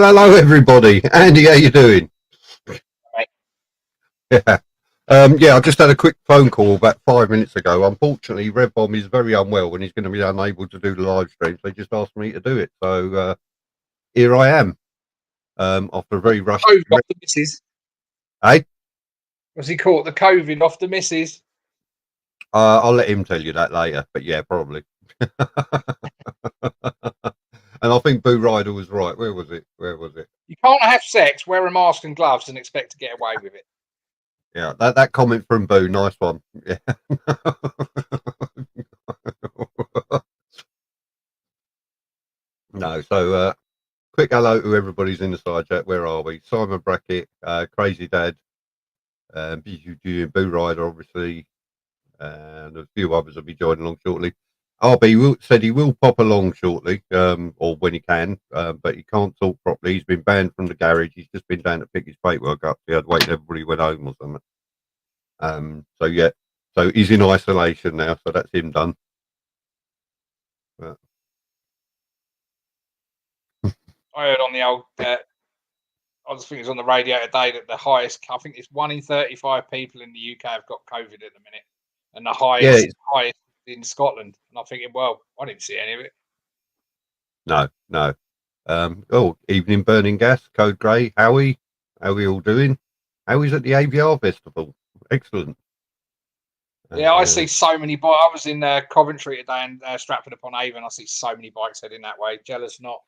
hello everybody. Andy, how you doing? Right. Yeah. I just had a quick phone call about 5 minutes ago. Unfortunately, Red Bomb is very unwell and he's going to be unable to do the live stream. So he just asked me to do it. So here I am. After a very rushed. COVID off the missus. Hey, Was he caught the COVID off the missus? I'll let him tell you that later. But yeah, probably. And I think Boo Rider was right. Where was it? You can't have sex, wear a mask and gloves, and expect to get away with it. Yeah, that comment from Boo, nice one. Yeah. No, so quick hello to everybody's in the side chat. Where are we? Simon Brackett, Crazy Dad, Boo Rider, obviously, and a few others will be joining along shortly. RB said he will pop along shortly, or when he can, but he can't talk properly. He's been banned from the garage. He's just been down to pick his paperwork up. He had to wait till everybody went home or something. So he's in isolation now, so that's him done. But I heard on the old, I was thinking it was on the radio today that the highest, I think it's 1 in 35 people in the UK have got COVID at the minute, and the highest in Scotland. And I'm thinking, well, I didn't see any of it. No. Evening Burning Gas, Code Grey, Howie. How are we all doing? Howie's at the AVR Festival. Excellent. Yeah, I see so many bikes. I was in Coventry today and Stratford-upon-Avon. I see so many bikes heading that way. Jealous not.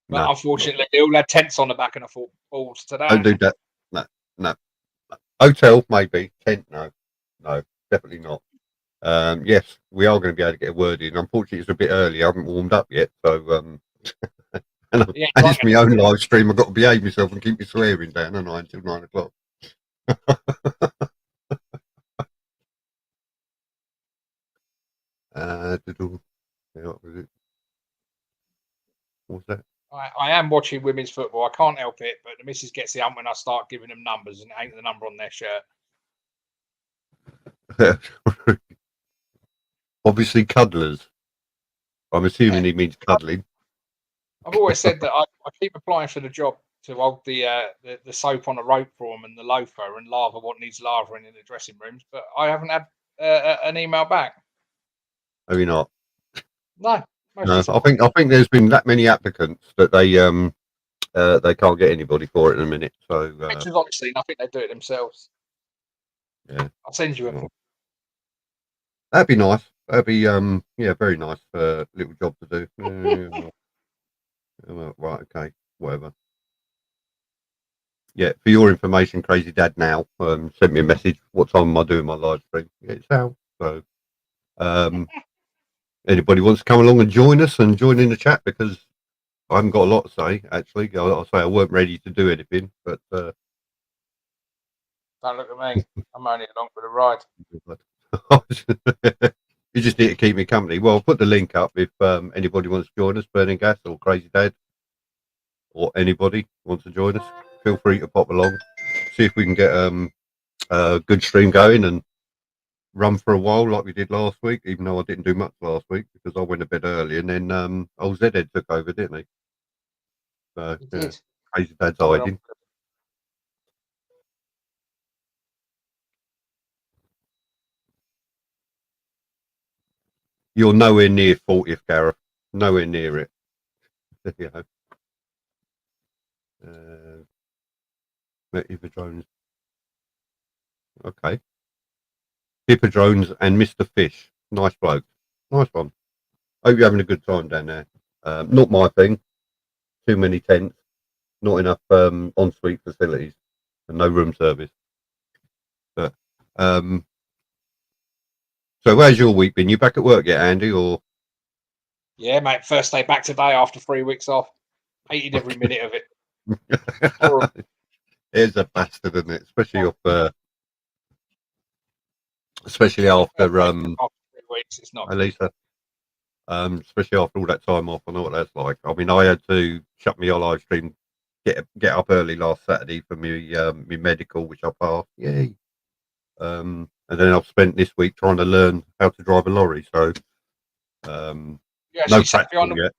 But unfortunately, they all had tents on the back, and I thought, balls to that. Don't do that. No. Hotel, maybe. Tent, no, definitely not. Yes, we are going to be able to get a word in. Unfortunately, it's a bit early. I haven't warmed up yet, so and it's my own live stream. I've got to behave myself and keep my swearing down, haven't I, until 9 o'clock. What was it? What was that? I am watching women's football. I can't help it, but the missus gets the hump when I start giving them numbers, and it ain't the number on their shirt. Obviously, cuddlers. I'm assuming he means cuddling. I've always said that I keep applying for the job to hold the soap on a rope for them and the loafer and lava what needs lavering in the dressing rooms, but I haven't had an email back. Have you not? No. No, I think there's been that many applicants that they can't get anybody for it in a minute. So pictures, honestly, I think they do it themselves. Yeah, I'll send you a. That'd be nice. That'd be very nice little job to do. Right, okay, whatever. Yeah, for your information, Crazy Dad now sent me a message. What time am I doing my live stream? Yeah, it's out. So anybody wants to come along and join us and join in the chat, because I haven't got a lot to say, actually. I'll say I weren't ready to do anything, but don't look at me. I'm only along for the ride. You just need to keep me company. Well, I'll put the link up if anybody wants to join us, Burning Gas or Crazy Dad, or anybody wants to join us. Feel free to pop along. See if we can get a good stream going and run for a while like we did last week, even though I didn't do much last week because I went a bit early, and then old Zedhead took over, didn't he? So Crazy Dad's hiding. You're nowhere near 40th, Gareth. Nowhere near it. You know. Hippodrones. Okay. Hippodrones and Mr. Fish. Nice bloke. Nice one. Hope you're having a good time down there. Not my thing. Too many tents. Not enough ensuite facilities. And no room service. But so how's your week been? You back at work yet, Andy, or? Yeah, mate. First day back today after 3 weeks off. Hated every minute of it. It's a bastard, isn't it? Especially after 3 weeks, it's not. Elisa. Especially after all that time off, I know what that's like. I mean, I had to shut my live stream, get up early last Saturday for me medical, which I passed. Yay! And then I've spent this week trying to learn how to drive a lorry. So no practical yet.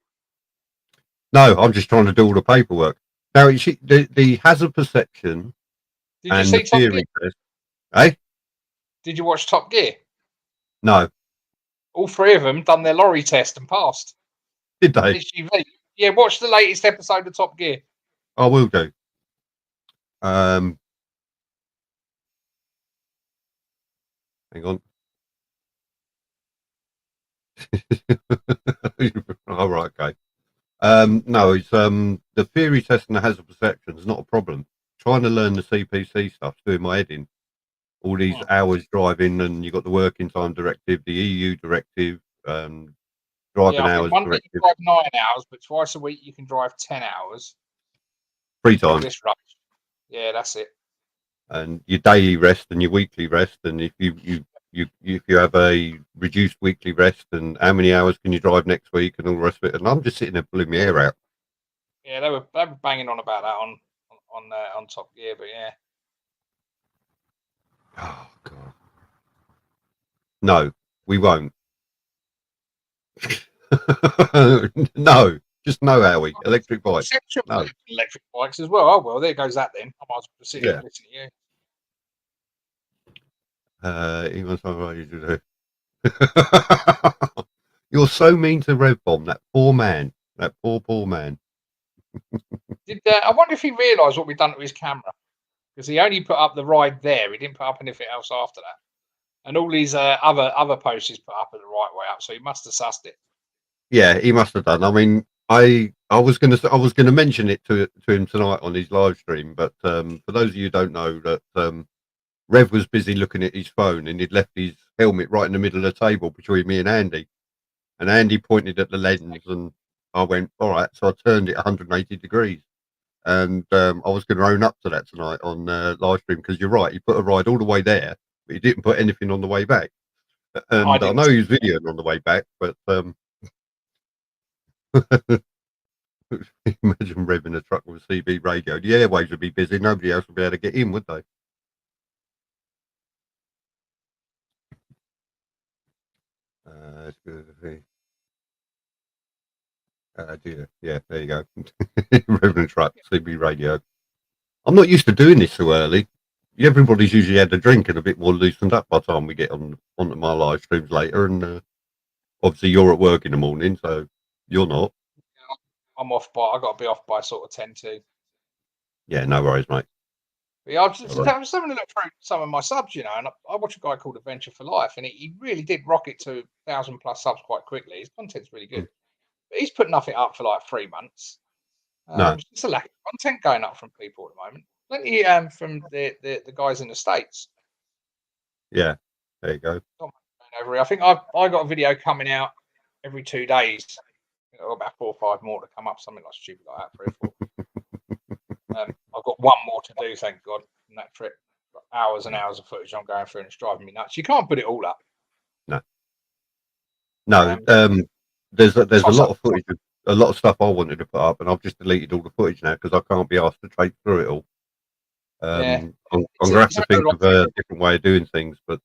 No, I'm just trying to do all the paperwork. Now, the hazard perception Did you and the see Top Gear? theory test. Eh? Did you watch Top Gear? No. All three of them done their lorry test and passed. Did they? HGV. Yeah, watch the latest episode of Top Gear. I will do. Hang on. All right, okay. No, it's the theory test and the hazard perception is not a problem. Trying to learn the CPC stuff's doing my head in. All these hours driving, and you got the working time directive, the EU directive, driving hours Monday directive. you drive 9 hours, but twice a week you can drive 10 hours. 3 times. This rush. Yeah, that's it. And your daily rest and your weekly rest, and if you have a reduced weekly rest, and how many hours can you drive next week, and all the rest of it. And I'm just sitting there pulling my hair out. Yeah, they were banging on about that on Top Gear, but yeah. Oh God. No, we won't. No, just no, Howie. Electric bikes. No. Electric bikes as well. Oh well, there goes that then. I might as well sit here and listen to you. He wants something to do. You're so mean to Rev Bomb, that poor man. That poor man. I wonder if he realised what we'd done to his camera, because he only put up the ride there. He didn't put up anything else after that, and all these other posts he's put up are the right way up. So he must have sussed it. Yeah, he must have done. I mean, I was gonna mention it to him tonight on his live stream, but for those of you who don't know, that Rev was busy looking at his phone, and he'd left his helmet right in the middle of the table between me and Andy. And Andy pointed at the lens, and I went, all right. So I turned it 180 degrees. And I was going to own up to that tonight on live stream, because you're right. He put a ride all the way there, but he didn't put anything on the way back. And I know he was videoing on the way back, but imagine revving a truck with a CB radio. The airwaves would be busy. Nobody else would be able to get in, would they? It's good to see. Yeah, there you go. Revving a truck, CB radio. I'm not used to doing this so early. Everybody's usually had a drink and a bit more loosened up by the time we get onto my live streams later. And obviously, you're at work in the morning, so you're not. I'm off by. I got to be off by sort of 10 to. Yeah, no worries, mate. But yeah, I was just having a look through some of my subs, and I watch a guy called Adventure for Life, and he really did rocket to 1,000+ subs quite quickly. His content's really good. But he's put nothing up for like 3 months. No. It's just a lack of content going up from people at the moment. Plenty from the guys in the States. Yeah, there you go. I think I got a video coming out every 2 days. I've got about 4 or 5 more to come up, something like stupid like that, 3 or 4. I've got one more to do, thank God, in that trip. Hours and hours of footage I'm going through, and it's driving me nuts. You can't put it all up. No. There's a lot of footage, a lot of stuff I wanted to put up, and I've just deleted all the footage now because I can't be asked to traipse through it all. I'm going to have to think of a different way of doing things. But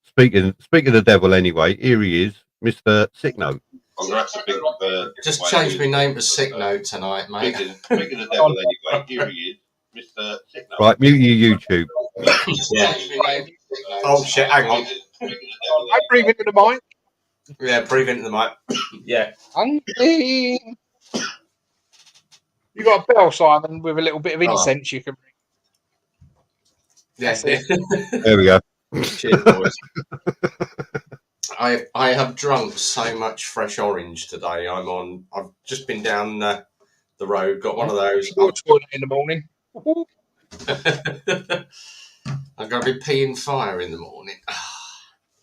speaking of the devil, anyway, here he is, Mr. Sick Note. Just change my name to Sick Note tonight, mate. Speaking of the devil, anyway, here he is, Mr. Sick Note. Right, mute your YouTube. Yeah. Oh shit! Hang on. I breathe into the mic. Yeah, breathe into the mic. Yeah. You got a bell, Simon, with a little bit of incense you can bring. Yeah. There we go. Cheers, boys. I have drunk so much fresh orange today. I've just been down the road, got one of those. In the morning. I'm going to be peeing fire in the morning.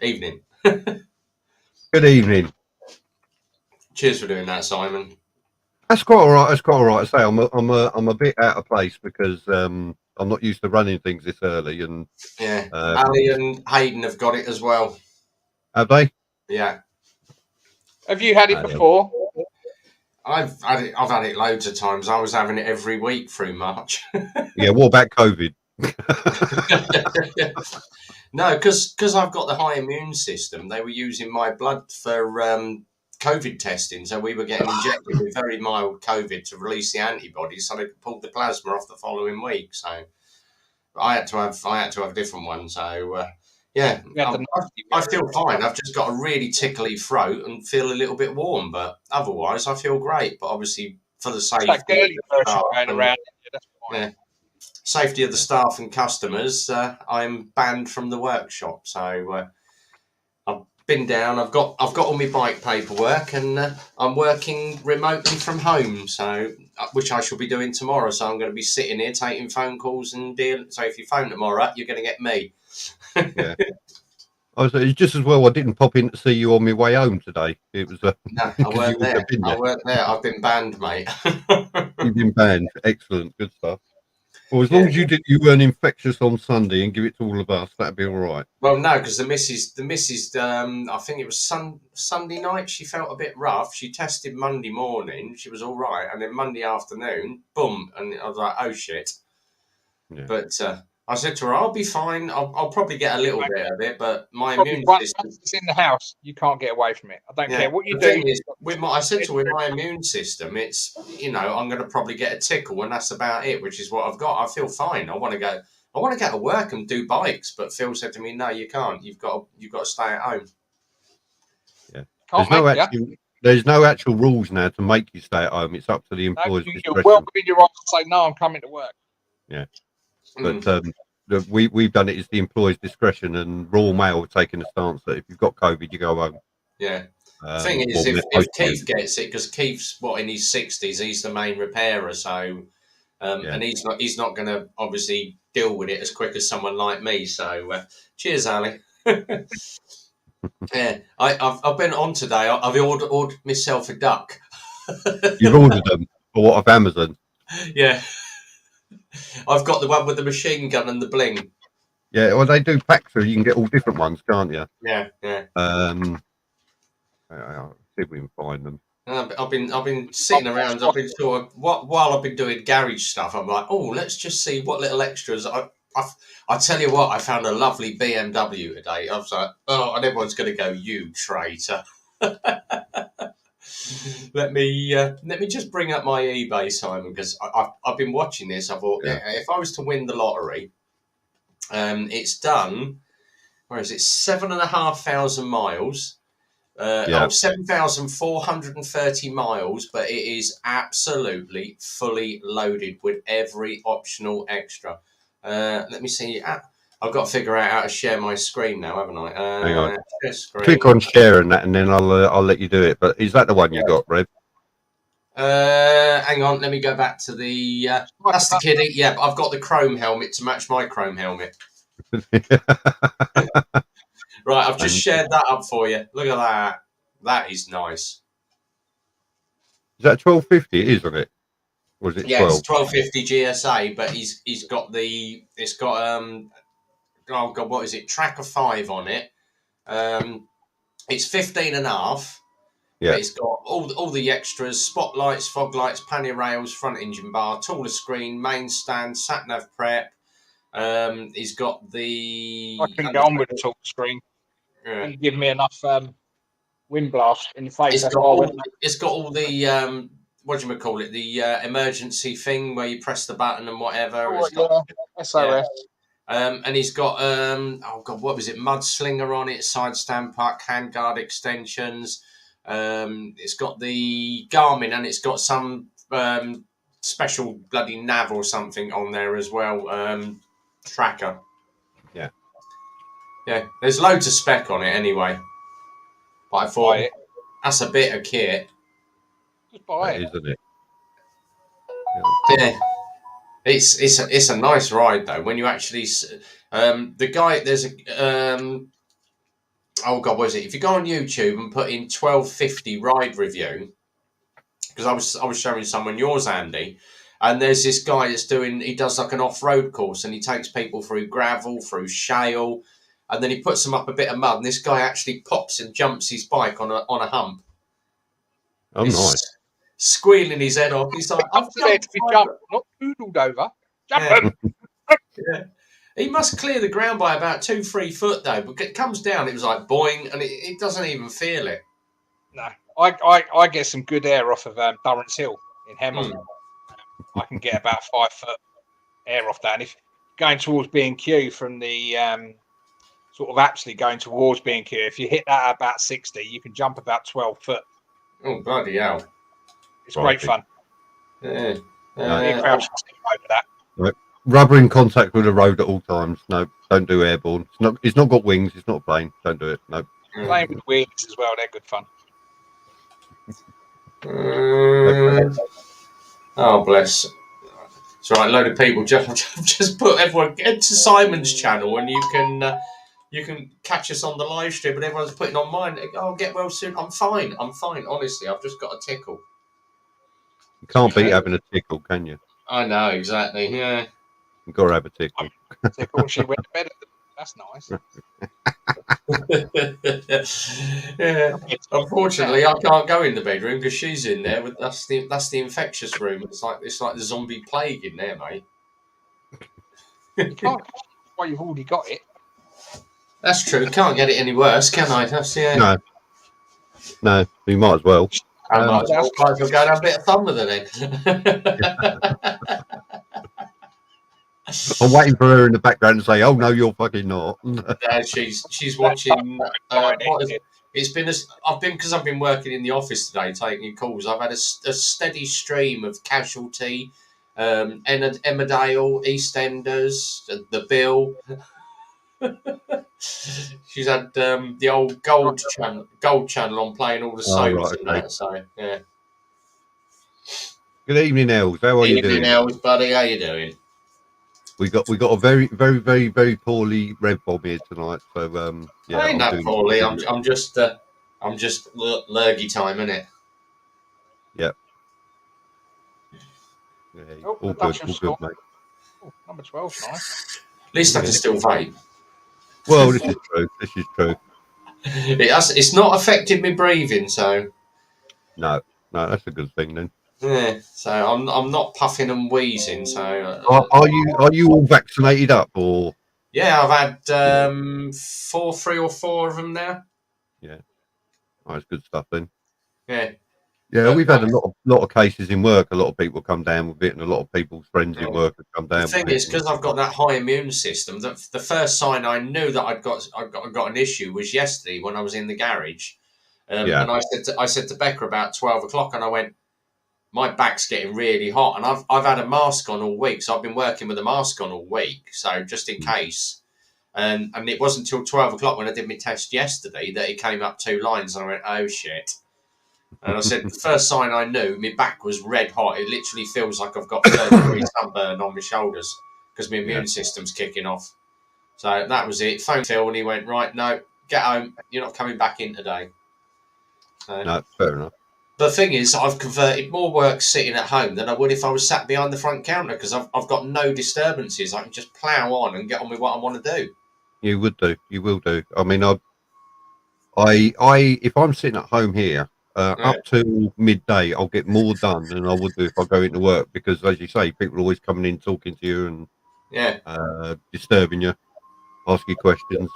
Evening. Good evening. Cheers for doing that, Simon. That's quite all right. That's quite all right. I say I'm a bit out of place because I'm not used to running things this early. And yeah, Ali and Hayden have got it as well. Have they? Yeah. Have you had it before? I've had it loads of times. I was having it every week through March. Yeah, what about COVID? No, because I've got the high immune system. They were using my blood for COVID testing, so we were getting injected with very mild COVID to release the antibodies, so they could pull the plasma off the following week. So I had to have a different one. So yeah, I feel fine. I've just got a really tickly throat and feel a little bit warm, but otherwise I feel great. But obviously for the safety of the staff safety of the staff and customers, I'm banned from the workshop. So I've been down. I've got all my bike paperwork, and I'm working remotely from home. So which I shall be doing tomorrow. So I'm going to be sitting here taking phone calls and dealing. So if you phone tomorrow, you're going to get me. Yeah. It's just as well I didn't pop in to see you on my way home today. It was no, I weren't there. I weren't there. I've been banned, mate. You've been banned. Excellent, good stuff. Well, as long as you weren't infectious on Sunday and give it to all of us, that'd be all right. Well, no, because the missus, I think it was Sunday night. She felt a bit rough. She tested Monday morning. She was all right, and then Monday afternoon, boom, and I was like, oh shit. Yeah. But I said to her, I'll be fine. I'll probably get a little bit of it, but my immune system. Once it's in the house, you can't get away from it. I don't care what you do. Thing is, I said to her, with my immune system, it's, I'm going to probably get a tickle, and that's about it, which is what I've got. I feel fine. I want to go to work and do bikes, but Phil said to me, no, you can't. You've got to stay at home. Yeah. There's no actual rules now to make you stay at home. It's up to the employer's discretion. You're welcome in your right to say, no, I'm coming to work. Yeah. But we've done it as the employer's discretion, and Royal Mail have taken a stance that if you've got COVID, you go home. Yeah. The thing is, if Keith gets it, because Keith's in his 60s, he's the main repairer, so and he's not going to obviously deal with it as quick as someone like me. So cheers, Ali. Yeah, I've been on today. I've ordered myself a duck. You've ordered them for what, off Amazon? Yeah. I've got the one with the machine gun and the bling. Yeah, well, they do packs, so you can get all different ones, can't you? Yeah. I'll see if we can find them. I've been sitting around. I've been sort of while I've been doing garage stuff. I'm like, oh, let's just see what little extras. I tell you what, I found a lovely BMW today. I was like, oh, and everyone's going to go, you traitor. Let me just bring up my eBay, Simon, because I've been watching this. I thought, if I was to win the lottery, it's done. Where is it? 7,500 miles. 7,430 miles, but it is absolutely fully loaded with every optional extra. Let me see. I've got to figure out how to share my screen now, haven't I? Hang on. Click on share and that, and then I'll let you do it. But is that the one you got, Rev? Hang on. Let me go back to the. That's the kiddie. Yeah, but I've got the chrome helmet to match my chrome helmet. Right, I've just shared that up for you. Look at that. That is nice. Is that 1250? It is, isn't it? Or is it 12? It's 1250 GSA, but he's got it's got oh god, what is it? Tracker 5 on it. It's 15.5. Yeah. It's got all the extras: spotlights, fog lights, pannier rails, front engine bar, taller screen, main stand, sat nav prep. He's got the. I can go on with the talk screen. Yeah. You give me enough wind blast in the face. It's got all the what do you call it? The emergency thing where you press the button and whatever. SOS. And he's got oh god, what was it? Mudslinger on it, side stand puck, handguard extensions. It's got the Garmin, and it's got some special bloody nav or something on there as well. Tracker. Yeah, there's loads of spec on it anyway. But I thought that's a bit of kit. Just buy it, isn't it? Yeah, it's a nice ride though. When you actually the guy, there's a oh god, what is it? If you go on YouTube and put in 1250 ride review, because I was showing someone yours, Andy. And there's this guy he does like an off-road course, and he takes people through gravel, through shale, and then he puts them up a bit of mud, and this guy actually pops and jumps his bike on a hump. Oh, nice. Squealing his head off. He's like, I'm there to be jumped, not poodled over. Jumping. Yeah. He must clear the ground by about 2-3 foot, though, but it comes down, it was like boing, and it doesn't even feel it. No. I get some good air off of Durrance Hill in Hemel. I can get about 5 foot air off that. And if going towards B&Q from the sort of actually going towards B&Q, if you hit that at about 60, you can jump about 12 foot. Oh, bloody hell. It's great fun. Yeah. Over that. Right. Rubber in contact with the road at all times. No, don't do airborne. It's not got wings. It's not a plane. Don't do it. No. Playing with wings as well. They're good fun. Oh, bless. It's right. A load of people just put everyone into Simon's channel, and you can catch us on the live stream. But everyone's putting on mine. Oh, get well soon. I'm fine. Honestly, I've just got a tickle. You can't beat having a tickle, can you? I know, exactly. Yeah. You've got to have a tickle. Tickle. She went to bed. That's nice. Yeah. Unfortunately, I can't go in the bedroom because she's in there. But that's the infectious room. It's like the zombie plague in there, mate. You can't. Well, you've already got it. That's true. Can't get it any worse, can I? That's No. You might as well. I might as well go and have a bit of fun with her then. I'm waiting for her in the background to say, "Oh no, you're fucking not." She's watching. Because I've been working in the office today, taking calls. I've had a steady stream of Casualty, Emmerdale, EastEnders, The Bill. She's had the old Gold channel on playing all the soaps and that. So yeah. Good evening, Els. How are you doing? Evening, Els, buddy. How you doing? We got a very, very, very, very poorly Rev Bob here tonight. So yeah. I ain't that poorly. I'm just lurgy time, innit? Yeah. All good, mate. Oh, number 12, nice. At least I can still vape. Well, this is true. It's not affected me breathing, so. No, that's a good thing then. Yeah, so I'm not puffing and wheezing. So. Are you all vaccinated up or? Yeah, I've had 3 or 4 of them now. Yeah, that's good stuff then. Yeah. Yeah, we've had a lot of cases in work. A lot of people come down with it, and a lot of people's friends in work have come down. The thing is, because I've got that high immune system, the first sign I knew that I'd got an issue was yesterday when I was in the garage, and I said to Becca about 12 o'clock, and I went, my back's getting really hot, and I've had a mask on all week, so I've been working with a mask on all week, so just in case. And it wasn't until 12 o'clock when I did my test yesterday that it came up 2 lines, and I went, oh shit. And I said, the first sign I knew, my back was red hot. It literally feels like I've got 30-degree sunburn on my shoulders because my immune system's kicking off. So that was it. Phoned Phil and he went, right, no, get home. You're not coming back in today. So, no, fair enough. The thing is, I've converted more work sitting at home than I would if I was sat behind the front counter because I've got no disturbances. I can just plough on and get on with what I want to do. You would do. You will do. I mean, if I'm sitting at home here, up to midday, I'll get more done than I would do if I go into work because, as you say, people are always coming in, talking to you, and disturbing you, asking questions.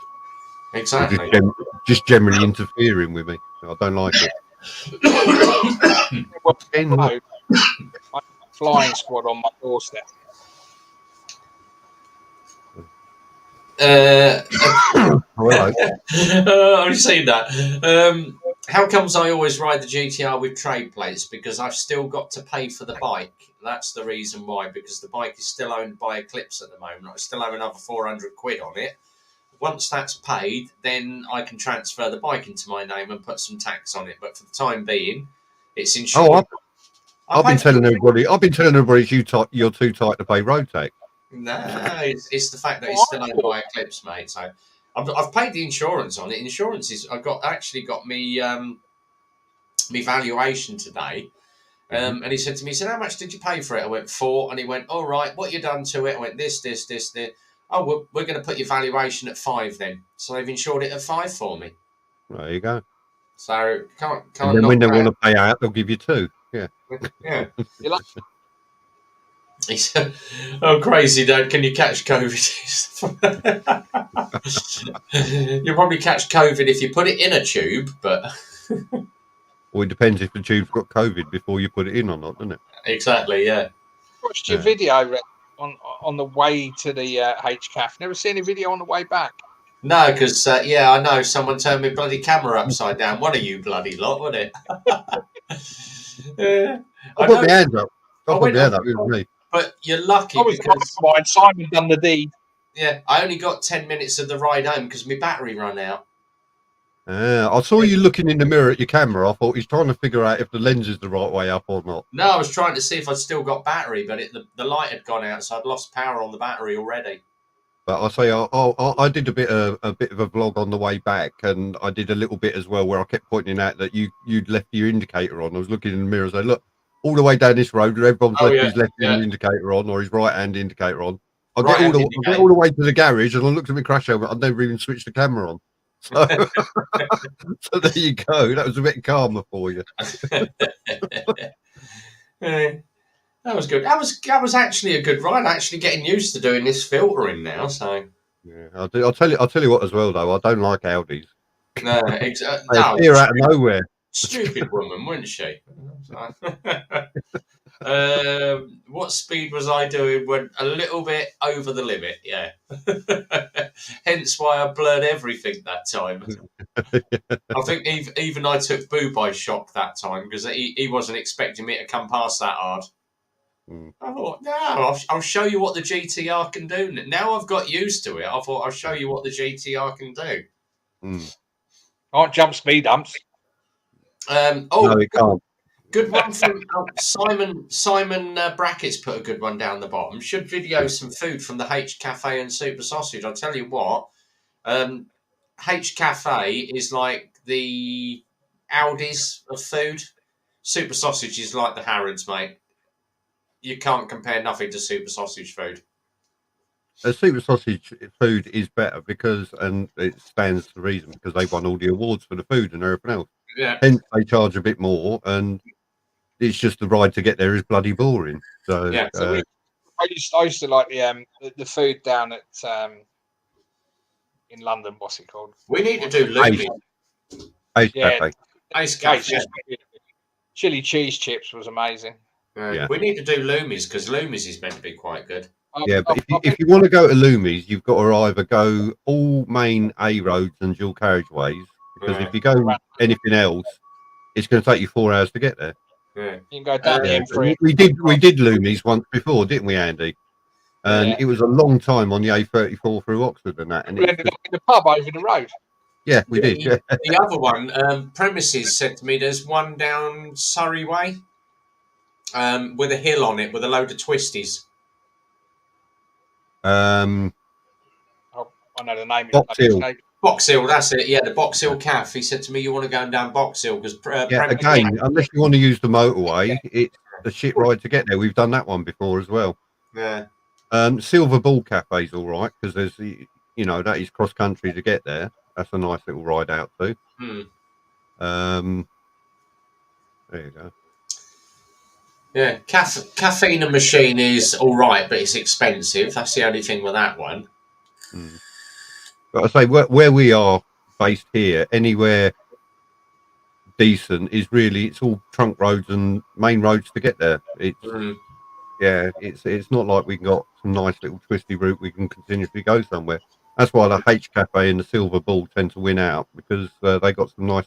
Exactly. Just generally interfering with me. I don't like it. Flying squad on my doorstep. I've seen that. How comes I always ride the GTR with trade plates? Because I've still got to pay for the bike. That's the reason why. Because the bike is still owned by Eclipse at the moment. I still have another 400 quid on it. Once that's paid, then I can transfer the bike into my name and put some tax on it. But for the time being, it's insured. I've been telling everybody you're too tight to pay road tax. No, it's the fact that it's still owned by Eclipse, mate. So I've paid the insurance on it. Insurance is actually got me me valuation today, and he said to me, he said, "How much did you pay for it?" I went 4, and he went, "All right, what you done to it?" I went, "This. Oh, we're going to put your valuation at 5 then." So they've insured it at 5 for me. There you go. So can't. And then when they want to pay out, they'll give you 2. Yeah. Yeah. He said, "Oh, crazy, Dad! Can you catch COVID?" You'll probably catch COVID if you put it in a tube, but Or it depends if the tube's got COVID before you put it in or not, doesn't it? Exactly, yeah. Watched your video on the way to the HCAF. Never seen a video on the way back. No, because I know someone turned my bloody camera upside down. One of you bloody lot, wasn't it? I put my hand up. I put my hand up. It was me. But you're lucky because Simon done the deed. Yeah, I only got 10 minutes of the ride home because my battery ran out. I saw you looking in the mirror at your camera. I thought he's trying to figure out if the lens is the right way up or not. No, I was trying to see if I'd still got battery, but the light had gone out, so I'd lost power on the battery already. But I say, I did a bit of a vlog on the way back, and I did a little bit as well where I kept pointing out that you'd left your indicator on. I was looking in the mirror and saying, look, all the way down this road, everyone's left his left indicator on or his right hand indicator on. I get all the way to the garage, and I looked at my crash helmet. I'd never even switched the camera on. So, so there you go. That was a bit calmer for you. That was good. That was actually a good ride. Actually getting used to doing this filtering now. So yeah, I'll tell you what as well though. I don't like Audis. No, exactly. They appear out of nowhere. Stupid woman, wasn't she? What speed was I doing? Went a little bit over the limit. Yeah. Hence why I blurred everything that time. I think even I took Boo by shock that time because he wasn't expecting me to come past that hard. I thought, no, I'll show you what the GTR can do. Now I've got used to it. I thought I'll show you what the GTR can do. Can't jump speed humps. No, it can't. Good one from Simon Brackets put a good one down the bottom. Should video some food from the H Cafe and Super Sausage. I'll tell you what, H Cafe is like the Aldi's of food. Super Sausage is like the Harrods, mate. You can't compare nothing to Super Sausage food. A Super Sausage food is better and it stands to reason because they won all the awards for the food and everything else. Yeah. Hence they charge a bit more, and it's just the ride to get there is bloody boring. So yeah. I used to like the food down at in London. What's it called? We need to do Luby. Ace Cafe. Ace Cafe. Chili cheese chips was amazing. Yeah. We need to do Loomies because Loomies is meant to be quite good. Yeah, but if you want to go to Loomies, you've got to either go all main A roads and dual carriageways, because if you go anything else, it's going to take you 4 hours to get there. Yeah. You can go down the M3. We did Loomies once before, didn't we, Andy? And it was a long time on the A34 through Oxford and that. And we ended up in the pub over the road. Yeah, we did. Yeah. The other one, Premises said to me, there's one down Surrey Way with a hill on it with a load of twisties. I know the name. Box Hill, that's it. Yeah, the Box Hill Cafe. He said to me, "You want to go down Box Hill because again, unless you want to use the motorway, it's a shit ride to get there. We've done that one before as well. Yeah. Silver Ball Cafe's all right because there's that is cross country to get there. That's a nice little ride out too. There you go. Yeah, Caffeine Machine is all right, but it's expensive. That's the only thing with that one. But I say where we are based here, anywhere decent is really it's all trunk roads and main roads to get there. It's not like we've got some nice little twisty route we can continuously go somewhere. That's why the H Cafe and the Silver Ball tend to win out because they got some nice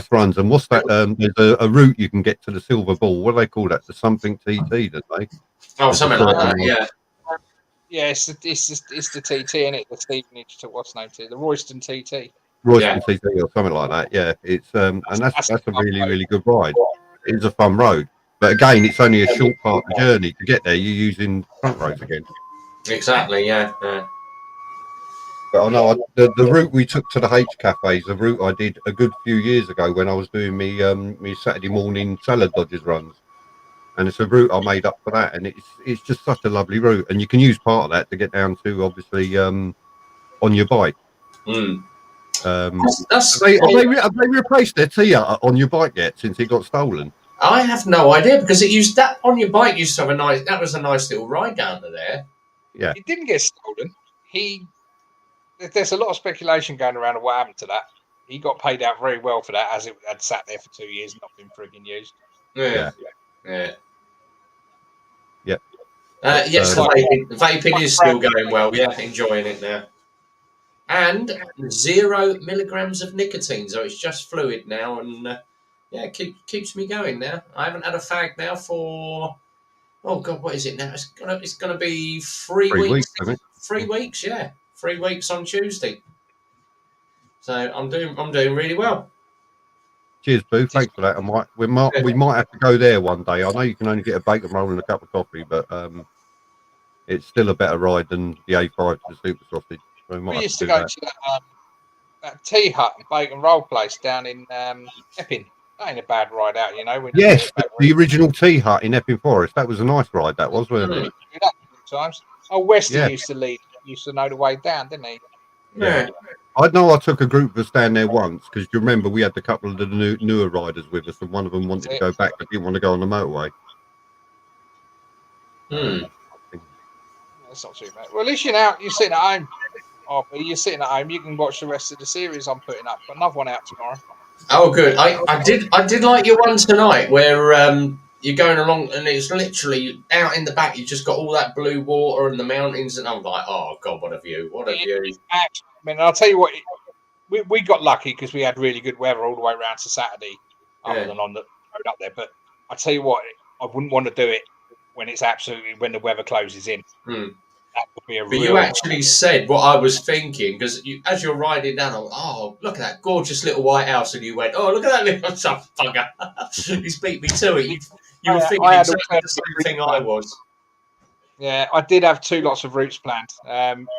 runs. And what's that? There's a route you can get to the Silver Ball. What do they call that? The something TT, don't they? Oh, something like that. Yeah. Yeah, it's the TT, isn't it? The Stevenage to what's name to the Royston TT. Royston TT or something like that. Yeah, it's and that's a really good ride. It's a fun road, but again, it's only a short part of the journey to get there. You're using front roads again. Exactly. Yeah. But I know the route we took to the H Cafe is a route I did a good few years ago when I was doing me Saturday morning salad dodgers runs. And it's a route I made up for that, and it's just such a lovely route, and you can use part of that to get down to obviously on your bike. Have they replaced their Tia on your bike yet since it got stolen? I have no idea because it used that on your bike used to have that was a nice little ride down to there. Yeah, it didn't get stolen. There's a lot of speculation going around of what happened to that. he got paid out very well for that, as it had sat there for 2 years and not been frigging used. Yeah. But, Yes, the vaping is still going well. Yeah, enjoying it now. And 0 milligrams of nicotine, so it's just fluid now, and keeps me going now. I haven't had a fag now for what is it now? It's gonna be 3 weeks. 3 weeks, yeah, 3 weeks on Tuesday. So I'm doing really well. Cheers, Boo. Thanks for that. We might have to go there one day. I know you can only get a bacon roll and a cup of coffee, but it's still a better ride than the A5 to the super sausage. So we used to go to that tea hut and bacon roll place down in Epping. That ain't a bad ride out, Yes, the original tea hut in Epping Forest. That was a nice ride. That was, wasn't it? Times. Oh, Westy used to know the way down, didn't he? Yeah. I know I took a group of us down there once because you remember we had a couple of the newer riders with us, and one of them wanted to go back but didn't want to go on the motorway. That's not too bad. Well, at least you're sitting at home. You're sitting at home. You can watch the rest of the series I'm putting up. Got another one out tomorrow. Oh, good. I did like your one tonight where you're going along and it's literally out in the back. You just got all that blue water and the mountains, and I'm like, oh god, what a view! What a view! I mean, I'll tell you what. We got lucky because we had really good weather all the way around to Saturday, other than on the road up there. But I tell you what, I wouldn't want to do it when the weather closes in. That would be But you actually said what I was thinking, because as you're riding down, look at that gorgeous little white house, and you went, oh, look at that little bugger. He's beat me to it. You were thinking exactly the same thing I was. Yeah, I did have 2 lots of routes planned.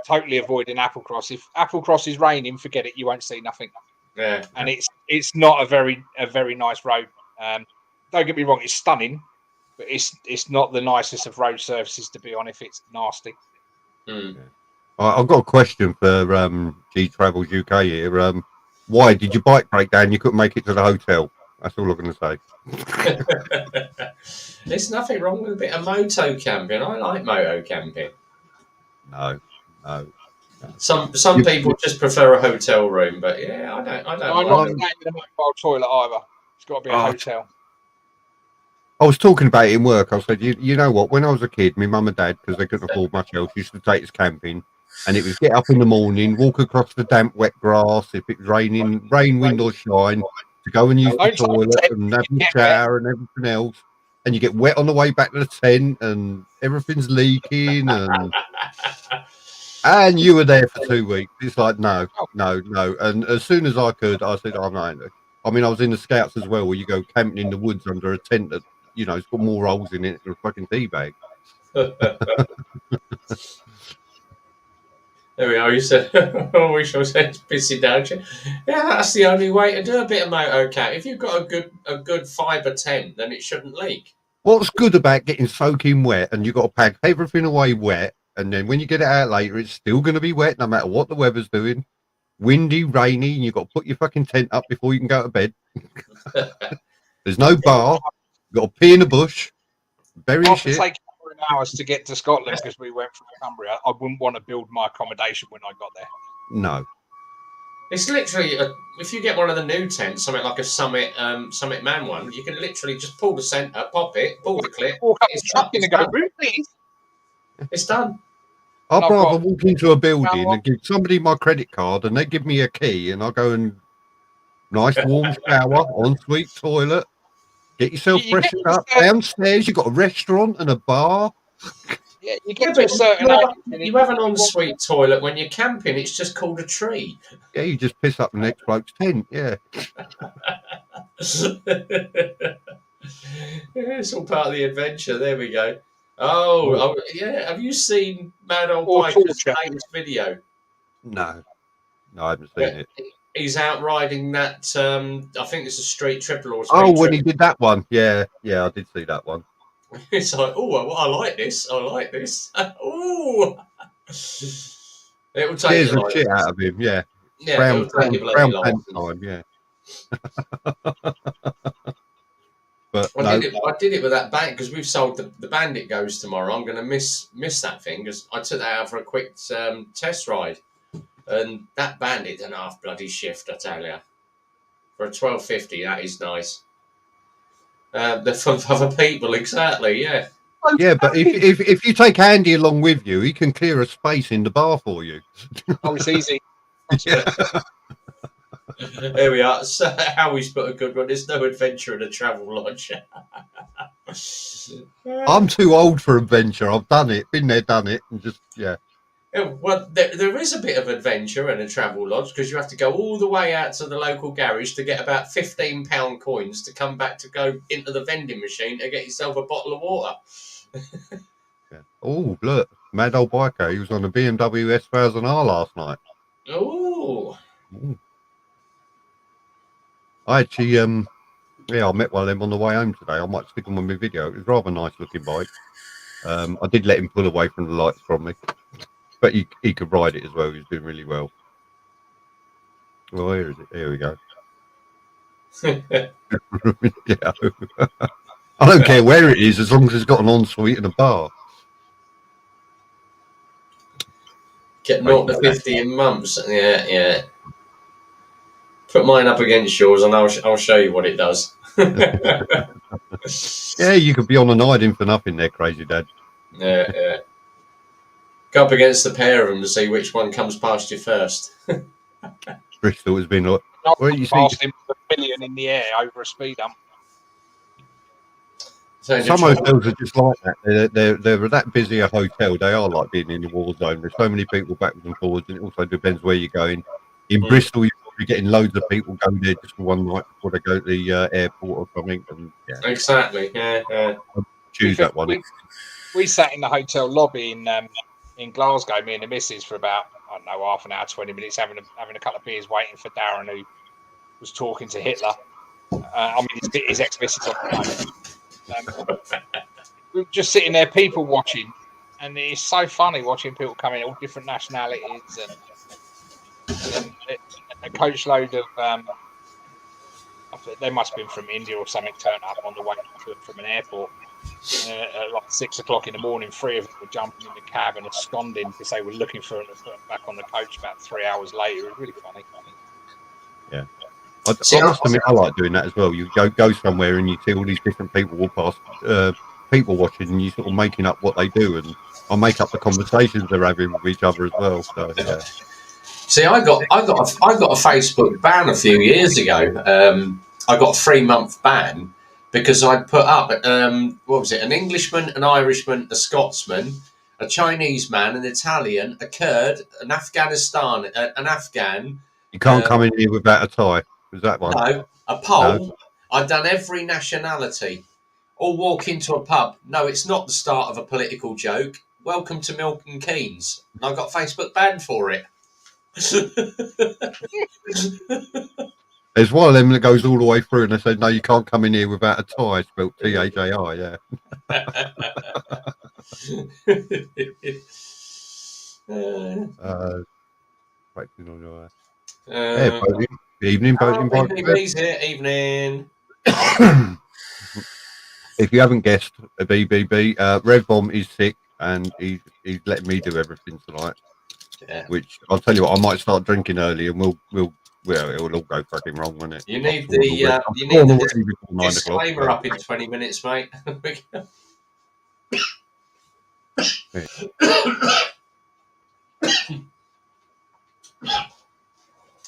Totally avoiding Applecross. If Applecross is raining, forget it. You won't see nothing. Yeah, and it's not a very nice road. Don't get me wrong, it's stunning, but it's not the nicest of road surfaces to be on if it's nasty. I've got a question for G Travels UK here. Why did your bike break down? You couldn't make it to the hotel. That's all I'm going to say. There's nothing wrong with a bit of moto camping. I like moto camping. No. Some people just prefer a hotel room, but yeah, I don't. I'm not staying in a mobile toilet either. It's got to be a hotel. I was talking about it in work. I said, you know what? When I was a kid, my mum and dad, because they couldn't afford much else, used to take us camping, and it was get up in the morning, walk across the damp, wet grass. If it was raining, rain, wind or shine, to go and use the toilet and have a shower and everything else, and you get wet on the way back to the tent, and everything's leaking, and you were there for 2 weeks. It's like no. And as soon as I could, I said, "I'm not." I mean, I was in the Scouts as well, where you go camping in the woods under a tent that it's got more holes in it than a fucking tea bag. There we are. You said, "I wish I was pissing down." Yeah, that's the only way to do a bit of moto camp. If you've got a good fibre tent, then it shouldn't leak. What's good about getting soaking wet and you've got to pack everything away wet, and then when you get it out later, it's still going to be wet no matter what the weather's doing. Windy, rainy, and you've got to put your fucking tent up before you can go to bed. There's no bar. You've got to pee in a bush. Bury shit. It takes hours to get to Scotland because we went from Cumbria. I wouldn't want to build my accommodation when I got there. No. It's literally, if you get one of the new tents, something like a Summit Man one, you can literally just pull the centre, pop it, pull the clip. Walk up the truck and go, please. It's done. I'd rather walk into a building and give somebody my credit card and they give me a key and I go and nice warm shower, ensuite toilet, get yourself freshened up. Downstairs, you've got a restaurant and a bar. Yeah, you get to a certain age. You have an ensuite toilet when you're camping. It's just called a tree. Yeah, you just piss up the next bloke's tent. Yeah. It's all part of the adventure. There we go. Oh yeah. Have you seen Mad Old Biker's latest video? No, I haven't seen it. He's out riding that. I think it's a street triple or. When he did that one, yeah, I did see that one. It's like, I like this. Oh, it will take Scares the shit out of him. Yeah, brown pants time. Yeah. But I did it with that band because we've sold the Bandit goes tomorrow. I'm going to miss that thing because I took that out for a quick test ride, and that Bandit did a half bloody shift. I tell you. For a 12.50, that is nice. They're for other people, exactly. Yeah. Yeah, but if you take Andy along with you, he can clear a space in the bar for you. Oh, it's easy. Yeah. There we are. So, Howie's put a good one. There's no adventure in a travel lodge. I'm too old for adventure. I've done it, been there, done it, and just Well, there is a bit of adventure in a travel lodge because you have to go all the way out to the local garage to get about £15 coins to come back to go into the vending machine to get yourself a bottle of water. Yeah. Oh, look, mad old biker. He was on a BMW S1000R last night. Oh. I actually, I met one of them on the way home today. I might stick them on my video. It was a rather nice looking bike. I did let him pull away from the lights from me, but he could ride it as well. He was doing really well. Well, here is it. Here we go. Yeah. I don't care where it is as long as it's got an ensuite and a bar. Get 0 to 50 in months. Yeah. Put mine up against yours and I'll show you what it does. Yeah, you could be on an hiding for nothing there, crazy dad. Yeah. Go up against the pair of them to see which one comes past you first. Bristol has been like, well, you past him with a billion in the air over a speed hump. Some hotels are just like that. They're that busy a hotel. They are like being in the war zone. There's so many people backwards and forwards, and it also depends where you're going. In Bristol, you're probably getting loads of people going there just for one night before they go to the airport or something. And yeah, exactly. Yeah. Choose that one. We sat in the hotel lobby in Glasgow, me and the missus, for about, I don't know, half an hour, 20 minutes, having a couple of beers, waiting for Darren, who was talking to Hitler. I mean, his ex-missus on the phone. We were just sitting there, people watching, and it's so funny watching people come in, all different nationalities, and a coach load of they must have been from India or something, turned up on the way from an airport. At like 6 o'clock in the morning, 3 of them were jumping in the cab and absconding because they were looking for them to put them back on the coach about 3 hours later. It was really funny. Yeah. I must admit, I like doing that as well. You go somewhere and you see all these different people walk past, people watching, and you sort of making up what they do, and I make up the conversations they're having with each other as well. So yeah. See, I got a Facebook ban a few years ago. I got a 3-month ban because I put up what was it? An Englishman, an Irishman, a Scotsman, a Chinese man, an Italian, a Kurd, an Afghanistan, an Afghan. You can't come in here without a tie. Was that one? No, a Pole. No. I've done every nationality. All walk into a pub. No, it's not the start of a political joke. Welcome to Milton Keynes. And I got Facebook banned for it. There's one of them that goes all the way through, and they said, "No, you can't come in here without a tie." Spelled T-H-A-I. Yeah. Evening, evening. If you haven't guessed, a BBB, Rev Bomb is sick, and he's letting me do everything tonight. Yeah. Which I'll tell you what, I might start drinking early, and it'll all go fucking wrong, won't it? You need the disclaimer up in 20 minutes, mate.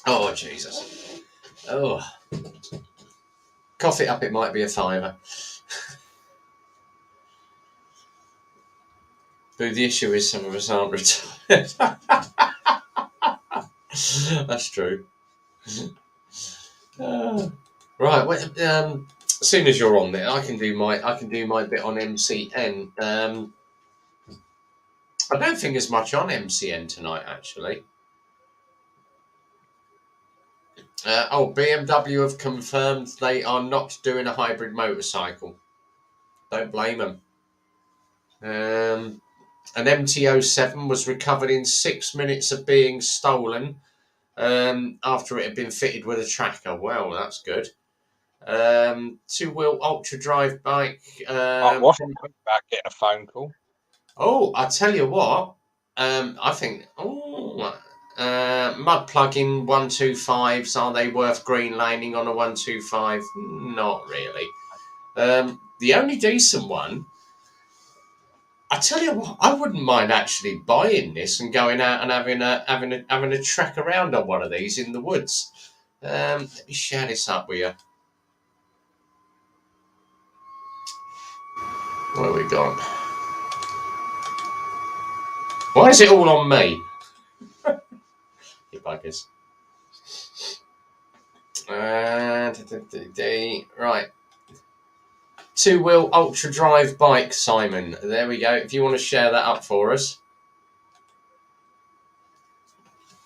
Oh, Jesus. Oh. Cough it up, it might be a £5. But the issue is some of us aren't retired. That's true. Right. Well, as soon as you're on there, I can do my bit on MCN. I don't think there's much on MCN tonight, actually. BMW have confirmed they are not doing a hybrid motorcycle. Don't blame them. An MT-07 was recovered in 6 minutes of being stolen after it had been fitted with a tracker. Well, that's good. 2-wheel ultra drive bike. I'm watching about getting a phone call. Oh, I tell you what. I think. Mud plug-in 125s, are they worth green laning on a 125? Not really. The only decent one, I tell you what, I wouldn't mind actually buying this and going out and having a trek around on one of these in the woods. Let me share this up with you. Where we gone? Why is it all on me? You buggers. Right. 2-wheel ultra drive bike, Simon. There we go. If you want to share that up for us.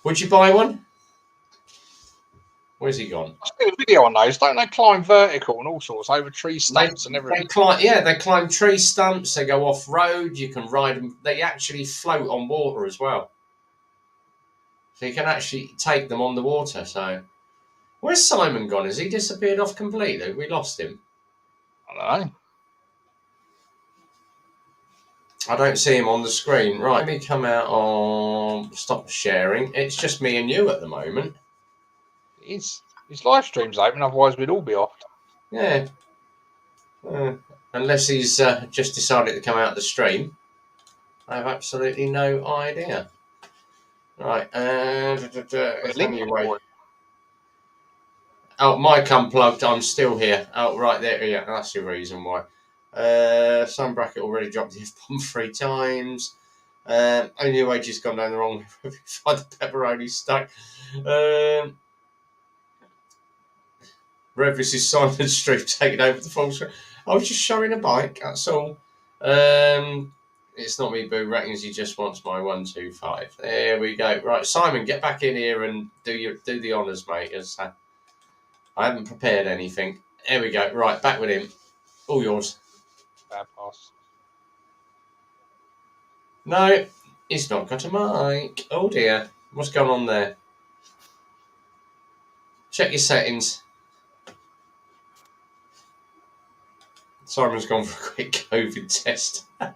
Would you buy one? Where's he gone? I see a video on those. Don't they climb vertical and all sorts over tree stumps and everything? They climb tree stumps. They go off road. You can ride them. They actually float on water as well. So you can actually take them on the water. So, where's Simon gone? Has he disappeared off completely? We lost him. I don't know. I don't see him on the screen. Right, let me come out on stop sharing. It's just me and you at the moment. His live stream's open, otherwise we'd all be off. Yeah. Unless he's just decided to come out of the stream. I have absolutely no idea. Right. Anyway. Oh, mic unplugged. I'm still here. Oh, right there. Yeah, that's the reason why. Sun bracket already dropped the F-bomb 3 times. Only way just gone down the wrong way. Find the pepperoni stuck. Revis is Simon Street taking over the full screen. I was just showing a bike, that's all. It's not me, Boo. Reckons he just wants my 125. There we go. Right, Simon, get back in here and do the honours, mate. As I haven't prepared anything. There we go. Right, back with him. All yours. Bad pass. No, he's not got a mic. Oh dear. What's going on there? Check your settings. Simon's gone for a quick COVID test. I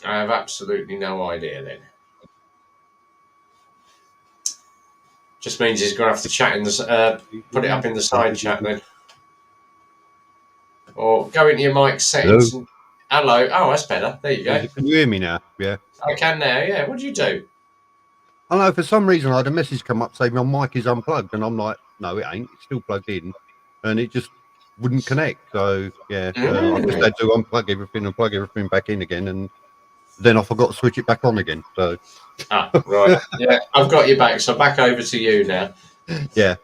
have absolutely no idea then. Just means he's going to have to chat in the put it up in the side chat then. Or go into your mic settings. Hello. And, hello. Oh, that's better. There you go. Can you hear me now? Yeah. I can now, yeah. What do you do? I know, for some reason I had a message come up saying my mic is unplugged, and I'm like, no, it ain't. It's still plugged in, and it just wouldn't connect. So yeah, I just had to unplug everything and plug everything back in again, and then I forgot to switch it back on again. So right, yeah, I've got you back. So back over to you now. Yeah,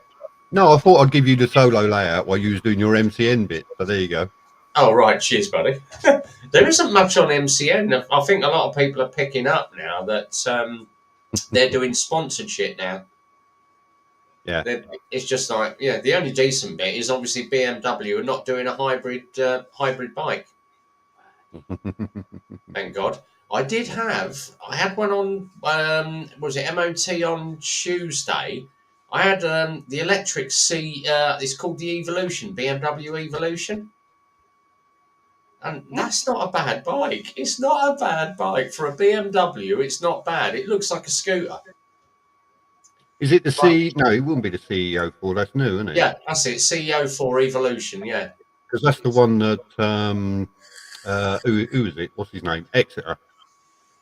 no, I thought I'd give you the solo layout while you was doing your MCN bit. So there you go. Oh right, cheers, buddy. There isn't much on MCN. I think a lot of people are picking up now that they're doing sponsored shit now. Yeah, it's just like, yeah, the only decent bit is obviously BMW are not doing a hybrid bike. Thank God. I had one on was it MOT on Tuesday. I had the electric it's called the Evolution, BMW Evolution. And that's not a bad bike. It's not a bad bike for a BMW. It's not bad. It looks like a scooter. Is it the C? No, it wouldn't be the CEO4. That's new, isn't it? Yeah, that's it. CEO4 Evolution. Yeah, because that's the one that who is it? What's his name? Exeter.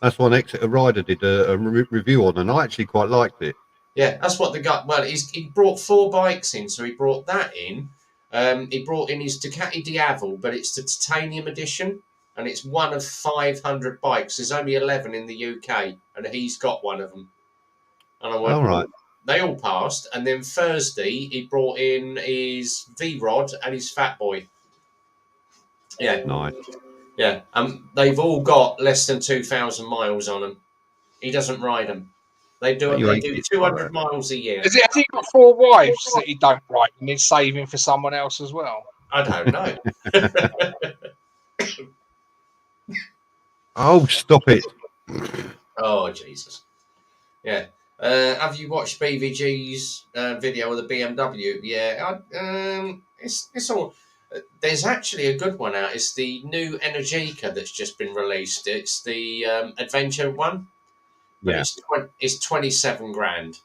That's one Exeter rider did a review on, and I actually quite liked it. Yeah, that's what the guy. Well, he brought 4 bikes in, so he brought that in. He brought in his Ducati Diavel, but it's the titanium edition, and it's one of 500 bikes. There's only 11 in the UK, and he's got one of them. And I went, all right. They all passed, and then Thursday he brought in his V-Rod and his Fat Boy. Yeah, nice. Yeah, they've all got less than 2,000 miles on them. He doesn't ride them. They do 200 miles a year. Has he got 4 wives that he don't ride and he's saving for someone else as well? I don't know. Oh, stop it. Oh, Jesus. Yeah. Have you watched BVG's video of the BMW? Yeah. It's all... There's actually a good one out. It's the new Energica that's just been released. It's the adventure one. but Yeah. it's 27 grand.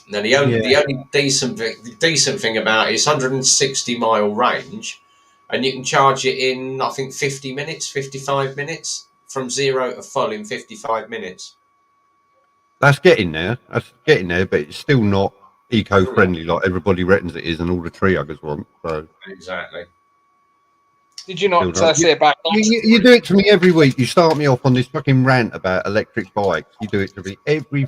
Now the only decent thing about it is 160-mile range, and you can charge it in, I think, 50 minutes, 55 minutes, from 0 to full in 55 minutes. That's getting there. But it's still not eco-friendly like everybody reckons it is, and all the tree huggers want. So exactly. Did you not say about you do it to me every week. You start me off on this fucking rant about electric bikes. You do it to me every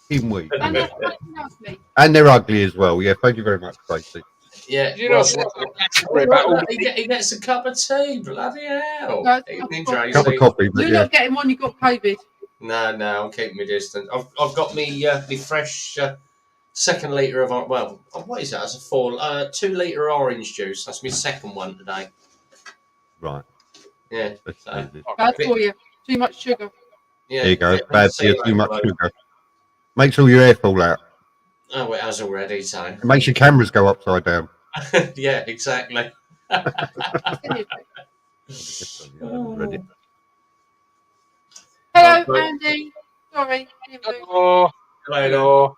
fucking week. And they're fucking ugly. And they're ugly as well. Yeah, thank you very much, Tracy. Yeah. Did you not say about all he gets a cup of tea. Bloody hell! No, Evening, cup Tracy. Cup of coffee, but You're not getting one. You got COVID. No, I'm keeping my distance. I've got me fresh 2 litre of what is that? That's a 2 litre orange juice. That's my second one today. Right. Yeah. Bad for you. Too much sugar. Yeah. There you go. Bad for you. Too much sugar. Makes all your hair fall out. Oh, it has already. So it makes your cameras go upside down. Yeah, exactly. Hello, Andy. Sorry. Hello.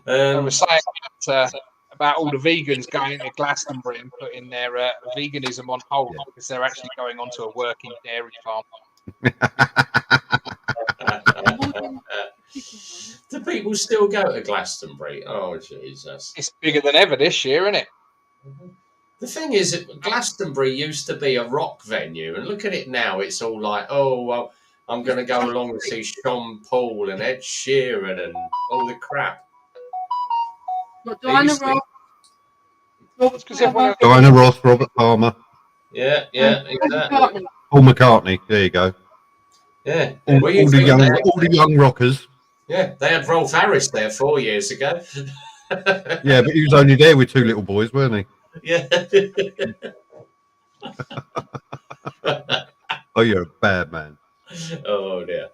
I was saying about all the vegans going to Glastonbury and putting their veganism on hold because they're actually going onto a working dairy farm. Do people still go to Glastonbury? Oh, Jesus. It's bigger than ever this year, isn't it? The thing is, Glastonbury used to be a rock venue, and look at it now. It's all like, oh, well, I'm going to go along and see Sean Paul and Ed Sheeran and all the crap. Diana Ross, Robert Palmer. Yeah, exactly. Paul McCartney. There you go. Yeah. All the young rockers. Yeah, they had Rolf Harris there 4 years ago. Yeah, but he was only there with 2 little boys, weren't he? Yeah. Oh, you're a bad man. Oh dear.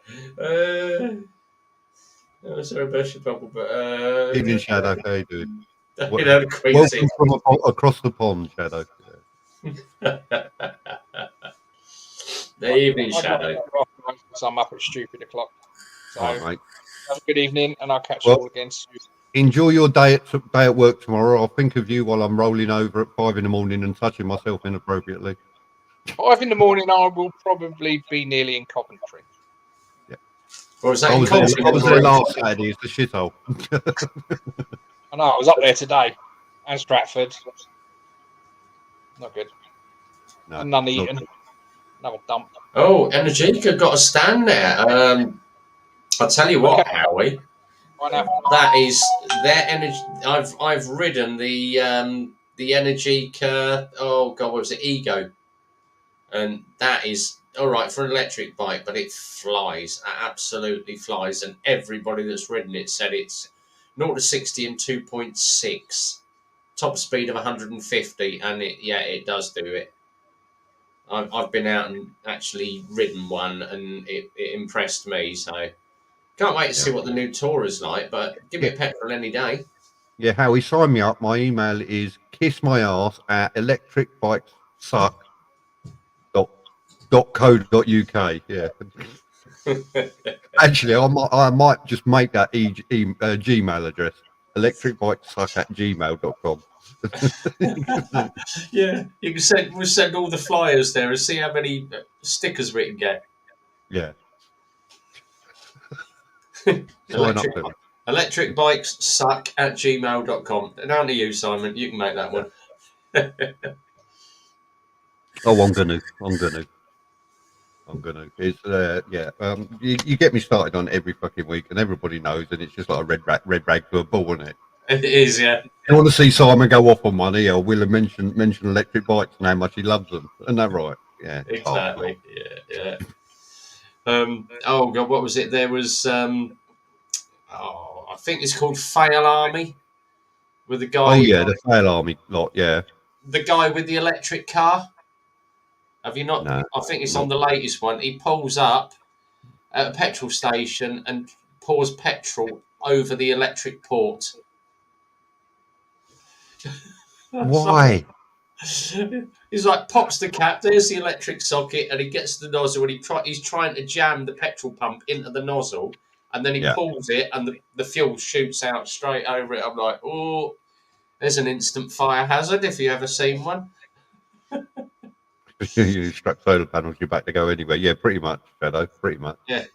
Sorry about your problem, but Evening, Shadow. How you doing? Welcome from across the pond, Shadow. The evening, Shadow. So I'm up at stupid o'clock. So right, mate. Have a good evening, and I'll catch you all again soon. Enjoy your day at work tomorrow. I'll think of you while I'm rolling over at 5 a.m. and touching myself inappropriately. 5 a.m, I will probably be nearly in Coventry. Yeah. I was there last Saturday. It's the shithole. I know. I was up there today, and Stratford. Not good. No, and Nuneaton. Another dump. Oh, Energica got a stand there. I'll tell you what, Howie. That is their energy. I've ridden the Energica. Oh God, what was it? Ego, and that is all right for an electric bike, but it flies. It absolutely flies, and everybody that's ridden it said it's 0 to 60 in 2.6, top speed of 150, and it does do it. I've been out and actually ridden one, and it impressed me. So can't wait to see what the new tour is like. But give me a petrol any day. Yeah, Howie, sign me up. My email is kissmyass@electricbikesuck.co.uk. Yeah. Actually, I might just make that Gmail address, electricbikesuck@gmail.com. Yeah, we'll send all the flyers there and see how many stickers we can get. Yeah. Electricbikesuck@gmail.com. Down to you, Simon. You can make that one. Oh, I'm gonna. It's you get me started on every fucking week, and everybody knows, and it's just like a red rag to a bull, isn't it? It is, yeah. You want to see Simon go off on one here? Will mention electric bikes and how much he loves them, isn't that right? Yeah, exactly. Yeah. Oh God, what was it? There was I think it's called Fail Army, with the guy. Oh yeah, the Fail Army lot. Yeah, the guy with the electric car. Have you not? No, I think it's on the latest one. He pulls up at a petrol station and pours petrol over the electric port. Why? He's like, pops the cap, there's the electric socket, and he gets the nozzle and he's trying to jam the petrol pump into the nozzle, and then he pulls it and the fuel shoots out straight over it. I'm like, oh, there's an instant fire hazard if you ever seen one. You strap solar panels, you're back to go anyway. Yeah, pretty much, Shadow, pretty much. Yeah.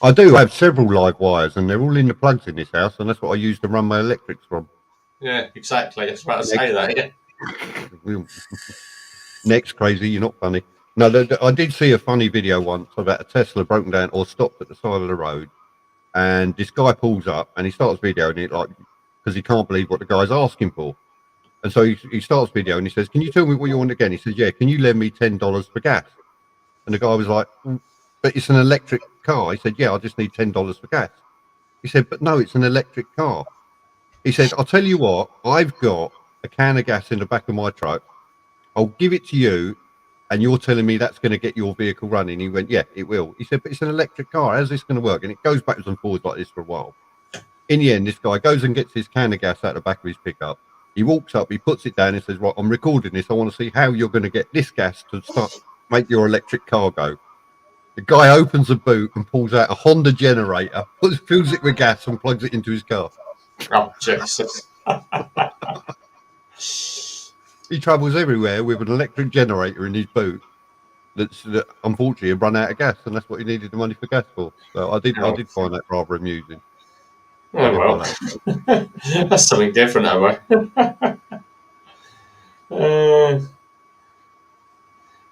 I do have several live wires, and they're all in the plugs in this house, and that's what I use to run my electrics from. Yeah, exactly. I was about to say that, yeah. Next, crazy, you're not funny. No, I did see a funny video once about a Tesla broken down or stopped at the side of the road, and this guy pulls up and he starts videoing it, like, because he can't believe what the guy's asking for. And so he starts video and he says, "Can you tell me what you want again?" He says, "Yeah, can you lend me $10 for gas?" And the guy was like, "But it's an electric car." He said, "Yeah, I just need $10 for gas." He said, "But no, it's an electric car." He said, "I'll tell you what, I've got a can of gas in the back of my truck. I'll give it to you, and you're telling me that's going to get your vehicle running." He went, "Yeah, it will." He said, "But it's an electric car. How's this going to work?" And it goes backwards and forwards like this for a while. In the end, this guy goes and gets his can of gas out the back of his pickup. He walks up, he puts it down and says, "Right, I'm recording this. I want to see how you're going to get this gas to start make your electric car go." The guy opens the boot and pulls out a Honda generator, fills it with gas and plugs it into his car. Oh, Jesus. He travels everywhere with an electric generator in his boot that unfortunately had run out of gas, and that's what he needed the money for gas for. So I did find that rather amusing. Oh, well. That's something different, anyway.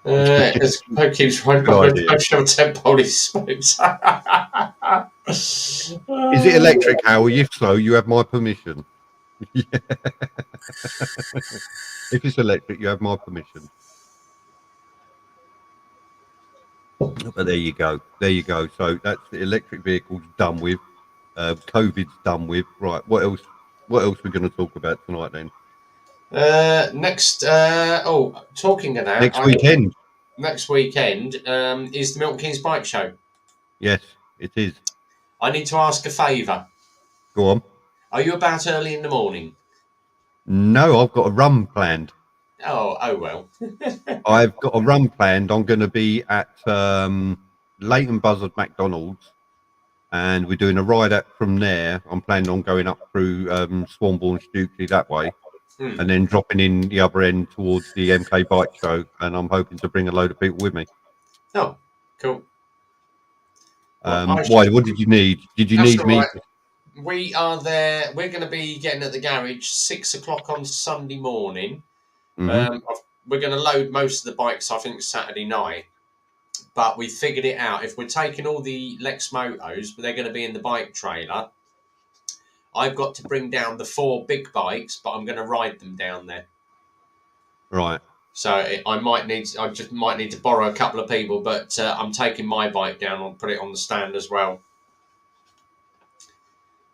As Poe keeps running on the emotional tempo he smokes. Is it electric, Howie? If so, you have my permission. If it's electric, you have my permission. But there you go. There you go. So that's the electric vehicles done with. COVID's done with. Right. What else? What else we're going to talk about tonight then? Next. Talking of that. Next weekend. Next weekend is the Milton Keynes Bike Show. Yes, it is. I need to ask a favour. Go on. Are you about early in the morning? No, I've got a run planned. Oh well. I've got a run planned. I'm going to be at Leighton Buzzard McDonald's, and we're doing a ride out from there. I'm planning on going up through Swanbourne, Stukely that way, and then dropping in the other end towards the MK Bike Show, and I'm hoping to bring a load of people with me. Oh, cool. Why? What did you need? Did you need me? Right. We are there. We're going to be getting at the garage 6 o'clock on Sunday morning. Mm-hmm. We're going to load most of the bikes, I think, Saturday night. But we figured it out. If we're taking all the Lex Motos, but they're going to be in the bike trailer, I've got to bring down the 4 big bikes, but I'm going to ride them down there. Right. So I just might need to borrow a couple of people, but I'm taking my bike down and put it on the stand as well.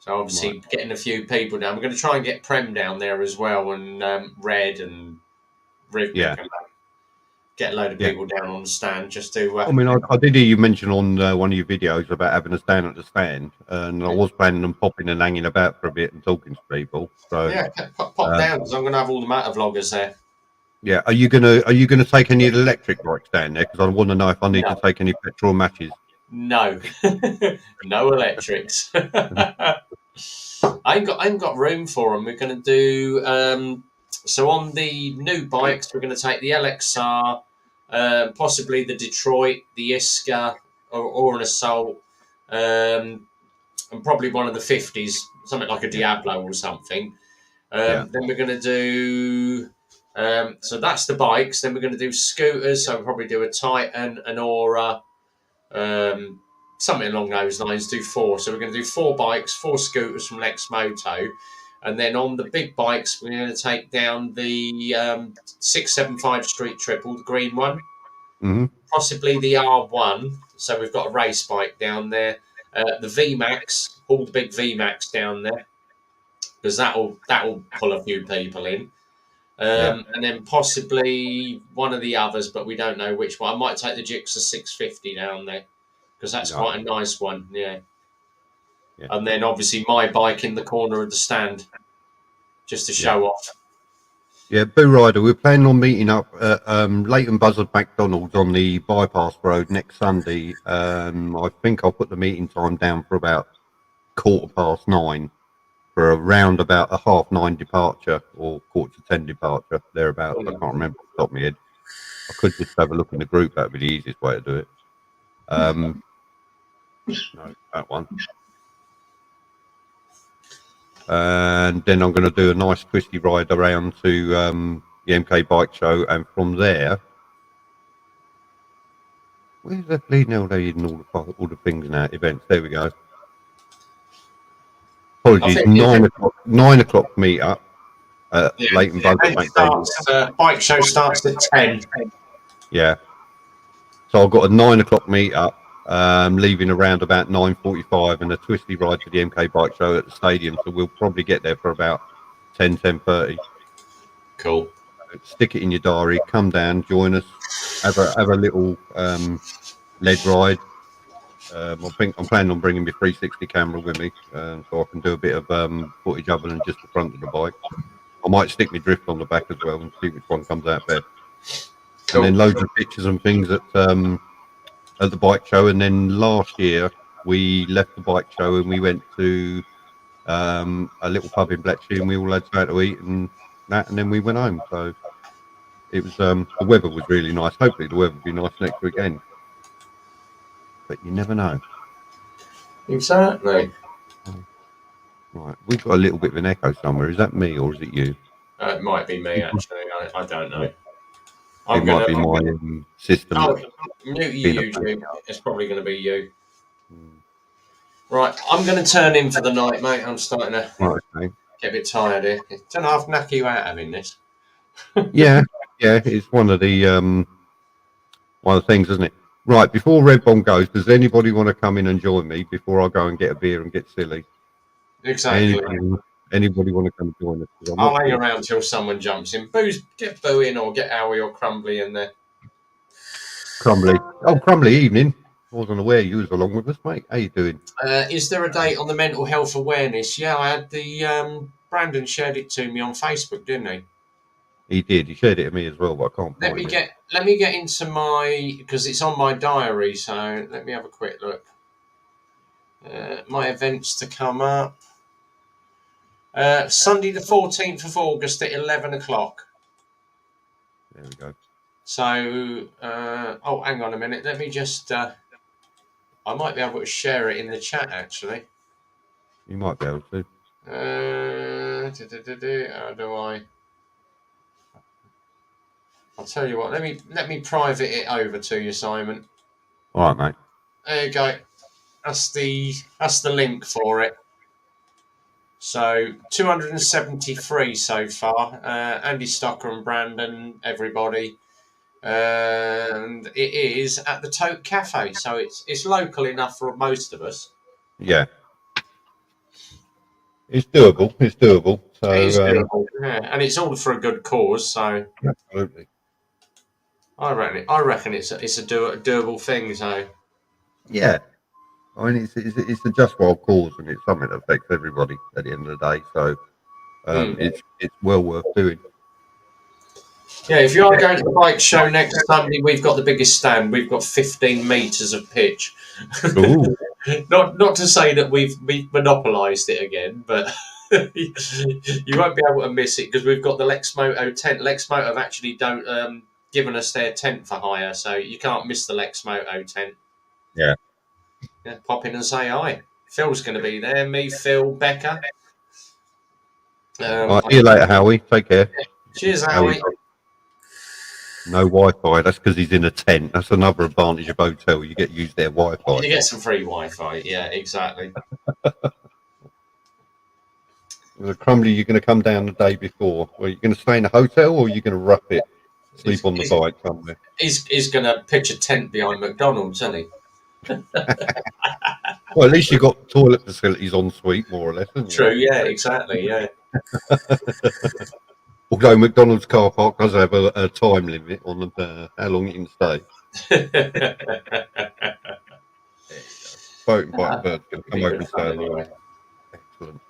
So obviously getting a few people down. We're going to try and get Prem down there as well, and Red and Rivnik and get a load of people down on the stand just to... I mean, I did hear you mention on one of your videos about having a stand at the stand, and I was planning on popping and hanging about for a bit and talking to people. So yeah, pop down, because I'm going to have all the motor vloggers there. Yeah, are you gonna take any of the electric bikes down there? Because I want to know if I need to take any petrol matches. No, no electrics. I ain't got room for them. We're going to do so on the new bikes. We're going to take the LXR, possibly the Detroit, the Iska, or an Assault, and probably one of the 50s, something like a Diablo or something. Then we're going to do. So that's the bikes. Then we're going to do scooters. So we'll probably do a Titan, an Aura, something along those lines. Do 4. So we're going to do 4 bikes, 4 scooters from Lex Moto, and then on the big bikes we're going to take down the 675 Street Triple, the green one, possibly the R1. So we've got a race bike down there. The VMAX, all the big VMAX down there, because that'll pull a few people in. And then possibly one of the others, but we don't know which one. I might take the Gixxer 650 down there, because that's quite a nice one, yeah. And then obviously my bike in the corner of the stand. just to show off. Yeah, Boo Rider, we're planning on meeting up at Leighton Buzzard McDonald's on the bypass road next Sunday. I think I'll put the meeting time down for about 9:15 for around about a 9:30 departure or 9:45 departure, thereabouts. I can't remember off the top of my head. I could just have a look in the group. That would be the easiest way to do it. No, that one. And then I'm going to do a nice twisty ride around to the MK Bike Show, and from there, where's that bleeding hell they in all the things now? Events. There we go. Apologies. 9 o'clock meet up at Leighton Buzzard McDonald's. Bike show starts at 10. Yeah. So I've got a 9 o'clock meet up, leaving around about 9:45, and a twisty ride to the MK Bike Show at the stadium. So we'll probably get there for about 10:30. Cool. Stick it in your diary. Come down, join us. Have a little lead ride. I'm planning on bringing my 360 camera with me, so I can do a bit of footage other than just the front of the bike. I might stick my drift on the back as well and see which one comes out better. Cool. And then loads of pictures and things at the bike show. And then last year we left the bike show and we went to a little pub in Bletchley, and we all had something to eat and that, and then we went home. So it was the weather was really nice. Hopefully the weather will be nice next weekend, but you never know. Exactly. Right, we've got a little bit of an echo somewhere. Is that me or is it you? It might be me, actually. I don't know. It might be my system. Oh, mute you. It's probably going to be you. Right, I'm going to turn in for the night, mate. I'm starting to get a bit tired here. Don't know, I've knocked you out having this. yeah, it's one of the things, isn't it? Right, before Red Bomb goes, does anybody want to come in and join me before I go and get a beer and get silly? Exactly. Anybody want to come join us? I'll hang around till someone jumps in. Get Boo in, or get Howie or Crumbly in there. Crumbly. Oh, Crumbly, evening. I wasn't aware you was along with us, mate. How you doing? Is there a date on the mental health awareness? Yeah, I had the Brandon shared it to me on Facebook, didn't he? He did. He shared it to me as well, but I can't. Let me get into my, because it's on my diary. So let me have a quick look. My events to come up. Sunday the 14th of August at 11 o'clock. There we go. So, hang on a minute. Let me just. I might be able to share it in the chat, actually. You might be able to. How do I? I'll tell you what. Let me private it over to you, Simon. All right, mate. There you go. That's the link for it. So 273 so far. Andy Stocker and Brandon, everybody, and it is at the Tote Cafe. So it's local enough for most of us. Yeah, it's doable. It's doable. So it is doable. Yeah. And it's all for a good cause. So absolutely. I reckon it's a doable thing. So yeah. I mean, it's a just world cause, and it's something that affects everybody at the end of the day. So it's well worth doing. Yeah, if you are going to the bike show next Sunday, we've got the biggest stand. We've got 15 metres of pitch. Not to say that we've monopolised it again, but you won't be able to miss it because we've got the Lexmoto tent. Lexmoto have actually given us their tent for hire, so you can't miss the Lexmoto tent. Yeah. Yeah, pop in and say hi. Phil's going to be there. Me, Phil, Becca. Right, see you later, Howie. Take care. Cheers, Howie. No Wi-Fi. That's because he's in a tent. That's another advantage of hotel. You get to use their Wi-Fi. You get some free Wi-Fi. Yeah, exactly. Crumbly, you're going to come down the day before. Are you going to stay in a hotel, or are you going to rough it? Sleep on the bike somewhere. He's going to pitch a tent behind McDonald's, isn't he? Well, at least you've got toilet facilities en suite, more or less, haven't you? True, yeah, exactly, yeah. Although McDonald's car park does have a time limit on how long you can stay. Boat and bike bird's going to come over and say hello. Excellent.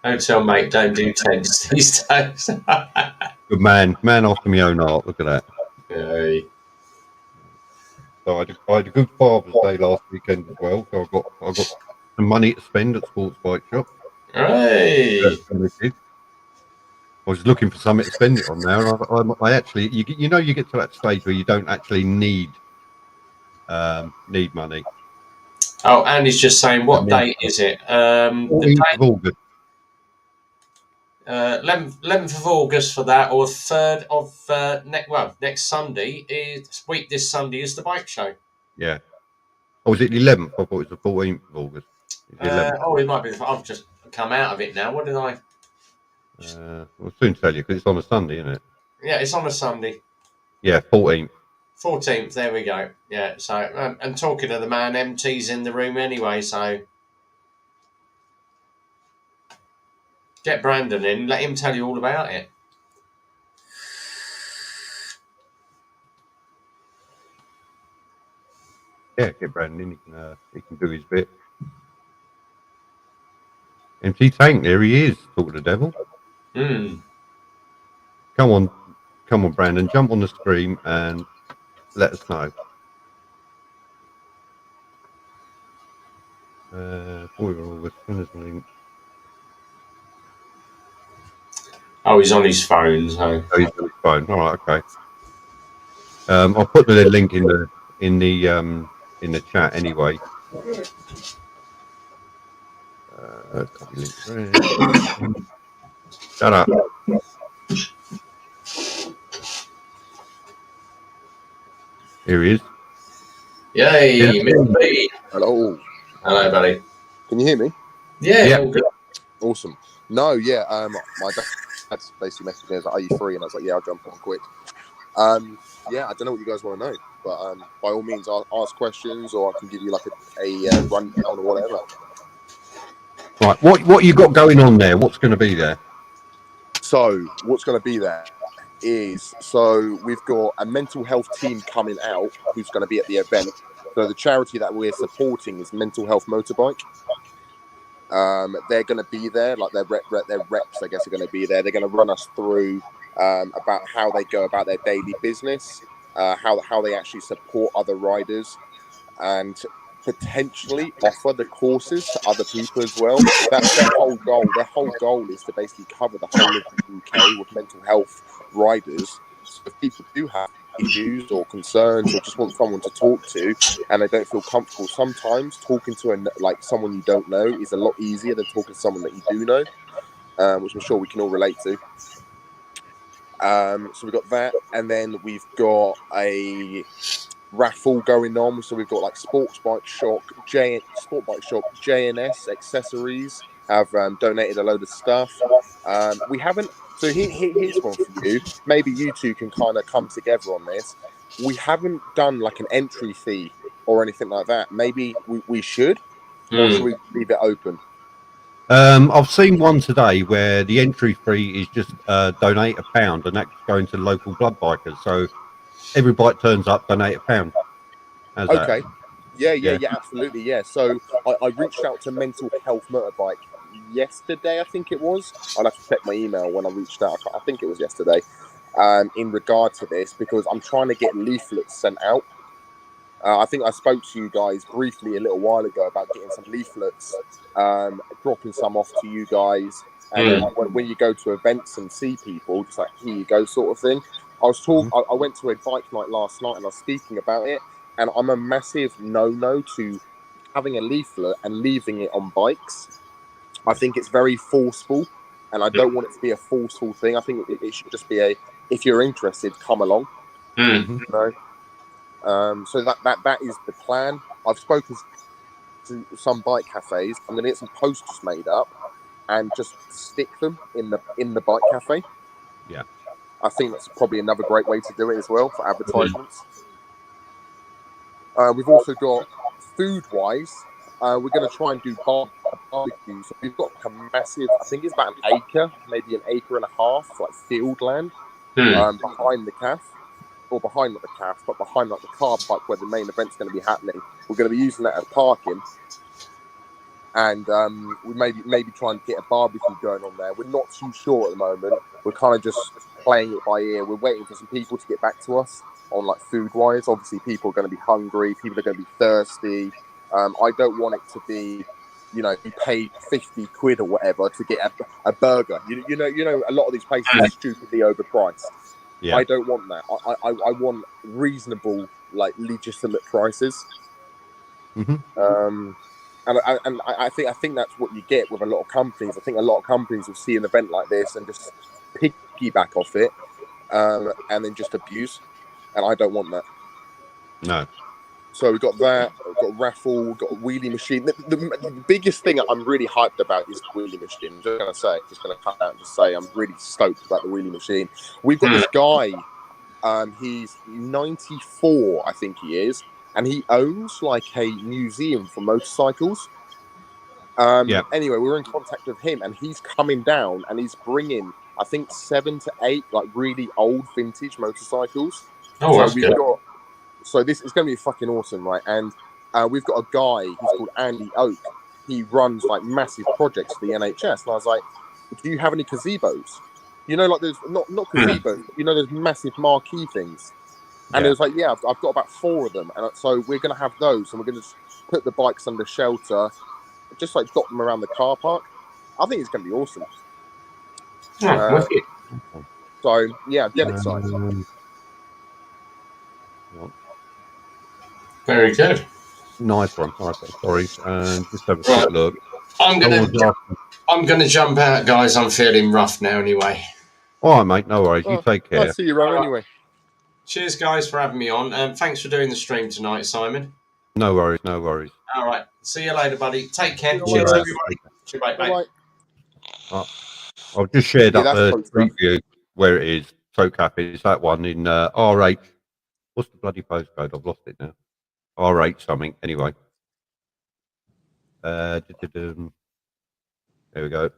Hotel mate, don't do tents these days. Good man after my own heart. Look at that. Hey. So I had a good Father's Day last weekend as well. So I got some money to spend at Sports Bike Shop. Hey. I was looking for something to spend it on now, and I actually, you get to that stage where you don't actually need money. Oh, Andy's just saying, what date is it? The 14th of August. 11th of August for that, or 3rd of next Sunday this Sunday is the bike show. Yeah. Oh, was it the 11th? I thought it was the 14th of August. It might be. I've just come out of it now. What did I? I'll soon tell you because it's on a Sunday, isn't it? Yeah, it's on a Sunday. Yeah, 14th. 14th. There we go. Yeah. So, and talking to the man, MT's in the room anyway. So, get Brandon in. Let him tell you all about it. Yeah, get Brandon in. He can do his bit. MT Tank, there he is. Talk to the devil. Come on, Brandon. Jump on the screen and let us know. Link. Oh, he's on his phone. So. Oh, he's on his phone. All right, okay. I'll put the link in the chat anyway. Copy link. Shut up. Here he is. Yay, Mr. B. Hello. Hello, buddy. Can you hear me? Yeah. All good. Awesome. No, yeah. My dad's basically messaged me. I was like, "Are you free?" And I was like, "Yeah, I'll jump on quick." Yeah, I don't know what you guys want to know, but by all means, I'll ask questions, or I can give you like a rundown or whatever. Right. What you got going on there? What's going to be there? So, what's going to be there is we've got a mental health team coming out who's going to be at the event. So the charity that we're supporting is Mental Health Motorbike. They're going to be there, like their reps, I guess, are going to be there. They're going to run us through about how they go about their daily business, how they actually support other riders, and potentially offer the courses to other people as well. That's their whole goal. Their whole goal is to basically cover the whole of the UK with mental health riders. So if people do have issues or concerns or just want someone to talk to and they don't feel comfortable, sometimes talking to someone you don't know is a lot easier than talking to someone that you do know, which I'm sure we can all relate to. So we've got that, and then we've got a raffle going on. So we've got like Sport Bike Shop, JNS Accessories have donated a load of stuff. We haven't. So here's one for you. Maybe you two can kind of come together on this. We haven't done like an entry fee or anything like that. Maybe we should, or should we leave it open? I've seen one today where the entry fee is just donate £1, and that's going to local blood bikers. So every bike turns up, donate £1. How's Okay. that? Yeah, absolutely. Yeah. So I reached out to Mental Health Motorbike yesterday, I think it was. I'll have to check my email when I reached out. I think it was yesterday. In regard to this, because I'm trying to get leaflets sent out. I think I spoke to you guys briefly a little while ago about getting some leaflets, dropping some off to you guys, and when you go to events and see people, just like, here you go, sort of thing. I went to a bike night last night and I was speaking about it, and I'm a massive no to having a leaflet and leaving it on bikes. I think it's very forceful, and I don't want it to be a forceful thing. I think it should just be if you're interested, come along. You know? So that is the plan. I've spoken to some bike cafes. I'm going to get some posters made up and just stick them in the bike cafe. Yeah, I think that's probably another great way to do it as well for advertisements. We've also got food-wise. We're going to try and do barbecue. So we've got like a massive, I think it's about an acre, maybe an acre and a half, like field land behind the cafe. Or behind not the calf, but behind like the car park where the main event's going to be happening. We're going to be using that as parking, and we maybe try and get a barbecue going on there. We're not too sure at the moment. We're kind of just playing it by ear. We're waiting for some people to get back to us on like food wise. Obviously, people are going to be hungry. People are going to be thirsty. I don't want it to be, you know, you pay 50 quid or whatever to get a burger. You know, a lot of these places are stupidly overpriced. Yeah. I don't want that. I want reasonable, like legitimate prices. Mm-hmm. And I think that's what you get with a lot of companies. I think a lot of companies will see an event like this and just piggyback off it, and then just abuse. And I don't want that. No. So we've got that, we've got a raffle, we've got a wheelie machine. The biggest thing I'm really hyped about is the wheelie machine. I'm just going to cut out and just say I'm really stoked about the wheelie machine. We've got this guy, he's 94, I think he is, and he owns like a museum for motorcycles. Anyway, we were in contact with him, and he's coming down, and he's bringing, I think, 7 to 8 like really old vintage motorcycles. Oh, that's good. So this is going to be fucking awesome, right? And we've got a guy, he's called Andy Oak. He runs like massive projects for the NHS. And I was like, do you have any gazebos? You know, like there's not gazebos, but you know, there's massive marquee things. And it was like, yeah, I've got about 4 of them. And so we're going to have those, and we're going to put the bikes under shelter, just like dot them around the car park. I think it's going to be awesome. So yeah, get excited. Very good. Nice one. Sorry, and just have a quick look. I'm gonna jump out, guys. I'm feeling rough now, anyway. All right, mate. No worries. You take care. I'll see you around anyway. Cheers, guys, for having me on. Thanks for doing the stream tonight, Simon. No worries. No worries. All right. See you later, buddy. Take care. Cheers, everybody. Bye. I've just shared up the street view where it is. Soak Cafe. It's that one in R8. What's the bloody postcode? I've lost it now. R8 something. Anyway. There we go.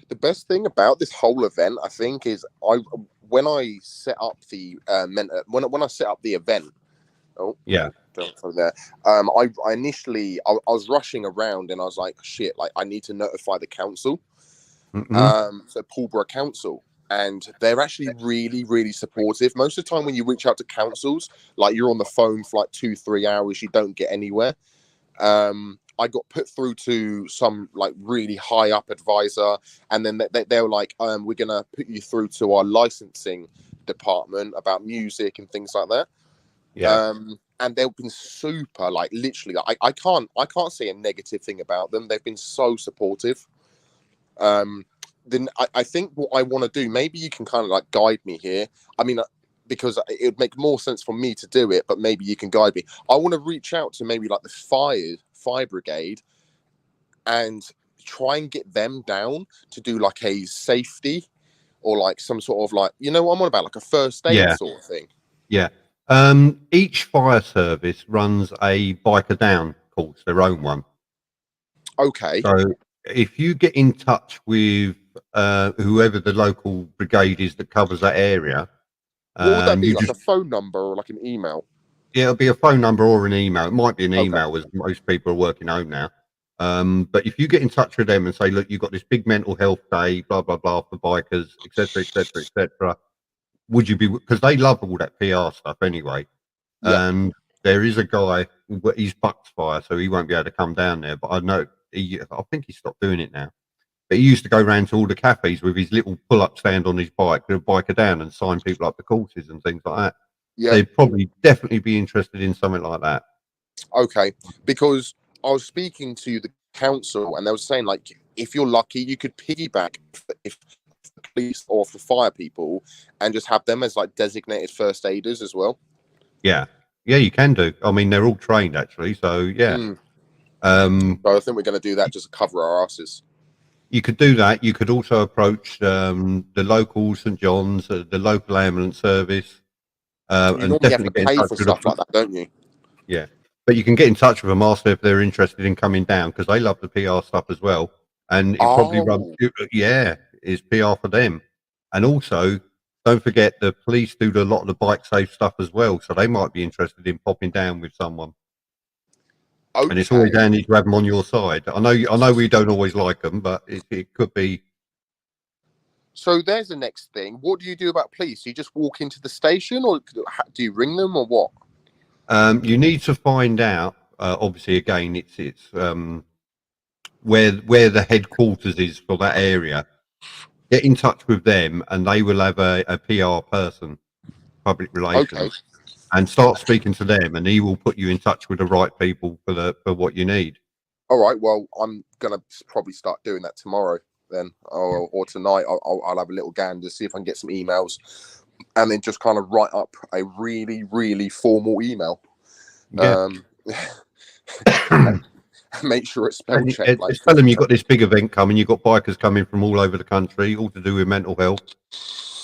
The best thing about this whole event, I think, is when I set up the when I set up the event. Oh yeah. There. I initially I was rushing around, and I was like, shit, like I need to notify the council. So Pulborough Council. And they're actually really, really supportive. Most of the time when you reach out to councils, like you're on the phone for like 2-3 hours, you don't get anywhere. I got put through to some like really high up advisor, and then they were like, we're going to put you through to our licensing department about music and things like that. Yeah. And they've been super, like literally, I can't say a negative thing about them. They've been so supportive. Then I think what I want to do, maybe you can kind of like guide me here. I mean, because it would make more sense for me to do it, but maybe you can guide me. I want to reach out to maybe like the fire brigade and try and get them down to do like a safety or like some sort of like, you know what I'm on about, like a first aid sort of thing. Yeah. Each fire service runs a biker down course, their own one. Okay. So if you get in touch with whoever the local brigade is that covers that area, what would that be? Like a phone number or like an email? Yeah, it'll be a phone number or an email. It might be an email, as most people are working home now. But if you get in touch with them and say, look, you've got this big mental health day, blah blah blah, for bikers, etc., etc., etc., would you be? Because they love all that PR stuff anyway. Yeah. And there is a guy, he's bucked fire, so he won't be able to come down there. But I know I think he stopped doing it now. But he used to go around to all the cafes with his little pull-up stand on his bike, with a biker down, and sign people up to courses and things like that. Yeah. They'd probably definitely be interested in something like that. Okay, because I was speaking to the council, and they were saying like, if you're lucky, you could piggyback if the police or the fire people, and just have them as like designated first aiders as well. Yeah, you can do. I mean, they're all trained actually, so yeah. So I think we're going to do that just to cover our asses. You could do that. You could also approach the local St. John's, the local ambulance service. You normally have to pay for stuff like that, don't you? Yeah, but you can get in touch with them, ask them if they're interested in coming down, because they love the PR stuff as well. And it probably runs, it's PR for them. And also, don't forget the police do a lot of the bike safe stuff as well, so they might be interested in popping down with someone. Okay. And it's always handy to have them on your side. I know we don't always like them, but it could be. So there's the next thing. What do you do about police? Do you just walk into the station, or do you ring them, or what? You need to find out. Obviously, again, it's where the headquarters is for that area. Get in touch with them, and they will have a PR person, public relations, Okay. and start speaking to them, and he will put you in touch with the right people for what you need. All right. Well, I'm gonna probably start doing that tomorrow then, or tonight. I'll have a little gander, see if I can get some emails, and then just kind of write up a really, really formal email. Yeah. Make sure it's spell checked. Like, tell them you've got this big event coming. You've got bikers coming from all over the country, all to do with mental health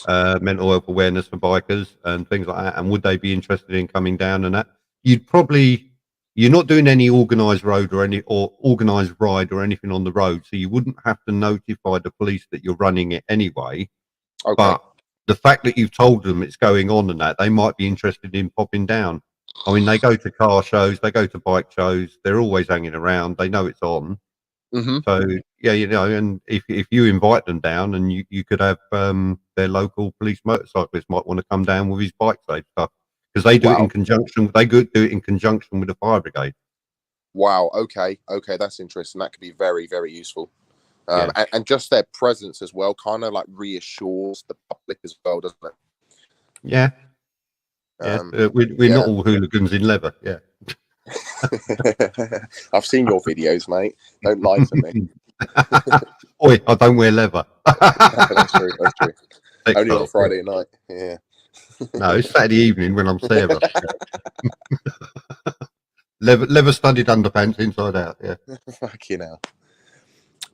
awareness for bikers and things like that. And would they be interested in coming down and that? You're not doing any organised road or organised ride or anything on the road, so you wouldn't have to notify the police that you're running it anyway. Okay. But the fact that you've told them it's going on and that, they might be interested in popping down. I mean, they go to car shows, they go to bike shows, they're always hanging around, they know it's on. Mm-hmm. So, yeah, and if you invite them down, and you could have their local police motorcyclist might want to come down with his bike safe stuff, because they do it in conjunction. They do it in conjunction with the fire brigade. Wow. Okay. That's interesting. That could be very, very useful. Yeah. And just their presence as well kind of like reassures the public as well, doesn't it? Yeah. We're not all hooligans in leather. Yeah. I've seen your videos, mate. Don't lie to me. Oi, I don't wear leather. That's true. Only on a Friday night. Yeah. No, it's Saturday evening when I'm Sarah. leather studded underpants inside out. Yeah. Fucking hell.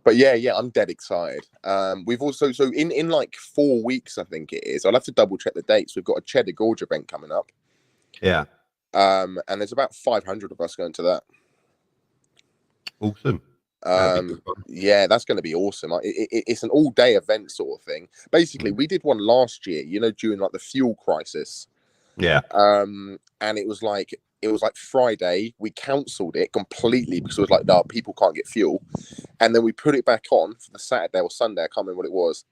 But yeah, I'm dead excited. We've also, so in like 4 weeks, I think it is. I'll have to double check the dates. We've got a Cheddar Gorge event coming up. Yeah. And there's about 500 of us going to that. Awesome. Yeah, that's going to be awesome. It's an all-day event sort of thing. Basically, we did one last year, during like the fuel crisis. Yeah. And it was like Friday. We cancelled it completely because it was like, no, people can't get fuel. And then we put it back on for the Saturday or Sunday. I can't remember what it was.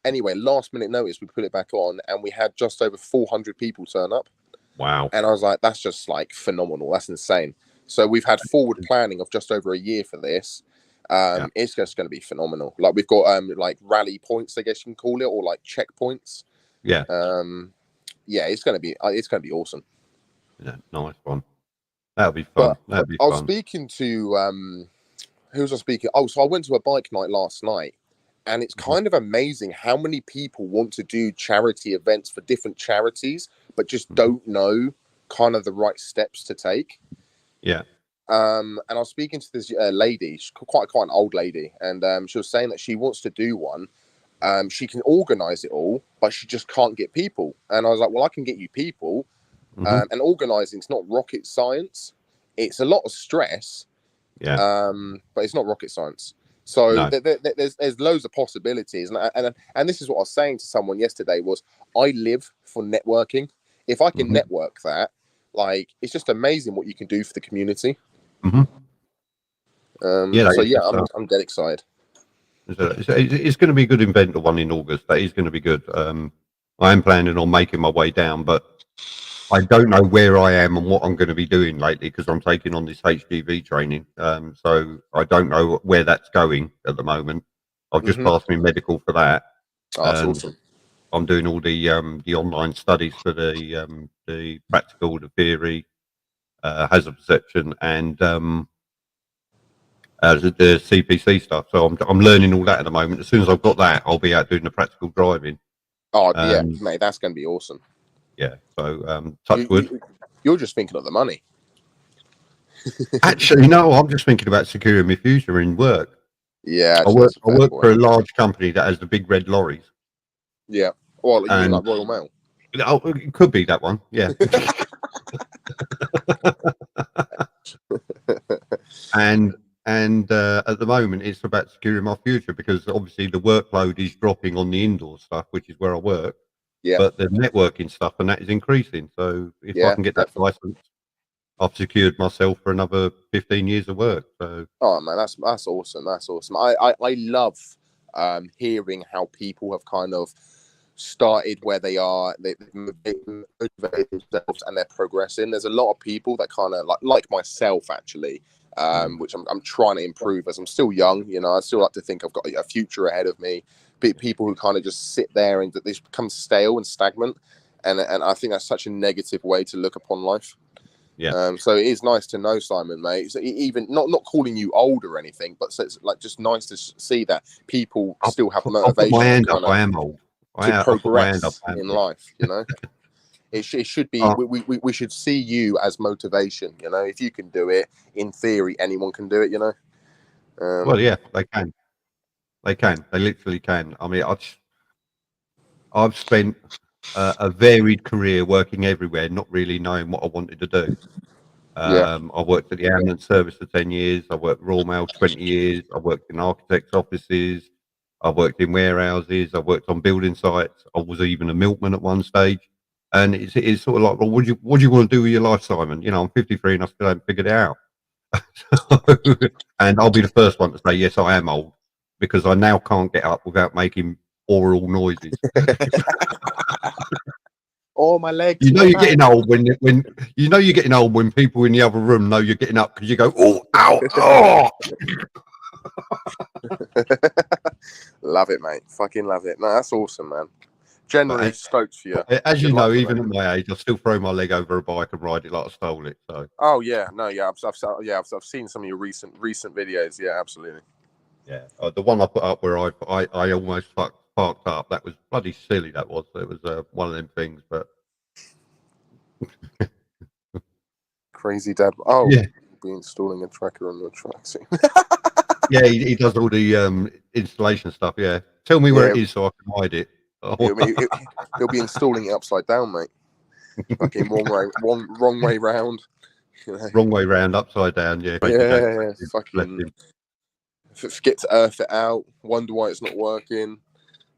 Anyway, last minute notice, we put it back on, and we had just over 400 people turn up. Wow. And I was like, that's just like phenomenal. That's insane. So we've had forward planning of just over a year for this. It's just going to be phenomenal. Like, we've got like rally points, I guess you can call it, or like checkpoints. Yeah. Yeah, it's going to be awesome. Yeah, nice one. That'll be fun. I was speaking to who was I speaking? Oh, so I went to a bike night last night, and it's kind of amazing how many people want to do charity events for different charities, but just don't know kind of the right steps to take. Yeah. And I was speaking to this lady, she's quite an old lady, and she was saying that she wants to do one. She can organize it all, but she just can't get people. And I was like, well, I can get you people. And organizing is not rocket science. It's a lot of stress. Yeah. But it's not rocket science. So there's loads of possibilities. And this is what I was saying to someone yesterday was, I live for networking. If I can network that, like, it's just amazing what you can do for the community. I'm dead excited. It's going to be a good event, the one in August. That is going to be good. I am planning on making my way down, but I don't know where I am and what I'm going to be doing lately, because I'm taking on this HGV training. So I don't know where that's going at the moment. I've just passed my medical for that. Oh, that's awesome. I'm doing all the online studies for the practical, the theory, hazard perception, and the CPC stuff. So I'm learning all that at the moment. As soon as I've got that, I'll be out doing the practical driving. Oh yeah, mate, that's going to be awesome. Yeah. So touch wood. You're just thinking of the money. Actually, no, I'm just thinking about securing my future in work. Yeah. I work for a large company that has the big red lorries. Yeah. Well, you mean like Royal Mail? Oh, it could be that one. Yeah. and at the moment, it's about securing my future, because obviously the workload is dropping on the indoor stuff, which is where I work. Yeah. But the networking stuff and that is increasing. So if I can get that license, I've secured myself for another 15 years of work. So, oh man, that's awesome. That's awesome. I love hearing how people have kind of started where they are, they motivate themselves, and they're progressing. There's a lot of people that kind of like myself actually, which I'm trying to improve as I'm still young. You know, I still like to think I've got a future ahead of me. People who kind of just sit there and they become stale and stagnant, and I think that's such a negative way to look upon life. yeah. So it is nice to know, Simon, mate. So even not calling you old or anything, but so it's like just nice to see that people still have I'll put my motivation hand up. I am old. to I'll put my hand up. progress in life. You know, it should be. Oh. We should see you as motivation. You know, if you can do it, in theory, anyone can do it. You know. Well, yeah, they can. They can. They literally can. I mean, I've spent a varied career working everywhere, not really knowing what I wanted to do. Yeah. I worked at the ambulance service for 10 years. I worked Royal Mail 20 years. I worked in architects' offices. I worked in warehouses. I worked on building sites. I was even a milkman at one stage. And it's sort of like, well, what do you want to do with your life, Simon? You know, I'm 53 and I still haven't figured it out. And I'll be the first one to say, yes, I am old, because I now can't get up without making oral noises. Oh, my legs. You know you're getting old when you know you're getting old when people in the other room know you're getting up because you go, oh, ow, oh. Love it, mate. Fucking love it. No, that's awesome, man. Generally stoked for you. As you Good know, luck, even mate. at my age, I still throw my leg over a bike and ride it like I stole it. So. Oh yeah, no, yeah, I've seen some of your recent videos. Yeah, absolutely. Yeah, the one I put up where I almost parked up. That was bloody silly. That was. It was one of them things, but. Crazy dad. Oh, yeah. Be installing a tracker on your tracks. Yeah, he does all the installation stuff. Yeah, tell me where it is so I can hide it. He'll be installing it upside down, mate. Fucking wrong way round. You know? Wrong way round, upside down. Yeah, yeah. Fucking forget to earth it out. Wonder why it's not working.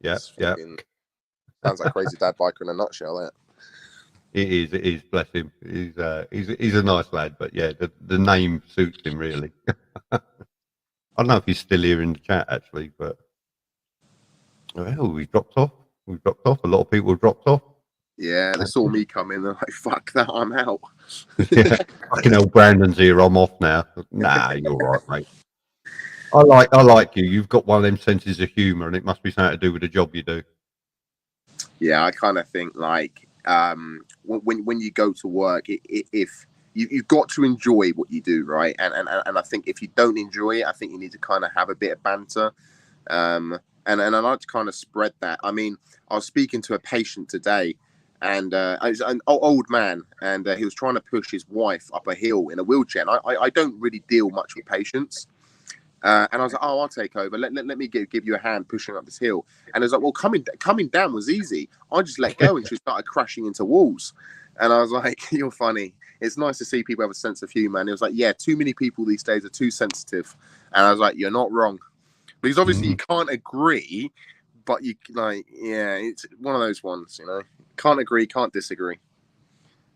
Yeah. Sounds like Crazy Dad Biker in a nutshell. That. It is. Bless him. He's a nice lad, but yeah, the name suits him really. I don't know if he's still here in the chat actually, but well, we dropped off. We've dropped off. A lot of people have dropped off. Yeah, they saw me come in. They're like, "Fuck that, I'm out." Yeah, fucking hell, Brandon's here. I'm off now. Nah, you're right, mate. I like you. You've got one of them senses of humour, and it must be something to do with the job you do. Yeah, I kind of think like when you go to work, if you've got to enjoy what you do, right? And I think if you don't enjoy it, I think you need to kind of have a bit of banter. And I like to kind of spread that. I mean, I was speaking to a patient today, and I was an old man, and he was trying to push his wife up a hill in a wheelchair. And I don't really deal much with patients. And I was like, oh, I'll take over. Let me give you a hand pushing up this hill. And it was like, well, coming down was easy. I just let go and she started crashing into walls. And I was like, you're funny. It's nice to see people have a sense of humor. And it was like, yeah, too many people these days are too sensitive. And I was like, you're not wrong. Because obviously you can't agree, but you like, yeah, it's one of those ones, you know. Can't agree, can't disagree.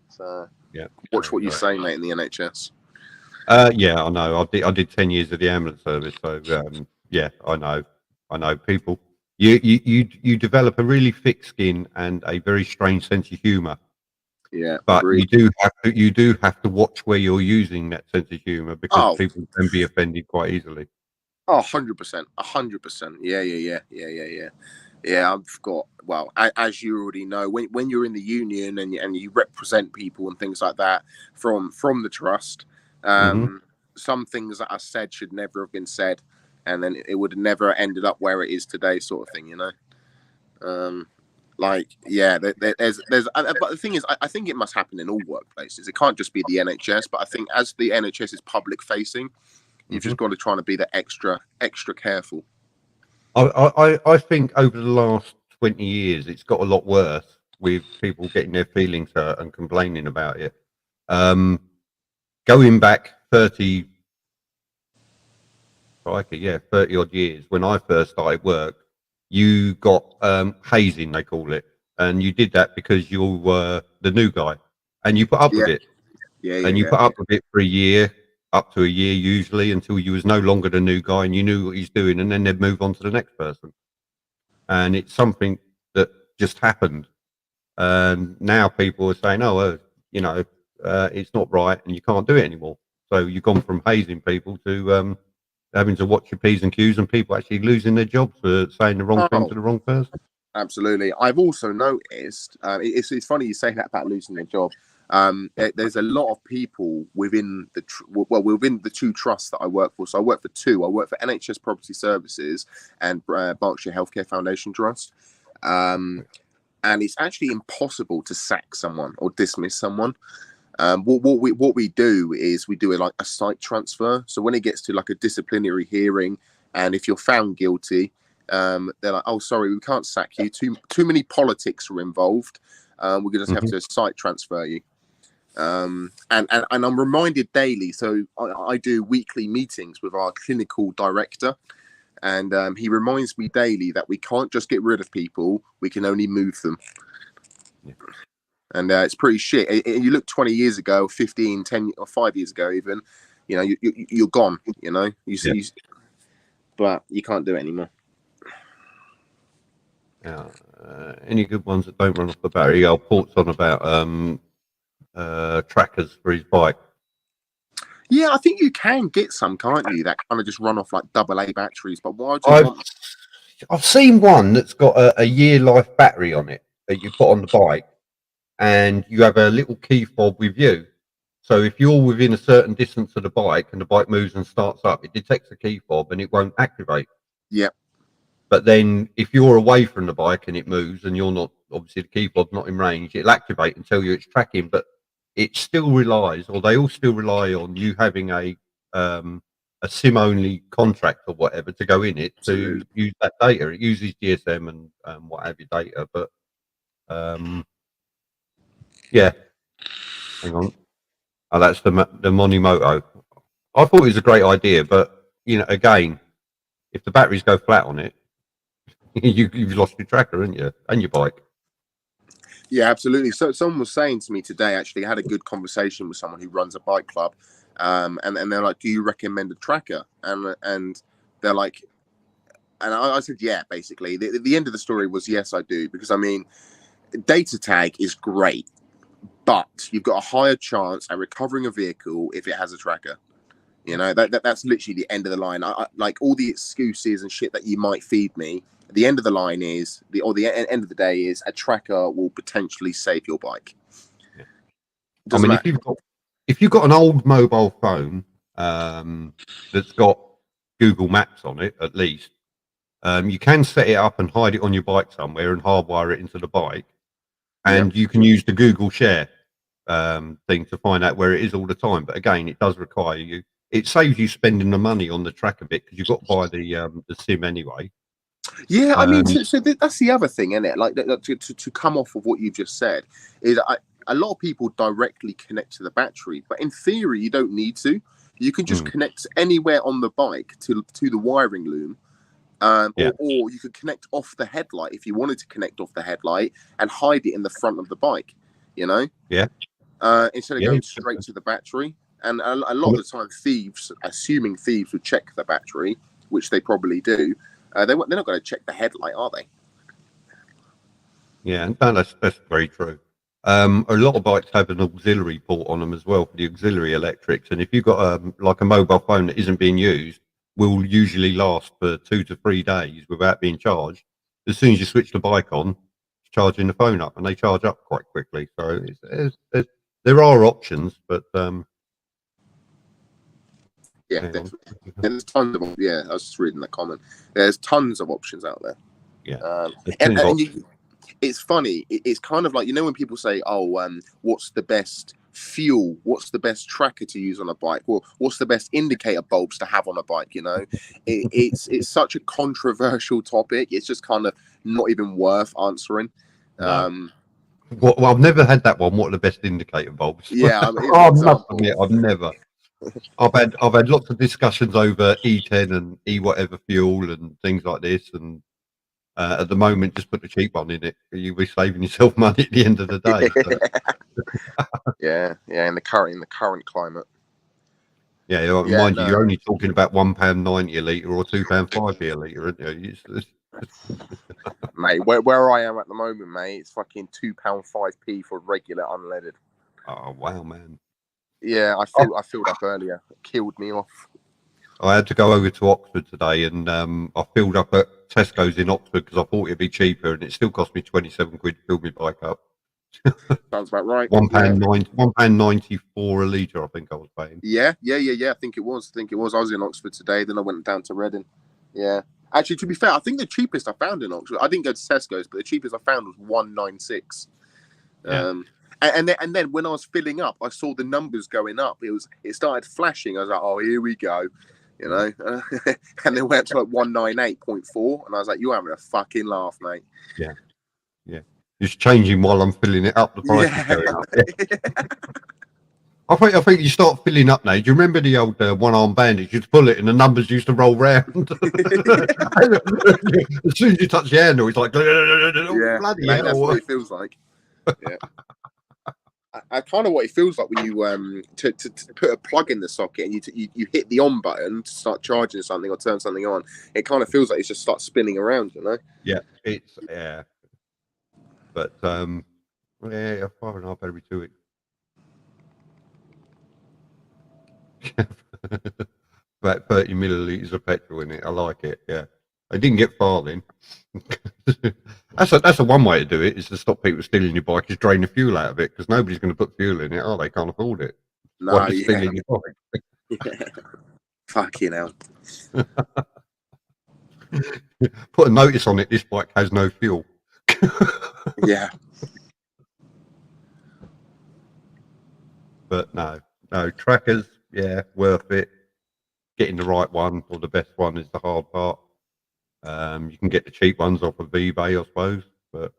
So yeah, watch what you say, mate, in the NHS. Yeah, I know. I did 10 years of the ambulance service, so yeah, I know people. You develop a really thick skin and a very strange sense of humour. Yeah, but agreed. you do have to watch where you're using that sense of humour because people can be offended quite easily. Oh, 100%, 100%. Yeah. I've got, well, as you already know, when you're in the union and you represent people and things like that from the trust, some things that are said should never have been said, and then it would have never ended up where it is today, sort of thing, you know. Like, yeah, there's but the thing is, I think it must happen in all workplaces. It can't just be the NHS, but I think as the NHS is public facing, you've just got to try to be the extra careful. I think over the last 20 years, it's got a lot worse with people getting their feelings hurt and complaining about it. Going back 30 odd years, when I first started work, you got hazing, they call it. And you did that because you were the new guy and you put up with it. and you put up with it for a year, up to a year usually, until you was no longer the new guy and you knew what he's doing, and then they'd move on to the next person. And it's something that just happened. And now people are saying, oh, you know, it's not right and you can't do it anymore. So you've gone from hazing people to having to watch your P's and Q's, and people actually losing their jobs for saying the wrong thing to the wrong person. Absolutely. I've also noticed, it's funny you say that about losing their job. There's a lot of people within within the two trusts that I work for. So I work for two. I work for NHS Property Services and Berkshire Healthcare Foundation Trust. And it's actually impossible to sack someone or dismiss someone. What we do is we do like a site transfer. So when it gets to like a disciplinary hearing, and if you're found guilty, they're like, oh, sorry, we can't sack you. Too many politics are involved. We're going to have to site transfer you. And I'm reminded daily. So I do weekly meetings with our clinical director, and he reminds me daily that we can't just get rid of people. We can only move them. Yeah. And it's pretty shit. You look 20 years ago, 15, 10 or 5 years ago, even, you know, you're gone, you know, but you can't do it anymore. Yeah. Any good ones that don't run off the battery? Our Port's on about trackers for his bike. Yeah, I think you can get some, can't you? That kind of just run off like AA batteries. But why do you want? I've seen one that's got a year life battery on it that you put on the bike, and you have a little key fob with you. So if you're within a certain distance of the bike and the bike moves and starts up, it detects the key fob and it won't activate. Yeah. But then if you're away from the bike and it moves and you're not, obviously the key fob's not in range, it'll activate and tell you it's tracking. But it still relies, or they all still rely on you having a SIM only contract or whatever to go in it to use that data. It uses GSM and what have you data, but yeah. Hang on. Oh, that's the Monimoto. I thought it was a great idea, but you know, again, if the batteries go flat on it, you've lost your tracker, haven't you, and your bike? Yeah, absolutely. So someone was saying to me today, actually, I had a good conversation with someone who runs a bike club, and they're like, "Do you recommend a tracker?" And they're like, and I said, "Yeah." Basically, the end of the story was yes, I do, because I mean, data tag is great, but you've got a higher chance at recovering a vehicle if it has a tracker. You know, that's literally the end of the line. I like all the excuses and shit that you might feed me. The end of the line is the end of the day is a tracker will potentially save your bike. Yeah. I mean, if you've got an old mobile phone that's got Google Maps on it, at least you can set it up and hide it on your bike somewhere and hardwire it into the bike, and you can use the Google Share thing to find out where it is all the time. But again, it does require you. It saves you spending the money on the tracker bit because you've got to buy the SIM anyway. Yeah, I mean, so that's the other thing, isn't it? Like to come off of what you just said, is a lot of people directly connect to the battery, but in theory, you don't need to. You can just connect anywhere on the bike to the wiring loom, or you could connect off the headlight if you wanted to connect off the headlight and hide it in the front of the bike. You know? Yeah. Instead of going straight to the battery. And a lot of the time, assuming thieves would check the battery, which they probably do, they're not going to check the headlight, are they? Yeah, no, that's very true. A lot of bikes have an auxiliary port on them as well for the auxiliary electrics. And if you've got like a mobile phone that isn't being used, will usually last for 2 to 3 days without being charged. As soon as you switch the bike on, it's charging the phone up, and they charge up quite quickly. So there are options, but yeah, there's tons of I was just reading the comment. There's tons of options out there. Yeah, it's funny. It's kind of like, you know, when people say, "Oh, what's the best fuel? What's the best tracker to use on a bike? Well, what's the best indicator bulbs to have on a bike?" You know, it's such a controversial topic. It's just kind of not even worth answering. No. Well, I've never had that one. What are the best indicator bulbs? Yeah, I must admit, I've never. I've had lots of discussions over E10 and E whatever fuel and things like this, and At the moment, just put the cheap one in it. You'll be saving yourself money at the end of the day. So. Yeah. In the current climate. Yeah, mind you, you're only talking about £1.90 a litre or £2.50 a litre, aren't you? Mate, where I am at the moment, mate, it's fucking £2.5p for regular unleaded. Oh wow, man! Yeah, I filled up earlier. It killed me off. I had to go over to Oxford today, and I filled up at Tesco's in Oxford because I thought it'd be cheaper, and it still cost me £27 to fill my bike up. Sounds about right. £1.94 a litre, I think I was paying. Yeah. I think it was. I was in Oxford today. Then I went down to Reading. Yeah. Actually, to be fair, I think the cheapest I found in Oxford, I didn't go to Tesco's, but the cheapest I found was £1.96. Yeah. And then when I was filling up, I saw the numbers going up. It started flashing. I was like, oh, here we go, you know. And then went to like 198.4, and I was like, you're having a fucking laugh, mate. Yeah. It's changing while I'm filling it up. The price is going up. I think you start filling up now. Do you remember the old one-arm bandage? You'd pull it and the numbers used to roll round. As soon as you touch the handle, it's like, yeah, bloody mate, hell. that's what it feels like. Yeah. I kind of what it feels like when you to put a plug in the socket and you hit the on button to start charging something or turn something on. It kind of feels like it just starts spinning around, you know? Yeah, but yeah, 5.5 every 2 weeks. About 30 millilitres of petrol in it. I like it. Yeah, I didn't get far then. That's a one way to do it, is to stop people stealing your bike, is drain the fuel out of it, because nobody's going to put fuel in it. Oh, they can't afford it. No, Why just stealing your bike? Fucking hell. Put a notice on it. This bike has no fuel. Yeah. But no, trackers. Yeah, worth it. Getting the right one or the best one is the hard part. You can get the cheap ones off of eBay, I suppose. But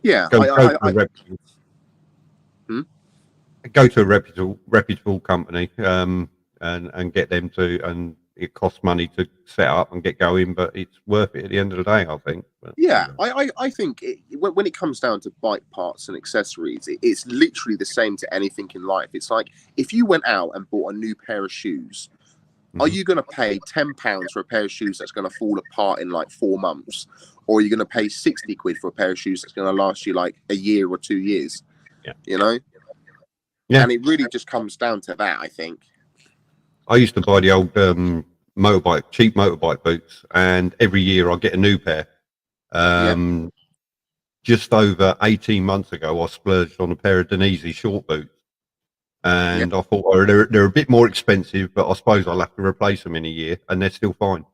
yeah, go to a reputable company, and get them to. And it costs money to set up and get going, but it's worth it at the end of the day, I think. But, yeah, I think when it comes down to bike parts and accessories, it's literally the same to anything in life. It's like if you went out and bought a new pair of shoes, are you going to pay £10 for a pair of shoes that's going to fall apart in like 4 months? Or are you going to pay 60 quid for a pair of shoes that's going to last you like a year or 2 years? Yeah. You know? Yeah. And it really just comes down to that, I think. I used to buy the old cheap motorbike boots, and every year I get a new pair. Just over 18 months ago, I splurged on a pair of Denisi short boots. And I thought, they're a bit more expensive, but I suppose I'll have to replace them in a year, and they're still fine.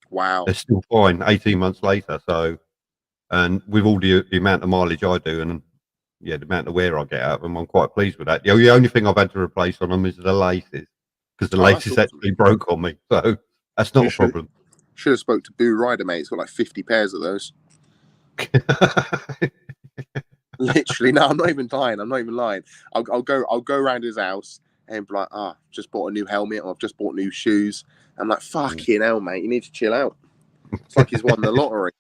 Wow. They're still fine 18 months later. So, and with all the amount of mileage I do, and the amount of wear I get out of them, I'm quite pleased with that. The only thing I've had to replace on them is the laces, because the laces actually broke on me. So that's not a problem. Should have spoke to Boo Rider, mate. He's got like 50 pairs of those. Literally, no, I'm not even lying. I'll go around his house and be like, just bought a new helmet, or I've just bought new shoes. I'm like, fucking hell, mate, you need to chill out. It's like he's won the lottery.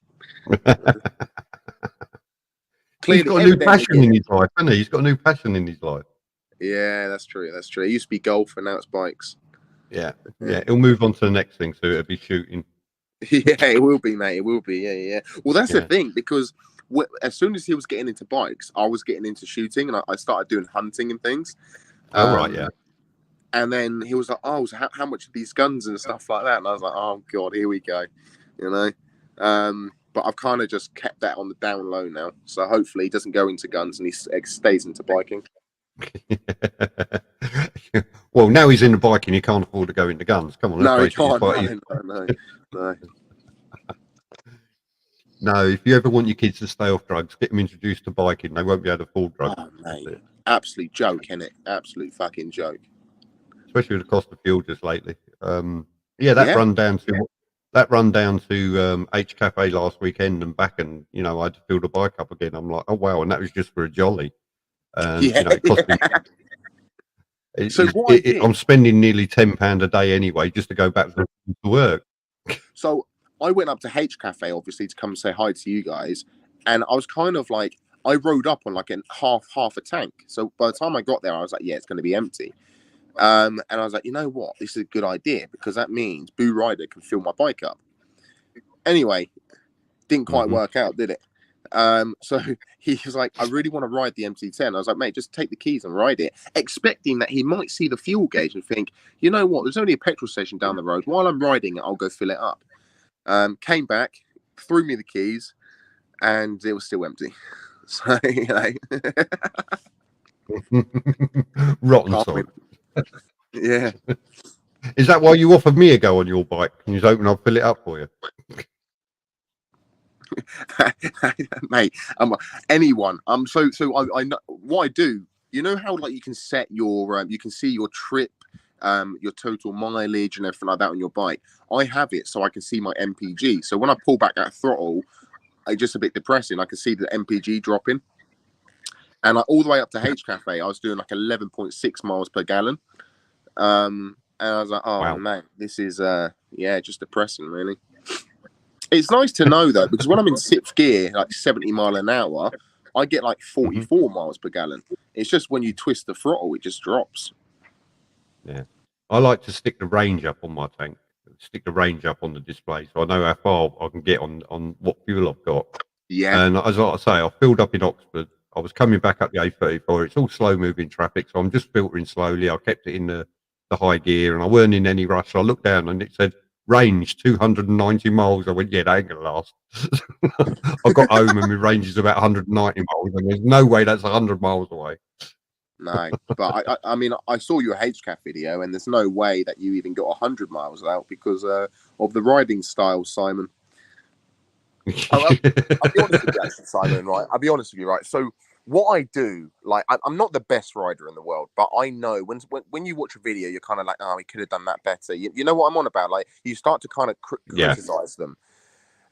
He's got a new passion in his life, hasn't he? He's got a new passion in his life. Yeah, that's true. It used to be golf, and now it's bikes. Yeah. He'll move on to the next thing, so it'll be shooting. Yeah, it will be, mate. It will be. Yeah. Well, that's the thing, because as soon as he was getting into bikes, I was getting into shooting, and I started doing hunting and things. Right, yeah. And then he was like, "Oh, so how much are these guns and stuff like that?" And I was like, "Oh God, here we go," you know. But I've kind of just kept that on the down low now, so hopefully he doesn't go into guns and he stays into biking. Well, now he's into biking, he can't afford to go into guns. Come on, no, he can't. No. No, if you ever want your kids to stay off drugs, get them introduced to biking. They won't be able to afford drugs. Oh, mate. Absolute joke, innit? Absolute fucking joke. Especially with the cost of fuel just lately. Run down to H Cafe last weekend and back, and I had to fill the bike up again. I'm like, oh wow, and that was just for a jolly. And it cost me. I'm spending nearly £10 a day anyway just to go back to work. So I went up to H Cafe, obviously, to come say hi to you guys. And I was kind of like, I rode up on like a half a tank. So by the time I got there, I was like, yeah, it's going to be empty. And I was like, you know what? This is a good idea because that means Boo Rider can fill my bike up. Anyway, didn't quite work out, did it? So he was like, I really want to ride the MT10. I was like, mate, just take the keys and ride it, expecting that he might see the fuel gauge and think, you know what? There's only a petrol station down the road. While I'm riding it, I'll go fill it up. Came back, threw me the keys, and it was still empty. So, you know. Rotten sod. Yeah. Is that why you offered me a go on your bike? And you was hoping I'll fill it up for you? Mate, anyone. So I know what I do. You know how like you can set your you can see your trip, your total mileage and everything like that on your bike. I have it so I can see my MPG. So when I pull back that throttle, it's just a bit depressing. I can see the MPG dropping. And all the way up to H Cafe, I was doing like 11.6 miles per gallon. And I was like, oh wow, man, this is just depressing, really. It's nice to know though, because when I'm in sixth gear, like 70 mile an hour, I get like 44 miles per gallon. It's just when you twist the throttle, it just drops. Yeah, I like to stick the range up on my tank, stick the range up on the display, so I know how far I can get on what fuel I've got. Yeah. And as I say, I filled up in Oxford. I was coming back up the A34. It's all slow moving traffic, so I'm just filtering slowly. I kept it in the high gear, and I weren't in any rush. So I looked down, and it said range 290 miles. I went, yeah, that ain't gonna last. I got home, and my range is about 190 miles, and there's no way that's 100 miles away. No, but I mean, I saw your HCAF video, and there's no way that you even got 100 miles out because of the riding style, Simon. I'll be honest with you, actually, Simon. Right, I'll be honest with you. Right, so what I do, like, I'm not the best rider in the world, but I know when you watch a video, you're kind of like, oh, he could have done that better. You know what I'm on about? Like, you start to kind of criticize them.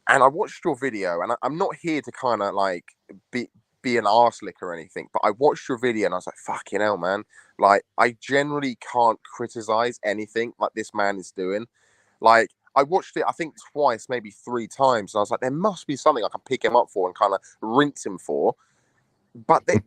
And I watched your video, and I'm not here to kind of like be an arse lick or anything, but I watched your video and I was like, fucking hell, man. Like, I generally can't criticize anything like this man is doing. Like, I watched it, I think twice, maybe 3 times. And I was like, there must be something I can pick him up for and kind of rinse him for. But there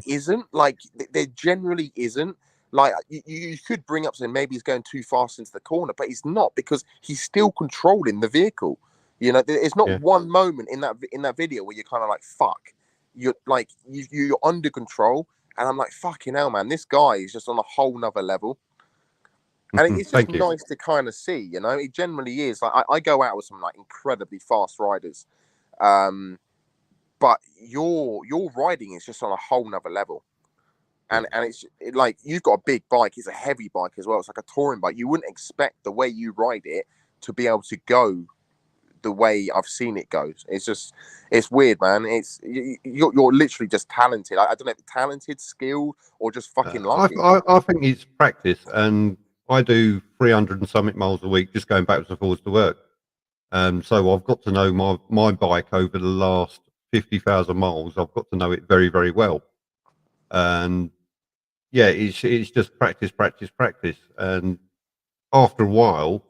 isn't. Like, there generally isn't. Like, you could bring up saying maybe he's going too fast into the corner, but he's not, because he's still controlling the vehicle. You know, there's not one moment in that video where you're kind of like, fuck. You're like, you're under control. And I'm like, fucking hell, man, this guy is just on a whole nother level. And it's just nice to kind of see, you know, it generally is. Like, I go out with some like incredibly fast riders. But your riding is just on a whole nother level. And it's like, you've got a big bike. It's a heavy bike as well. It's like a touring bike. You wouldn't expect the way you ride it to be able to go the way I've seen it go. It's weird, man. You're literally just talented. I don't know if talented, skilled, or just fucking lucky. I think it's practice, and I do 300 and something miles a week just going backwards and forwards to work. So I've got to know my bike over the last 50,000 miles. I've got to know it very, very well. And yeah, it's just practice. And after a while,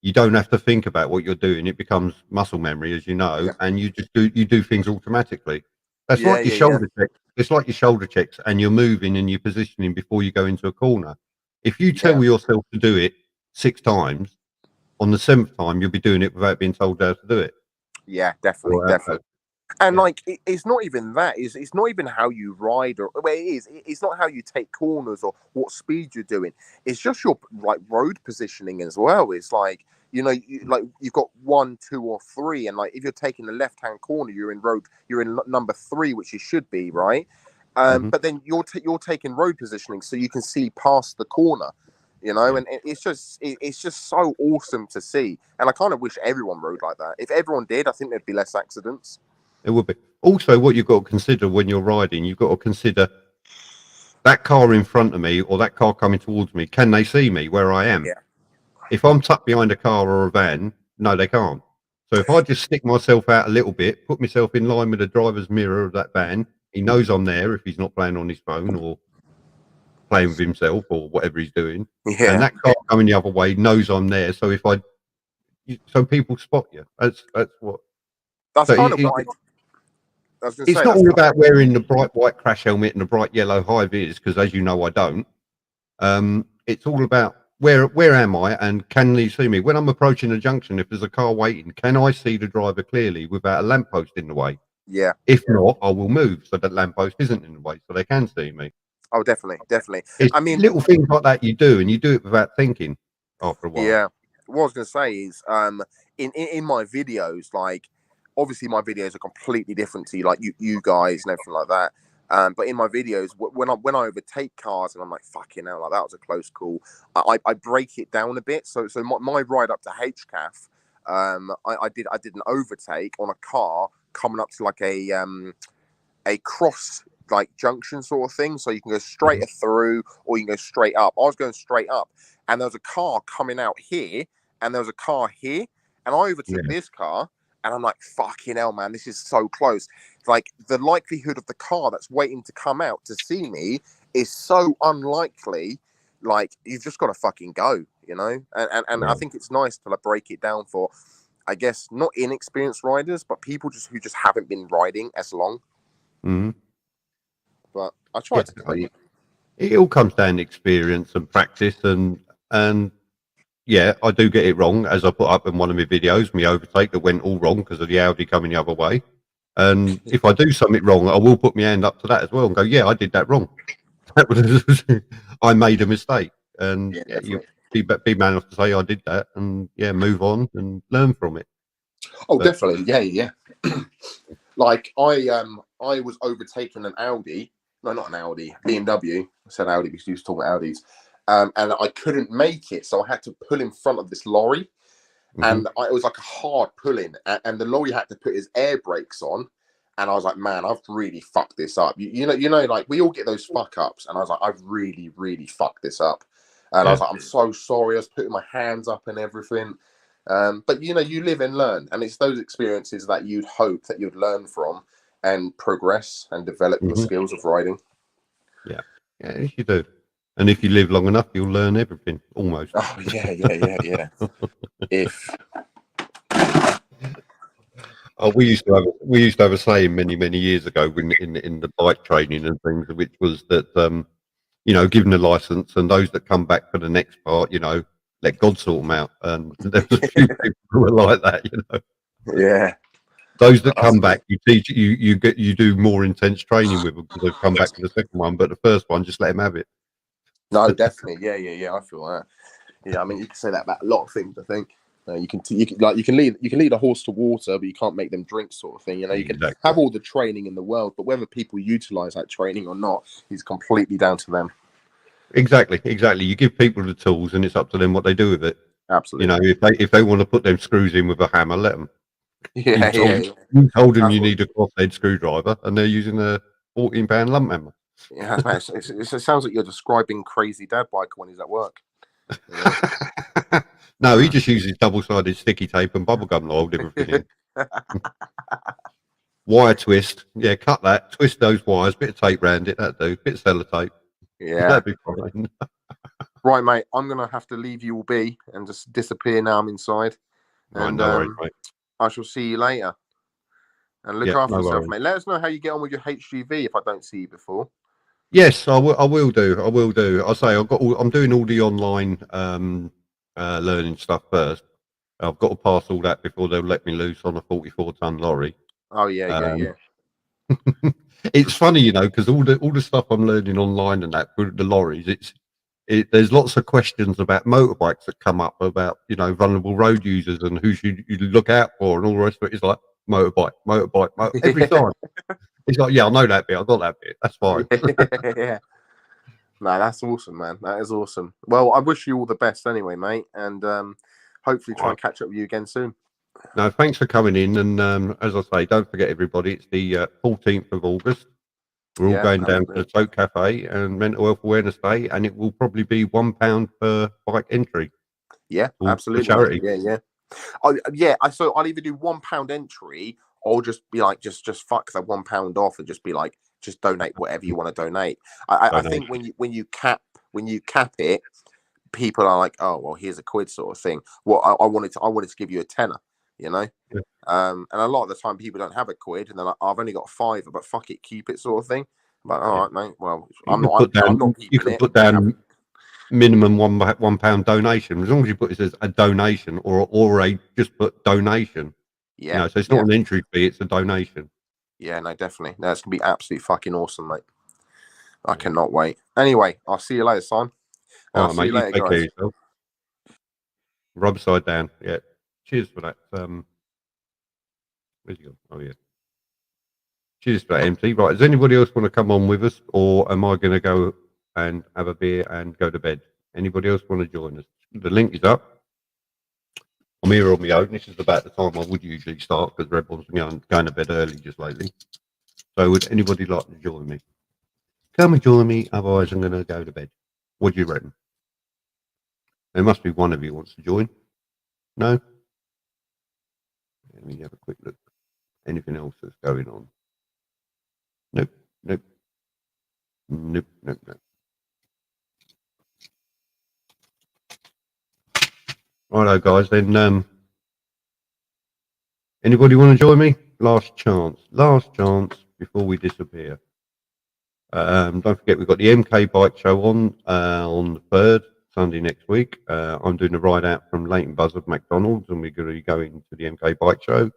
you don't have to think about what you're doing. It becomes muscle memory, as you know, and you do things automatically. That's like your shoulder checks. It's like your shoulder checks, and you're moving and you're positioning before you go into a corner. If you tell yourself to do it 6 times, on the 7th time, you'll be doing it without being told how to do it. Yeah, definitely. And like, it's not even that. It's not even how you ride, or well, it is. It's not how you take corners or what speed you're doing. It's just your like road positioning as well. It's like, you know, like you've got 1, 2, or 3, and like if you're taking the left-hand corner, you're in number 3, which you should be, right? But then you're taking road positioning so you can see past the corner. You know, and it's just so awesome to see. And I kind of wish everyone rode like that. If everyone did, I think there'd be less accidents. It would be. Also, what you've got to consider when you're riding, you've got to consider that car in front of me or that car coming towards me. Can they see me where I am? Yeah. If I'm tucked behind a car or a van, no, they can't. So if I just stick myself out a little bit, put myself in line with the driver's mirror of that van, he knows I'm there if he's not playing on his phone or playing with himself or whatever he's doing. Yeah. And that car coming the other way knows I'm there. So if I so people spot you. That's what. That's But kind of what I was going to it's say. not all about wearing the bright white crash helmet and the bright yellow high vis, because as you know, I don't. It's all about where am I, and can they see me when I'm approaching a junction? If there's a car waiting, can I see the driver clearly without a lamppost in the way? Yeah. If not, I will move so that lamppost isn't in the way, so they can see me. Oh, definitely. It's I mean, little things like that you do, and you do it without thinking. After a while, yeah. What I was going to say is, in my videos, like, obviously my videos are completely different to like you guys and everything like that. But in my videos, when I overtake cars and I'm like, fucking hell, like that was a close call, I break it down a bit. So my ride up to HCAF, I did an overtake on a car coming up to like a cross like junction sort of thing. So you can go straight through or you can go straight up. I was going straight up, and there was a car coming out here, and there was a car here, and I overtook this car. And I'm like, fucking hell, man, this is so close. Like, the likelihood of the car that's waiting to come out to see me is so unlikely. Like, you've just got to fucking go, you know? And I think it's nice to like break it down for, I guess, not inexperienced riders, but people who just haven't been riding as long. Mm-hmm. But I try to. It all comes down to experience and practice, and yeah, I do get it wrong, as I put up in one of my videos, my overtake that went all wrong because of the Audi coming the other way. And if I do something wrong, I will put my hand up to that as well and go, yeah, I did that wrong. I made a mistake. And you be man enough to say I did that, and move on and learn from it. Oh, but definitely, yeah. Like I was overtaking an Audi. No, not an Audi, BMW. I said Audi because you was talking about Audis. And I couldn't make it, so I had to pull in front of this lorry, and it was like a hard pulling, and the lorry had to put his air brakes on, and I was like, man, I've really fucked this up. You know, like we all get those fuck ups, and I was like, I've really, really fucked this up, and I was like, I'm so sorry. I was putting my hands up and everything, but you know, you live and learn, and it's those experiences that you'd hope that you'd learn from and progress and develop your skills of riding. Yeah, you do. And if you live long enough, you'll learn everything, almost. Oh, yeah. If we used to have a saying many years ago in the bike training and things, which was that you know, given the license and those that come back for the next part, you know, let God sort them out. And there was a few people who were like that, you know. Yeah. Those that come back, you teach you do more intense training with them because they've come back for the second one, but the first one, just let them have it. No, definitely, yeah. I feel that. Yeah, I mean, you can say that about a lot of things. I think you can lead a horse to water, but you can't make them drink, sort of thing. You know, you can have all the training in the world, but whether people utilize that training or not is completely down to them. Exactly. You give people the tools, and it's up to them what they do with it. Absolutely. You know, if they want to put them screws in with a hammer, let them. Yeah, you told them you need a crosshead screwdriver, and they're using a 14-pound lump hammer. Yeah, it sounds like you're describing Crazy Dad Biker when he's at work. No, he just uses double-sided sticky tape and bubblegum to hold everything in. Wire twist, cut that, twist those wires, bit of tape round it, that'd do, bit of sellotape. Yeah, that'd be fine. Right, mate, I'm gonna have to leave you all be and just disappear now. I'm inside, and no worries, mate. I shall see you later. And look after yourself, mate. Let us know how you get on with your HGV if I don't see you before. Yes, I will do. I say I'm doing all the online learning stuff first. I've got to pass all that before they'll let me loose on a 44-ton lorry. Oh yeah. It's funny, you know, because all the stuff I'm learning online and that for the lorries, there's lots of questions about motorbikes that come up about, you know, vulnerable road users and who should you look out for and all the rest of it. It's like motorbike every time. It's like, I know that bit. I got that bit. That's fine. Yeah. No, that's awesome, man. That is awesome. Well, I wish you all the best anyway, mate, and hopefully try and catch up with you again soon. No, thanks for coming in, and as I say, don't forget everybody, it's the 14th of August. We're all going down to the Tote Cafe and Mental Health Awareness Day, and it will probably be £1 per bike entry. Yeah, absolutely. Charity. Yeah. So I'll either do £1 entry or just be like, just fuck that £1 off and just be like, just donate whatever you want to donate. I think when you cap it, people are like, oh well, here's a quid sort of thing. Well, I wanted to give you a tenner, you know. Yeah. And a lot of the time people don't have a quid, and they're like, I've only got $5, but fuck it, keep it sort of thing. I'm like, all right, mate. Well, I'm not keeping you could it. put down minimum £1 donation, as long as you put it as a donation or a just put donation. Yeah. You know, so it's not an entry fee; it's a donation. Yeah, no, definitely. No, it's gonna be absolutely fucking awesome, mate. I cannot wait. Anyway, I'll see you later, Simon. All right, see you later, take guys. care of yourself. Rub side down. Yeah. Cheers for that. Where's he gone? Oh yeah. Cheers for that, MT. Right. Does anybody else want to come on with us, or am I going to go and have a beer and go to bed? Anybody else want to join us? The link is up. I'm here on my own. This is about the time I would usually start because Red One's going to bed early just lately. So would anybody like to join me? Come and join me. Otherwise, I'm going to go to bed. What do you reckon? There must be one of you wants to join. No? Let me have a quick look. Anything else that's going on? Nope. Nope. Nope. Nope. Nope. Righto, guys. Then, anybody want to join me? Last chance. Last chance before we disappear. Don't forget, we've got the MK Bike Show on the 3rd, Sunday next week. I'm doing a ride out from Leighton Buzzard McDonald's, and we're going to be going to the MK Bike Show.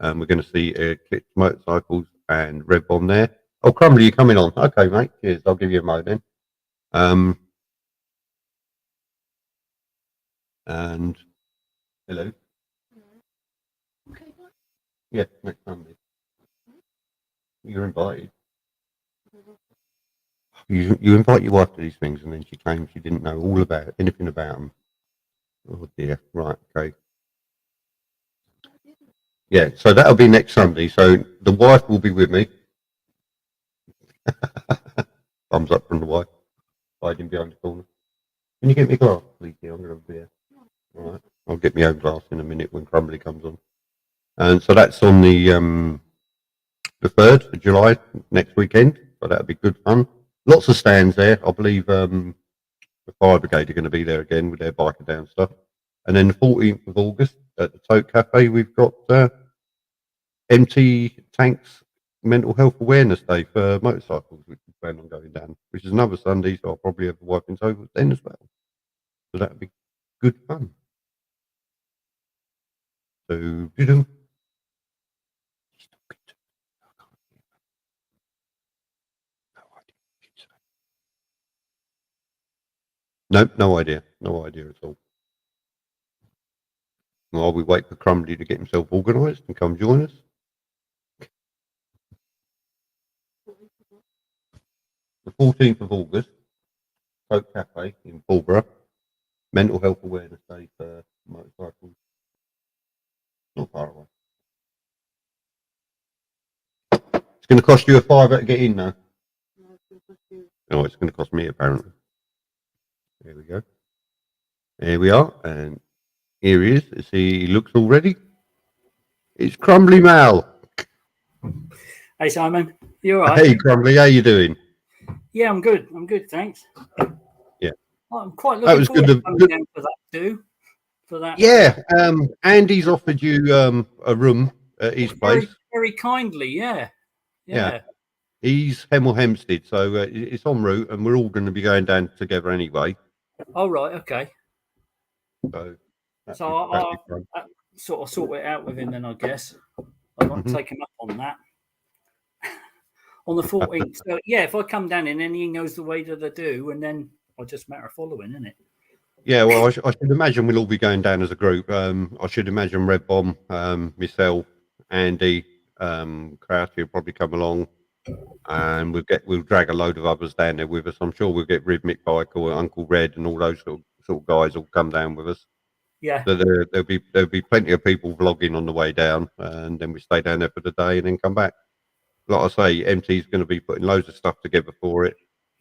We're going to see Eclipse Motorcycles and Red Bomb there. Oh, Crumbly, you're coming on. Okay, mate. Cheers. I'll give you a mo then. And hello. Yeah, next Sunday. You're invited. You invite your wife to these things, and then she claims she didn't know all about anything about them. Oh dear. Right. Okay. Yeah. So that'll be next Sunday. So the wife will be with me. Thumbs up from the wife, hiding behind the corner. Can you get me a glass, please? I'm going to have a beer. All right. I'll get my own glass in a minute when Crumbly comes on. And so that's on the 3rd of July, next weekend. So that'll be good fun. Lots of stands there. I believe the Fire Brigade are going to be there again with their biker down stuff. And then the 14th of August at the Tote Cafe, we've got Empty Tanks Mental Health Awareness Day for motorcycles, which we plan on going down, which is another Sunday, so I'll probably have the wife in tow then as well. So that'll be good fun. So, nope, no idea. No idea at all. While we wait for Crumbly to get himself organised and come join us. The 14th of August, Coke Cafe in Fulborough. Mental Health Awareness Day for motorcycles. Not far away. It's going to cost you a £5 to get in though. No, it's going to cost me apparently. There we go. There we are, and here he is. He looks all ready. It's Crumbly Mal. Hey Simon, you all right? Hey Crumbly, how you doing? Yeah, I'm good. I'm good, thanks. Yeah, I'm quite looking forward to coming down for that too. For that. Yeah, Andy's offered you a room at his place. Very kindly, yeah. He's Hemel Hempstead, so it's en route, and we're all going to be going down together anyway. Oh right, okay. So I'll sort of sort it out with him then, I guess. I might take him up on that. On the 14th. So yeah, if I come down in and he knows the way that I do, and then I'll just matter of following, isn't it? Yeah, well, I should imagine we'll all be going down as a group. I should imagine Red Bomb, myself, Andy, Crouch will probably come along, and we'll drag a load of others down there with us. I'm sure we'll get Rhythmic Bike or Uncle Red and all those sort of guys will come down with us. Yeah. So there'll be plenty of people vlogging on the way down, and then we stay down there for the day and then come back. Like I say, MT's going to be putting loads of stuff together for it.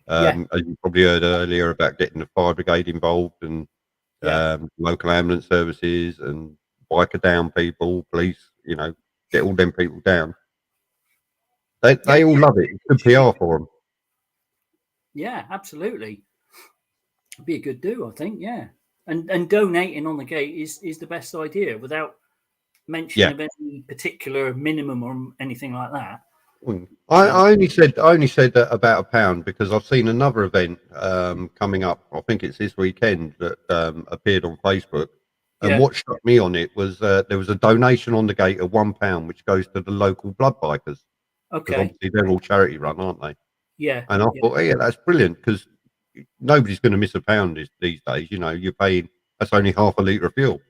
As you probably heard earlier about getting the fire brigade involved and local ambulance services and biker down people, police, get all them people down. They all love it. It's good PR for them. Yeah, absolutely. It'd be a good do, I think. Yeah, and donating on the gate is the best idea without mention of any particular minimum or anything like that. I only said that about £1 because I've seen another event coming up. I think it's this weekend that appeared on Facebook. And what struck me on it was there was a donation on the gate of £1, which goes to the local blood bikers. Okay. Because obviously they're all charity run, aren't they? Yeah. And I thought, yeah, that's brilliant because nobody's going to miss £1 these days. You know, you're paying, that's only half a litre of fuel.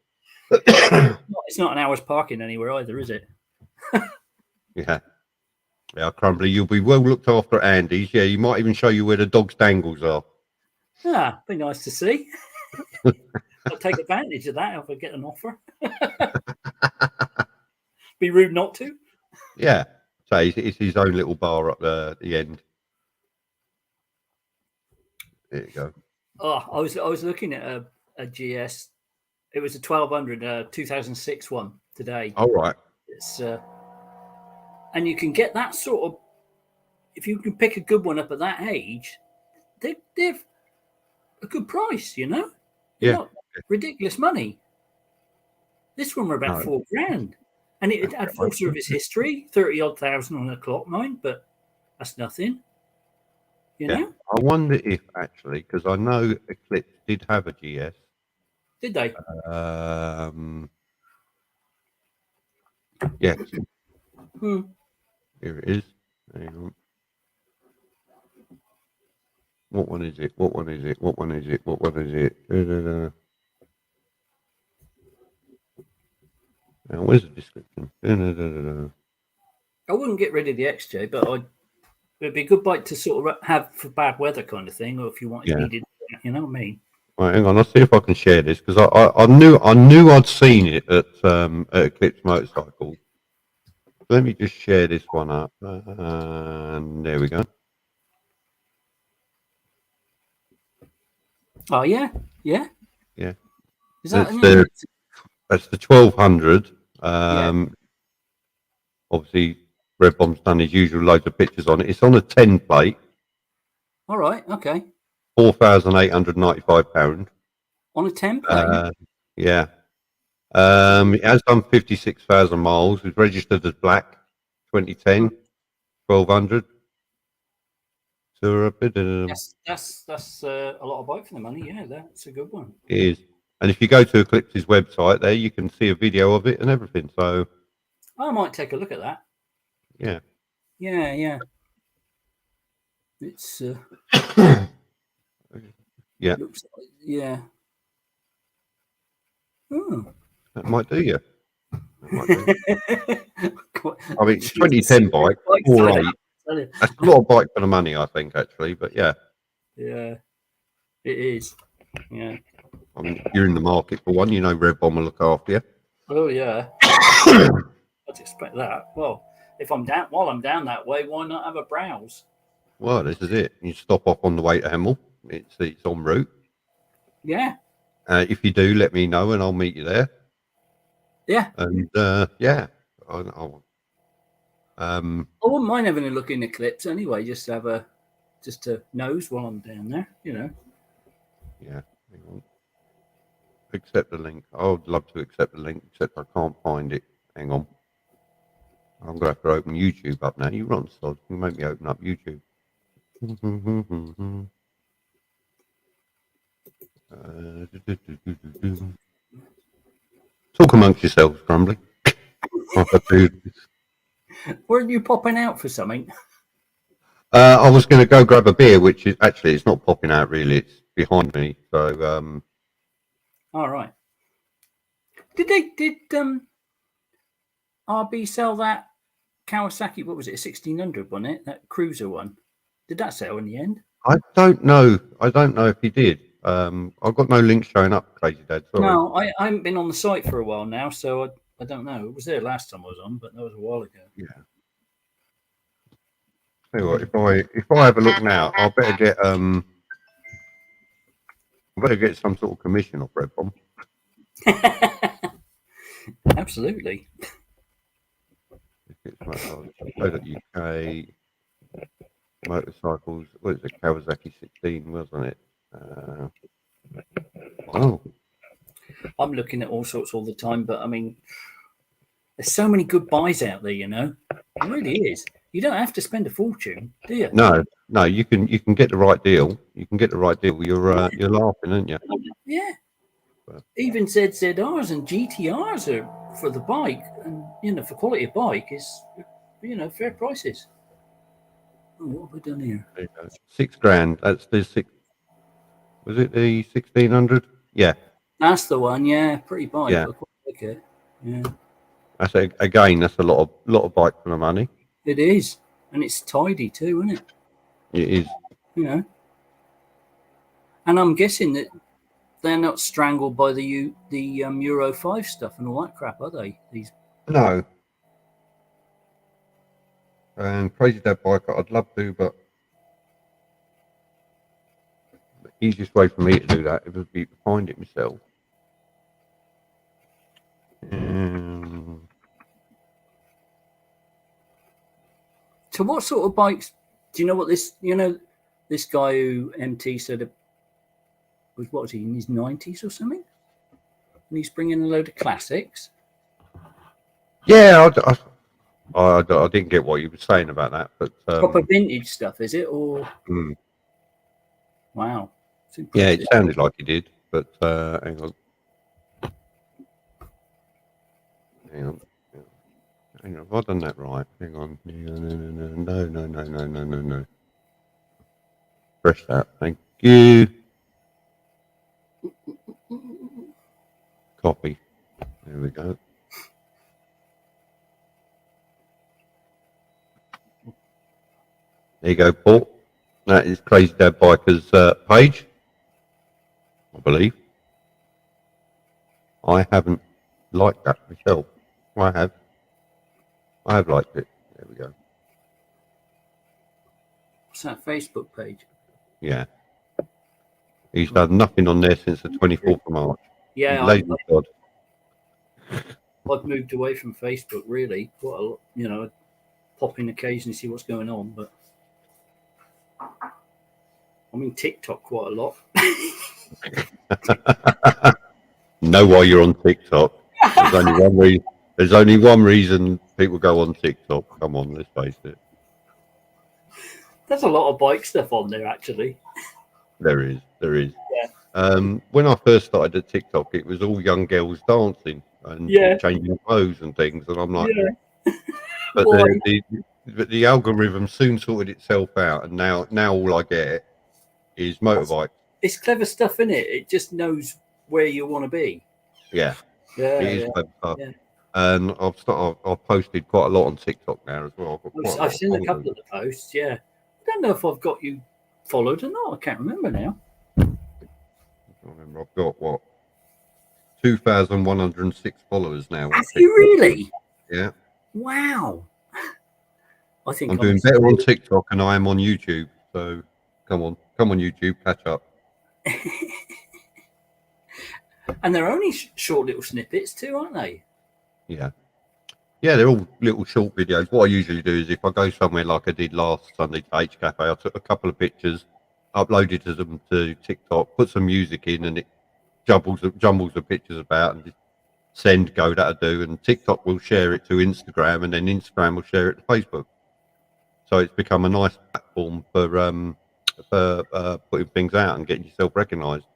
It's not an hour's parking anywhere either, is it? Yeah. Yeah, Crumbly, you'll be well looked after at Andy's. Yeah, you might even show you where the dog's dangles are. Ah, be nice to see. I'll take advantage of that if I get an offer. Be rude not to. Yeah. So it's his own little bar up there at the end. There you go. Oh, I was looking at a GS. It was a 1200 2006 one today. All right. It's and you can get that sort of, if you can pick a good one up at that age, they're a good price, you know. They're not ridiculous money. This one were about £4,000, and it had full service history, 30-odd thousand on a clock mine, but that's nothing. You know. I wonder if actually, because I know Eclipse did have a GS. Did they? Yes. Here it is. Hang on. What one is it? What one is it? What one is it? What one is it? Now, where's the description? I wouldn't get rid of the XJ, but it'd be a good bike to sort of have for bad weather kind of thing, or if you needed, you know what I mean? Right, hang on. I'll see if I can share this because I knew I'd seen it at Eclipse Motorcycle. Let me just share this one up, and there we go. Oh yeah. Is that that's the 1200. Obviously, Red Bomb's done his usual loads of pictures on it. It's on a 10 plate. All right. Okay. £4,895. On a 10 plate. Yeah. It has done 56,000 miles. It's registered as black. 2010. 1200. So That's a lot of bike for the money. Yeah, that's a good one. It is. And if you go to Eclipse's website there, you can see a video of it and everything. So I might take a look at that. Yeah. It's yeah. Looks like, yeah. That might do you. I mean, it's 2010 bike, 4.8. That's a lot of bike for the money, I think, actually. But yeah. Yeah, it is. Yeah. I mean, if you're in the market for one, you know Red Bomb will look after you. Oh yeah. I'd expect that. Well, while I'm down that way, why not have a browse? Well, this is it. You stop off on the way to Hemel. It's en route. Yeah. If you do, let me know and I'll meet you there. Yeah. And yeah. I wouldn't mind having a look in Eclipse anyway, just to nose while I'm down there, you know. Yeah. Hang on. Accept the link. I would love to accept the link, except I can't find it. Hang on. I'm going to have to open YouTube up now. You're on, Sod. You make me open up YouTube. Talk amongst yourselves, Grumbly. Weren't you popping out for something? I was going to go grab a beer, which is actually it's not popping out really. It's behind me. So. All right. Did RB sell that Kawasaki? What was it? A 1600, wasn't it? That cruiser one. Did that sell in the end? I don't know. I don't know if he did. I've got no link showing up, Crazy Dad. Sorry. No, I haven't been on the site for a while now, so I don't know. It was there last time I was on, but that was a while ago. Yeah. Tell you what, if I have a look now, I better get some sort of commission off Red Bomb. Absolutely. UK motorcycles. What is it? Kawasaki 16, wasn't it? Oh, I'm looking at all sorts all the time, but I mean, there's so many good buys out there, you know. It really is. You don't have to spend a fortune, do you? no, you can get the right deal. You can get the right deal. You're laughing, aren't you? Yeah. But, Even ZZRs and GTRs are for the bike, and you know, for quality of bike is, you know, fair prices. Oh, what have we done here? there you go. $6,000. That's the six. Was it the 1600? Yeah, That's the one. Yeah, pretty bike. yeah. I quite like it. Yeah, That's again. That's a lot of bike for the money. it is, and it's tidy too, isn't it? It is. You know, and I'm guessing that they're not strangled by the Euro 5 stuff and all that crap, are they? These No. And Crazy Dad bike, I'd love to, but the easiest way for me to do that would be to find it myself. So what sort of bikes? Do you know what this? You know, this guy who MT said was, what was he, in his 90s or something? And he's bringing a load of classics. Yeah, I didn't get what you were saying about that, but Proper vintage stuff, is it? Or mm, wow, it's yeah, impressive. it sounded like he did. But hang on, have I done that right? Hang on, no. Press that. Thank you. Copy. There we go. There you go, Paul. That is Crazy Dad Biker's page, I believe. I haven't liked that myself. I have liked it. There we go. What's that Facebook page? Yeah. He's done nothing on there since the 24th of March. Yeah, Lazy God. I've moved away from Facebook really quite a lot. You know, pop in occasionally, see what's going on, but I'm in TikTok quite a lot. Know why you're on TikTok. There's only one reason people go on TikTok. Come on, let's face it. There's a lot of bike stuff on there, actually. There is. Yeah. When I first started at TikTok, it was all young girls dancing and changing clothes and things, and I'm like, but the algorithm soon sorted itself out, and now all I get is motorbikes. It's clever stuff, isn't it? It just knows where you want to be. Yeah, it is clever stuff. Yeah. And I've posted quite a lot on TikTok now as well. I've seen a couple of the posts. Yeah, I don't know if I've got you followed or not. I can't remember now. I remember I've got 2,106 followers now. Have you really? Yeah. Wow. I think I'm doing better on TikTok than I am on YouTube. So come on YouTube, catch up. And they're only short little snippets too, aren't they? Yeah, they're all little short videos. What I usually do is if I go somewhere like I did last Sunday to H Cafe, I took a couple of pictures, uploaded them to TikTok, put some music in, and it jumbles the pictures about, and just send, go, that'll do. And TikTok will share it to Instagram, and then Instagram will share it to Facebook. So it's become a nice platform for putting things out and getting yourself recognised.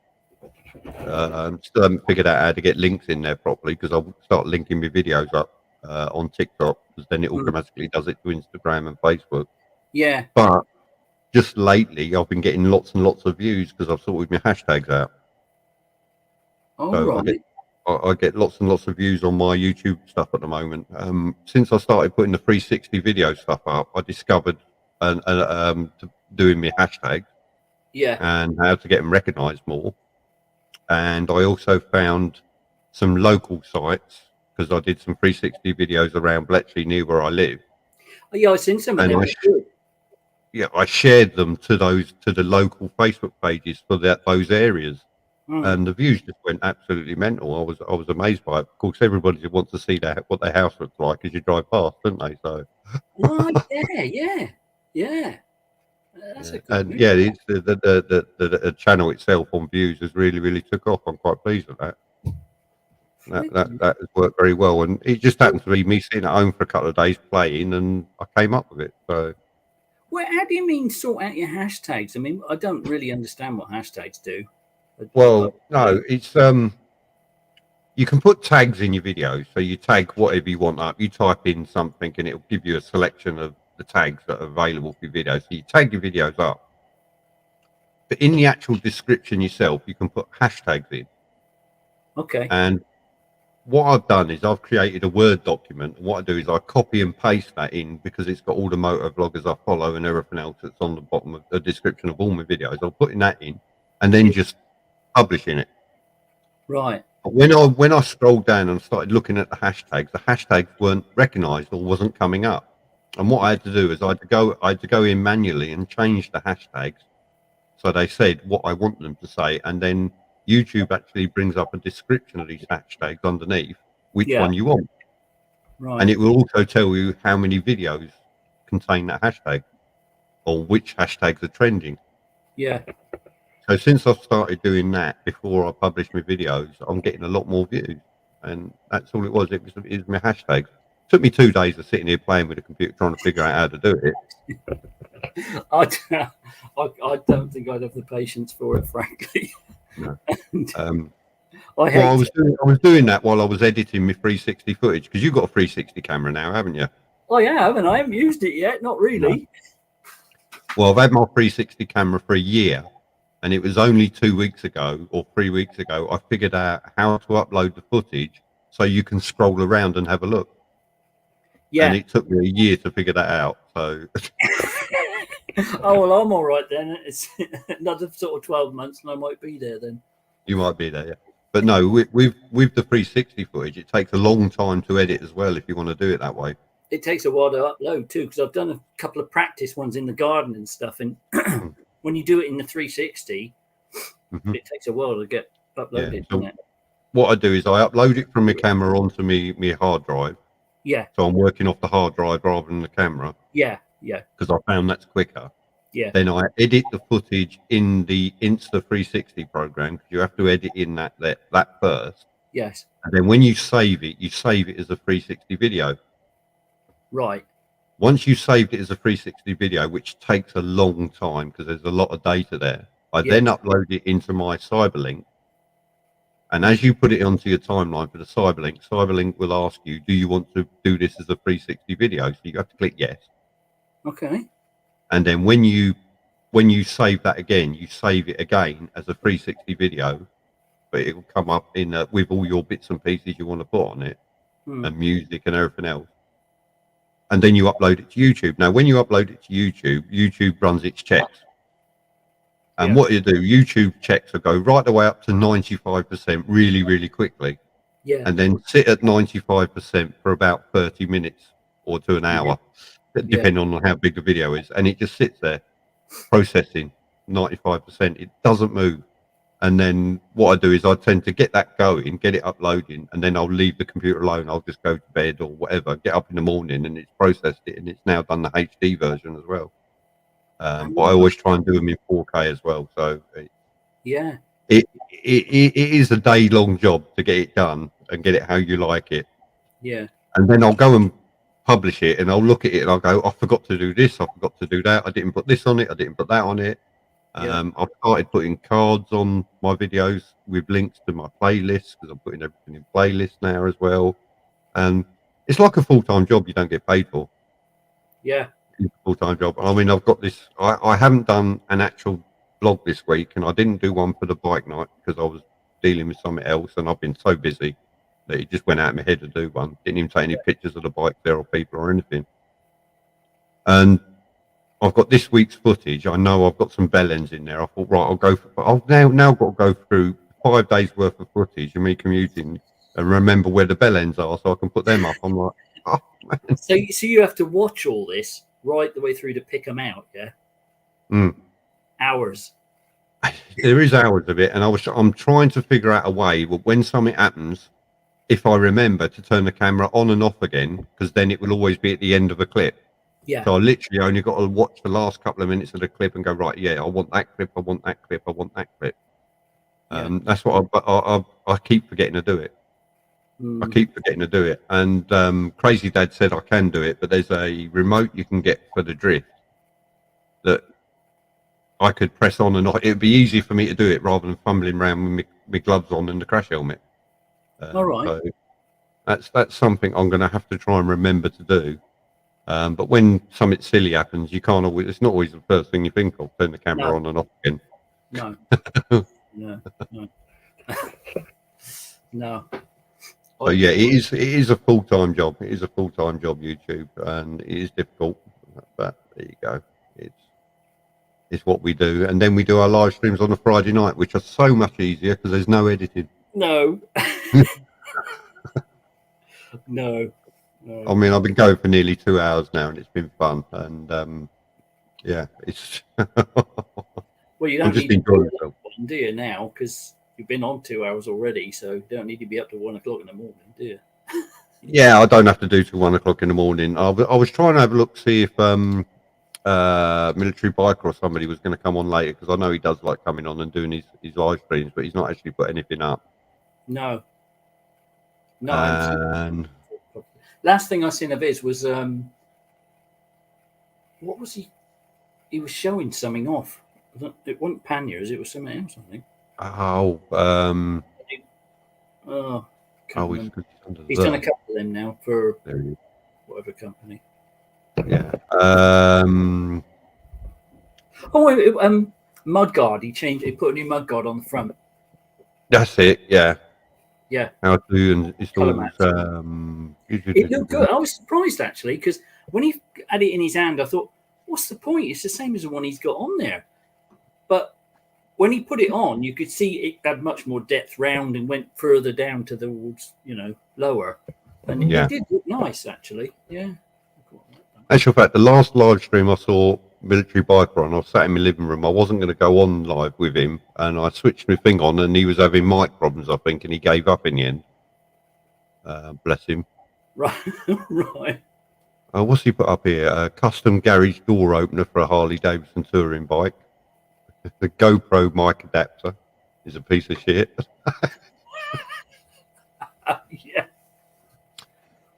Still haven't figured out how to get links in there properly, because I'll start linking my videos up on TikTok, because then it automatically does it to Instagram and Facebook. Yeah. But just lately, I've been getting lots and lots of views because I've sorted my hashtags out. I get lots and lots of views on my YouTube stuff at the moment. Since I started putting the 360 video stuff up, I discovered doing my hashtags. Yeah. And how to get them recognised more. And I also found some local sites, because I did some 360 videos around Bletchley near where I live. Oh, yeah, I've seen some of them. I shared them to the local Facebook pages for those areas. And the views just went absolutely mental. I was amazed by it. Of course, everybody just wants to see what their house looks like as you drive past, don't they? So. Oh, yeah. That's Yeah. a good And move. yeah, it's the channel itself on views has really took off. I'm quite pleased with that. That has worked very well, and it just happened to be me sitting at home for a couple of days playing, and I came up with it. So, Well, how do you mean sort out your hashtags? I mean, I don't really understand what hashtags do. well, no, it's you can put tags in your videos, so you tag whatever you want up. You type in something, and it'll give you a selection of the tags that are available for your video. So you tag your videos up, but in the actual description yourself, you can put hashtags in. Okay. And what I've done is I've created a Word document. And what I do is I copy and paste that in because it's got all the motor vloggers I follow and everything else that's on the bottom of the description of all my videos. I'm putting that in and then just publishing it. Right. But when I scrolled down and started looking at the hashtags weren't recognised or wasn't coming up. And what I had to do is I had to go in manually and change the hashtags so they said what I want them to say, and then YouTube actually brings up a description of these hashtags underneath which one you want. Right. And it will also tell you how many videos contain that hashtag or which hashtags are trending. Yeah. So since I've started doing that before I publish my videos, I'm getting a lot more views. And that's all it was. It was my hashtags. It took me 2 days of sitting here playing with the computer trying to figure out how to do it. I don't think I'd have the patience for it, frankly. No. I was doing that while I was editing my 360 footage because you've got a 360 camera now, haven't you? I have, and I haven't used it yet. Not really. No. Well, I've had my 360 camera for a year, and it was only 2 weeks ago or 3 weeks ago I figured out how to upload the footage so you can scroll around and have a look. Yeah. And it took me a year to figure that out. So. Oh well, I'm all right then. It's another sort of 12 months, and I might be there then. You might be there, yeah. But no, with the 360 footage, it takes a long time to edit as well if you want to do it that way. It takes a while to upload too, because I've done a couple of practice ones in the garden and stuff. And when you do it in the 360, it takes a while to get uploaded. Yeah. So what I do is I upload it from my camera onto my hard drive. Yeah. So I'm working off the hard drive rather than the camera. Yeah. Yeah. Because I found that's quicker. Yeah. Then I edit the footage in the Insta 360 program because you have to edit in that first. Yes. And then when you save it as a 360 video. Right. Once you saved it as a 360 video, which takes a long time because there's a lot of data there, I then upload it into my Cyberlink. And as you put it onto your timeline for the Cyberlink will ask you, do you want to do this as a 360 video? So you have to click yes. Okay. And then when you save that again, you save it again as a 360 video, but it will come up in with all your bits and pieces you want to put on it and music and everything else. And then you upload it to YouTube. Now, when you upload it to YouTube, YouTube runs its checks. And what you do, YouTube checks will go right the way up to 95% really quickly. Yeah. And then sit at 95% for about 30 minutes or to an hour, depending on how big the video is. And it just sits there processing 95%. It doesn't move. And then what I do is I tend to get that going, get it uploading, and then I'll leave the computer alone. I'll just go to bed or whatever, get up in the morning and it's processed it, and it's now done the HD version as well. But I always try and do them in 4K as well. So it is a day-long job to get it done and get it how you like it. Yeah. And then I'll go and publish it, and I'll look at it and I'll go, I forgot to do this, I forgot to do that, I didn't put this on it, I didn't put that on it. I've started putting cards on my videos with links to my playlists because I'm putting everything in playlists now as well. And it's like a full-time job you don't get paid for. Yeah. It's a full-time job. I mean, I've got this, I haven't done an actual vlog this week, and I didn't do one for the bike night because I was dealing with something else, and I've been so busy that it just went out of my head to do one. Didn't even take any pictures of the bike there or people or anything. And I've got this week's footage. I know I've got some bell ends in there. I thought, right, I've now got to go through 5 days worth of footage of me commuting and remember where the bell ends are so I can put them up. I'm like, oh man. So you have to watch all this right the way through to pick them out, yeah? Hours. There is hours of it, and I'm trying to figure out a way when something happens, if I remember to turn the camera on and off again, because then it will always be at the end of a clip. Yeah. So I literally only got to watch the last couple of minutes of the clip and go, right, yeah, I want that clip, I want that clip, I want that clip. That's what I keep forgetting to do it. I keep forgetting to do it. And Crazy Dad said I can do it, but there's a remote you can get for the drift that I could press on and off. It'd be easy for me to do it rather than fumbling around with my gloves on and the crash helmet. All right. So that's something I'm going to have to try and remember to do. But when something silly happens, you can't always. It's not always the first thing you think of. Turn the camera on and off again. No. No. No. So yeah, it is a full-time job. It is a full-time job, YouTube, and it is difficult. But there you go. It's what we do, and then we do our live streams on a Friday night, which are so much easier because there's no editing. No. No. I mean, I've been going for nearly 2 hours now, and it's been fun. And yeah, it's. Well, you don't I'm just need enjoying to myself. one, do you, now? Because you've been on 2 hours already, so you don't need to be up to 1 o'clock in the morning, do you? Yeah, I don't have to do till 1 o'clock in the morning. I was trying to have a look, see if Military Biker or somebody was going to come on later, because I know he does like coming on and doing his live streams, but he's not actually put anything up. No. No. I haven't And seen. Last thing I seen of his was what was he? He was showing something off. It wasn't panniers. It was something else, I think. He's done a couple of them now for whatever company. Yeah. Mudguard. He changed. He put a new mudguard on the front. That's it. Yeah. Yeah. How to install. It looked good. I was surprised actually, because when he had it in his hand, I thought, "What's the point? It's the same as the one he's got on there." But when he put it on, you could see it had much more depth round and went further down towards, lower. And it did look nice, actually. Yeah. Actual fact, the last live stream I saw Military Biker on, I was sat in my living room. I wasn't going to go on live with him, and I switched my thing on, and he was having mic problems, I think, and he gave up in the end. Bless him. Right. Right. What's he put up here? A custom garage door opener for a Harley Davidson touring bike. The GoPro mic adapter is a piece of shit. Yeah.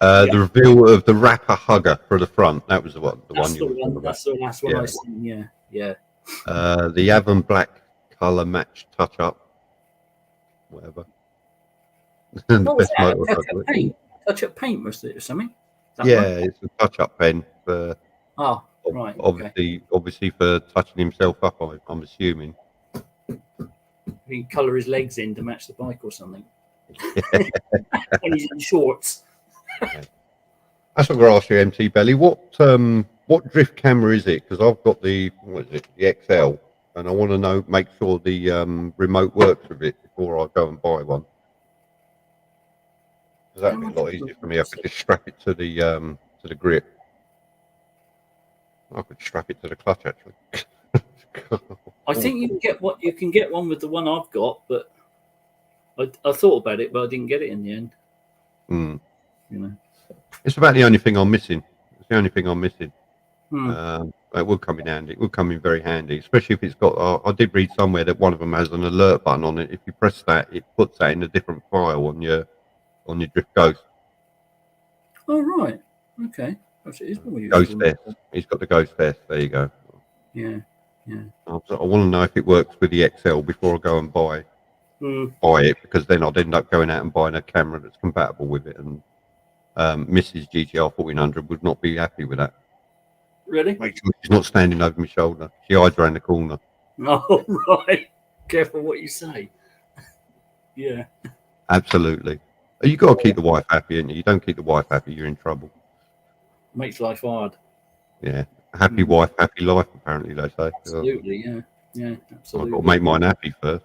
The reveal of the rapper hugger for the front. That was the one you were talking about. That's the last one I seen. Yeah. Yeah. The Avon Black color match touch up. Whatever. What was that? Touch up paint, was it, or something? It's a touch up pen for. Oh, right. Obviously for touching himself up. I'm assuming. He can colour his legs in to match the bike or something. When he's in shorts. That's what I'm going to ask you, MT Belly. What drift camera is it? Because I've got the XL, and I want to make sure the remote works with it before I go and buy one. Because that'd be a lot easier for me. I could just strap it to the grip. I could strap it to the clutch actually. I think you can get one with the one I've got, but I thought about it, but I didn't get it in the end. It's about the only thing I'm missing. It's the only thing I'm missing. It will come in handy. It will come in very handy, especially if it's got. I did read somewhere that one of them has an alert button on it. If you press that, it puts that in a different file on your Drift Ghost. Oh right, okay. Ghost Test. He's got the Ghost Test. There you go. Yeah. I want to know if it works with the XL before I go and buy it, because then I'd end up going out and buying a camera that's compatible with it, and Mrs. GTR 1400 would not be happy with that. Really? Make sure she's not standing over my shoulder. She hides around the corner. Oh right. Careful what you say. Yeah. Absolutely. You got to keep the wife happy, and you don't keep the wife happy, you're in trouble. Makes life hard. Yeah. Happy wife, happy life, apparently, they say. Absolutely, yeah, absolutely. I've got to make mine happy first.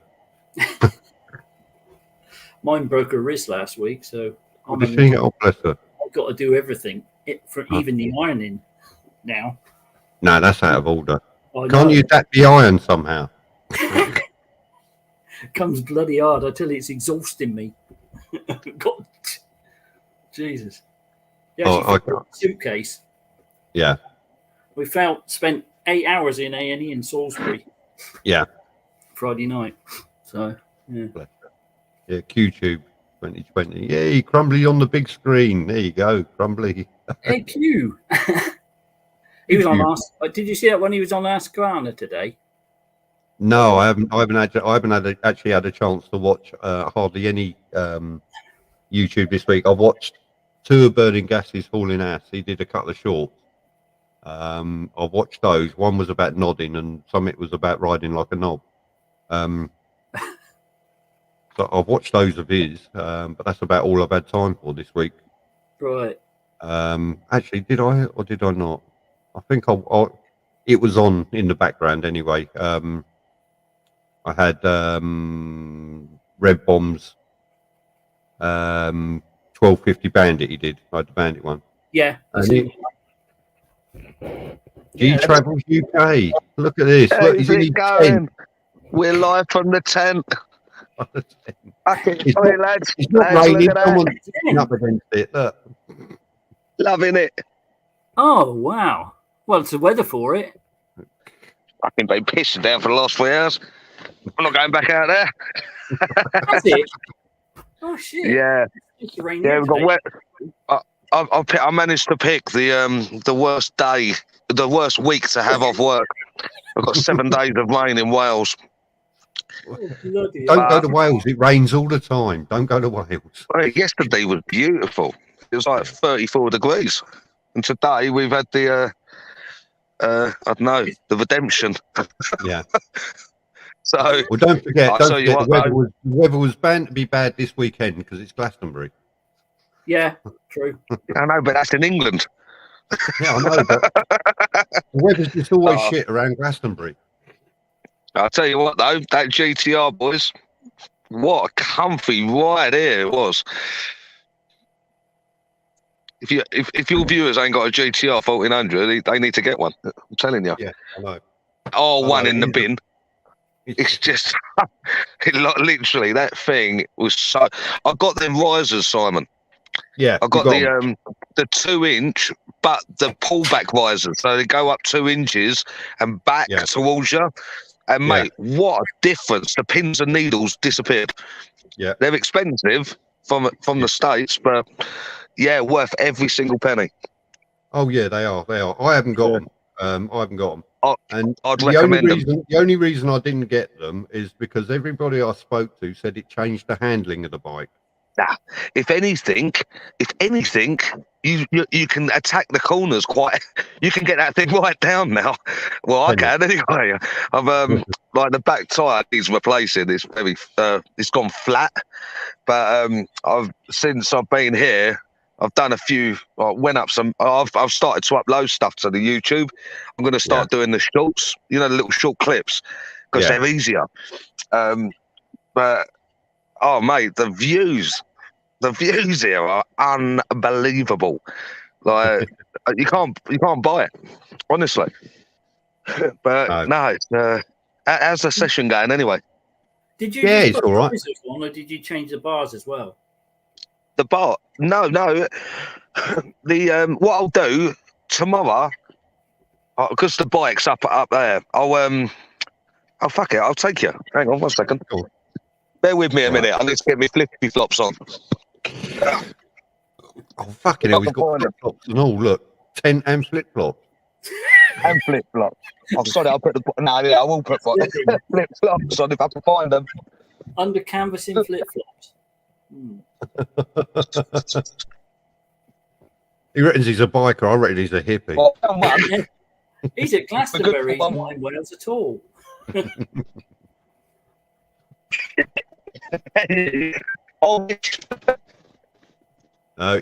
Mine broke her wrist last week, so Bless her. I've got to do everything, even the ironing now. No, that's out of order. Can't you adapt the iron somehow? Comes bloody hard. I tell you, it's exhausting me. God, Jesus. Yeah, suitcase. Yeah. We spent 8 hours in A&E in Salisbury. Yeah. Friday night. So, yeah. Yeah, QTube 2020. Yay, Crumbly on the big screen. There you go, Crumbly. Hey, Q. He was on last. Did you see that when he was on Ask Garner today? No, I haven't actually had a chance to watch hardly any YouTube this week. I've watched 2 of Burning Gas's Hauling Ass. He did a couple of shorts. I've watched those. One was about nodding, and some it was about riding like a knob. So I've watched those of his, but that's about all I've had time for this week. Right. Actually, did I or did I not? I think it was on in the background anyway. I had Red Bomb's 1250 Bandit. He did. I had the Bandit one. Yeah. G Travels UK. Look at this. Look, he's in his tent. We're live from the tent. It's not raining. Someone's sitting up against it. Look. Loving it. Oh, wow. Well, it's the weather for it. Fucking been pissing down for the last 3 hours. I'm not going back out there. Has it? Oh, shit. Yeah. Yeah, we've got wet. I managed to pick the worst day, the worst week to have off work. I've got 7 days of rain in Wales. Don't go to Wales. It rains all the time. Don't go to Wales. Yesterday was beautiful. It was like 34 degrees. And today we've had the, I don't know, the redemption. Yeah. So, well, don't forget the weather was bound to be bad this weekend because it's Glastonbury. Yeah, true. I know, but that's in England. Yeah, I know, but the weather's just always shit around Glastonbury. I'll tell you what, though, that GTR, boys, what a comfy ride here it was. If your viewers ain't got a GTR 1400, they need to get one. I'm telling you. Yeah, I know. One in the bin. It's just literally that thing was so. I got them risers, Simon. Yeah, I got the 2-inch, but the pullback risers, so they go up 2 inches and back towards you. And mate, what a difference! The pins and needles disappeared. Yeah, they're expensive from the States, but yeah, worth every single penny. Oh yeah, they are. They are. I haven't got them. I haven't got them. And I'd recommend them. The only reason I didn't get them is because everybody I spoke to said it changed the handling of the bike. Nah, if anything, you can attack the corners quite. You can get that thing right down now. Well, I can anyway. I've like the back tire needs replacing. It's very it's gone flat. But since I've been here, I've done a few. Went up some. I've started to upload stuff to the YouTube. I'm going to start doing the shorts. You know, the little short clips because they're easier. But oh mate, the views here are unbelievable. Like you can't buy it, honestly. But no, it's, how's the session going anyway? Did you it's all right. On, or did you change the bars as well? The bar? No. The what I'll do tomorrow, because the bike's up there. Oh fuck it, I'll take you. Hang on 1 second. Cool. Bear with me a minute. I need to get my flippy flops on. Oh fucking hell! He's got flip flops and all. Look, 10 and flip flops. And flip flops. I'm sorry, I'll put I will put flip flops on if I can find them. Under canvassing flip flops. He reckons he's a biker. I reckon he's a hippie. Well, he's at Glastonbury. He's not in Wales at all.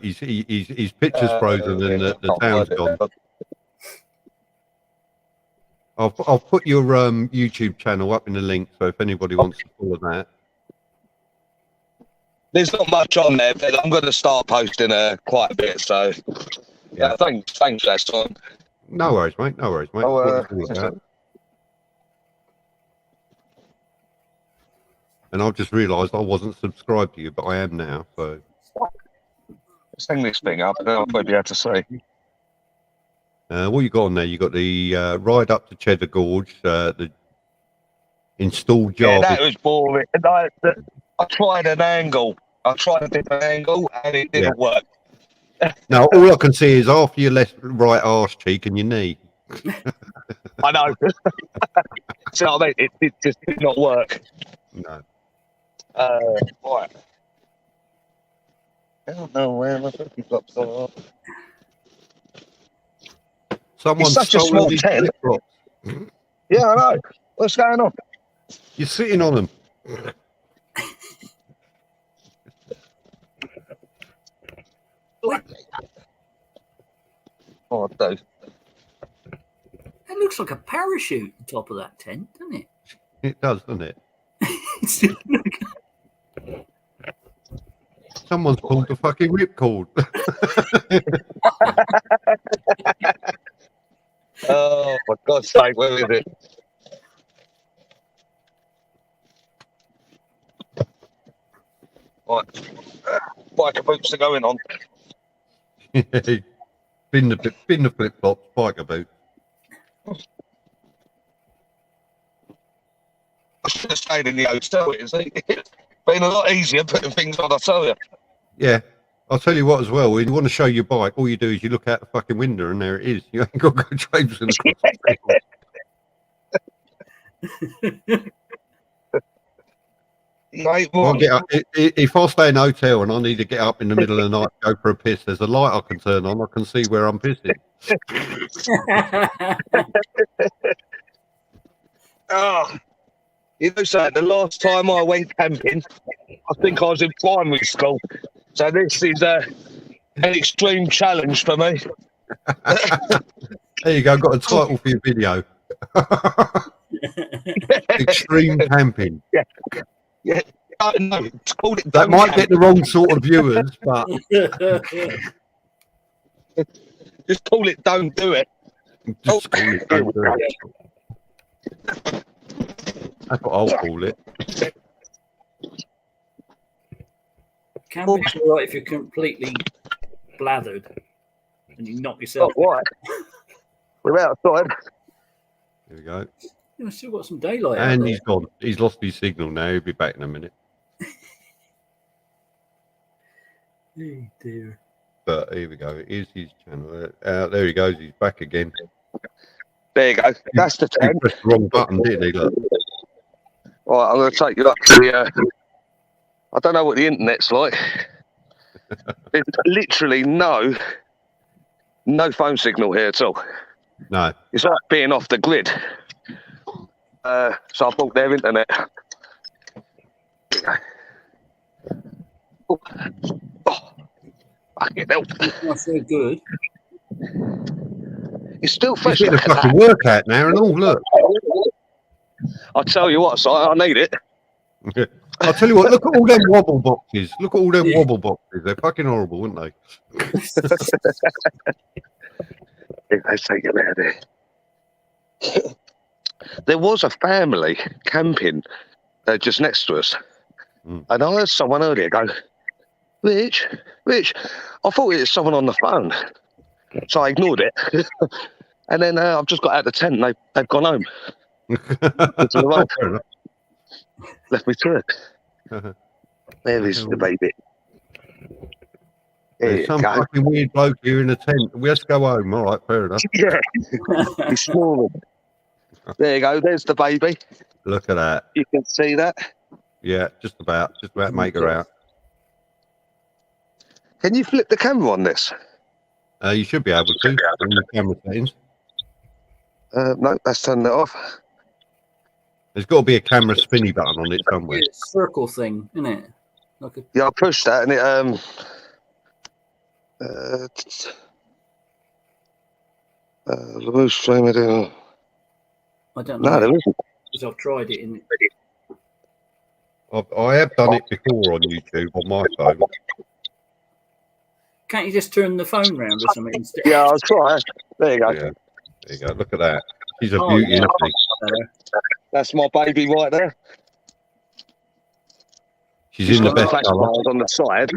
His picture's frozen and the sound's gone. I'll put your YouTube channel up in the link, so if anybody wants to follow that. There's not much on there, but I'm going to start posting quite a bit. So thanks for that, Tom. No worries, mate. And I've just realised I wasn't subscribed to you, but I am now. So let's hang this thing up, and then I'll probably be able to see. What you got on there? You got the ride up to Cheddar Gorge, the install job. Yeah, that was boring. And I tried an angle. I tried a different angle, and it didn't work. No, all I can see is half your left, right arse cheek and your knee. I know. So I mean, it just did not work. No. Right. I don't know where my fucking flops are. Someone's such a stolen small these tent. flip-flops. Yeah, I know. What's going on? You're sitting on them. Oh, Dave. It looks like a parachute on top of that tent, doesn't it? It does, doesn't it? Someone's pulled the fucking ripcord. Oh, for God's sake, where is it? Right. Biker boots are going on. Bin the flip-flops, biker boot. I should have stayed in the hotel. It's been a lot easier putting things on, I tell you. Yeah. I'll tell you what as well, when you want to show your bike, all you do is you look out the fucking window and there it is. You ain't got to go traipsing across the field. Mate, I'll get up, if I stay in a hotel and I need to get up in the middle of the night to go for a piss, there's a light I can turn on. I can see where I'm pissing. Oh, you know, so the last time I went camping, I think I was in primary school. So this is an extreme challenge for me. There you go. Got a title for your video. Extreme camping. Yeah. No, call it That might get the wrong sort of viewers, but just call it "Don't Do It." just call it, don't do it. That's what I'll call it. Camping's all right if you're completely blathered and you knock yourself. Oh, right. We're outside. Here we go. You've still got some daylight. And he's gone. He's lost his signal now. He'll be back in a minute. Oh dear. But here we go. Here's his channel. There he goes. He's back again. There you go. That's the He 10. pressed the wrong button, didn't he? Look. All right, I'm going to take you up to the. I don't know what the internet's like. There's literally no phone signal here at all. No. It's like being off the grid. So I bought their internet. Oh, fucking hell. Not so good. It's still He's fresh. getting a fucking workout now and all. Look. I'll tell you what, Si, I need it. I'll tell you what. Look at all them wobble boxes. Look at all them wobble boxes. They're fucking horrible, aren't they? They take it out of there. There was a family camping just next to us. And I heard someone earlier go, Rich, I thought it was someone on the phone. So I ignored it. And then I've just got out of the tent and they've gone home. Left me to it. There is the baby. There's some fucking weird bloke here in a tent. We have to go home. All right, fair enough. Yeah. He's snoring. There you go. There's the baby. Look at that. You can see that. Yeah, just about make her out. Can you flip the camera on this? You should be able to in the camera settings. No, let's turn that off. There's got to be a camera spinny button on it somewhere. It's a circle thing, isn't it? Like a... Yeah, I pushed that and it remove stream. I don't know. No, there isn't. Because I've tried it in. I have done it before on YouTube on my phone. Can't you just turn the phone round or something instead? Yeah, I'll try. There you go. Yeah. There you go. Look at that. She's a beauty, isn't she? That's my baby right there. She's in the best colour. On the side.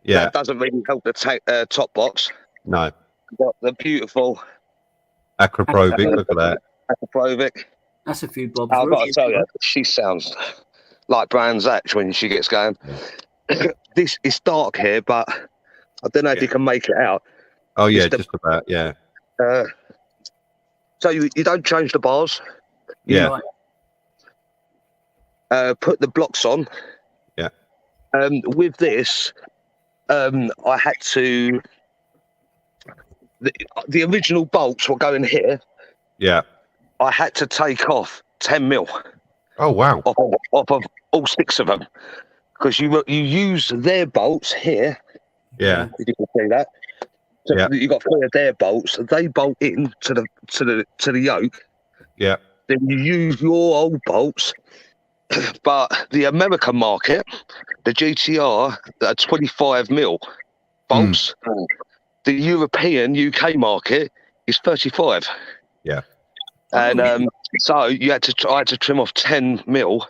Yeah. That doesn't really help the top box. No. Got the beautiful Acroprovic, look at that. Acroprovic. That's a few bobs. I've got to tell you, she sounds like Brands Hatch when she gets going. This is dark here, but I don't know if you can make it out. Oh yeah, just about, yeah. So you don't change the bars. Yeah. Put the blocks on. Yeah. With this, I had to. The original bolts were going here. Yeah. I had to take off 10 mil. Oh wow. Off of all 6 of them, because you use their bolts here. Yeah. If you can see that. So you got 3 of their bolts. They bolt in to the yoke. Yeah. Then you use your old bolts. But the American market, the GTR, are 25 mil bolts. The European UK market is 35. Yeah. And so I had to trim off 10 mil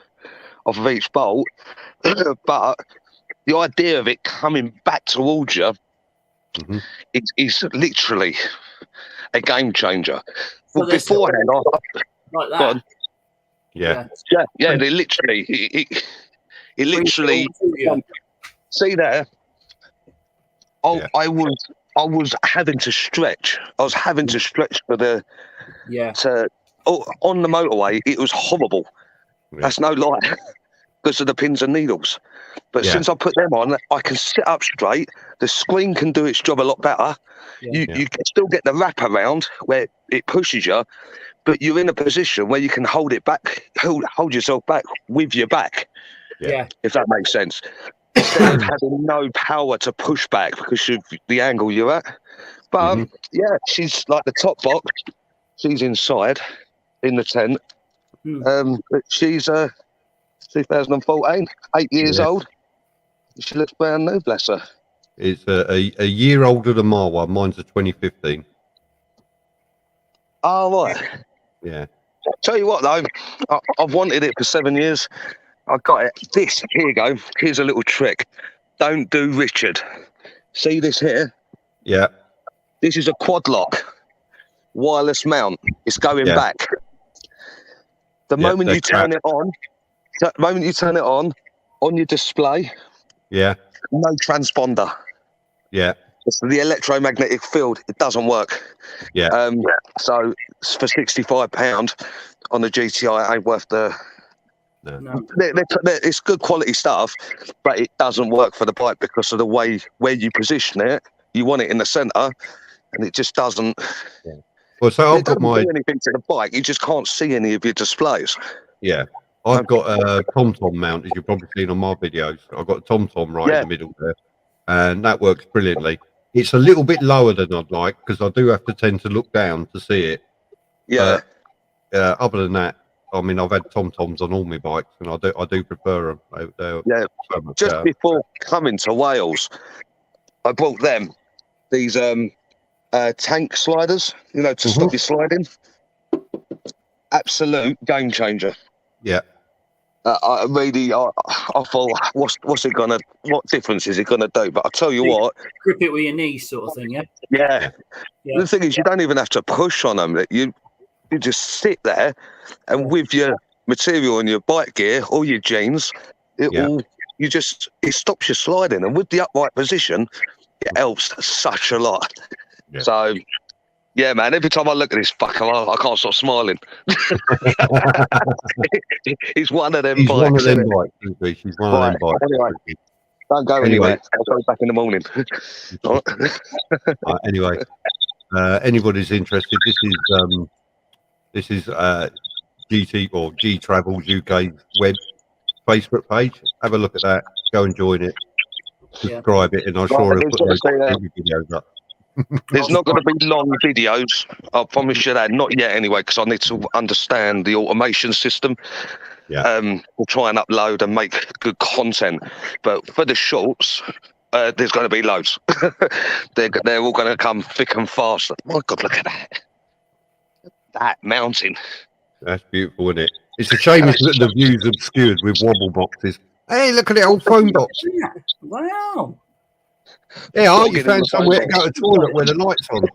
off of each bolt. But the idea of it coming back towards you is literally a game changer. Well, beforehand, like that. Yeah. They literally, it literally. See there. I was having to stretch. I was having to stretch for the. Yeah. On the motorway, it was horrible. Yeah. That's no lie, because of the pins and needles. But since I put them on, I can sit up straight. The screen can do its job a lot better. You can still get the wrap around where it pushes you, but you're in a position where you can hold it back, hold yourself back with your back. Yeah. If that makes sense. Instead of having no power to push back because of the angle you're at. But she's like the top box. She's inside in the tent. She's 2014, 8 years old. She looks brand new, bless her. It's a year older than my one. Mine's a 2015. Oh, right. Yeah. Tell you what, though, I've wanted it for 7 years. I got it. Here you go. Here's a little trick. Don't do Richard. See this here? Yeah. This is a quad lock. Wireless mount. It's going back. The moment you turn it on, on your display, no transponder. Yeah. It's the electromagnetic field. It doesn't work. Yeah. So for £65 on the GTI, it ain't worth the. No. It's good quality stuff, but it doesn't work for the bike because of the way where you position it. You want it in the centre, and it just doesn't. Yeah. Well, so I've got do anything to the bike. You just can't see any of your displays. Yeah, I've got a TomTom mount, as you've probably seen on my videos. I've got a TomTom right in the middle there, and that works brilliantly. It's a little bit lower than I'd like because I do have to tend to look down to see it. Yeah. Other than that, I mean, I've had TomToms on all my bikes, and I do prefer them. They're so much just better. Before coming to Wales, I bought them these tank sliders, to stop you sliding. Absolute game changer. Yeah. I thought, what difference is it gonna do? But I'll tell you what, grip it with your knees, sort of thing. Yeah. The thing is, you don't even have to push on them. You just sit there, and with your material and your bike gear or your jeans, it stops you sliding. And with the upright position, it helps such a lot. Yeah. So, yeah, man, every time I look at this fucker, I can't stop smiling. He's one of them bikes. One of them bikes. He's one of them bikes. Anyway, don't go anywhere. I'll go back in the morning. Anyway, anybody's interested, this is GT or G Travels UK web Facebook page. Have a look at that. Go and join it. Subscribe it, and I'm sure I'll put those videos up. There's not going to be long videos. I promise you that. Not yet, anyway, because I need to understand the automation system. Yeah. We'll try and upload and make good content. But for the shorts, there's going to be loads. They're all going to come thick and fast. My God, look at that. That mountain. That's beautiful, isn't it? It's a shame that the view's obscured with wobble boxes. Hey, look at the old phone box. Wow. Yeah, you found somewhere to go to the toilet where the light's on.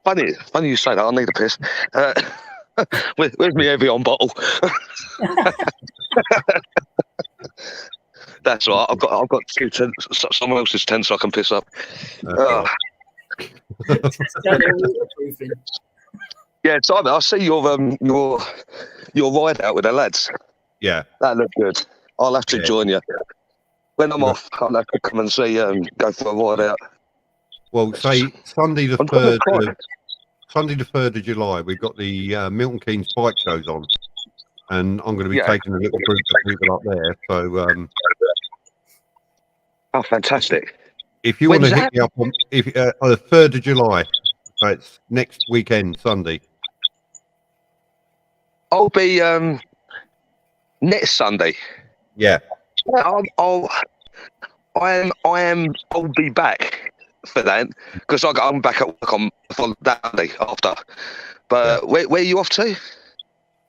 Funny you say that. I need a piss. Where's my Evian bottle? That's right. I've got 2 tents, someone else's tent, so I can piss up. Yeah, Simon, I see your ride out with the lads. Yeah, that looked good. I'll have to join you when I'm off. I'll have to come and see go for a ride out. Well, say Sunday the 3rd. Sunday the 3rd of July, we've got the Milton Keynes bike shows on, and I'm going to be taking a little group of people up there. So, oh, fantastic! If you want to hit me up on the 3rd of July, so it's next weekend, Sunday. I'll be next Sunday. Yeah. I'll be back for that because I'm back at work on that day after. But where are you off to?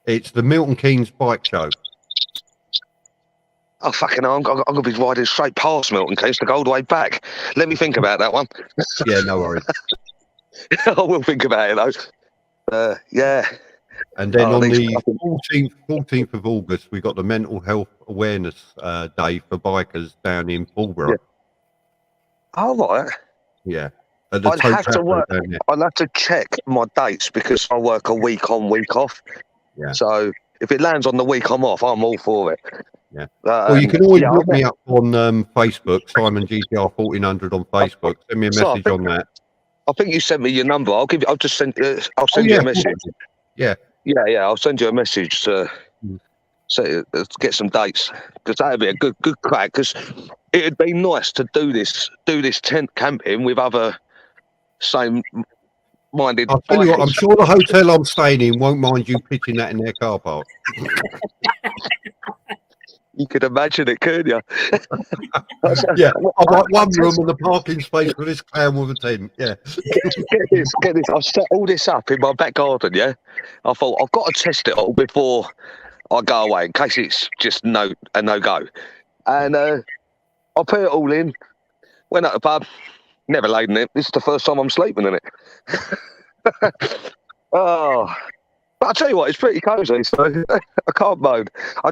It's the Milton Keynes bike show. Oh, fucking hell, I'm going to be riding straight past Milton Keynes to go all the way back. Let me think about that one. Yeah, no worries. I will think about it, though. Yeah. And then on the 14th of August, we got the Mental Health Awareness Day for bikers down in Pulborough. Yeah. Oh, right. Yeah. I'd have to check my dates because I work a week on, week off. Yeah. So if it lands on the week I'm off, I'm all for it. Yeah. Well, you can always look me up on Facebook, Simon GTR 1400 on Facebook. Send me a message on that. I think you sent me your number. I'll send you a message. Yeah. I'll send you a message to get some dates because that'd be a good crack. Because it'd be nice to do this tent camping with other same-minded. I'll tell you what, I'm sure the hotel I'm staying in won't mind you pitching that in their car park. You could imagine it, couldn't you? Yeah, I've got one room and the parking space for this clown with a tent. Yeah. Get this. I've set all this up in my back garden, yeah? I thought, I've got to test it all before I go away in case it's just a no-go. And I put it all in, went at the pub, never laid in it. This is the first time I'm sleeping in it. Oh. But I'll tell you what, it's pretty cosy, so I can't moan. I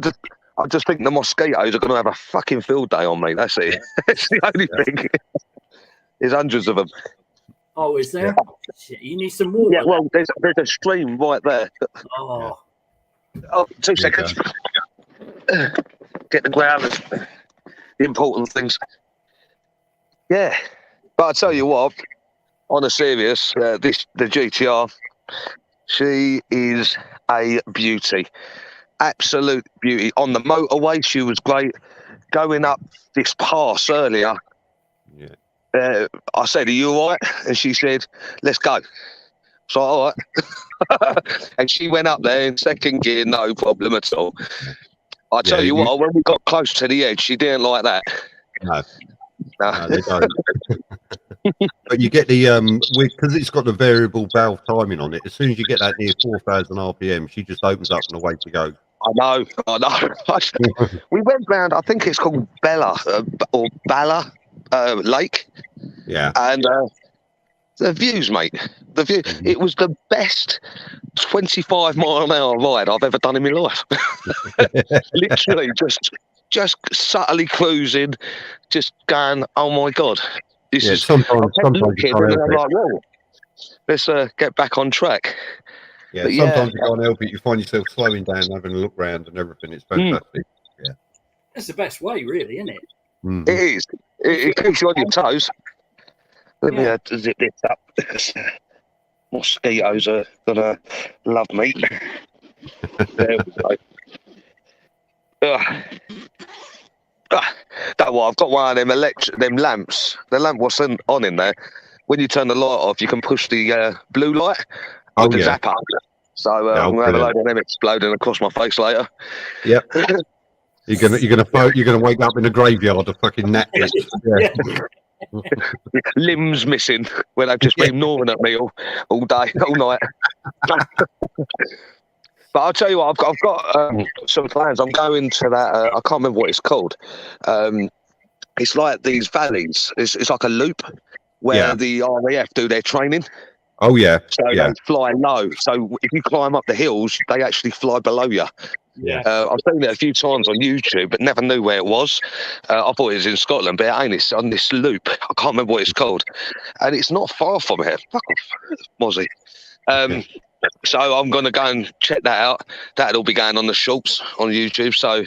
just think the mosquitoes are going to have a fucking field day on me. That's it. It's the only thing. There's hundreds of them. Oh, is there? Shit, you need some water. Yeah, well, there's a stream right there. Oh. Oh, 2 seconds. Get the growlers. The important things. Yeah. But I tell you what, on a serious, the GTR, she is a beauty. Absolute beauty. On the motorway, she was great. Going up this pass earlier, I said, "Are you all right?" And she said, "Let's go." So, all right. And she went up there in second gear, no problem at all. I tell you what, when we got close to the edge, she didn't like that. No, they don't. But you get the because it's got the variable valve timing on it. As soon as you get that near 4,000 RPM, she just opens up and away to go. I know. We went round, I think it's called Bella Lake. Yeah. And the views, mate. The view. It was the best 25-mile-an-hour ride I've ever done in my life. Literally, just subtly cruising, just going, oh my God. Sometimes I'm like, whoa, let's get back on track. Yeah, but sometimes you can't help it. You find yourself slowing down, having a look round and everything. It's fantastic. Yeah. That's the best way, really, isn't it? Mm-hmm. It is. It keeps you on your toes. Let me zip this up. Mosquitoes are gonna love me. There we go. Don't worry, I've got one of them lamps. The lamp wasn't on in there. When you turn the light off, you can push the blue light with the zapper. So I'm gonna have a load of them exploding across my face later. Yep. You're gonna wake up in a graveyard of fucking gnats. Yeah. Limbs missing when they've just been gnawing at me all day, all night. But I'll tell you what, I've got some plans. I'm going to that. I can't remember what it's called. It's like these valleys. It's like a loop, where the RAF do their training. Oh yeah. So Yeah. they fly low. So if you climb up the hills, they actually fly below you. Yeah. I've seen it a few times on YouTube, but never knew where it was. I thought it was in Scotland, but it ain't. It's on this loop. I can't remember what it's called, and it's not far from here. Fuck off, Mozzie. So I'm going to go and check that out. That'll be going on the shorts on YouTube. So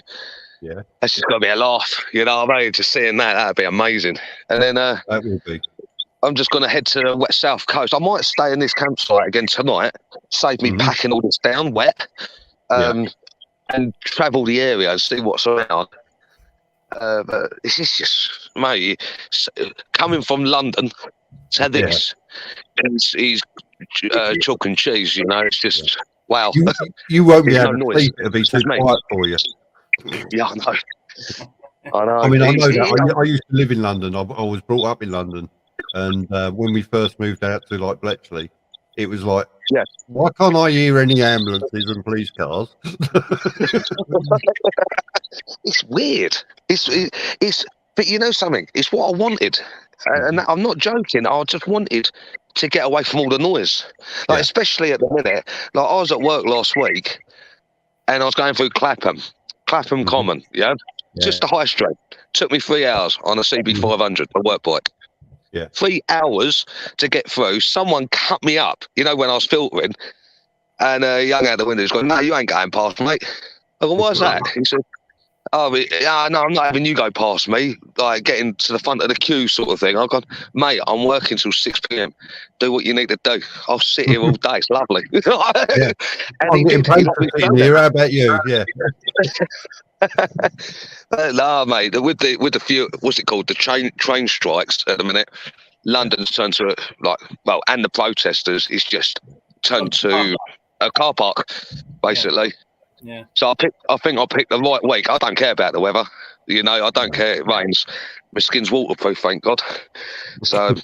yeah, that's just going to be a laugh. You know what I mean? Just seeing that'd be amazing. And then that will be. I'm just going to head to the wet south coast. I might stay in this campsite again tonight. Save me packing all this down wet. And travel the area and see what's around. But this is just, mate, coming from London to this, is chalk and cheese, you know, it's just, wow. You won't be able no to sleep, it'll be too quiet for you. Yeah, I know. I know. I mean, I know that. I used to live in London. I was brought up in London. And when we first moved out to, like, Bletchley, it was like, why can't I hear any ambulances and police cars? It's weird. It's but you know something? It's what I wanted. And I'm not joking. I just wanted to get away from all the noise. Like, especially at the minute. Like, I was at work last week and I was going through Clapham Common, just the high street. Took me 3 hours on a CB500, a work bike. 3 hours to get through. Someone cut me up, you know, when I was filtering, and a young out the window was going, "No, you ain't going past, mate." I go, "Why's that?" He said, "Oh, no, I'm not having you go past me, like getting to the front of the queue sort of thing." I've gone, "Mate, I'm working till 6 p.m. Do what you need to do. I'll sit here all day. It's lovely." And I'm getting paid for sitting here. How about you? Yeah. No, mate. With the few, what's it called? The train strikes at the minute. London's turned to and the protesters is just turned to a car park, basically. Yeah. So I think I picked the right week. I don't care about the weather. You know, I don't care. It rains. My skin's waterproof, thank God. So,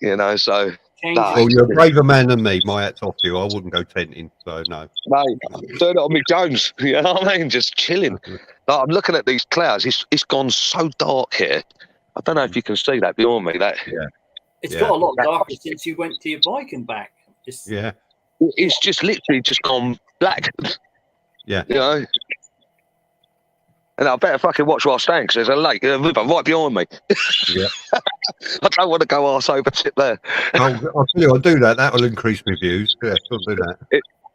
you know, so. Well, you're a braver man than me. My hat's off to you. I wouldn't go tenting, so no. Mate, turn it on me Jones. You know what I mean? Just chilling. Like, I'm looking at these clouds. It's gone so dark here. I don't know if you can see that behind me. It's got a lot darker since you went to your bike and back. It's just literally just gone black. Yeah. You know? And I better fucking watch where I stand because there's a lake, a river right behind me. Yeah. I don't want to go arse over tip there. I'll tell you, I'll do that. That will increase my views. Yeah, I'll do that.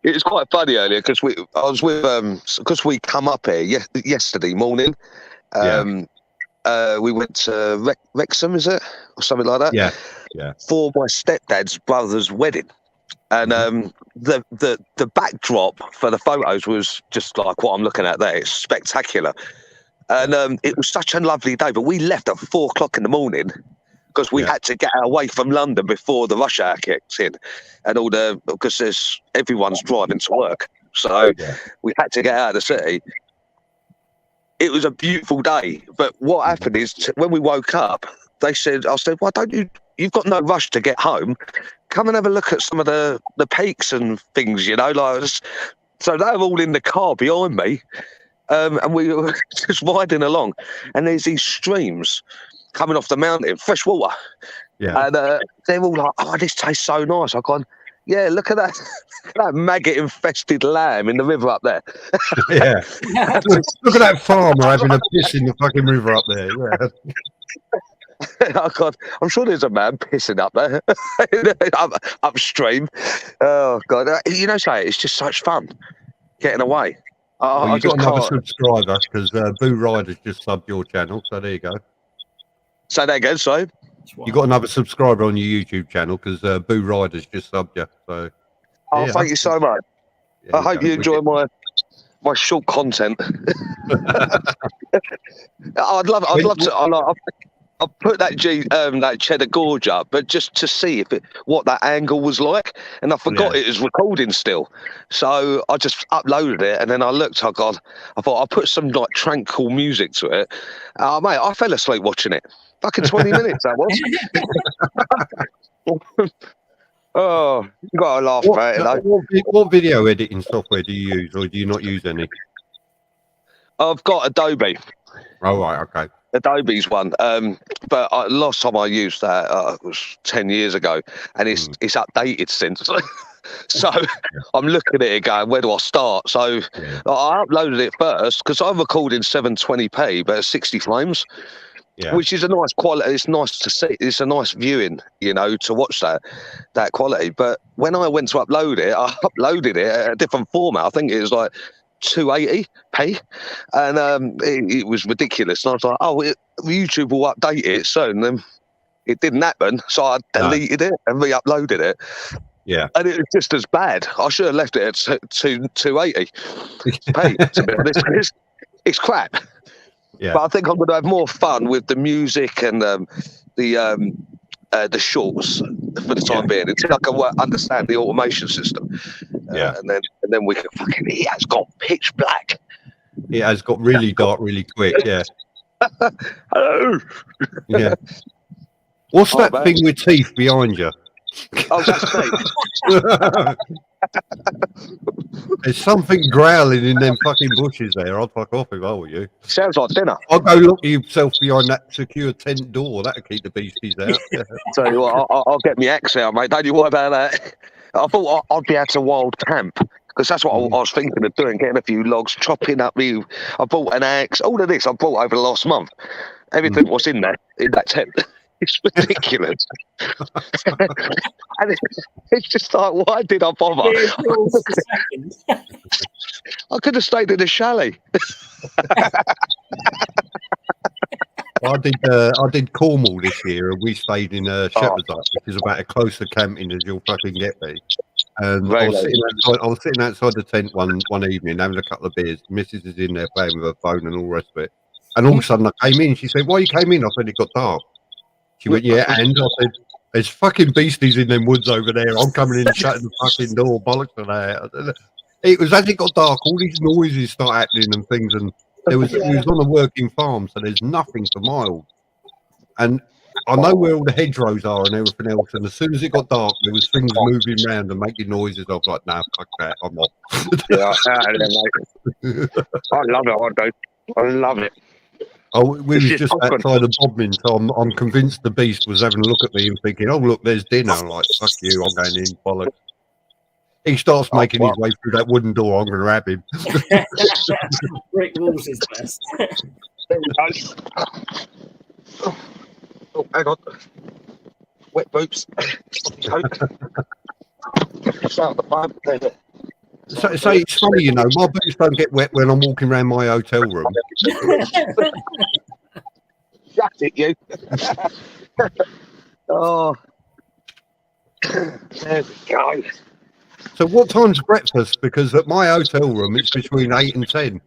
It was quite funny earlier because because we come up here yesterday morning. We went to Wrexham, is it, or something like that? Yeah. For my stepdad's brother's wedding, and the backdrop for the photos was just like what I'm looking at there. It's spectacular, and it was such a lovely day. But we left at 4 o'clock in the morning because we had to get away from London before the rush hour kicks in, and because everyone's driving to work, so we had to get out of the city. It was a beautiful day, but what happened is when we woke up, I said, "Why don't you've got no rush to get home. Come and have a look at some of the peaks and things, you know." So they were all in the car behind me, and we were just riding along, and there's these streams coming off the mountain, fresh water. Yeah. And they're all like, "Oh, this tastes so nice." I've gone, "Yeah, look at that." That maggot-infested lamb in the river up there. Yeah. Look at that farmer having a piss in the fucking river up there. Yeah. Oh God, I'm sure there's a man pissing up there upstream. Oh God, you know, it's just such fun getting away. Well, you've got another subscriber because Boo Rider's just subbed your channel, so there you go. Say that again, sorry. You got another subscriber on your YouTube channel because Boo Rider's just subbed you. So. Thank you so much. I hope you enjoy my short content. I'd love to. I'll put that cheddar gorge up, but just to see what that angle was like, and I forgot it was recording still, so I just uploaded it, and then I looked. I thought I'll put some like tranquil music to it. Mate, I fell asleep watching it. Fucking 20 minutes that was. Oh, you got to laugh about it, though. What video editing software do you use, or do you not use any? I've got Adobe. Oh, right, okay. Adobe's one. But last time I used that was 10 years ago, and it's updated since. So I'm looking at it going, where do I start? So I uploaded it first because I'm recording 720p, but at 60 frames. Yeah. Which is a nice quality. It's nice to see. It's a nice viewing, you know, to watch that quality. But when I went to upload it, I uploaded it at a different format. I think it was like 280p, and it was ridiculous. And I was like, oh, YouTube will update it soon. And it didn't happen, so I deleted it and re-uploaded it. Yeah, and it was just as bad. I should have left it at 280p. To be honest, it's crap. Yeah. But I think I'm going to have more fun with the music and the shorts for the time being until I can understand the automation system. And then we can fucking. It has got pitch black. It has got really dark, really quick. Yeah. Hello. Yeah. What's that thing with teeth behind you? Oh, that's me. There's something growling in them fucking bushes there. I'll fuck off if I were you. Sounds like dinner. I'll go look yourself behind that secure tent door. That'll keep the beasties out. Tell you what, I'll get my axe out, mate. Don't you worry about that. I thought I'd be able to wild camp because that's what I was thinking of doing, getting a few logs, chopping up. I bought an axe. All of this I bought over the last month. Everything was in that tent. It's ridiculous. And it's just like, why did I bother? I could have stayed in a chalet. I did Cornwall this year, and we stayed in Shepherd's Hut, which is about as close to camping as you'll fucking get me. And I was sitting outside the tent one evening having a couple of beers. Mrs. is in there playing with her phone and all the rest of it. And all of a sudden I came in. She said, "Why you came in?" I said, "It got dark." She went, "Yeah," and I said, "There's fucking beasties in them woods over there. I'm coming in and shutting the fucking door, bollocks to that." It was as it got dark, all these noises start happening and things, and we was on a working farm, so there's nothing for miles. And I know where all the hedgerows are and everything else, and as soon as it got dark, there was things moving around and making noises. I was like, "No, fuck that, I'm off." I love it, I love it. Oh, we was just outside of Bodmin, so I'm convinced the beast was having a look at me and thinking, "Oh, look, there's dinner." I'm like, "Fuck you, I'm going in, bollocks." He starts making his way through that wooden door. I'm going to have him. Brick walls is best. Oh, hang on. Wet boots. So it's funny, you know, my boots don't get wet when I'm walking around my hotel room. Shut it, you. Oh. There we go. So what time's breakfast? Because at my hotel room, it's between 8 and 10.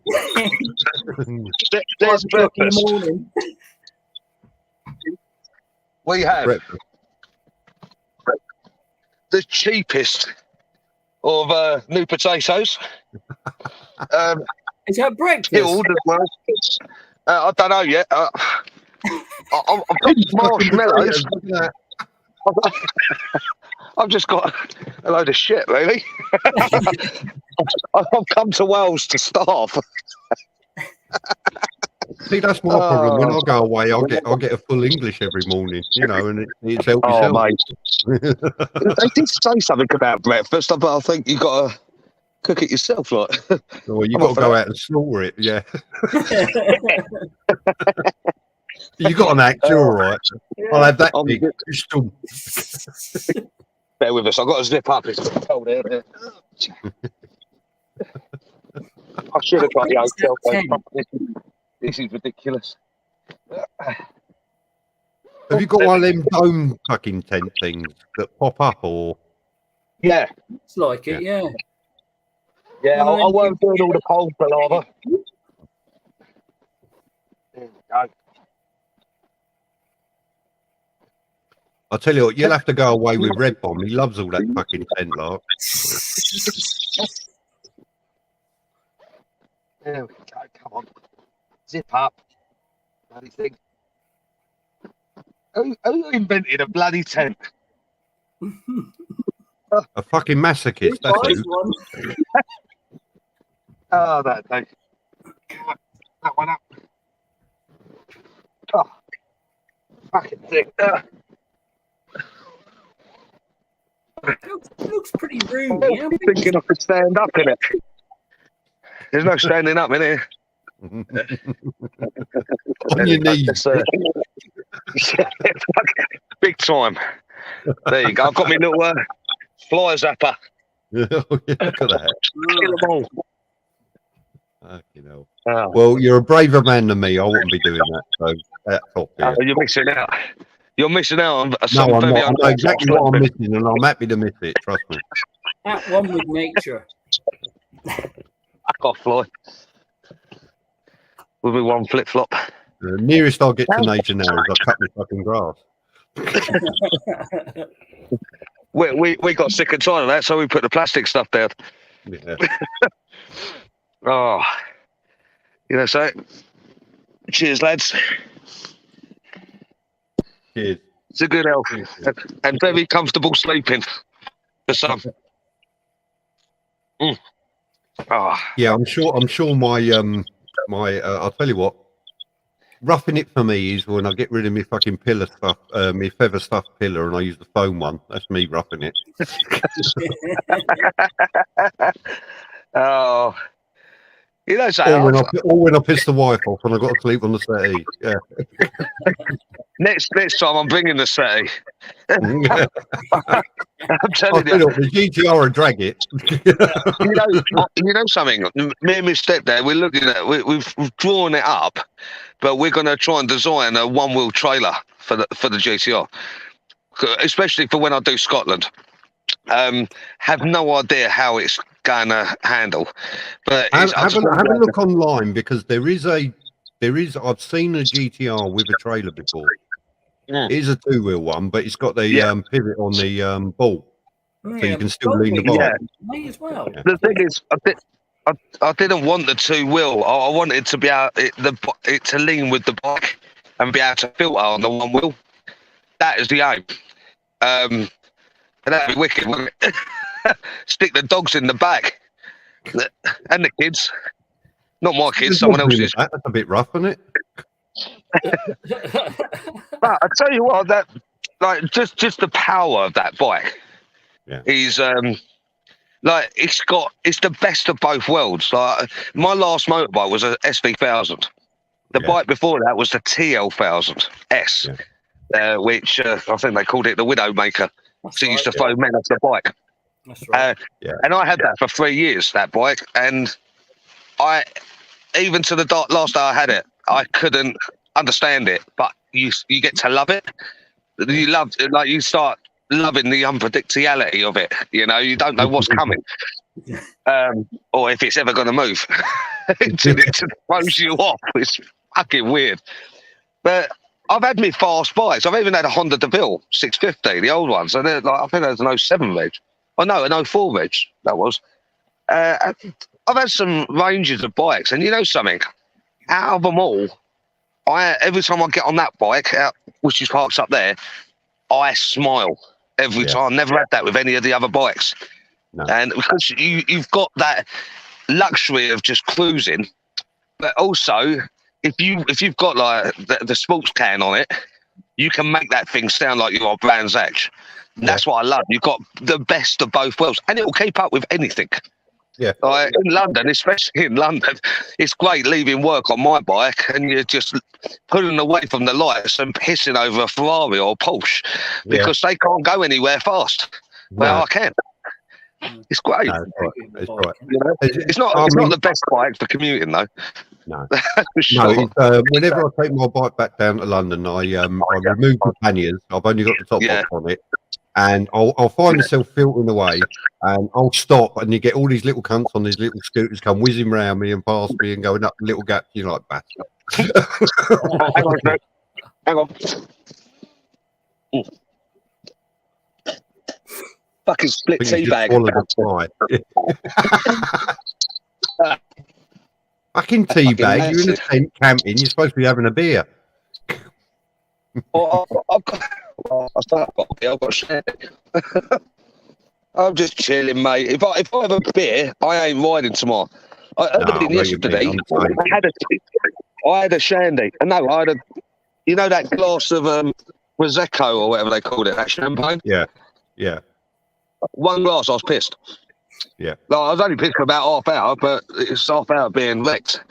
There's breakfast. We have breakfast. The cheapest of new potatoes. Is that breakfast? As well. I don't know yet. I've got marshmallows. I've just got a load of shit, really. I've come to Wales to starve. See, that's my problem. When I go away, I'll get a full English every morning, you know, and it's help yourself. Mate. They did say something about breakfast, but I think you got to cook it yourself, like. Well, you got to go out and slaughter it, yeah. You got an act, you're all right. I'll have that big pistol. Bear with us. I've got to zip up. It's cold out there. I should have got the hotel. This is ridiculous. Have you got one of them dome fucking tent things that pop up, or? Yeah. It's like it, yeah. Yeah, I won't do all the cold palaver. There we go. I'll tell you what, you'll have to go away with Red Bomb. He loves all that fucking tent lark. There we go, come on. Zip up. Bloody thing. Who invented a bloody tent? A fucking masochist, that's who. Oh, that thing. That one up. Oh, fucking thing. Looks pretty roomy. I'm thinking I could stand up in it. There's no standing up in here. On your knees. Big time. There you go. I've got my little fly zapper. Look at that. Kill them all. You know. Oh. Well, you're a braver man than me. I wouldn't be doing that. So that's off here. You're missing out. You're missing out on No, some I'm very not. I know exactly what I'm missing, and I'm happy to miss it. Trust me. At one with nature. Fuck off, Fly. With me one flip flop. The nearest I'll get to nature now is I cut my fucking grass. we got sick and tired of that, so we put the plastic stuff down. Yeah. Oh, you know, so cheers, lads. Cheers. It's a good health and very comfortable sleeping for some. Oh. Yeah, I'm sure my I'll tell you what, roughing it for me is when I get rid of my fucking pillar stuff, my feather stuffed pillar, and I use the foam one. That's me roughing it. Oh, you know, so or when I piss the wife off and I got to sleep on the settee. Yeah. Next time I'm bringing the settee. I'm telling you, the GTR and drag it. you know something. Me and my stepdad, we're looking at. We've drawn it up, but we're going to try and design a one-wheel trailer for the GTR, especially for when I do Scotland. Have no idea how it's going to handle, but have a look online, because there is I've seen a GTR with a trailer before. It is a two-wheel one, but it's got the pivot on the ball, so you can still lean the bike. Yeah, may as well. Yeah. The thing is, I didn't want the two-wheel. I wanted it to be it to lean with the bike and be able to filter on the one wheel. That is the aim. And that'd be wicked, wouldn't it? Stick the dogs in the back and the kids. Not my kids, someone else's. That's a bit rough, isn't it? But I tell you what, that just the power of that bike is it's the best of both worlds. Like, my last motorbike was a SV1000. The bike before that was the TL1000 S, which I think they called it the Widowmaker. So you used to throw men off the bike. That's right. And I had that for 3 years, that bike, and even to the last day I had it, I couldn't understand it, but you get to love it. You start loving the unpredictability of it. You know, you don't know what's coming, or if it's ever going to move. It just throws you off. It's fucking weird. But I've had me fast bikes. I've even had a Honda DeVille 650, the old ones. And I think there's an 07 reg. Oh no, an 04 reg. That was. I've had some ranges of bikes, and you know something? Out of them all, every time I get on that bike, which is parked up there, I smile every time. Never had that with any of the other bikes. No. And because you've got that luxury of just cruising, but also if you've got like the sports can on it, you can make that thing sound like you're Brands Hatch. That's what I love. You've got the best of both worlds, and it will keep up with anything. Yeah. In London, especially in London, it's great leaving work on my bike and you're just pulling away from the lights and pissing over a Ferrari or a Porsche because they can't go anywhere fast. Well, I can. It's great. No, it's right. You know? It's not the best bike for commuting, though. No. Sure. No, whenever I take my bike back down to London, I remove the panniers. I've only got the top box on it. And I'll find myself filtering away, and I'll stop, and you get all these little cunts on these little scooters come whizzing round me and past me and going up little gaps. You're like, bastard. Hang on. Fucking split tea bag. Fucking tea bag. You're in a tent camping. You're supposed to be having a beer. I've got shandy. I'm just chilling, mate. If I have a beer, I ain't riding tomorrow. Yesterday, I had a shandy. No, I had a you know that glass of Prosecco or whatever they called it, that champagne? Yeah. One glass, I was pissed. Yeah. No, I was only pissed for about half hour, but it's half hour being wrecked.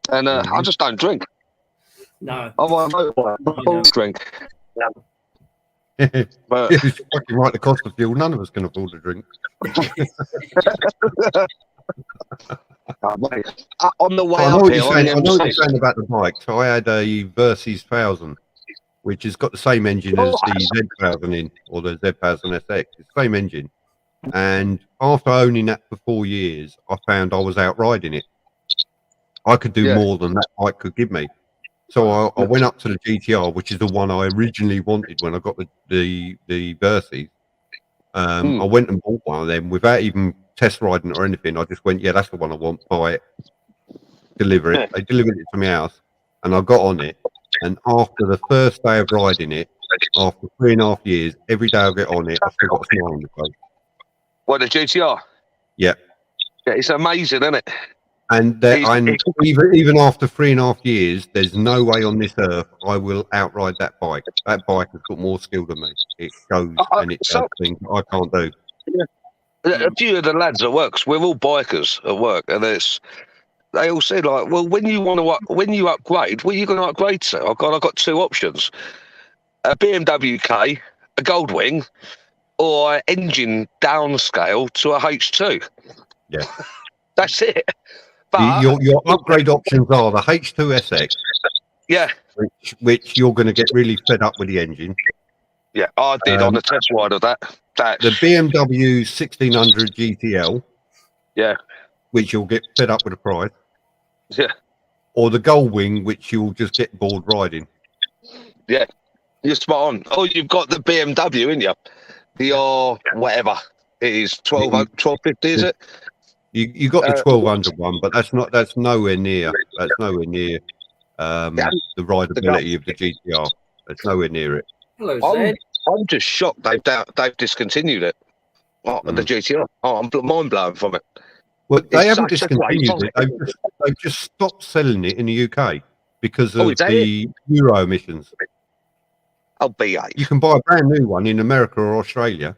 And I just don't drink. No. I want to drink. But It's fucking right, the cost of fuel, none of us can afford to drink. On the way I know up what here, you're saying. I know what M6, you're saying about the bike. So I had a Versys 1000, which has got the same engine as the Z1000 in, or the Z1000 SX. It's the same engine. And after owning that for 4 years, I found I was out riding it. I could do more than that bike could give me. So I went up to the GTR, which is the one I originally wanted when I got the Versys. I went and bought one of them without even test riding it or anything. I just went, yeah, that's the one I want. Buy it, deliver it. They delivered it to my house, and I got on it. And after the first day of riding it, after 3.5 years, every day I get on it, I've still got a smile on my face. What, the GTR? Yeah. Yeah, it's amazing, isn't it? And even after 3.5 years, there's no way on this earth I will outride that bike. That bike has got more skill than me. It goes and it does things I can't do. A few of the lads at work, 'cause we're all bikers at work, and they all say like, well, when you upgrade, what are you going to upgrade to? I've got two options: a BMW K, a Goldwing, or engine downscale to a H2. Yeah, that's it. But your upgrade options are the H2 SX. Yeah. Which you're going to get really fed up with the engine. Yeah, I did on the test ride of that. The BMW 1600 GTL. Yeah. Which you'll get fed up with the price. Yeah. Or the Goldwing, which you'll just get bored riding. Yeah. You're spot on. Oh, you've got the BMW in you. The whatever it is, 1250, is it? You got the 1200 one, but that's nowhere near. That's nowhere near the rideability of the GTR. That's nowhere near it. Hello, Zed. I'm just shocked they've discontinued it. The GTR. I'm mind blown from it. Well, they haven't discontinued it. They've just stopped selling it in the UK because of the Euro emissions. Oh, behave. You can buy a brand new one in America or Australia.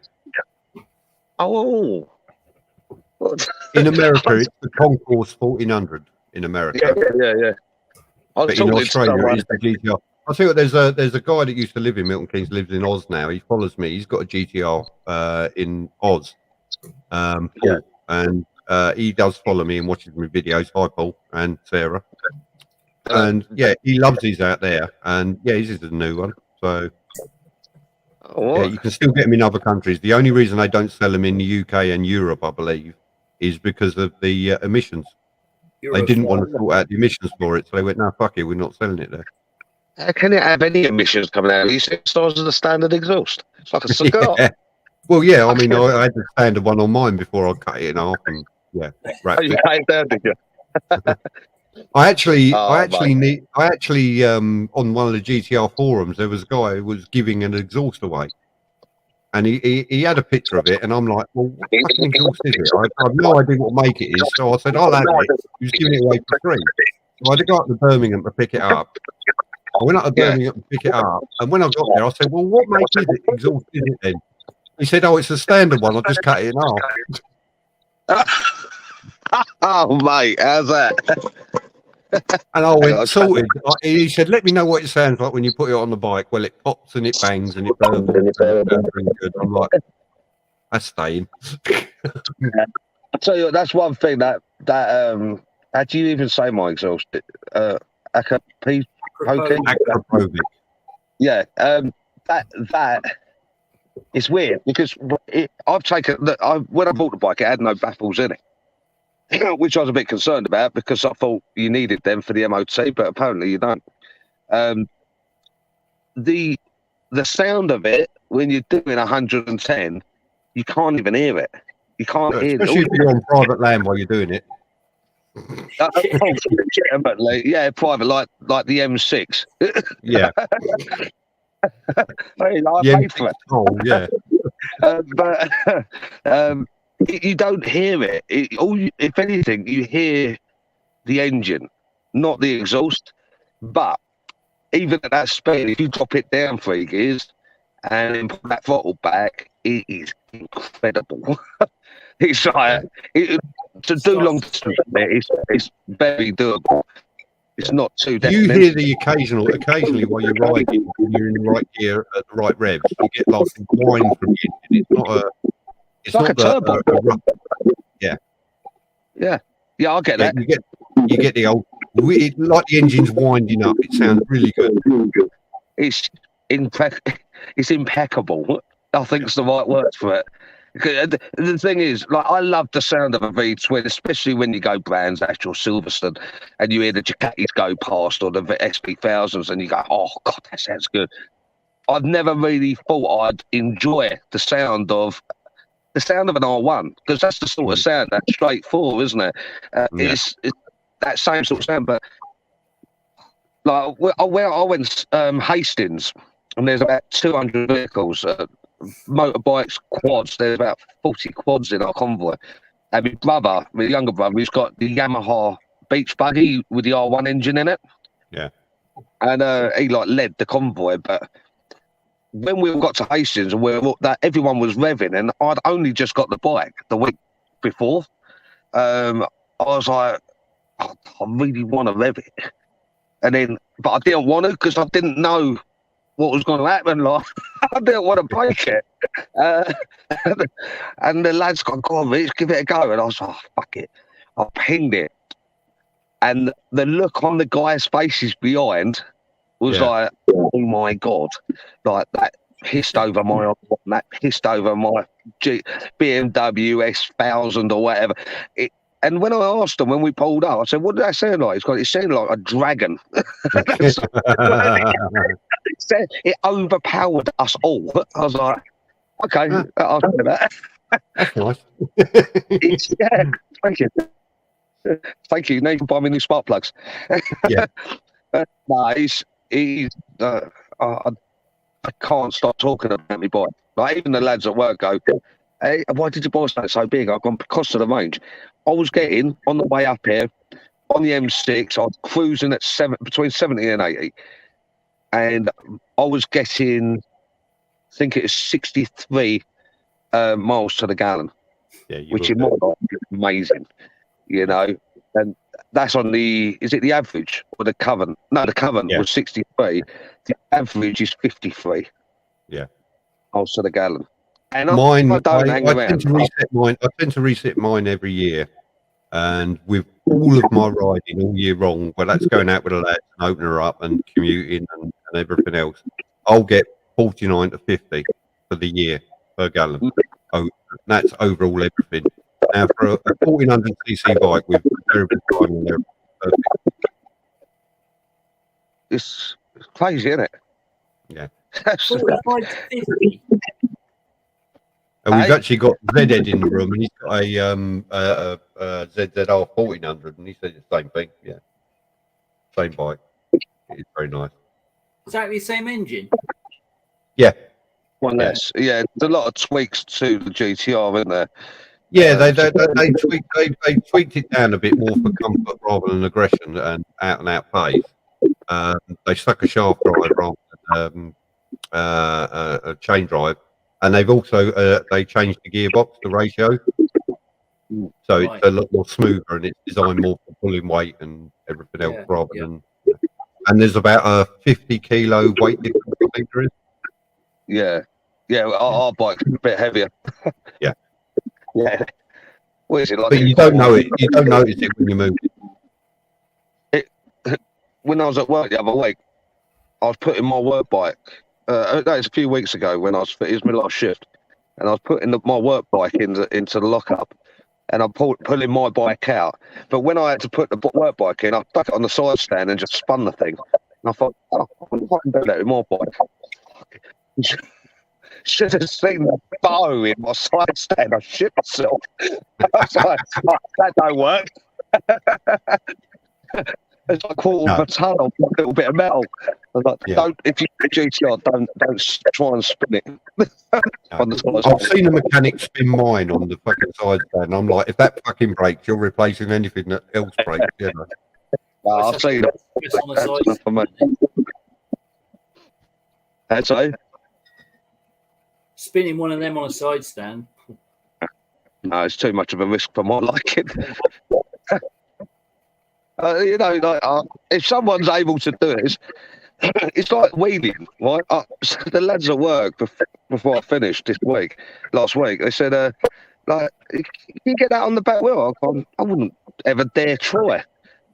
Oh. In America, it's the Concourse 1400 in America. Yeah. But in Australia, it's the GTR. I tell you what, there's a guy that used to live in Milton Keynes, lives in Oz now. He follows me. He's got a GTR in Oz. Paul, and he does follow me and watches my videos. Hi, Paul and Sarah. And he loves these out there. And his is a new one. So you can still get them in other countries. The only reason they don't sell them in the UK and Europe, I believe, is because of the emissions. They didn't want to sort out the emissions for it, so they went, no, fuck it, we're not selling it there. How can it have any emissions coming out? You see the size of the standard exhaust. It's like a cigar. Yeah. Well, yeah, I mean, I had the standard one on mine before I cut it in half, and you cut it down, did you? I actually, on one of the GTR forums, there was a guy who was giving an exhaust away, and he had a picture of it, and I'm like, well, what fucking exhaust is it? I have no idea what make it is, so I said, I'll have it. He was giving it away for free. So I had to go up to Birmingham to pick it up. I went up to Birmingham to pick it up, and when I got there, I said, well, what make exhaust is it then? He said, oh, it's a standard one. I just cut it in half. Oh, mate, how's that? And I went, sorted. He said, let me know what it sounds like when you put it on the bike. Well, it pops and it bangs and it burns. And it sounds really good. I'm like, that's staying. I'll tell you what, that's one thing that how do you even say my exhaust? Akrapovic. Yeah, that it's weird because I've taken when I bought the bike, it had no baffles in it. Which I was a bit concerned about because I thought you needed them for the MOT, but apparently you don't. The sound of it when you're doing 110, you can't even hear it. You can't hear it. Especially if you're on private land while you're doing it. Yeah, private, like the M6. Yeah. I paid for it. Oh, yeah. But you don't hear it. If anything, you hear the engine, not the exhaust. But even at that speed, if you drop it down 3 gears and then pull that throttle back, it is incredible. It's like to do long distance, it's very doable. It's not too. You hear the occasionally while you're riding, when you're in the right gear at the right revs, you get like a whine from the engine. It's not a. It's like not a turbo. Yeah, I get that. You get the old, like the engine's winding up. It sounds really good. It's impeccable. I think it's the right word for it. The thing is, like, I love the sound of a V-twin, especially when you go Brands Hatch or Silverstone, and you hear the Ducatis go past or the SP1000s, and you go, "Oh God, that sounds good." I've never really thought I'd enjoy the sound of an R1, because that's the sort of sound that's straight four, isn't it? It's that same sort of sound, but like where I went Hastings, and there's about 200 vehicles. Motorbikes, quads. There's about 40 quads in our convoy. And my younger brother, he's got the Yamaha beach buggy with the R1 engine in it. Yeah. And he led the convoy. But when we got to Hastings and everyone was revving, and I'd only just got the bike the week before, I was like, I really want to rev it. But I didn't want to, because I didn't know what was going to happen. Like, I didn't want to break it. And the lads got, "Go on, Rich, give it a go." And I was like, "Oh, fuck it." I pinged it. And the look on the guys' faces behind was like, "Oh my God." Like, that hissed over my arm, that hissed over my BMW S1000 or whatever. And when I asked them when we pulled up, I said, "What did that sound like?" It sounded like a dragon. It overpowered us all. I was like, "Okay, I'll say that." That's nice. Thank you. Thank you. Now you can buy me new spark plugs. Yeah. No, I can't stop talking about me bike. Like, even the lads at work go, "Hey, why did you buy something so big?" I've gone, "Because of the range." I was getting, on the way up here, on the M6, I was cruising at between 70 and 80. And I was getting, I think it was 63 miles to the gallon, which in my life is amazing, you know. And that's on is it the average or the Coven? No, the Coven was 63. The average is 53 miles to the gallon. And I don't hang around. I tend to reset mine every year. And with all of my riding all year long, well, that's going out with the lads and opening her up and commuting and everything else, I'll get 49 to 50 for the year per gallon. Oh, that's overall everything. Now, for a 1400cc bike with variable time and everything, perfect. It's crazy, isn't it? Yeah. 45 to 50. And we've actually got Zed in the room, and he's got a ZZR 1400, and he said the same thing. Yeah, same bike. It's very nice. Exactly the same engine. Yeah. One less. Yeah, there's a lot of tweaks to the GTR, isn't there? Yeah, they tweaked it down a bit more for comfort rather than aggression and out pace. They stuck a shaft drive rather than a chain drive. And they've also they changed the gearbox, the ratio, so it's a lot more smoother and it's designed more for pulling weight and everything else rather than. And there's about a 50 kilo weight difference, I think there is. Yeah. Our bike's a bit heavier. Yeah. What is it like? But you don't know it. You don't notice it when you move. When I was at work the other week, I was putting my work bike. That was a few weeks ago when it was my last shift, and I was putting my work bike into the lockup, and I'm pulling my bike out. But when I had to put the work bike in, I stuck it on the side stand and just spun the thing. And I thought, I can do that with my bike. Should have seen the bow in my side stand. I shit myself. I was like, that don't work. It's like a quarter of a ton of a little bit of metal. I was like, don't, if you GTR, don't try and spin it. I've seen a mechanic spin mine on the fucking side stand. I'm like, if that fucking breaks, you're replacing anything that else breaks. You know? I've seen it. That's so. Spinning one of them on a side stand. No, it's too much of a risk for my liking. You know, like, if someone's able to do it, it's like wheeling, right? The lads at work before I finished last week, they said, like, you can get that on the back wheel. I wouldn't ever dare try.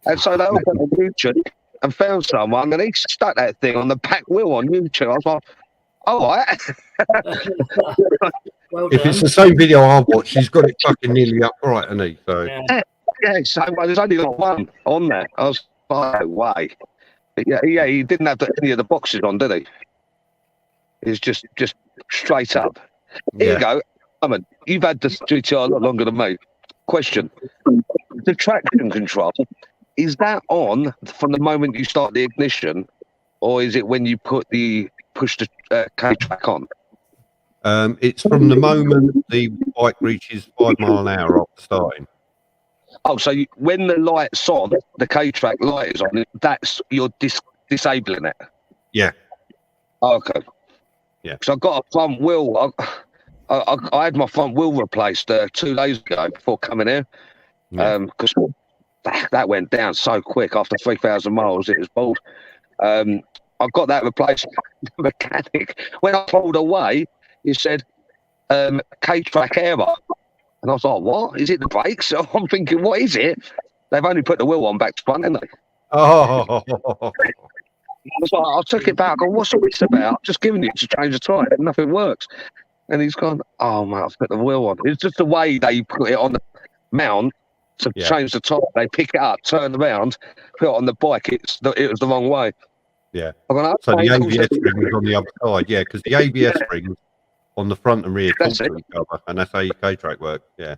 And so they all went on YouTube and found someone, and he stuck that thing on the back wheel on YouTube. I was like, all right. Well if done. it's the same video I watched, he's got it fucking nearly upright, hasn't he? So Yeah, so there's only got one on there. I was like, no way. Yeah, he didn't have any of the boxes on, did he? It's just straight up. Here you go. You've had the GTR a lot longer than me. Question: the traction control, is that on from the moment you start the ignition, or is it when you push the K-track on? It's from the moment the bike reaches 5 miles an hour after starting. Oh, so when the light's on, the K-track light is on, you're disabling it? Yeah. Oh, okay. Yeah. Because I got a front wheel. I had my front wheel replaced 2 days ago before coming here. Because that went down so quick after 3,000 miles. It was bald. I got that replaced. The mechanic, when I pulled away, he said, K-track error. And I was like, what? Is it the brakes? So I'm thinking, what is it? They've only put the wheel on back to front, haven't they? Oh. I was like, I took it back. I go, what's all this about? I'm just giving it to change the tyre. Nothing works. And he's gone, oh, mate, I've put the wheel on. It's just the way they put it on the mount to change the tyre. They pick it up, turn around, put it on the bike. It was the wrong way. Yeah. Gone, so the ABS ring was on the other side. Yeah, because the ABS ring on the front and rear talk to each other, and that's how your K-track works. Yeah.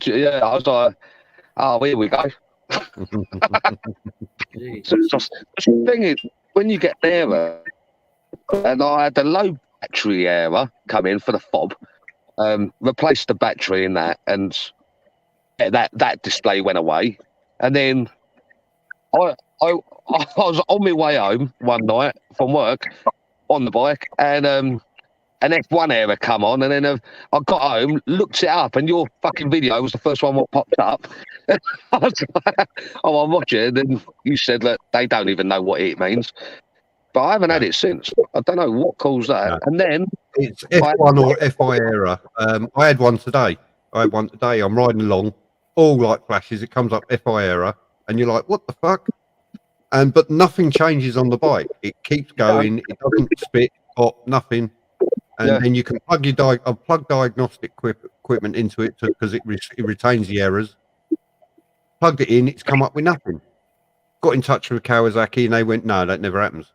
Yeah, I was like, oh, here we go. So the thing is, when you get there, and I had the low battery error come in for the fob, replaced the battery in that, and that display went away. And then I was on my way home one night from work on the bike, and an F1 error come on, and then I got home, looked it up, and your fucking video was the first one that popped up. I was like, oh, I'll watch it. And then you said that they don't even know what it means. But I haven't had it since. I don't know what caused that. No. And then it's F1 or FI error. I had one today. I'm riding along, all light flashes. It comes up FI error, and you're like, what the fuck? But nothing changes on the bike. It keeps going. It doesn't spit, pop, nothing. And then you can plug your plug diagnostic equipment into it because it retains the errors. Plugged it in, it's come up with nothing. Got in touch with Kawasaki, and they went, "No, that never happens."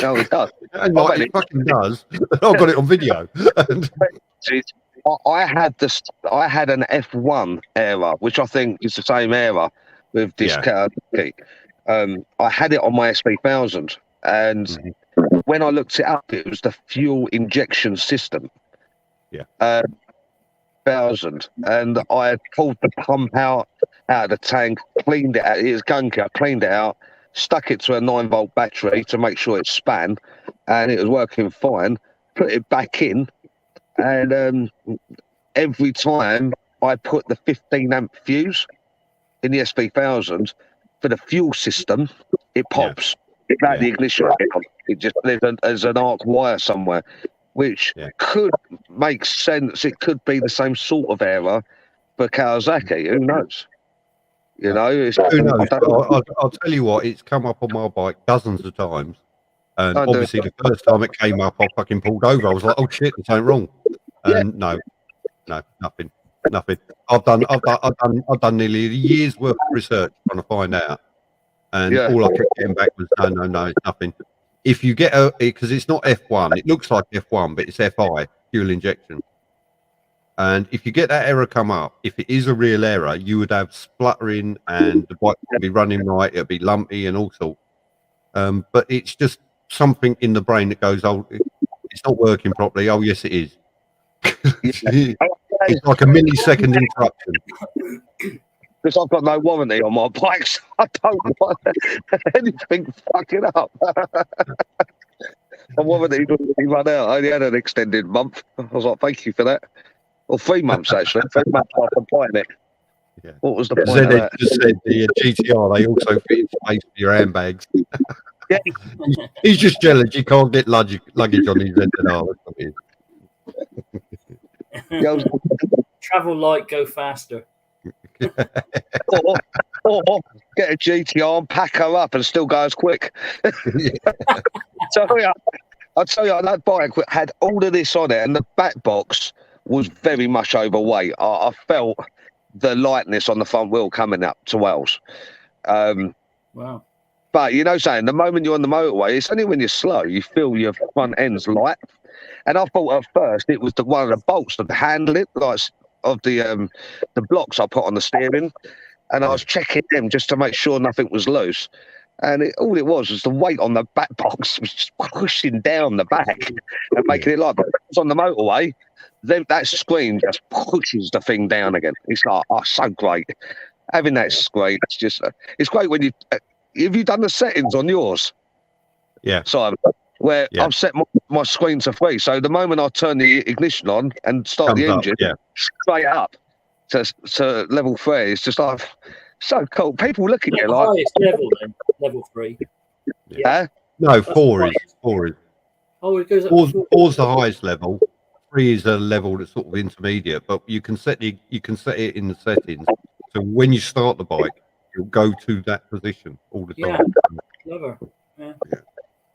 No, it does. And like, it fucking does. I've got it on video. I had an F1 error, which I think is the same error with this Kawasaki. I had it on my SP1000, and when I looked it up, it was the fuel injection system. Yeah. 1000, and I pulled the pump out of the tank, cleaned it out. It was gunky. I cleaned it out, stuck it to a 9-volt battery to make sure it span, and it was working fine. Put it back in, and every time I put the 15-amp fuse in the SP1000 for the fuel system, it pops. It's like the ignition. It just there's an arc wire somewhere, which could make sense. It could be the same sort of error for Kawasaki. Who knows? You know, who knows? I'll tell you what, it's come up on my bike dozens of times. And obviously, the first time it came up, I fucking pulled over. I was like, "Oh shit, there's something wrong." And no, nothing. I've done nearly a year's worth of research trying to find out, and all I kept getting back was no, it's nothing. If you get because it's not F1, it looks like F1, but it's FI, fuel injection. And if you get that error come up, if it is a real error, you would have spluttering, and the bike would be running right, it'll be lumpy and all sorts. But it's just something in the brain that goes, "Oh, it's not working properly." "Oh, yes, it is." It's like a millisecond interruption. Because I've got no warranty on my bikes, I don't want anything fucking up. I wasn't even he run out. I only had an extended month. I was like, thank you for that. Or 3 months, actually. 3 months after buying it. Yeah. What was the point Then of they that? just said the GTR, they also fit in space for your handbags. Yeah. He's just jealous. You can't get luggage on his ZR. That's what it is. Yeah, I was- Travel light, go faster. or get a GTR and pack her up and still go as quick. I'll tell you, that bike had all of this on it, and the back box was very much overweight. I felt the lightness on the front wheel coming up to Wales. Wow. But you know, saying the moment you're on the motorway, it's only when you're slow you feel your front end's light. And I thought at first it was one of the bolts that handle it, like of the blocks I put on the steering, and I was checking them just to make sure nothing was loose. And all it was the weight on the back box was just pushing down the back and making it light. But it's on the motorway, then that screen just pushes the thing down again. It's like, oh, so great. Having that screen, it's just, it's great when you, have you done the settings on yours? Yeah. Simon, where I've set my screen to 3. So the moment I turn the ignition on and start the engine, straight up to level 3, it's just like, so cool. People look at you like highest level then, level 3. Yeah. No, 4 is 4 is. Oh, it goes up. 4's the highest level. 3 is a level that's sort of intermediate, but you can set it in the settings. So when you start the bike, you'll go to that position all the time. Clever. Yeah.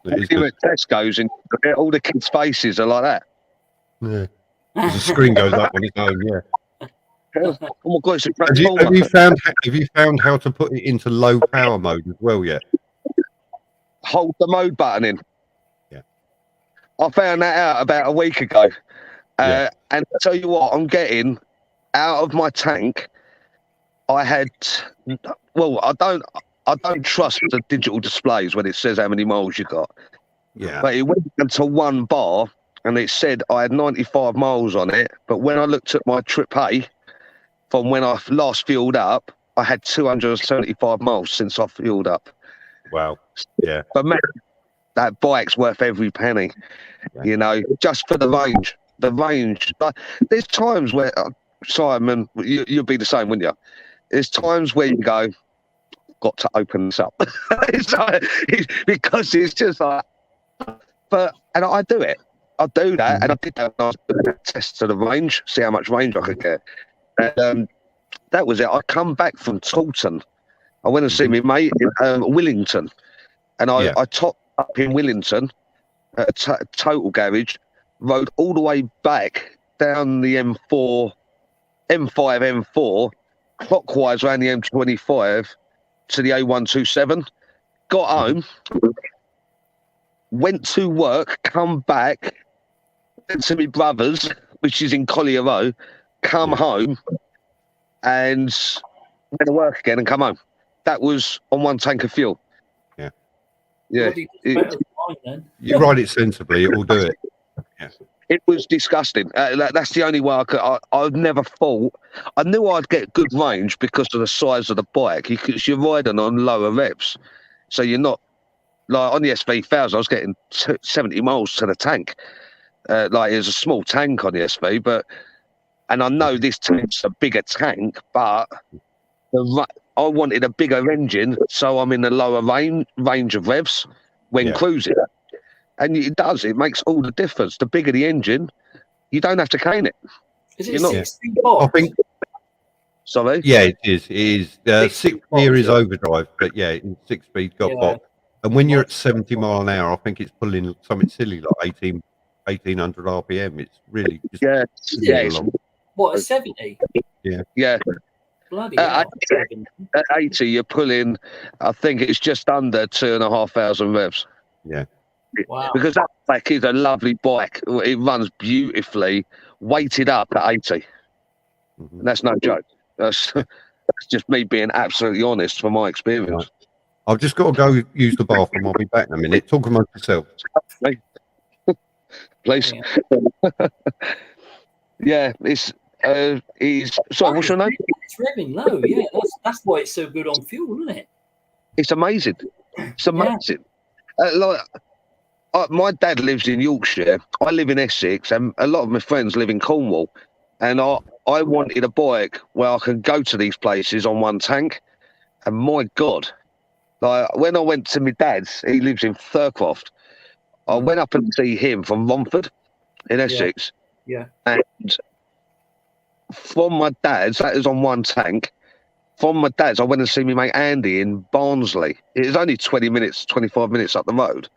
You at Tesco's and all the kids' faces are like that. Yeah. The screen goes up on its own. Yeah. Oh my God, it's a have you found how to put it into low power mode as well yet? Hold the mode button in. Yeah. I found that out about a week ago. And I tell you what, I'm getting out of my tank. I don't trust the digital displays when it says how many miles you got. Yeah. But it went into 1 bar and it said I had 95 miles on it. But when I looked at my trip A, from when I last fueled up, I had 275 miles since I fueled up. Wow. Yeah. But man, that bike's worth every penny, you know, just for the range. The range. Like, there's times where, Simon, you'll be the same, wouldn't you? There's times where you go, got to open this up. Because it's just like, and I do it. I do that, and I did that when I was doing a test to the range, see how much range I could get. And that was it. I come back from Taunton. I went and see my mate in Willington, and I topped up in Willington at a total garage, rode all the way back down the M5, M4, clockwise around the M25 to the A127, got home, went to work, come back, went to my brother's, which is in Collier Row, come home, and went to work again and come home. That was on 1 tank of fuel. Yeah. You ride it sensibly, it will do it. Yeah. It was disgusting. That's the only way I could. I never thought. I knew I'd get good range because of the size of the bike. Because you're riding on lower revs, so you're not like on the SV1000. I was getting 70 miles to the tank. Like it was a small tank on the SV, and I know this tank's a bigger tank, but I wanted a bigger engine, so I'm in a lower range of revs when cruising. And it does. It makes all the difference. The bigger the engine, you don't have to cane it. Is it 16 box? I think. Sorry. Yeah, it is. It is. 6 gear is overdrive, but yeah, 6-speed got box. And when you're at 70 mile an hour, I think it's pulling something silly like 1800 RPM. It's really just long. What, a 70? Yeah. Bloody hell. At 80, you're pulling. I think it's just under 2,500 revs. Yeah. Wow. Because that bike is a lovely bike. It runs beautifully, weighted up at 80. And that's no joke. That's just me being absolutely honest from my experience. Right. I've just got to go use the bathroom. I'll be back in a minute. Talk amongst yourself. Please. Yeah, it's sorry, what's your name? It's revving low, yeah. That's why it's so good on fuel, isn't it? It's amazing. It's amazing. Like my dad lives in Yorkshire. I live in Essex, and a lot of my friends live in Cornwall. And I wanted a bike where I could go to these places on one tank. And my God, like when I went to my dad's, he lives in Thurcroft. I went up and see him from Romford in Essex. Yeah. And from my dad's, that is on one tank. From my dad's, I went and see my mate Andy in Barnsley. It was only 25 minutes up the road.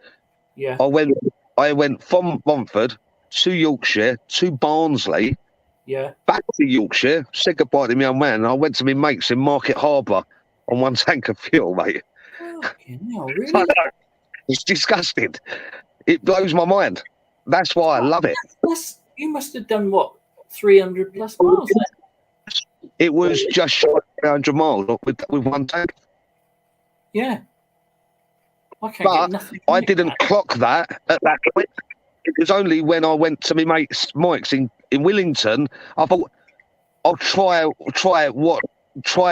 Yeah. I went from Romford to Yorkshire to Barnsley. Yeah. Back to Yorkshire, said goodbye to my young man, and I went to my mates in Market Harbour on one tank of fuel, mate. Fucking hell, really? It's disgusting. It blows my mind. That's why I love it. You must have done what, 300 plus miles then? It was just shy of 300 miles with one tank. Yeah. I didn't clock that at that point. It was only when I went to my mate Mike's in Willington, I thought I'll try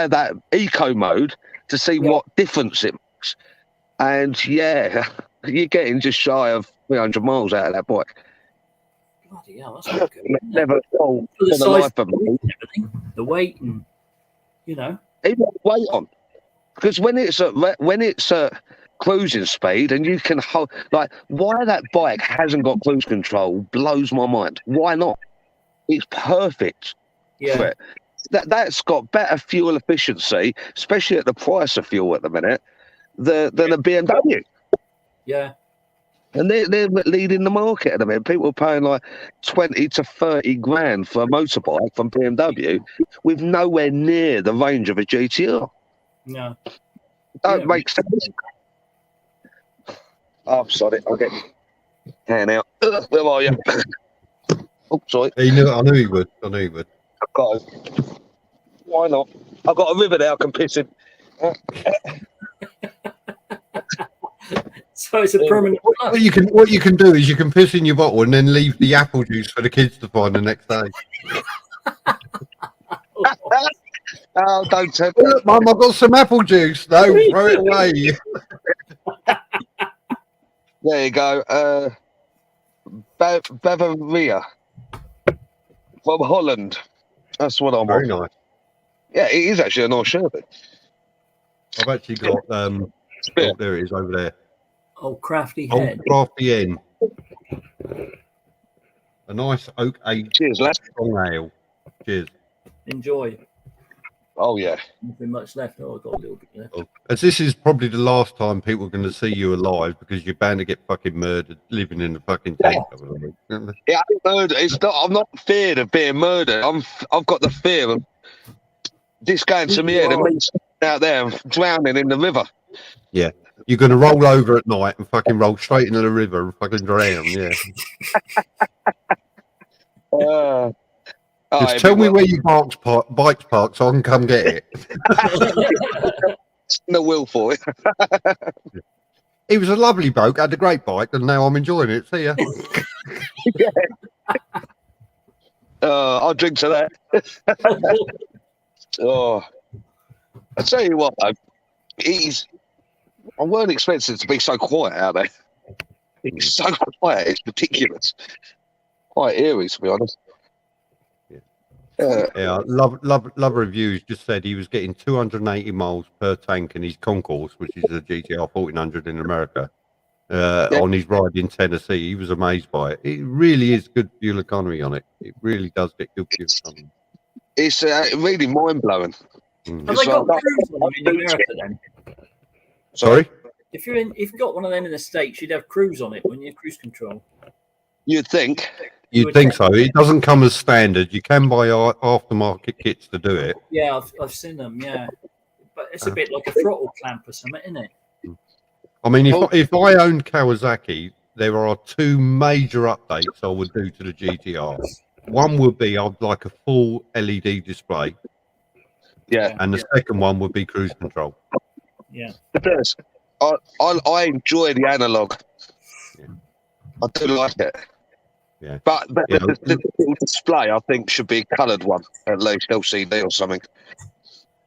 that eco mode to see what difference it makes. And yeah, you're getting just shy of 300 miles out of that bike. Bloody hell, that's not good. Never told the the size life of me. The weight and Even weight on, because when it's at cruising speed and you can hold, like, why that bike hasn't got cruise control blows my mind. Why not? It's perfect for it. That's got better fuel efficiency, especially at the price of fuel at the minute, than a BMW. Yeah. And they're leading the market at the minute. People are paying like 20 to 30 grand for a motorbike from BMW with nowhere near the range of a GTR. No. Don't make sense. Oh, I'm sorry. I'll get hand out. Where are you? Oh, sorry. I knew he would. I've got to. Why not? I've got a river now I can piss in. So it's a permanent. What you can do is you can piss in your bottle and then leave the apple juice for the kids to find the next day. Oh, don't tell me. Look, Mum, I've got some apple juice. No, throw it away. There you go. Bavaria from Holland. That's what I'm Very on. nice. Yeah, it is actually a nice sherbet. I've actually got there it is over there. Oh, crafty Old head. Crafty Inn. A nice oak aged strong ale. Cheers. Enjoy. Oh yeah. Nothing much left. Oh, I've got a little bit left. As this is probably the last time people are going to see you alive because you're bound to get fucking murdered living in the fucking tent. Yeah, murder. It's not. I'm not feared of being murdered. I've got the fear of this going to me head and me out there and drowning in the river. Yeah. You're going to roll over at night and fucking roll straight into the river and fucking drown, yeah. Just tell me where your bike's parked so I can come get it. No will for it. He was a lovely bloke, had a great bike, and now I'm enjoying it. See ya. I'll drink to that. Oh, I tell you what, though, I weren't expecting it to be so quiet out there. It's so quiet, it's ridiculous. Quite eerie, to be honest. Yeah, love reviews just said he was getting 280 miles per tank in his Concourse, which is a GTR 1400 in America, on his ride in Tennessee. He was amazed by it. It really is good fuel economy on it. It really does get good fuel economy. It's really mind-blowing. Have they got cruise on them in America then? Sorry? If you've got one of them in the States, you'd have cruise on it, wouldn't you? Cruise control. You'd think. You'd think so. It doesn't come as standard. You can buy aftermarket kits to do it. Yeah, I've seen them, yeah. But it's a bit like a throttle clamp or something, isn't it? I mean, if I owned Kawasaki, there are two major updates I would do to the GTR. One would be I'd like a full LED display. Yeah. And the second one would be cruise control. Yeah. The best. I enjoy the analog. Yeah. I do like it. Yeah. But the little display, I think, should be a coloured one, at least LCD or something.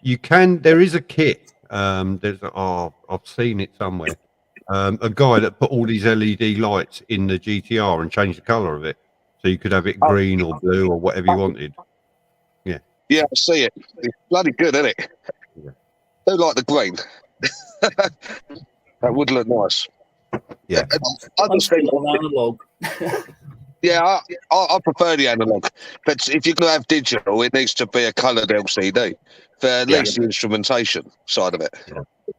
You can. There is a kit. I've seen it somewhere. a guy that put all these LED lights in the GTR and changed the colour of it, so you could have it green or blue or whatever you wanted. Yeah, I see it. It's bloody good, isn't it? Yeah. I do like the green. That would look nice. Yeah. I I'm just think, still on analog. yeah, I prefer the analog. But if you're going to have digital, it needs to be a coloured LCD for at least the instrumentation side of it.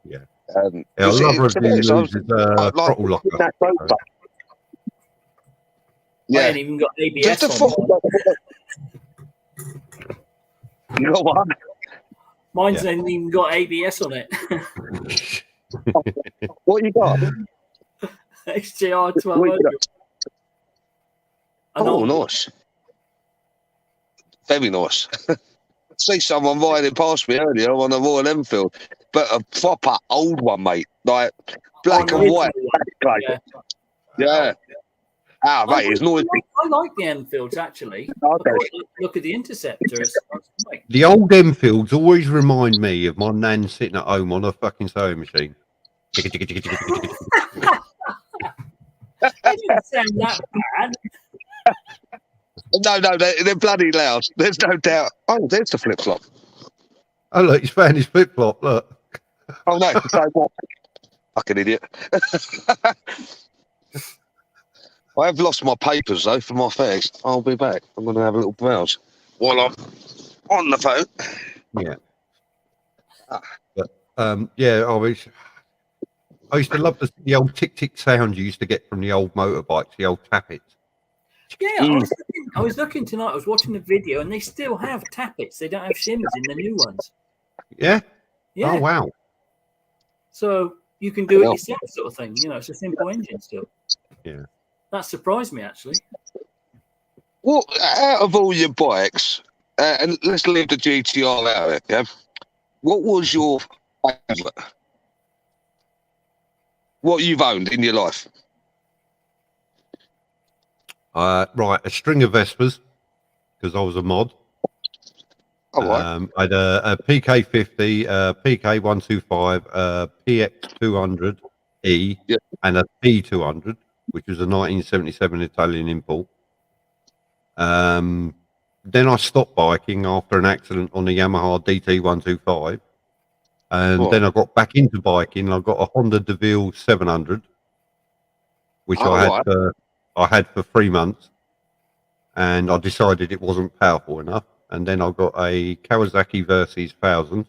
Yeah. Yeah, I love to me, review it's loses like throttle locker. that boat. I Yeah. ain't even got Just the ABS on mine. You got what? Mine's Yeah. ain't even got ABS on it. What you got? XJR What you 1200. got? Oh, nice. Very nice. I see someone riding past me earlier on a Royal Enfield, but a proper old one, mate. Like black and white. Yeah. Yeah. Ah, I mate, it's noisy. like the Enfields, actually. Okay. Look at the Interceptors. The old Enfields always remind me of my nan sitting at home on a fucking sewing machine. They didn't sound that bad. No, they're bloody loud. There's no doubt. Oh, there's the flip flop. Oh, look, he's found his flip flop. Look. Oh no, so what? Fucking idiot. I have lost my papers though for my fags. I'll be back. I'm going to have a little browse while I'm on the phone. Yeah. But, yeah, I used to love the old tick tick sound you used to get from the old motorbikes, the old tappets. Yeah, I was looking tonight. I was watching the video, and they still have tappets. They don't have shims in the new ones. Yeah. Yeah. Oh wow. So you can do it yourself, sort of thing. You know, it's a simple engine still. Yeah. That surprised me, actually. Well, out of all your bikes, and let's leave the GTR out of it, yeah? What was your favourite? What you've owned in your life? Right, a string of Vespers, because I was a mod. Oh, right. I had a PK50, PK125, PX200E, and a P200, which was a 1977 Italian import. Then I stopped biking after an accident on the Yamaha DT125. And then I got back into biking. I got a Honda DeVille 700, which I had for 3 months. And I decided it wasn't powerful enough. And then I got a Kawasaki Versys 1000.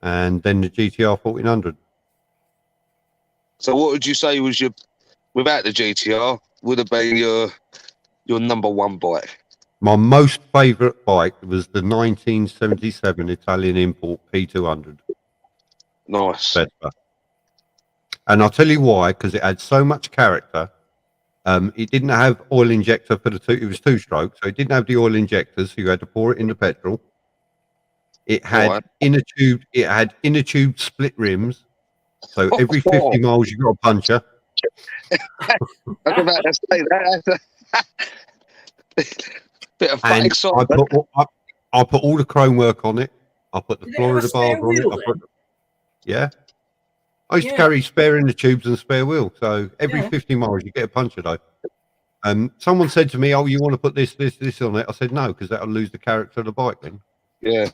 And then the GTR 1400. So what would you say was your, without the GTR, would have been your number one bike? My most favourite bike was the 1977 Italian import P200. Nice. Vespa. And I'll tell you why, because it had so much character. It didn't have oil injector for the two. It was two-stroke, so it didn't have the oil injectors, so you had to pour it in the petrol. It had inner tube. It had inner tube split rims, so every 50 miles you got a puncher. I was about to say that. Bit of fun excitement. I put all the chrome work on it. I put the Florida bars on it. I used to carry spare inner tubes and spare wheel. So every 50 miles you get a puncher though. Someone said to me, "Oh, you want to put this on it?" I said no, because that'll lose the character of the bike then. Yeah.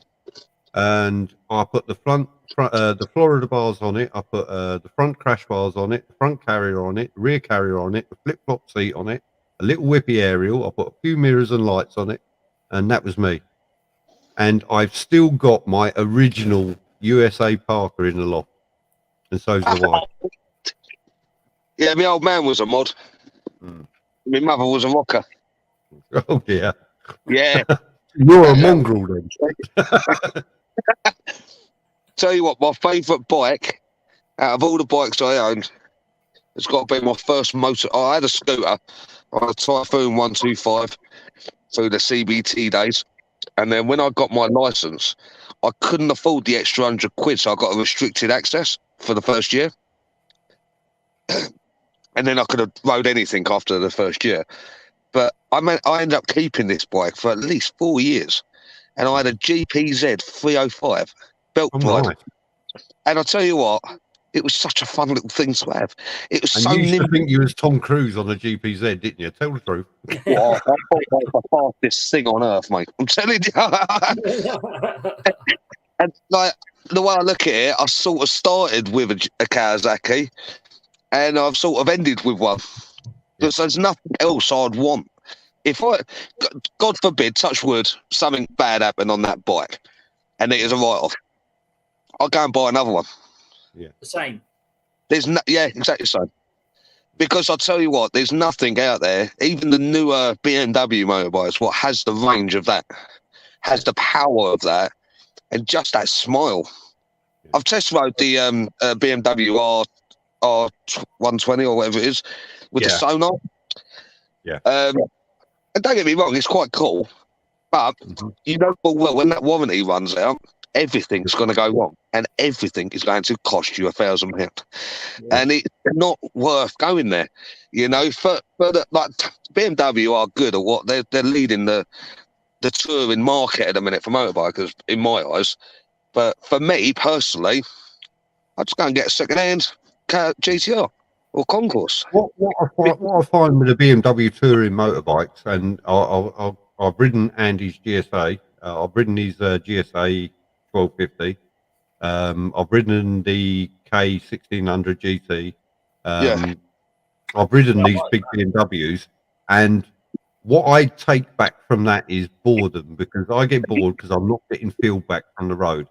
And I put the the Florida bars on it. I put the front crash bars on it, the front carrier on it, rear carrier on it, the flip flop seat on it, a little whippy aerial. I put a few mirrors and lights on it, and that was me. And I've still got my original USA Parker in the loft, and so's the wife. Yeah, my old man was a mod. My mother was a rocker. Oh dear. Yeah. You're a mongrel then. Tell you what, my favourite bike out of all the bikes I owned, it's got to be my first motor. I had a scooter. I had a Typhoon 125 through the CBT days. And then when I got my licence, I couldn't afford the extra £100, so I got a restricted access for the first year. And then I could have rode anything after the first year. But I ended up keeping this bike for at least 4 years. And I had a GPZ 305 belt drive. Nice. And I'll tell you what, It was such a fun little thing to have. It was And so you used to nimble. think you was Tom Cruise on a GPZ, didn't you? Tell the truth. Well, I thought that was the fastest thing on earth, mate. I'm telling you. And like the way I look at it, I sort of started with a Kawasaki, and I've sort of ended with one. Yeah. So there's nothing else I'd want. If I, God forbid, touch wood, something bad happened on that bike, and it is a write-off, I'll go and buy another one. The same. There's no, yeah, exactly the same. Because I'll tell you what, there's nothing out there, even the newer BMW motorbikes, what has the range of that, has the power of that, and just that smile. I've test rode the BMW R120 or whatever it is with the sonar. Yeah. And don't get me wrong, it's quite cool, but you know full well when that warranty runs out, everything's going to go wrong, and everything is going to cost you £1,000, and it's not worth going there. You know, for like BMW are good at what they're leading the touring market at the minute for motorbikers in my eyes. But for me personally, I'd just go and get a second-hand GTR or Concourse. What I find with the BMW touring motorbikes, and I've ridden Andy's GSA. I've ridden his GSA 1250. I've ridden the K1600 GT. I've ridden these big BMWs, and what I take back from that is boredom, because I get bored because I'm not getting feedback from the road.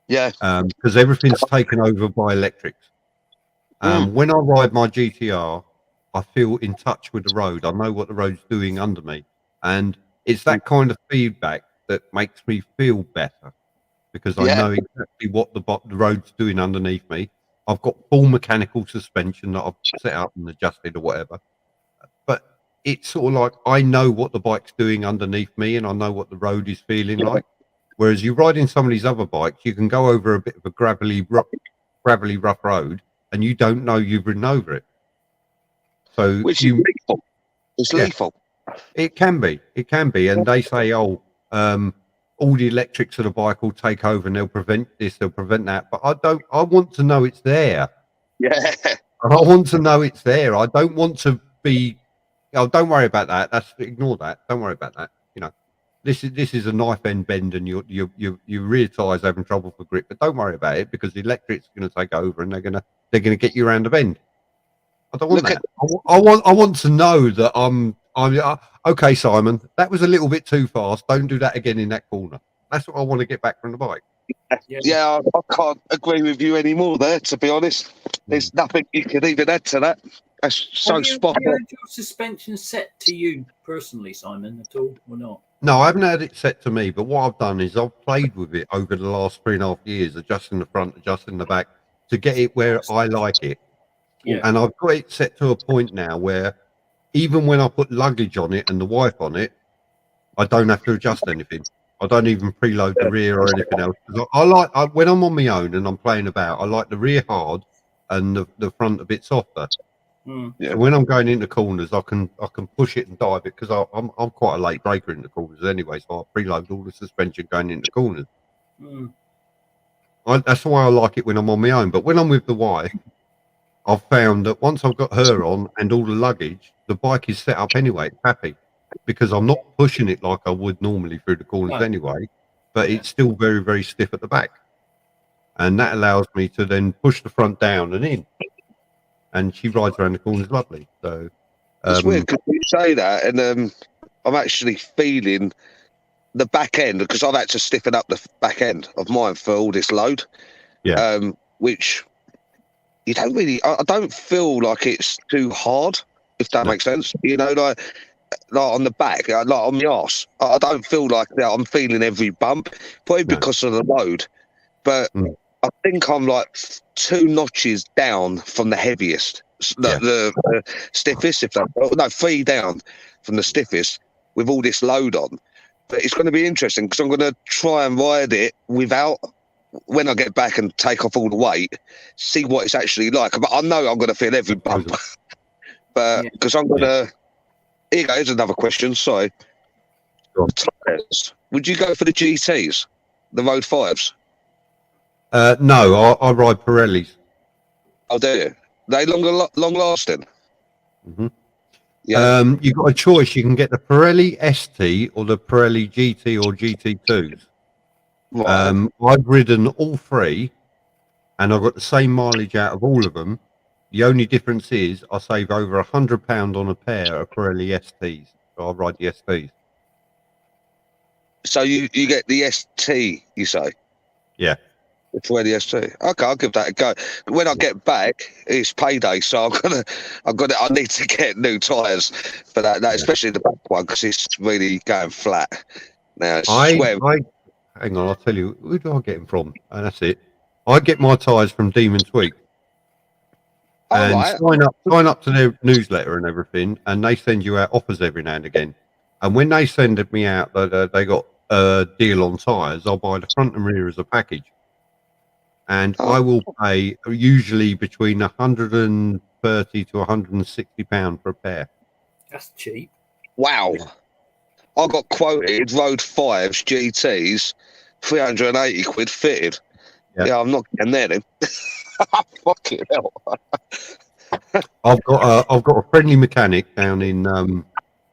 Yeah. Because everything's taken over by electrics. When I ride my GTR, I feel in touch with the road. I know what the road's doing under me, and it's that kind of feedback that makes me feel better, because I know exactly what the road's doing underneath me. I've got full mechanical suspension that I've set up and adjusted or whatever, but it's sort of like I know what the bike's doing underneath me, and I know what the road is feeling like. Whereas you ride in some of these other bikes, you can go over a bit of a gravelly rough road, and you don't know you've ridden over it. So which is lethal. It's lethal. It can be, and they say, all the electrics of the bike will take over, and they'll prevent this, they'll prevent that. But I want to know it's there. Yeah. I want to know it's there. I don't want to be. Oh, don't worry about that. Ignore that. Don't worry about that. You know, this is a knife end bend, and your rear tire's having trouble for grip. But don't worry about it, because the electric's going to take over, and they're going to get you around the bend. I don't want that. I want to know that I'm okay, Simon. That was a little bit too fast. Don't do that again in that corner. That's what I want to get back from the bike. Yeah, I can't agree with you anymore there, to be honest. There's nothing you can even add to that. That's so spot on. Have you had your suspension set to you personally, Simon, at all, or not? No, I haven't had it set to me, but what I've done is I've played with it over the last 3.5 years, adjusting the front, adjusting the back, to get it where I like it. Yeah. And I've got it set to a point now where even when I put luggage on it and the wife on it, I don't have to adjust anything. I don't even preload the rear or anything else. When I'm on my own and I'm playing about, I like the rear hard and the front a bit softer. So when I'm going into corners, I can push it and dive it, because I'm quite a late breaker in the corners anyway, so I preload all the suspension going into corners. That's why I like it when I'm on my own. But when I'm with the wife, I've found that once I've got her on and all the luggage, the bike is set up anyway. It's happy, because I'm not pushing it like I would normally through the corners anyway, but it's still very, very stiff at the back. And that allows me to then push the front down and in. And she rides around the corners lovely. So it's weird because you say that, and I'm actually feeling the back end, because I've had to stiffen up the back end of mine for all this load. Which you don't really. I don't feel like it's too hard, if that makes sense. You know, like on the back, like on the arse. I don't feel like that. I'm feeling every bump, probably because of the load. But I think I'm like 2 notches down from the heaviest, the stiffest. If that, no, 3 down from the stiffest with all this load on. But it's going to be interesting, because I'm going to try and ride it without, when I get back and take off all the weight, see what it's actually like. But I know I'm going to feel every bump. But because I'm going to. Here you go. Here's another question. Sorry. Tires. Would you go for the GTs, the Road 5s? No, I ride Pirellis. Oh, do you? They long lasting. Mm-hmm. Yeah. You've got a choice. You can get the Pirelli ST or the Pirelli GT or GT2s. Right. I've ridden all three, and I've got the same mileage out of all of them. The only difference is I save over £100 on a pair of Pirelli STs. So I ride the STs. So you get the ST, you say? Yeah. It's where the ST. Okay, I'll give that a go. When I get back, it's payday, so I need to get new tyres for that, especially the back one, because it's really going flat. Now, Hang on, I'll tell you, who do I get them from? And that's it. I get my tyres from Demon Tweak. And sign up to their newsletter and everything, and they send you out offers every now and again. And when they send me out that they got a deal on tyres, I'll buy the front and rear as a package. And I will pay usually between £130 to £160 for a pair. That's cheap. Wow. I got quoted Road 5s GTs, 380 quid fitted. Yeah, I'm not getting there then. Fucking hell. I've got a friendly mechanic down in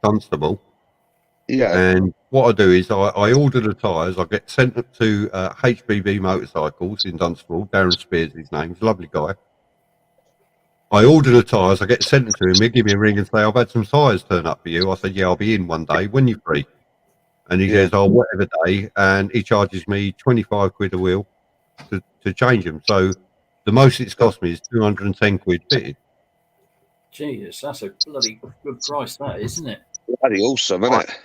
Dunstable. Yeah. And what I do is I order the tyres. I get sent up to HBB Motorcycles in Dunstable. Darren Spears, his name. He's a lovely guy. I order the tyres. I get sent them to him. He'll give me a ring and say, I've had some tyres turn up for you. I said, yeah, I'll be in one day. When you're free. And he says, oh, whatever day. And he charges me 25 quid a wheel to change them. So the most it's cost me is 210 quid fitted. Jesus, that's a bloody good price, that is, isn't it? Bloody awesome, isn't it?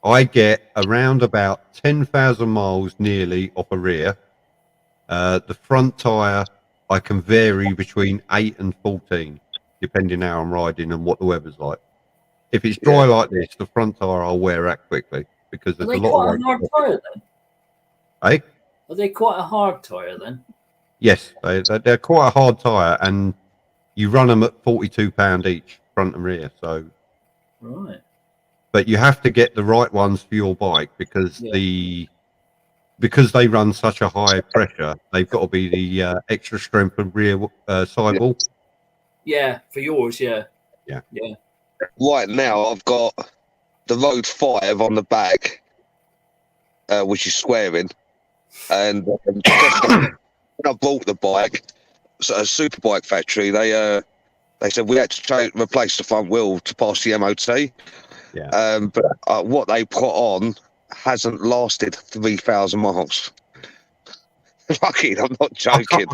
I get around about 10,000 miles nearly off a rear. The front tyre, I can vary between 8 and 14, depending how I'm riding and what the weather's like. If it's dry like this, the front tyre I'll wear out quickly because there's a lot of hard tyre then? Eh? Are they quite a hard tyre then? Yes, they're quite a hard tyre, and you run them at £42 each, front and rear. So, right. But you have to get the right ones for your bike because because they run such a high pressure, they've got to be the extra strength and rear sidewall. Yeah, for yours, yeah. Right now, I've got the Road 5 on the back, which is squaring. And when I bought the bike, so a Superbike factory, they said we had to replace the front wheel to pass the MOT. Yeah. But what they put on hasn't lasted 3,000 miles. Fucking, I'm not joking.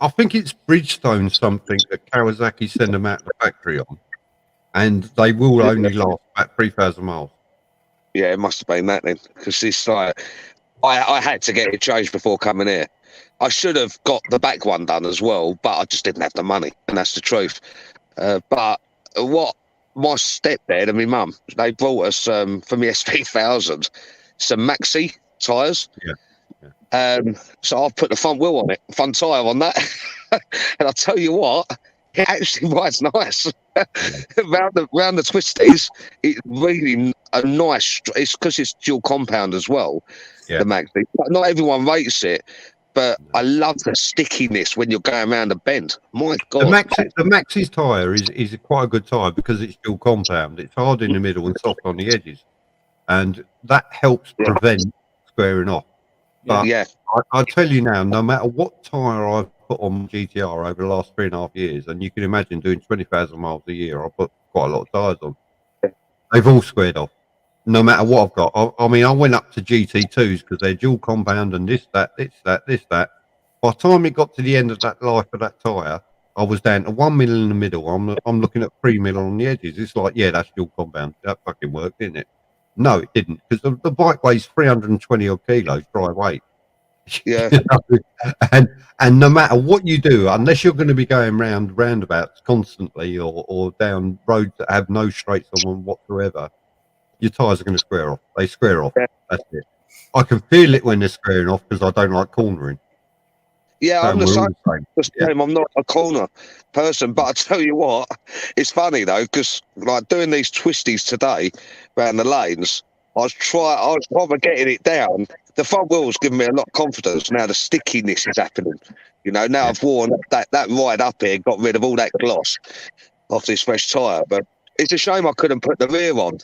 I think it's Bridgestone something that Kawasaki send them out the factory on, and they will only last about 3,000 miles. Yeah, it must have been that then, because it's like I had to get it changed before coming here. I should have got the back one done as well, but I just didn't have the money, and that's the truth. But what my stepdad and my mum, they brought us from the SP1000 some Maxi tyres. So I've put the front wheel on it, front tyre on that, and I'll tell you what, it actually rides nice. round the twisties, it's really a nice. It's because it's dual compound as well, the Maxi. But not everyone rates it, but I love the stickiness when you're going around a bend. My God, the Maxi's tyre is quite a good tyre because it's dual compound. It's hard in the middle and soft on the edges, and that helps prevent squaring off. But I tell you now, no matter what tyre I've put on GTR over the last 3.5 years, and you can imagine doing 20,000 miles a year, I put quite a lot of tyres on. They've all squared off, no matter what I've got. I mean, I went up to GT2s because they're dual compound and this, that. By the time it got to the end of that life of that tyre, I was down to 1 mil in the middle. I'm looking at 3 mil on the edges. It's like, yeah, that's dual compound. That fucking worked, didn't it? No, it didn't, because the bike weighs 320 odd kilos dry weight. Yeah. and no matter what you do, unless you're going to be going roundabouts constantly or down roads that have no straights on them whatsoever, your tyres are going to square off. They square off. That's it. I can feel it when they're squaring off because I don't like cornering. Yeah, I'm the same. I'm not a corner person, but I tell you what, it's funny though, because like doing these twisties today around the lanes, I was probably getting it down, the front wheel's given me a lot of confidence. Now the stickiness is happening. You know, now I've worn that ride up here, got rid of all that gloss off this fresh tyre. But it's a shame I couldn't put the rear on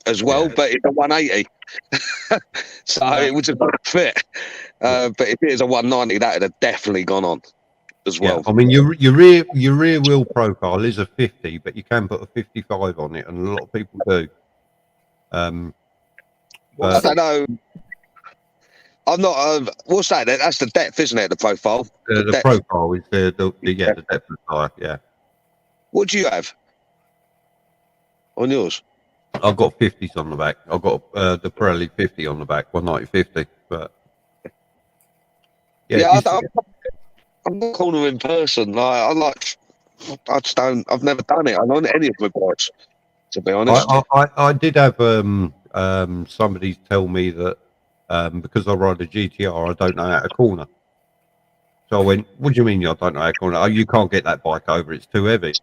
as well, but it's a 180. So it was a good fit. But if it is a 190, that would have definitely gone on as well. I mean, your rear wheel profile is a 50, but you can put a 55 on it, and a lot of people do. I don't know. I'm not. What's that? That's the depth, isn't it? The profile. The profile is the depth of the tyre. Yeah. What do you have on yours? I've got 50s on the back. I've got the Pirelli 50 on the back, 190/50. But I'm not calling in person. I just don't. I've never done it on any of my bikes, to be honest. I did have somebody tell me that because I ride a GTR, I don't know how to corner. So I went, "What do you mean you don't know how to corner? Oh, you can't get that bike over; it's too heavy."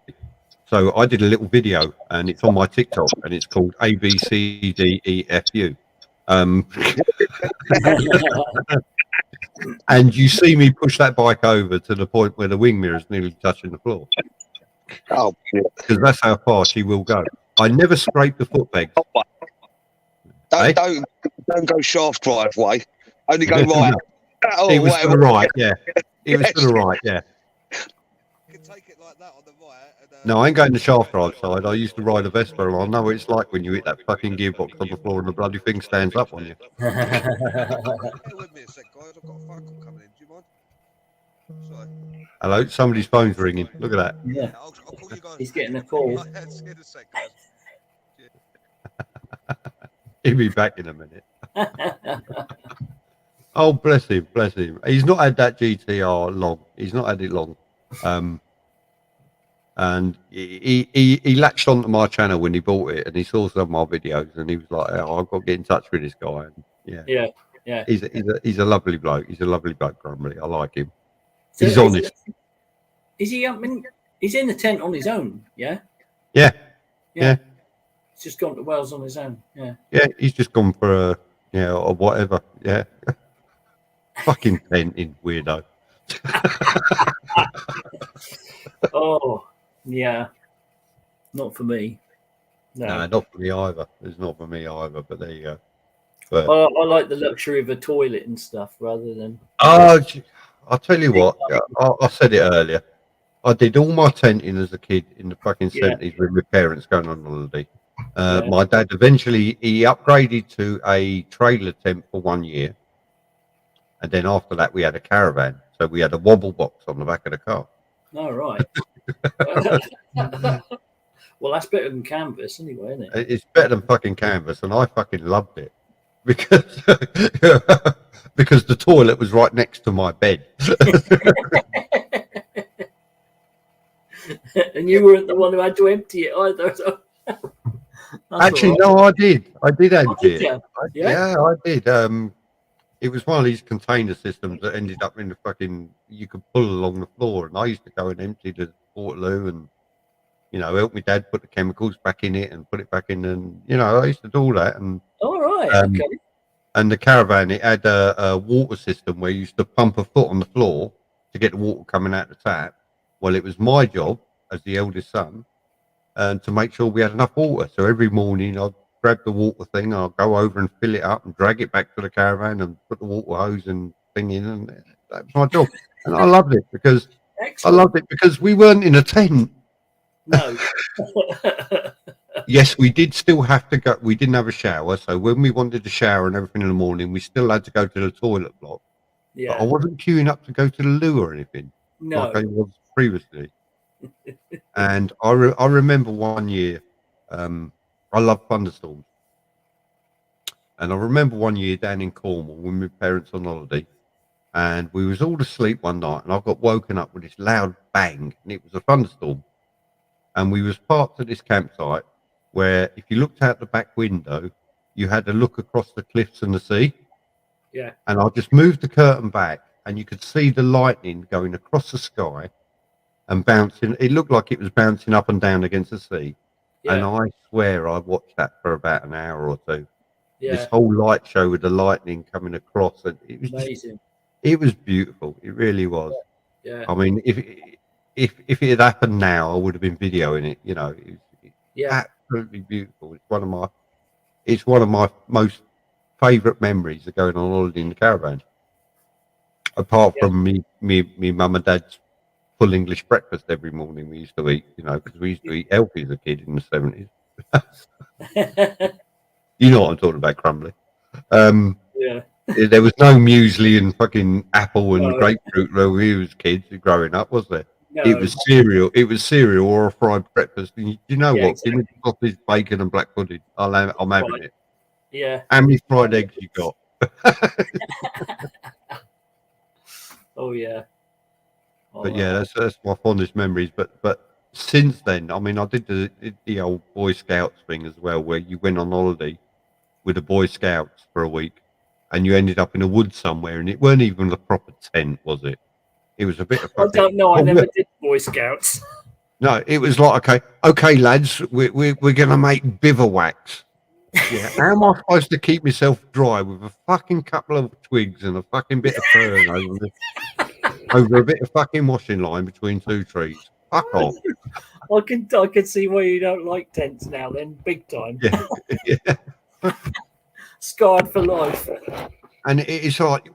So I did a little video, and it's on my TikTok, and it's called ABCDEFU. And you see me push that bike over to the point where the wing mirror is nearly touching the floor. Oh, because that's how far she will go. I never scrape the foot pegs. Don't go shaft driveway. Only go right. It was to the right, yeah. It was to the right, yeah. You can take it like that on the right. No, I ain't going the shaft drive side. I used to ride a Vespa, and I know what it's like when you hit that fucking gearbox on the floor and the bloody thing stands up on you. Bear with me a sec, guys. I've got a phone call coming in. Do you mind? Sorry. Hello, somebody's phone's ringing. Look at that. Yeah. I'll call you guys. He's getting a call. See you in a sec, guys. He'll be back in a minute. Oh, bless him, bless him. He's not had that GTR long. He's not had it long. And he latched onto my channel when he bought it, and he saw some of my videos, and he was like, "Oh, I've got to get in touch with this guy." And yeah. He's a lovely bloke. He's a lovely bloke, Grumbly. I like him. So he's honest. Is he? I mean, he's in the tent on his own. Yeah. Yeah. He's just gone to Wales on his own. Yeah. Yeah, he's just gone for or whatever. Yeah. Fucking tenting weirdo. Oh, yeah. Not for me. No, not for me either. It's not for me either, but there you go. But I like the luxury of a toilet and stuff rather than... Oh, I'll tell you what. I said it earlier. I did all my tenting as a kid in the fucking 70s with my parents going on holiday. My dad eventually, he upgraded to a trailer tent for 1 year. And then after that, we had a caravan. So we had a wobble box on the back of the car. Oh, right. Well, that's better than canvas anyway, isn't it? It's better than fucking canvas, and I fucking loved it. Because because the toilet was right next to my bed. And you weren't the one who had to empty it either. So. Actually, no, I did. I did empty it. Yeah, I did. It was one of these container systems that ended up in the fucking, you could pull along the floor, and I used to go and empty the Portaloo and, help my dad put the chemicals back in it and put it back in, and, I used to do all that. And all right, okay. And the caravan, it had a water system where you used to pump a foot on the floor to get the water coming out the tap. Well, it was my job as the eldest son to make sure we had enough water. So every morning I'd grab the water thing, I'll go over and fill it up and drag it back to the caravan and put the water hose and thing in, and that was my job. And I loved it because we weren't in a tent. No. Yes, we did still have to go. We didn't have a shower, so when we wanted to shower and everything in the morning, we still had to go to the toilet block. Yeah. But I wasn't queuing up to go to the loo or anything like I was previously. And I remember one year, I love thunderstorms. And I remember one year down in Cornwall with my parents on holiday, and we was all asleep one night, and I got woken up with this loud bang, and it was a thunderstorm. And we was parked at this campsite where if you looked out the back window, you had a look across the cliffs and the sea. Yeah. And I just moved the curtain back, and you could see the lightning going across the sky and bouncing. It looked like it was bouncing up and down against the sea. Yeah. And I swear I watched that for about an hour or two. This whole light show with the lightning coming across, and it was amazing. It was beautiful. It really was. Yeah. I mean, if it had happened now, I would have been videoing it. You know, it's absolutely beautiful. It's one of my most favourite memories of going on holiday in the caravan. Apart from me mum and dad's full English breakfast every morning we used to eat, you know, because we used to eat healthy as a kid in the 70s. You know what I'm talking about, crumbly. Yeah. There was no muesli and fucking apple and grapefruit when we was kids growing up, was there? No. It was cereal. It was cereal or a fried breakfast. And you know what? Exactly. Give me sausage, bacon, and black pudding. I'm having it. Yeah. How many fried eggs you got? Oh yeah. But yeah, that's my fondest memories. But since then, I mean, I did the old Boy Scouts thing as well, where you went on holiday with the Boy Scouts for a week, and you ended up in a wood somewhere, and it weren't even a proper tent, was it? It was a bit of. I don't know. I never did Boy Scouts. No, it was like, okay, lads, we're gonna make bivouacs. Yeah, how am I supposed to keep myself dry with a fucking couple of twigs and a fucking bit of fern over a bit of fucking washing line between two trees? Fuck off. I can see why you don't like tents now. Then big time. Yeah. Scarred for life. And it's like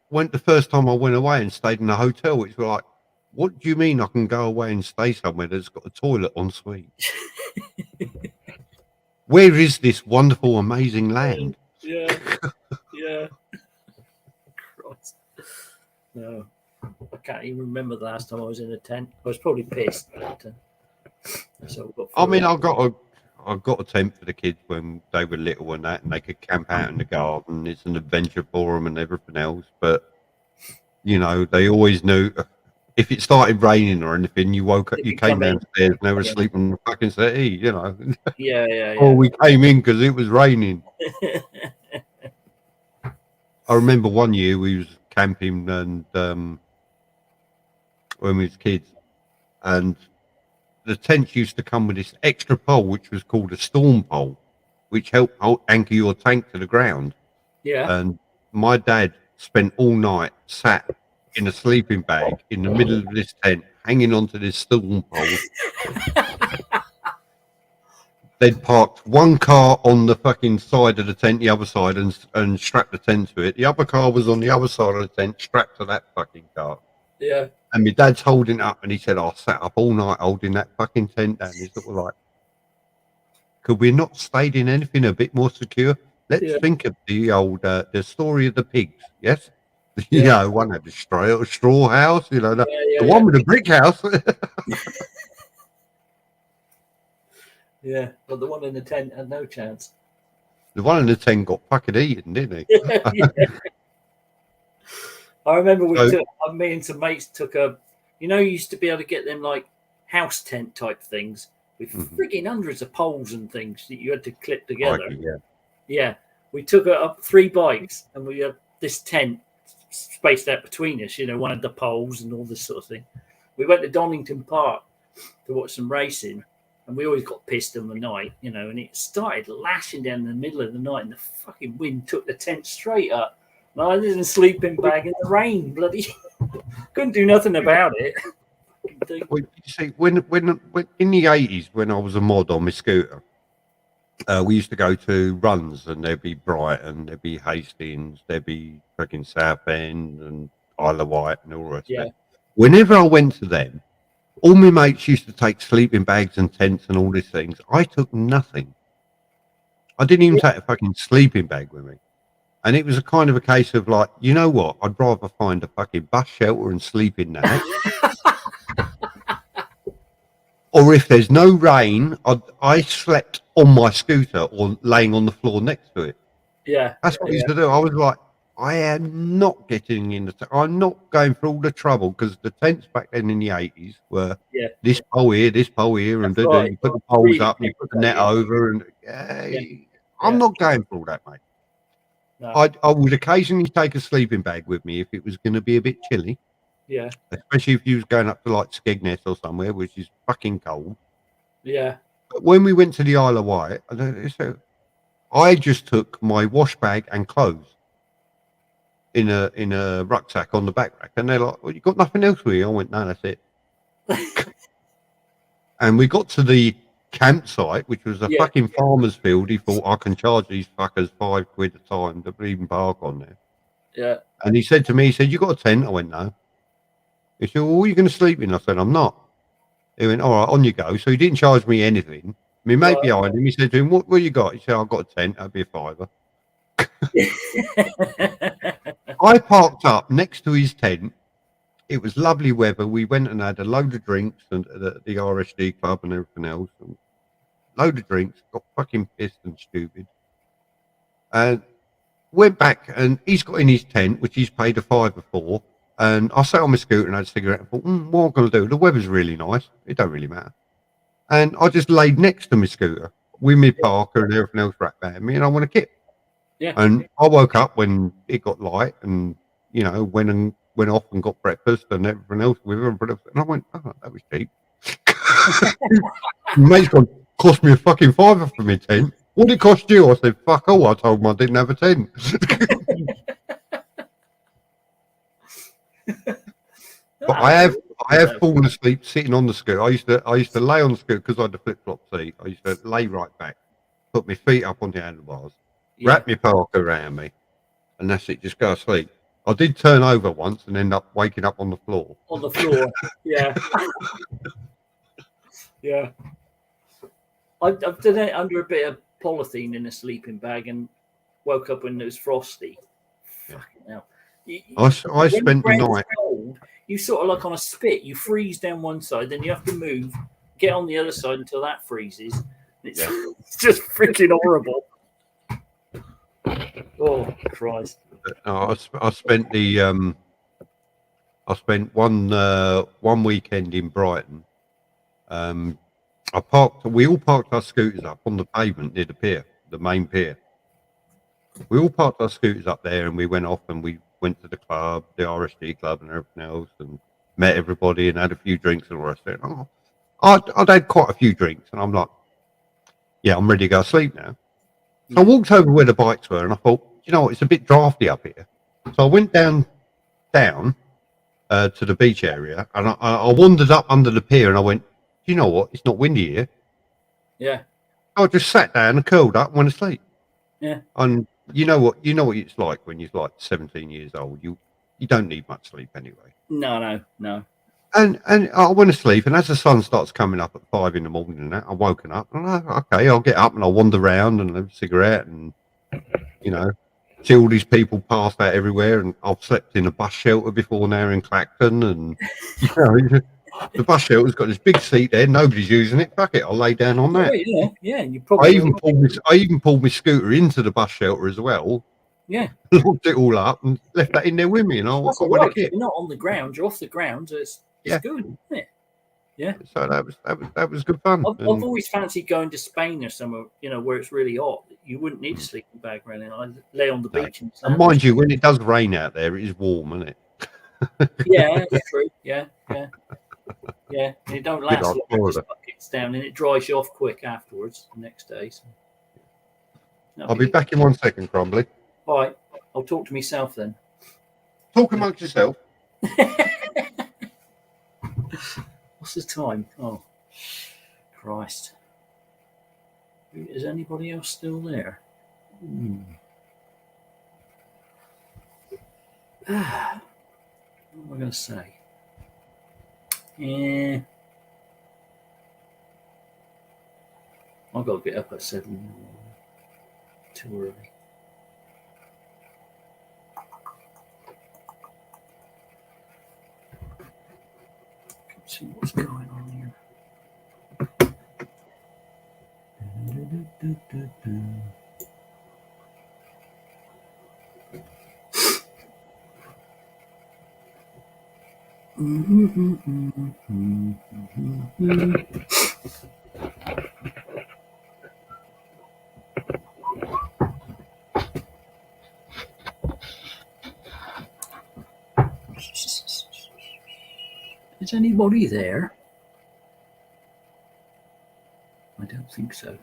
when the first time I went away and stayed in a hotel, it's like, what do you mean I can go away and stay somewhere that's got a toilet en suite? Where is this wonderful, amazing land? Yeah. Christ. No, I can't even remember the last time I was in a tent. I was probably pissed. But, I mean, I got a tent for the kids when they were little and that, and they could camp out in the garden. It's an adventure for them and everything else. But you know, they always knew if it started raining or anything, you woke up, you came downstairs and they were asleep on the fucking settee, you know. Yeah. Or we came in because it was raining. I remember one year we was camping and when we was kids, and the tents used to come with this extra pole, which was called a storm pole, which helped anchor your tank to the ground. Yeah. And my dad spent all night sat in a sleeping bag in the middle of this tent, hanging onto this storm pole. They'd parked one car on the fucking side of the tent, the other side, and strapped the tent to it. The other car was on the other side of the tent, strapped to that fucking car. Yeah. And my dad's holding it up, and he said, I sat up all night holding that fucking tent down. He's sort of like, could we not stayed in anything a bit more secure? Let's think of the old, the story of the pigs, yes? You know, one had the straw house, you know, the one with the brick house. Yeah, but the one in the tent had no chance. The one in the tent got fucking eaten, didn't he? I remember me and some mates took you used to be able to get them like house tent type things with frigging hundreds of poles and things that you had to clip together. Yeah. We took up 3 bikes and we had this tent spaced out between us, one of the poles and all this sort of thing. We went to Donington Park to watch some racing, and we always got pissed in the night, and it started lashing down in the middle of the night, and the fucking wind took the tent straight up. And I was in a sleeping bag in the rain, bloody couldn't do nothing about it. Well, you see, when in the 80s, when I was a mod on my scooter, we used to go to runs, and there'd be Brighton, there'd be Hastings, there'd be fucking Southend and Isle of Wight and all the rest of it. Whenever I went to them, all my mates used to take sleeping bags and tents and all these things. I took nothing. I didn't even take a fucking sleeping bag with me. And it was a kind of a case of like, you know what? I'd rather find a fucking bus shelter and sleep in that. Or if there's no rain, I slept on my scooter or laying on the floor next to it. Yeah. That's what I used to do. I was like, I am not getting in the tent. I'm not going through all the trouble, because the tents back then in the 80s were this pole here, and you put the poles up and you put the net over. And I'm not going for all that, mate. No. I would occasionally take a sleeping bag with me if it was going to be a bit chilly. Yeah. Especially if you was going up to like Skegness or somewhere, which is fucking cold. Yeah. But when we went to the Isle of Wight, I just took my wash bag and clothes in a rucksack on the back rack, and they're like, "Well, you got nothing else with you?" I went, "No, that's it." And we got to the campsite, which was a fucking farmer's field. He thought, I can charge these fuckers £5 a time to even park on there. Yeah. And he said to me, he said, "You got a tent?" I went, "No." He said, "Well, what are you going to sleep in?" I said, "I'm not." He went, "All right, on you go." So he didn't charge me anything. My mate behind him, he said to him, what you got? He said, "I've got a tent. That'd be a £5." I parked up next to his tent. It was lovely weather. We went and had a load of drinks and the RSD club and everything else. And load of drinks, got fucking pissed and stupid. And went back and he's got in his tent, which he's paid a £5 for. And I sat on my scooter and had a cigarette and thought, what am I going to do? The weather's really nice. It don't really matter. And I just laid next to my scooter with my parker and everything else wrapped around me, and I want to kip. Yeah. And I woke up when it got light and, went off and got breakfast and everything else with her. And I went, oh, that was cheap. Mate's gone, cost me a fucking £5 for my tent. What did it cost you? I said, fuck all. I told him I didn't have a tent. But I have fallen asleep sitting on the scooter. I used to lay on the scooter because I had the flip flop seat. I used to lay right back, put my feet up on the handlebars, wrap my parker around me, and that's it. Just go to sleep. I did turn over once and end up waking up on the floor. On the floor, yeah. Yeah. I've done it under a bit of polythene in a sleeping bag and woke up when it was frosty. Yeah. Fucking hell. I spent the night. Cold, you sort of like on a spit. You freeze down one side, then you have to move, get on the other side until that freezes. It's just freaking horrible. Oh Christ! I spent the I spent one weekend in Brighton. We all parked our scooters up on the pavement near the pier, the main pier. We all parked our scooters up there and we went off and we went to the club, the RSD club and everything else, and met everybody and had a few drinks and all the rest of it. I'd had quite a few drinks and I'm like, yeah, I'm ready to go to sleep now. So I walked over where the bikes were and I thought, you know what, it's a bit drafty up here. So I went down to the beach area and I wandered up under the pier and I went, you know what, it's not windy here. Yeah. I just sat down and curled up and went to sleep. Yeah. And you know what it's like when you're like 17 years old. You don't need much sleep anyway. No. And I went to sleep, and as the sun starts coming up at 5 a.m, and that, I'm woken up, and okay, I'll get up and I'll wander around and have a cigarette, and see all these people passed out everywhere, and I've slept in a bus shelter before now in Clacton, and the bus shelter's got this big seat there, nobody's using it. Fuck it, I'll lay down on that. Yeah. You probably I even pulled my scooter into the bus shelter as well. Yeah. Locked it all up and left that in there with me, and I got right. You're not on the ground, you're off the ground. It's good, isn't it? Yeah. So that was good fun. I've always fancied going to Spain or somewhere, where it's really hot. You wouldn't need a sleeping bag or anything. I'd lay on the beach. And mind you, when it does rain out there, it is warm, isn't it? Yeah, that's true. Yeah. And it don't last long. It just buckets down and it dries you off quick afterwards the next day. So. I'll be back in 1 second, Crumbly. All right. I'll talk to myself then. Talk amongst yourself. What's the time? Oh, Christ. Is anybody else still there? What am I going to say? Yeah. I've got to get up at 7. Too early. See what's going on here. Is anybody there? I don't think so.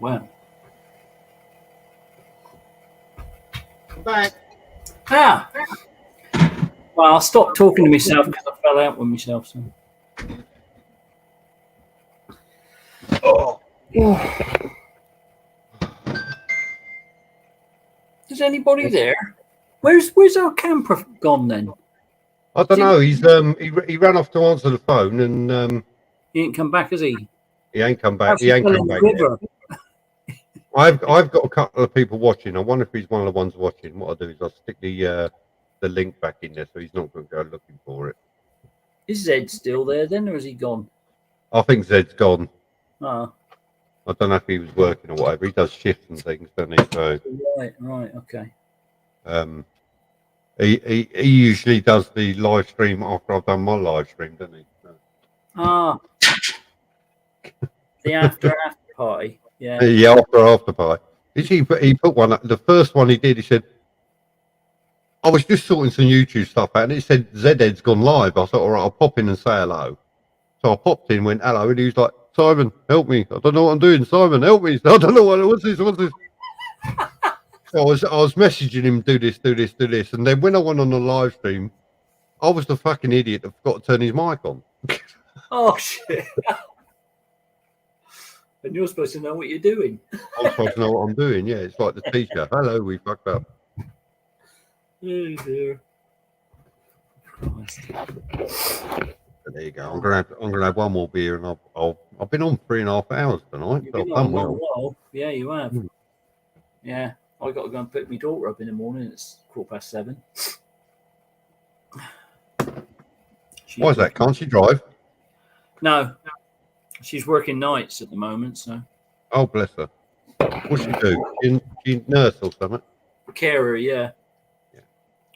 Well, I'm back. well, I'll stop talking to myself because I fell out with myself. So. Oh. Is anybody there? Where's our camper gone then? I don't know. He's he ran off to answer the phone and he ain't come back, has he? He ain't come back. He ain't come back yet. I've got a couple of people watching. I wonder if he's one of the ones watching. What I'll do is I'll stick the link back in there so he's not going to go looking for it. Is Zed still there then, or is he gone? I think Zed's gone. Oh. I don't know if he was working or whatever. He does shifts and things, doesn't he? So right, okay. He usually does the live stream after I've done my live stream, doesn't he? So. Ah. The after party. Yeah. Yeah, after party. He put one up. The first one he did, he said, I was just sorting some YouTube stuff out and it said Zed's gone live. I thought, all right, I'll pop in and say hello. So I popped in, went hello, and he was like, Simon, help me. I don't know what I'm doing. Simon, help me. I don't know what's this. So I was messaging him, do this. And then when I went on the live stream, I was the fucking idiot that forgot to turn his mic on. Oh, shit. And you're supposed to know what you're doing. I'm supposed to know what I'm doing. Yeah, it's like the teacher. Hello, we fucked up. Oh, dear. But there you go. I'm gonna have one more beer, and I've been on 3.5 hours tonight. You've So been I've on done a well. while. Yeah, you have. Yeah, I got to go and pick my daughter up in the morning. It's 7:15. Why is that? Can't she drive? No, she's working nights at the moment. So. Oh, bless her. What's she do? She nurse or something? Carer, yeah.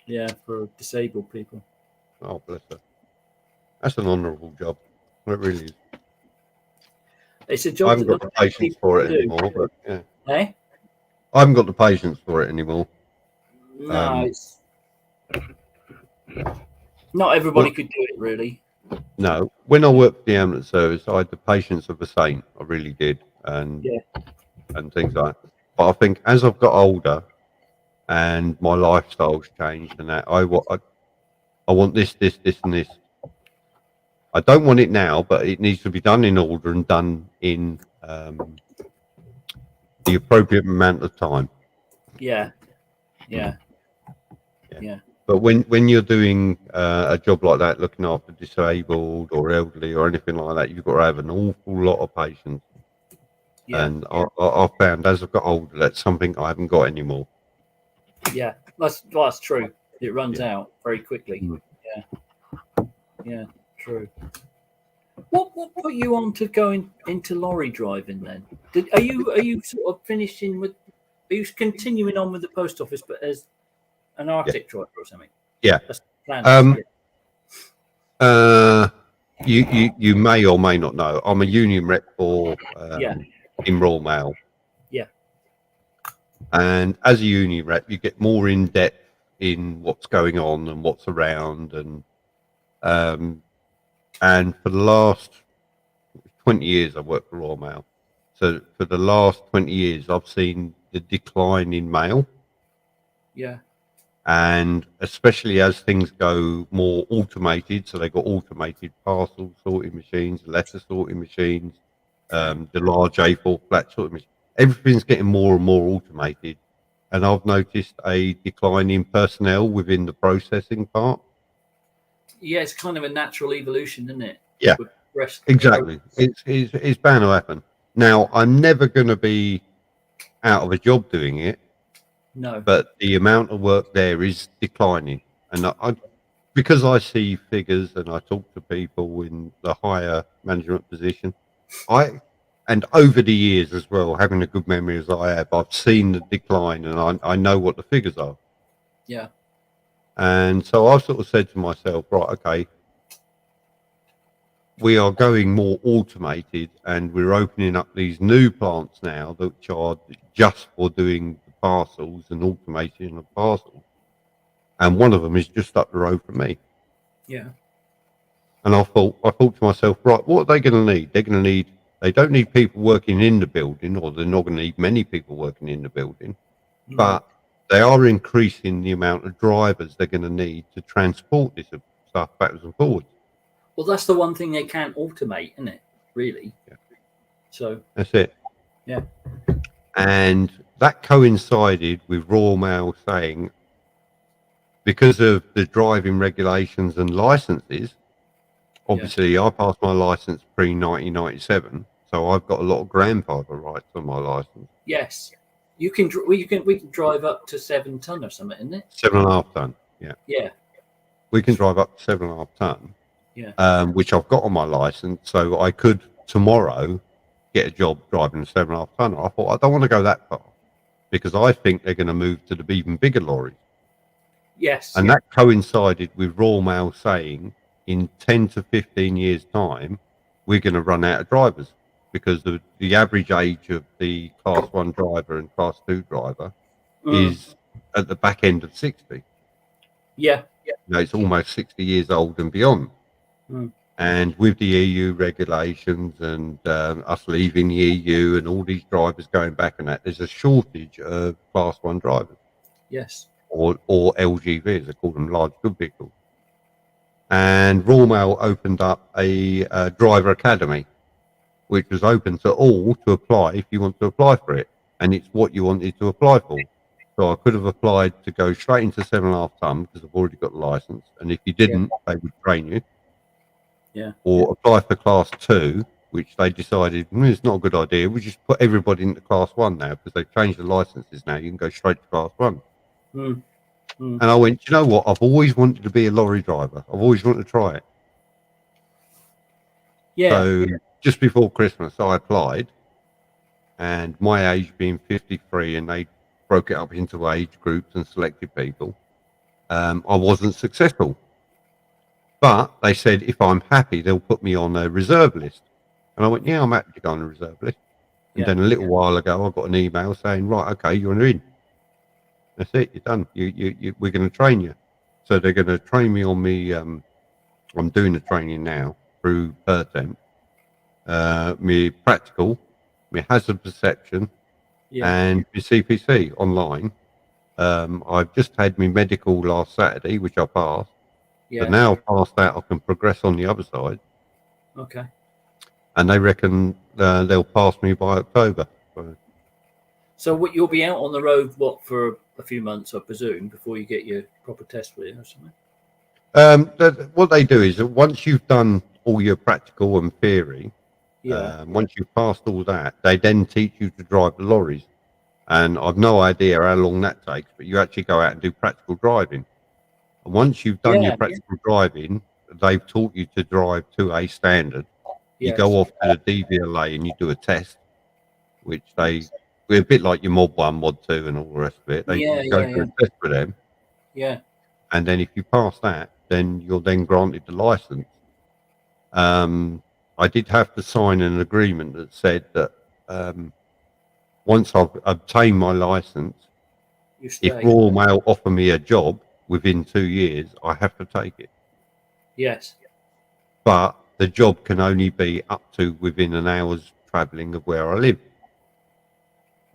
Yeah, for disabled people. Oh, bless her. That's an honourable job. It really is. It's a job. I haven't got the patience for it anymore, but yeah. Hey? I haven't got the patience for it anymore. No, it's not everybody could do it, really. No, when I worked for the ambulance service, I had the patience of a saint. I really did, and things like that. But I think as I've got older, and my lifestyle's changed, and that I want this, and this. I don't want it now, but it needs to be done in order and done in the appropriate amount of time. Yeah. But when you're doing a job like that, looking after disabled or elderly or anything like that, you've got to have an awful lot of patience. Yeah. And I found as I've got older, that's something I haven't got anymore. Yeah, that's true. It runs out very quickly. Yeah, true. What put you on to going into lorry driving then? Are you sort of finishing with? Are you continuing on with the post office, but as an Arctic driver or something? Yeah. That's the plan. You may or may not know, I'm a union rep for in Royal Mail. Yeah. And as a union rep, you get more in depth in what's going on and what's around, and for the last 20 years, I've worked for Royal Mail. So for the last 20 years, I've seen the decline in mail. Yeah. And especially as things go more automated, so they've got automated parcel sorting machines, letter sorting machines, the large A4 flat sorting machine. Everything's getting more and more automated. And I've noticed a decline in personnel within the processing part. Yeah, it's kind of a natural evolution, isn't it? Yeah, exactly. It's bound to happen. Now, I'm never going to be out of a job doing it. No. But the amount of work there is declining. And because I see figures and I talk to people in the higher management position, and over the years as well, having a good memory as I have, I've seen the decline and I know what the figures are. Yeah. And so I've sort of said to myself, right, okay, we are going more automated, and we're opening up these new plants now which are just for doing the parcels and automation of parcels. And one of them is just up the road from me. Yeah. And I thought to myself, right, what are they going to need? They don't need people working in the building, or they're not going to need many people working in the building, but they are increasing the amount of drivers they're going to need to transport this stuff backwards and forwards. Well, that's the one thing they can't automate, isn't it? Really? Yeah. So that's it. Yeah. And that coincided with Royal Mail saying, because of the driving regulations and licenses, obviously I passed my license pre-1997, so I've got a lot of grandfather rights on my license. Yes. We can drive up to 7 ton or something, isn't it? 7.5 ton. Yeah. Yeah. We can drive up to 7.5 ton. Yeah. Which I've got on my license, so I could tomorrow get a job driving a 7.5 ton. I thought I don't want to go that far, because I think they're going to move to the even bigger lorries. Yes. And that coincided with Royal Mail saying in 10 to 15 years' time, we're going to run out of drivers, because the average age of the Class 1 driver and Class 2 driver is at the back end of 60. Yeah. You know, it's almost 60 years old and beyond. And with the EU regulations and us leaving the EU and all these drivers going back and that, there's a shortage of Class 1 drivers. Yes. Or LGVs, they call them, large good vehicles. And Royal Mail opened up a driver academy, which was open to all to apply if you want to apply for it. And it's what you wanted to apply for. So I could have applied to go straight into 7.5 ton, because I've already got the license. And if you didn't, they would train you. Yeah. Or apply for Class 2, which they decided it's not a good idea. We just put everybody into Class 1 now, because they've changed the licenses now. You can go straight to Class 1. And I went, you know what? I've always wanted to be a lorry driver. I've always wanted to try it. Yeah. So just before Christmas, I applied, and my age being 53, and they broke it up into age groups and selected people. I wasn't successful. But they said, if I'm happy, they'll put me on a reserve list. And I went, yeah, I'm happy to go on a reserve list. And then a little while ago, I got an email saying, right, okay, you're in. That's it, you're done. We're going to train you. So they're going to train me on me. I'm doing the training now through Pertemp. Me practical, me hazard perception, and my CPC online. I've just had my medical last Saturday, which I passed. So now past that, I can progress on the other side. Okay. And they reckon they'll pass me by October. So what, you'll be out on the road, for a few months, I presume, before you get your proper test with it or something? What they do is, once you've done all your practical and theory, once you've passed all that, they then teach you to drive the lorries. And I've no idea how long that takes, but you actually go out and do practical driving. And once you've done your practical driving, they've taught you to drive to a standard. You go off to the DVLA and you do a test, which we're a bit like your Mod 1, Mod 2 and all the rest of it. They go through a test for them. Yeah. And then if you pass that, then you're then granted the license. I did have to sign an agreement that said that once I've obtained my license, if Royal Mail offer me a job within 2 years, I have to take it. Yes. But the job can only be up to within an hour's travelling of where I live.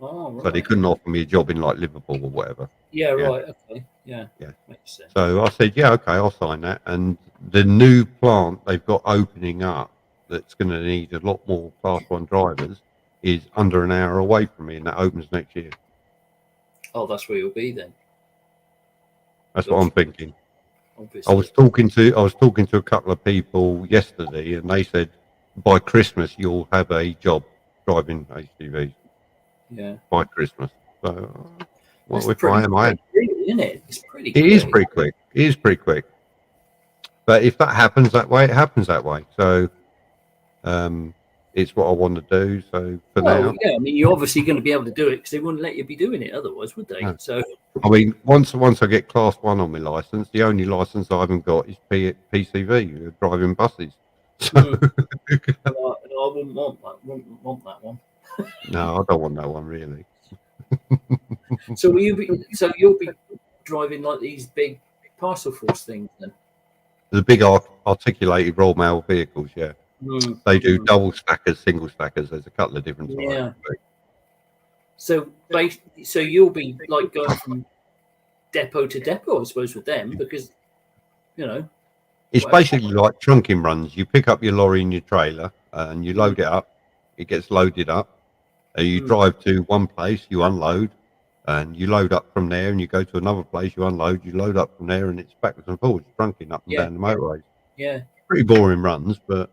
Oh, right. So they couldn't offer me a job in like Liverpool or whatever. Yeah, right. Okay. Yeah. Makes sense. So I said, yeah, okay, I'll sign that. And the new plant they've got opening up that's going to need a lot more Class 1 drivers is under an hour away from me, and that opens next year. Oh, that's where you'll be then. That's what I'm thinking. Obviously. I was talking to a couple of people yesterday, and they said by Christmas you'll have a job driving HGVs. Yeah. By Christmas. So It's pretty quick, isn't it? It's pretty quick. It is pretty quick. It is pretty quick. But if that happens that way, it happens that way. So it's what I want to do. So for well, now, yeah, I mean, you're obviously going to be able to do it because they wouldn't let you be doing it otherwise, would they? No. So, I mean, once I get Class 1 on my license, the only license I haven't got is PCV, driving buses. So I wouldn't want that. Wouldn't want that one. no, I don't want that one really. So will you be? So you'll be driving like these big parcel force things then? The big articulated Royal Mail vehicles, yeah. They do double stackers, single stackers. There's a couple of different types. Yeah. So so you'll be like going from depot to depot, I suppose, with them because it's basically like trunking runs. You pick up your lorry and your trailer and you load it up. It gets loaded up. You drive to one place, you unload, and you load up from there, and you go to another place, you unload, you load up from there, and it's backwards and forwards, trunking up and down the motorways. Yeah. Pretty boring runs, but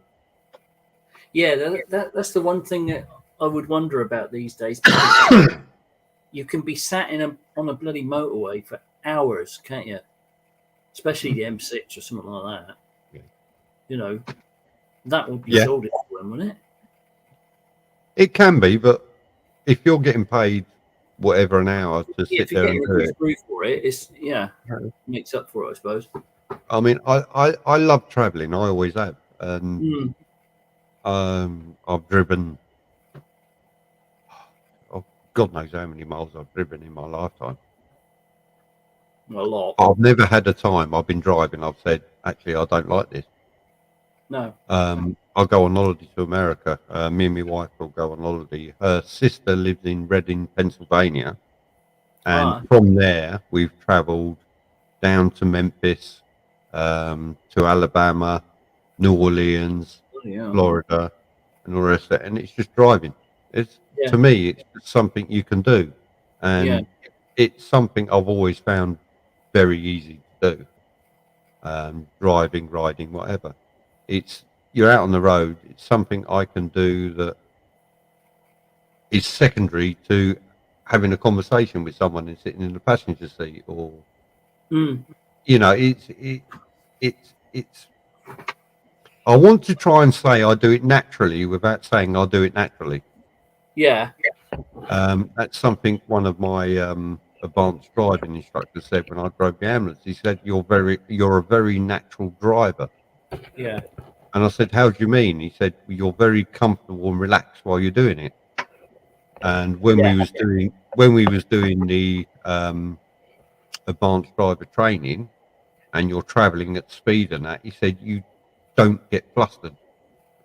yeah, that's the one thing that I would wonder about these days. You can be sat on a bloody motorway for hours, can't you? Especially the M6 or something like that. Yeah. That would be sold for them, wouldn't it? It can be, but if you're getting paid whatever an hour to sit there and do it for it, it's makes up for it, I suppose. I mean, I love traveling. I always have, and I've driven. Oh, God knows how many miles I've driven in my lifetime. A lot. I've never had a time I've been driving. I've said, actually, I don't like this. No. I'll go on holiday to America. Me and my wife will go on holiday. Her sister lives in Reading, Pennsylvania. And from there, we've travelled down to Memphis, to Alabama, New Orleans, Florida, and all the rest of it. And it's just driving. To me, it's just something you can do. And it's something I've always found very easy to do. Driving, riding, whatever. You're out on the road. It's something I can do that is secondary to having a conversation with someone and sitting in the passenger seat, or it's. I want to try and say I do it naturally without saying I do it naturally. Yeah. That's something one of my advanced driving instructors said when I drove the ambulance. He said, "You're a very natural driver." Yeah. And I said, "How do you mean?" He said, "You're very comfortable and relaxed while you're doing it." And when we was doing the advanced driver training, and you're travelling at speed and that, he said, "You don't get flustered."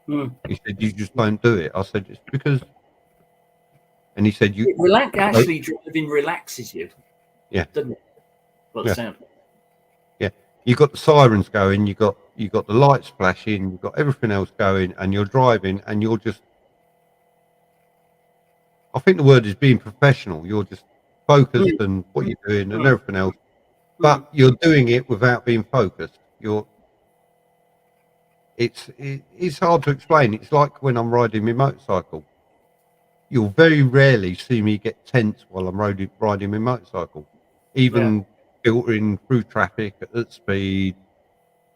He said, "You just don't do it." I said, "It's because," and he said, driving relaxes you. Yeah. Doesn't it? Well, the sound. Yeah. You got the sirens going, you got the lights flashing, you've got everything else going, and you're driving, and you're just, I think the word is being professional. You're just focused on what you're doing and everything else, but you're doing it without being focused. It's hard to explain. It's like when I'm riding my motorcycle. You'll very rarely see me get tense while I'm riding my motorcycle, even filtering through traffic at speed.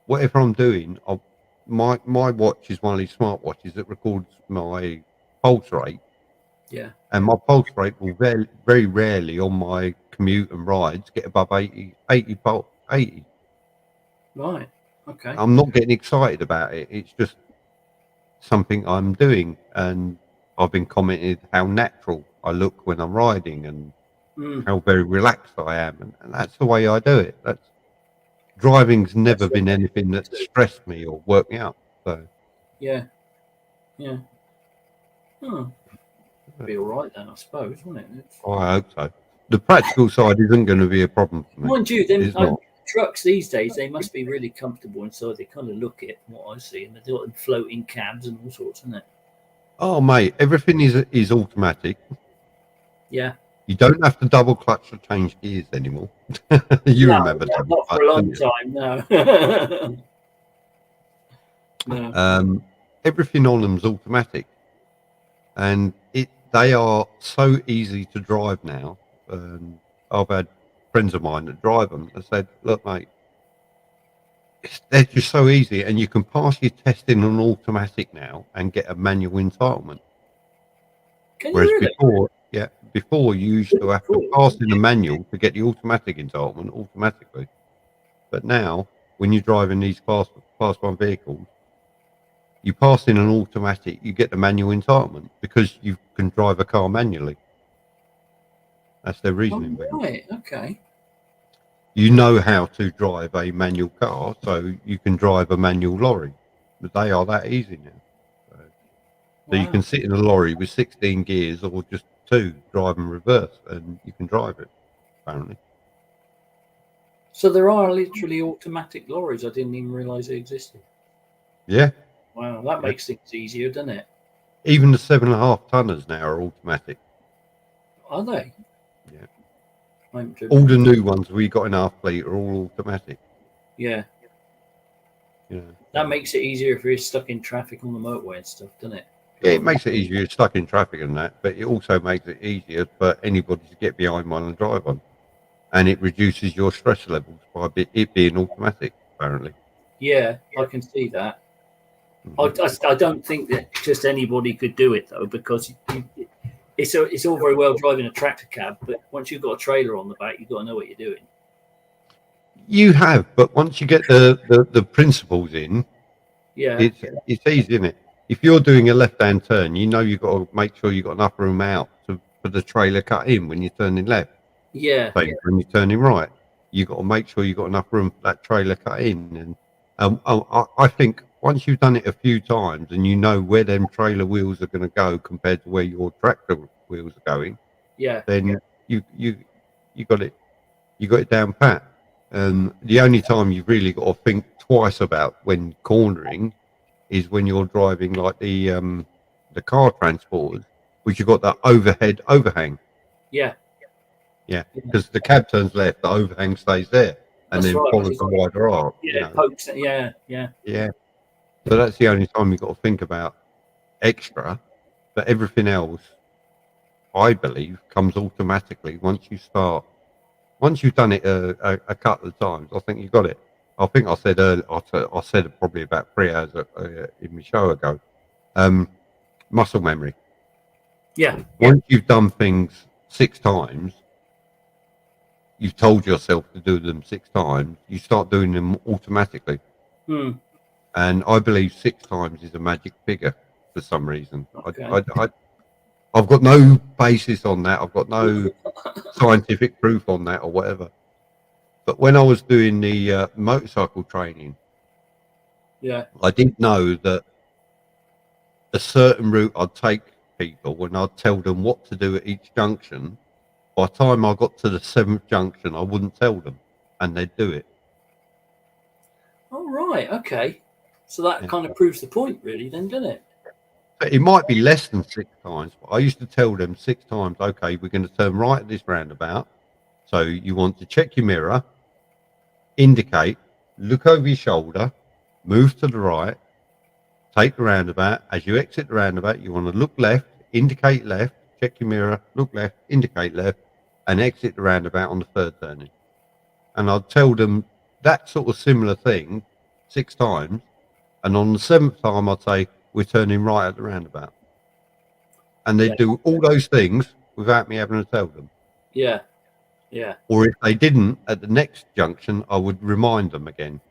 Whatever I'm doing, my watch is one of these smart watches that records my pulse rate. Yeah. And my pulse rate will very, very rarely on my commute and rides get above 80. Right. Okay. I'm not getting excited about it. It's just something I'm doing, and I've been commented how natural I look when I'm riding, and how very relaxed I am, and that's the way I do it. Driving's never been anything that stressed me or worked me up. So yeah. Be all right then, I suppose, wouldn't it? I hope so. The practical side isn't going to be a problem for me. Mind you, them trucks these days, they must be really comfortable inside. They kind of look it, what I see, and they're doing floating cabs and all sorts, isn't it? Oh, mate, everything is automatic. Yeah. You don't have to double clutch to change gears anymore. Remember that? Not for a long time, no. No. Everything on them's automatic, and they are so easy to drive now. I've had friends of mine that drive them and said, "Look, mate, they're just so easy, and you can pass your test in an automatic now and get a manual entitlement. Can Whereas you really? before you used to have to pass in a manual to get the automatic entitlement automatically. But now, when you're driving these class 1 vehicles, you pass in an automatic, you get the manual entitlement because you can drive a car manually. That's their reasoning. Oh, right. Okay. You know how to drive a manual car, so you can drive a manual lorry. But they are that easy now. So you can sit in a lorry with 16 gears or just 2, drive and reverse, and you can drive it, apparently. So there are literally automatic lorries. I didn't even realise they existed. Yeah. Wow, that makes things easier, doesn't it? Even the 7.5 tonners now are automatic. Are they? Yeah. All the new ones we got in our fleet are all automatic. Yeah. Yeah. That makes it easier if you're stuck in traffic on the motorway and stuff, doesn't it? Yeah, it makes it easier. You're stuck in traffic and that, but it also makes it easier for anybody to get behind one and drive one. And it reduces your stress levels by it being automatic, apparently. Yeah, I can see that. I don't think that just anybody could do it though, because it's all very well driving a tractor cab, but once you've got a trailer on the back, you've got to know what you're doing. You have, but once you get the principles in, it's easy, isn't it? If you're doing a left-hand turn, you know you've got to make sure you've got enough room out for the trailer cut in when you're turning left. Yeah. Same when you're turning right, you've got to make sure you've got enough room for that trailer cut in. And I think once you've done it a few times and you know where them trailer wheels are going to go compared to where your tractor wheels are going, then you got it down pat. The only time you've really got to think twice about when cornering is when you're driving like the car transporters, which you've got that overhead overhang. Yeah. Yeah, because the cab turns left, the overhang stays there, and That's then right, follows the wider arc. Yeah, pokes it. Yeah. Yeah. So that's the only time you've got to think about extra, but everything else, I believe, comes automatically once you start. Once you've done it a couple of times, I think you got it. I think I said earlier, I said it probably about 3 hours in my show ago. Muscle memory. Yeah. Once you've done things 6 times, you've told yourself to do them 6 times, you start doing them automatically. And I believe 6 times is a magic figure for some reason. Okay. I've got no basis on that. I've got no scientific proof on that or whatever. But when I was doing the motorcycle training, I didn't know that a certain route I'd take people when I'd tell them what to do at each junction. By the time I got to the 7th junction, I wouldn't tell them, and they'd do it. Oh, right. Okay. So that kind of proves the point, really, then, doesn't it? So it might be less than 6 times, but I used to tell them 6 times, okay, we're going to turn right at this roundabout. So you want to check your mirror, indicate, look over your shoulder, move to the right, take the roundabout. As you exit the roundabout, you want to look left, indicate left, check your mirror, look left, indicate left, and exit the roundabout on the 3rd turning. And I'd tell them that sort of similar thing 6 times. And on the 7th time, I'd say, we're turning right at the roundabout. And they'd do all those things without me having to tell them. Yeah. Or if they didn't, at the next junction, I would remind them again.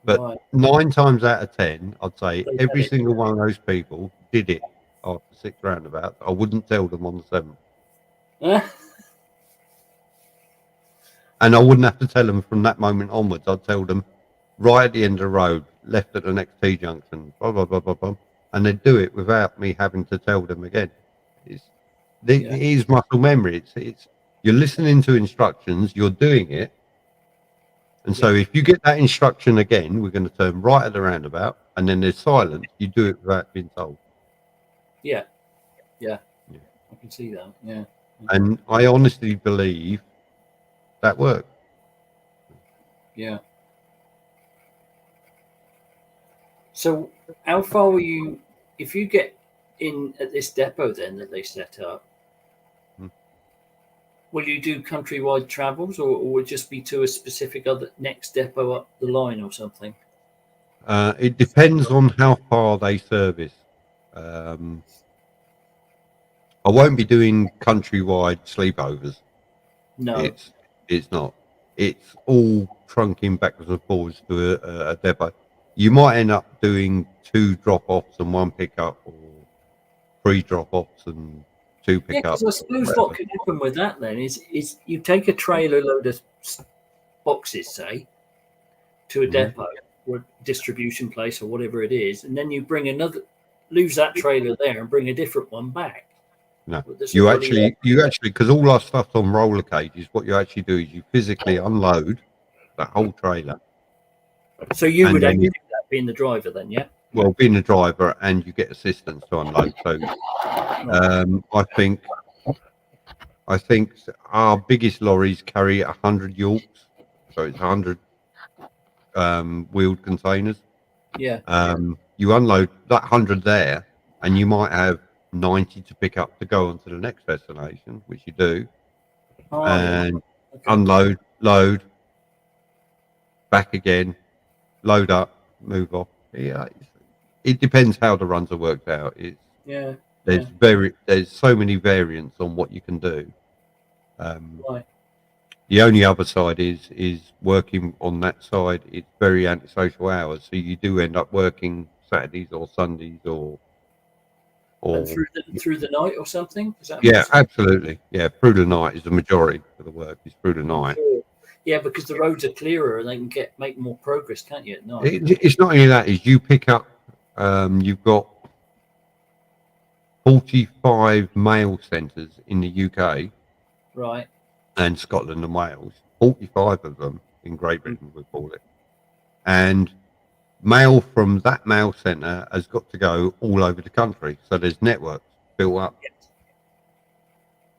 But 9 times out of 10, I'd say every single one of those people did it after 6 roundabouts. I wouldn't tell them on the 7th. And I wouldn't have to tell them from that moment onwards. I'd tell them right at the end of the road, left at the next T junction, blah, blah, blah, blah, blah. And they'd do it without me having to tell them again. It is muscle memory. It's you're listening to instructions, you're doing it. And so if you get that instruction again, we're going to turn right at the roundabout, and then there's silence. You do it without being told. Yeah. I can see that. Yeah. And I honestly believe that worked. Yeah. So how far were you, if you get in at this depot then that they set up, will you do countrywide travels, or will it just be to a specific other next depot up the line or something? It depends on how far they service. I won't be doing countrywide sleepovers. No. It's not. It's all trunking backwards and forwards to a depot. You might end up doing 2 drop-offs and 1 pickup, or 3 drop-offs and 2 Yeah, pickups. because I suppose what could happen with that then is you take a trailer load of boxes, say, to a depot or distribution place or whatever it is, and then you bring lose that trailer there and bring a different one back. No, you actually, because all our stuff's on roller cages, what you actually do is you physically unload the whole trailer. So you would actually do that, being the driver then, yeah? Well, being the driver, and you get assistance to unload. So I think our biggest lorries carry 100 Yorks, so it's 100 wheeled containers. Yeah. You unload that 100 there, and you might have 90 to pick up to go on to the next destination, which you do, and unload, load, back again, load up, move off. Yeah, it depends how the runs are worked out. There's so many variants on what you can do. Right. The only other side is working on that side. It's very antisocial hours, so you do end up working Saturdays or Sundays or through the night or something. Is that absolutely. Yeah, through the night is the majority of the work. Is through the night. Sure. Yeah, because the roads are clearer and they can make more progress, can't you, at night? It's not only that. Is you pick up. You've got 45 mail centres in the UK, right, and Scotland and Wales. 45 of them in Great Britain, we call it, and mail from that mail centre has got to go all over the country. So there's networks built up. Yes.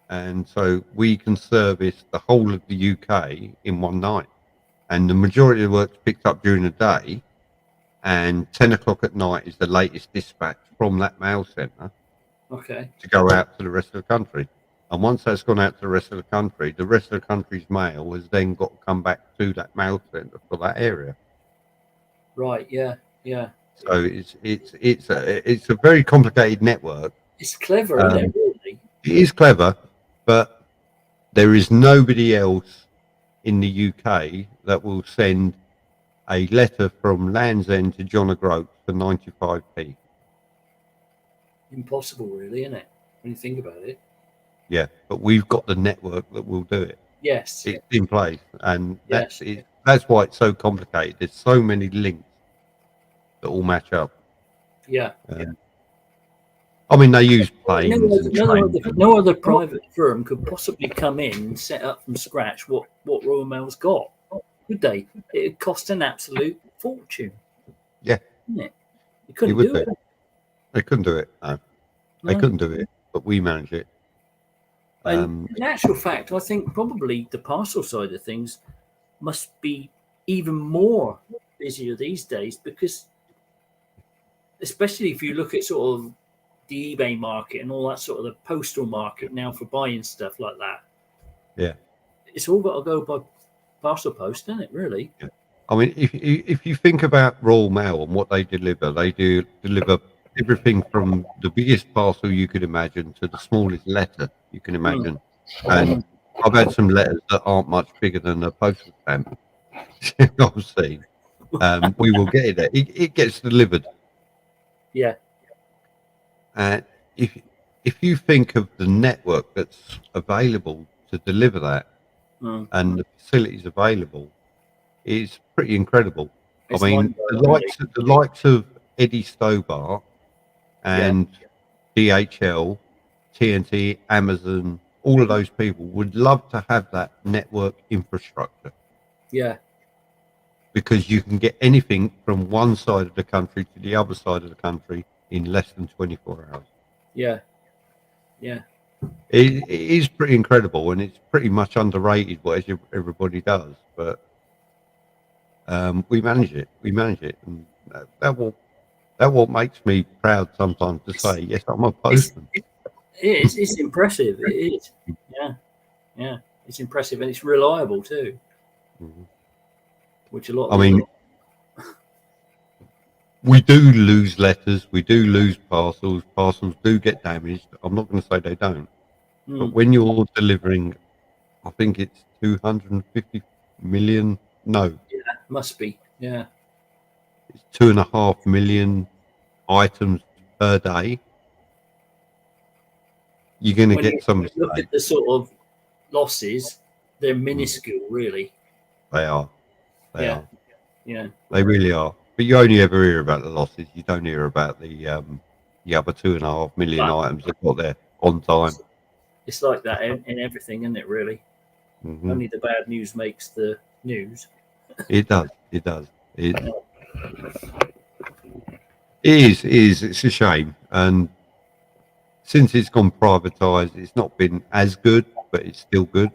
And so we can service the whole of the UK in one night. And the majority of the work's picked up during the day, and 10 o'clock at night is the latest dispatch from that mail centre to go out to the rest of the country. And once that's gone out to the rest of the country's mail has then got to come back to that mail centre for that area. Right. Yeah. Yeah. So it's a very complicated network. It's clever, isn't it? Really? It is clever, but there is nobody else in the UK that will send a letter from Land's End to John O'Groats for 95p. Impossible, really, isn't it? When you think about it. Yeah, but we've got the network that will do it. Yes. It's in place, and that's it. That's why it's so complicated. There's so many links that all match up. Yeah. I mean, they use planes. No other private firm could possibly come in and set up from scratch what Royal Mail's got, could they? It'd cost an absolute fortune. Yeah. Wouldn't it? You couldn't do it. They couldn't do it. No. They couldn't do it, but we manage it. And in actual fact, I think probably the parcel side of things must be even more busier these days, because especially if you look at sort of the eBay market and all that sort of the postal market now for buying stuff like that. Yeah. It's all got to go by parcel post, isn't it, really? Yeah. I mean, if you think about Royal Mail and what they do deliver everything from the biggest parcel you could imagine to the smallest letter you can imagine. And I've had some letters that aren't much bigger than a postal stamp. I've seen. We will get it there. It gets delivered. Yeah. And if you think of the network that's available to deliver that and the facilities available, it's pretty incredible. I mean, the likes of Eddie Stobart and DHL, TNT, Amazon, all of those people would love to have that network infrastructure. Yeah. Because you can get anything from one side of the country to the other side of the country in less than 24 hours. Yeah. Yeah. It is pretty incredible, and it's pretty much underrated what everybody does, but we manage it. And that what makes me proud sometimes to say, yes, I'm a postman. It's impressive. It is. Yeah. it's impressive and it's reliable too. Mhm. Which a lot. I mean, we do lose letters, we do lose parcels. Parcels do get damaged. I'm not going to say they don't, but when you're delivering, I think it's 250 million. No, yeah, must be. Yeah, it's 2.5 million items per day. You're going to when get you some look mistakes. at the sort of losses, they're minuscule, really. They are. They Yeah. are. Yeah. They really are. But you only ever hear about the losses. You don't hear about the other 2.5 million But items that got there on time. it's like that in everything, isn't it? Really. Mhm. Only the bad news makes the news. It does. It does. It is. It is. It's a shame. And since it's gone privatised, it's not been as good, but it's still good.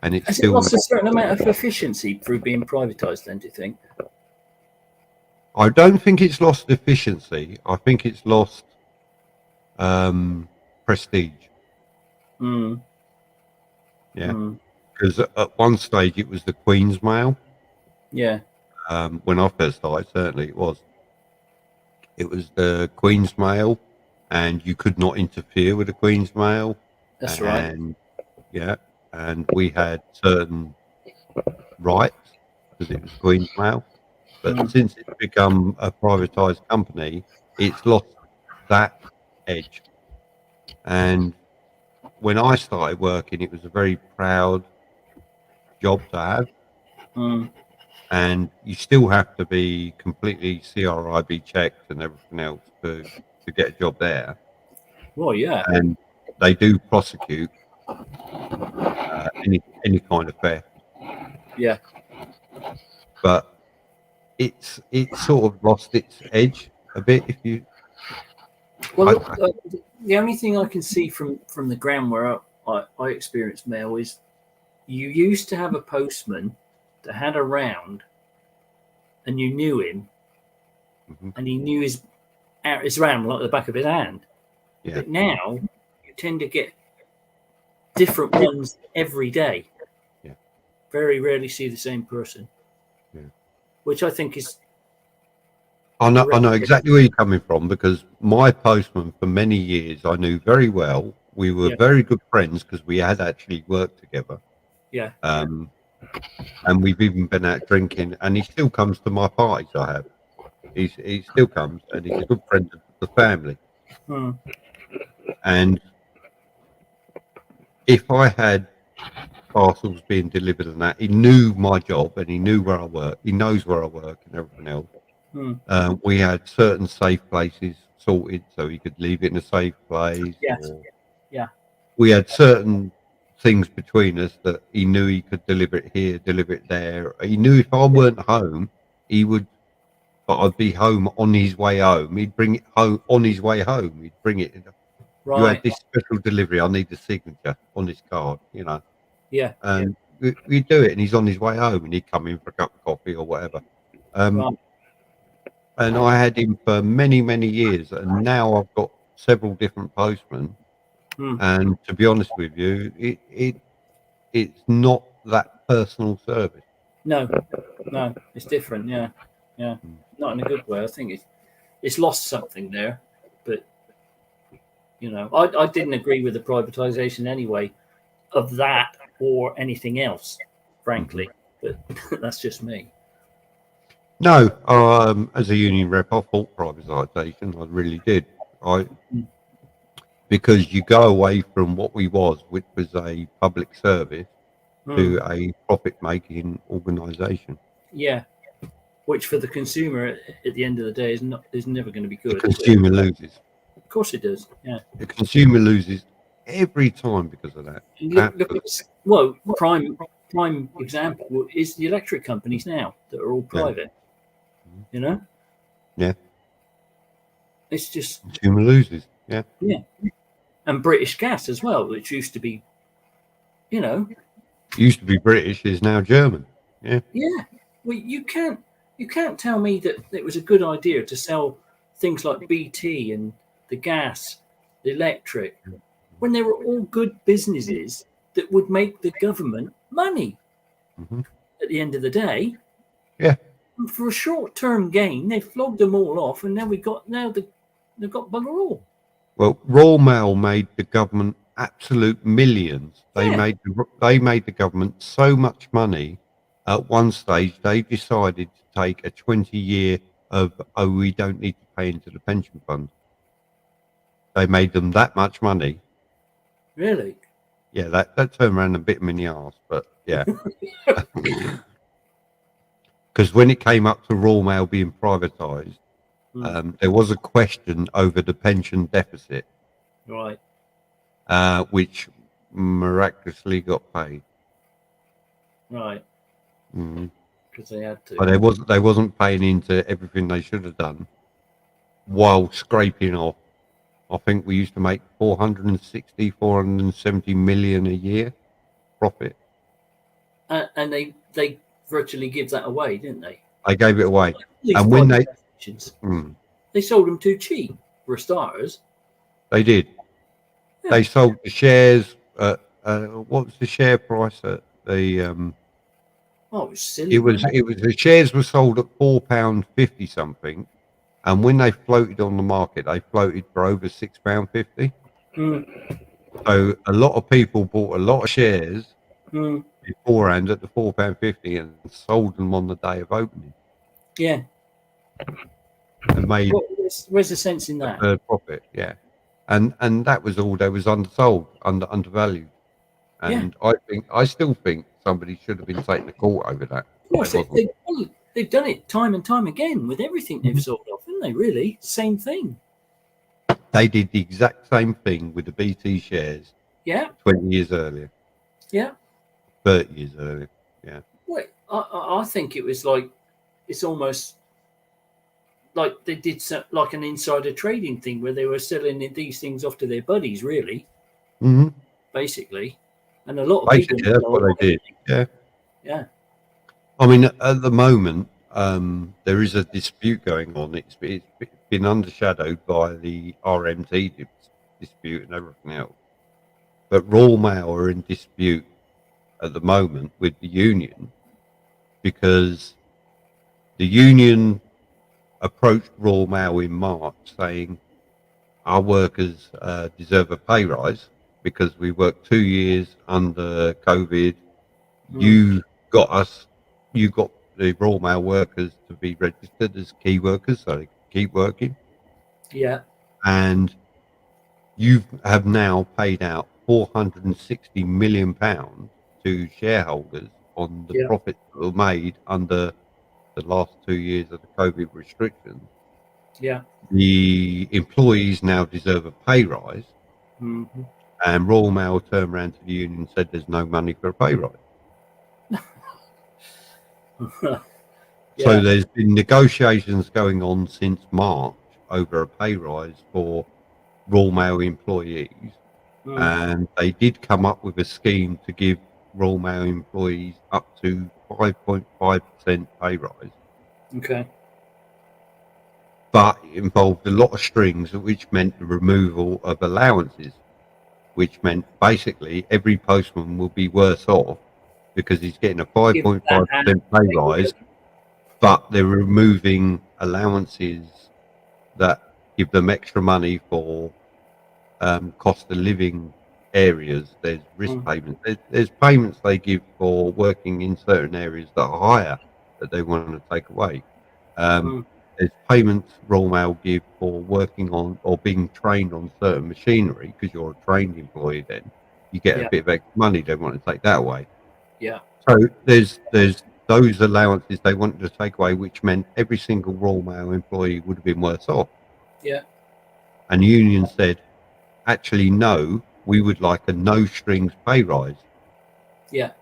And it's Has it still. lost a certain amount of efficiency through being privatised? Then, do you think? I don't think it's lost efficiency. I think it's lost prestige. Mm. Yeah. Mm. Because at one stage it was the Queen's Mail. Yeah. When I first started, certainly it was. It was the Queen's Mail, and you could not interfere with the Queen's Mail. That's right. And yeah, and we had certain rights because it was Queen's Mail. But since it's become a privatised company, it's lost that edge. And when I started working, it was a very proud job to have. Mm. And you still have to be completely CRIB checked and everything else to get a job there. Well, yeah. And they do prosecute any kind of theft. Yeah. But it's sort of lost its edge a bit. If you Well, the only thing I can see from the ground where I experienced mail is you used to have a postman that had a round, and you knew him, and he knew his round like the back of his hand. Yeah. But now you tend to get different ones every day. Yeah. Very rarely see the same person. Yeah. Which I think is. I know exactly where you're coming from, because my postman for many years I knew very well. We were very good friends because we had actually worked together. Yeah. And we've even been out drinking, and he still comes to my parties I have. He still comes, and he's a good friend of the family. Hmm. And if I had parcels being delivered and that, he knew my job and he knew where I work. He knows where I work and everything else. We had certain safe places sorted so he could leave it in a safe place. Yes. Or Yeah. we had certain things between us that he knew he could deliver it here, deliver it there. He knew if I weren't home, he would, but I'd be home on his way home. He'd bring it home on his way home. He'd bring it. Right. You had this special delivery. I need the signature on this card, Yeah. And we do it, and he's on his way home, and he'd come in for a cup of coffee or whatever. Right. And I had him for many, many years, and now I've got several different postmen. And to be honest with you, it's not that personal service. No, it's different. Yeah. Not in a good way. I think it's lost something there, but I didn't agree with the privatisation anyway of that or anything else, frankly. But that's just me. No, as a union rep, I fought privatisation. I really did. Because you go away from what we was, which was a public service, to a profit-making organisation. Yeah, which for the consumer at the end of the day is never going to be good. The consumer loses. Of course it does. Yeah. The consumer loses every time because of that. Look at, prime example is the electric companies now that are all private. Yeah. It's just consumer loses. Yeah. Yeah. And British Gas as well, which used to be, used to be British, is now German. Yeah. Yeah. Well, you can't tell me that it was a good idea to sell things like BT and the gas, the electric, when they were all good businesses that would make the government money at the end of the day. Yeah. And for a short-term gain, they flogged them all off, and they've got bugger all. Well, Royal Mail made the government absolute millions. They made the government so much money. At one stage, they decided to take a 20-year of we don't need to pay into the pension fund. They made them that much money. Really? Yeah, that turned around and bit them in the arse, but yeah. Because when it came up to Royal Mail being privatised, there was a question over the pension deficit, right? Which miraculously got paid, right? Because they had to. But they wasn't paying into everything they should have done, while scraping off. I think we used to make 470 million a year profit, and they virtually give that away, didn't they? They gave it away, and when they sold them too cheap for starters. They did. Yeah. They sold the shares. What was the share price at the? Oh, it was silly. It was the shares were sold at £4.50 something, and when they floated on the market, they floated for over £6.50. So a lot of people bought a lot of shares beforehand at the £4.50 and sold them on the day of opening. Yeah. And made where's the sense in that? Profit, yeah. And that was all. They was undervalued, and I still think somebody should have been taken to court over that. Of course, they've done it time and time again with everything they've sold off, haven't they? Really, same thing. They did the exact same thing with the BT shares. Yeah. 20 years earlier. Yeah. 30 years earlier. Yeah. Well, I think it was like it's almost. Like they did like an insider trading thing where they were selling these things off to their buddies, really, basically, and a lot of people. That's what they did. Yeah, yeah. I mean, at the moment, there is a dispute going on. It's been undershadowed by the RMT dispute and everything else. But Royal Mail are in dispute at the moment with the union because the union approached Royal Mail in March saying our workers deserve a pay rise because we worked 2 years under COVID. You got the Royal Mail workers to be registered as key workers so they can keep working. Yeah. And you have now paid out £460 million to shareholders on the profits that were made under the last 2 years of the COVID restrictions. Yeah. The employees now deserve a pay rise. And Royal Mail turned around to the union and said there's no money for a pay rise. So there's been negotiations going on since March over a pay rise for Royal Mail employees. And they did come up with a scheme to give Royal Mail employees up to 5.5% pay rise. Okay. But it involved a lot of strings, which meant the removal of allowances, which meant basically every postman will be worse off because he's getting a 5.5% pay rise, but they're removing allowances that give them extra money for cost of living areas. There's risk payments. There's payments they give for working in certain areas that are higher that they want to take away. There's payments Royal Mail give for working on or being trained on certain machinery because you're a trained employee. Then you get a bit of extra money. They want to take that away. Yeah. So there's those allowances they wanted to take away, which meant every single Royal Mail employee would have been worse off. Yeah. And the union said, actually, no, we would like a no strings pay rise. Yeah.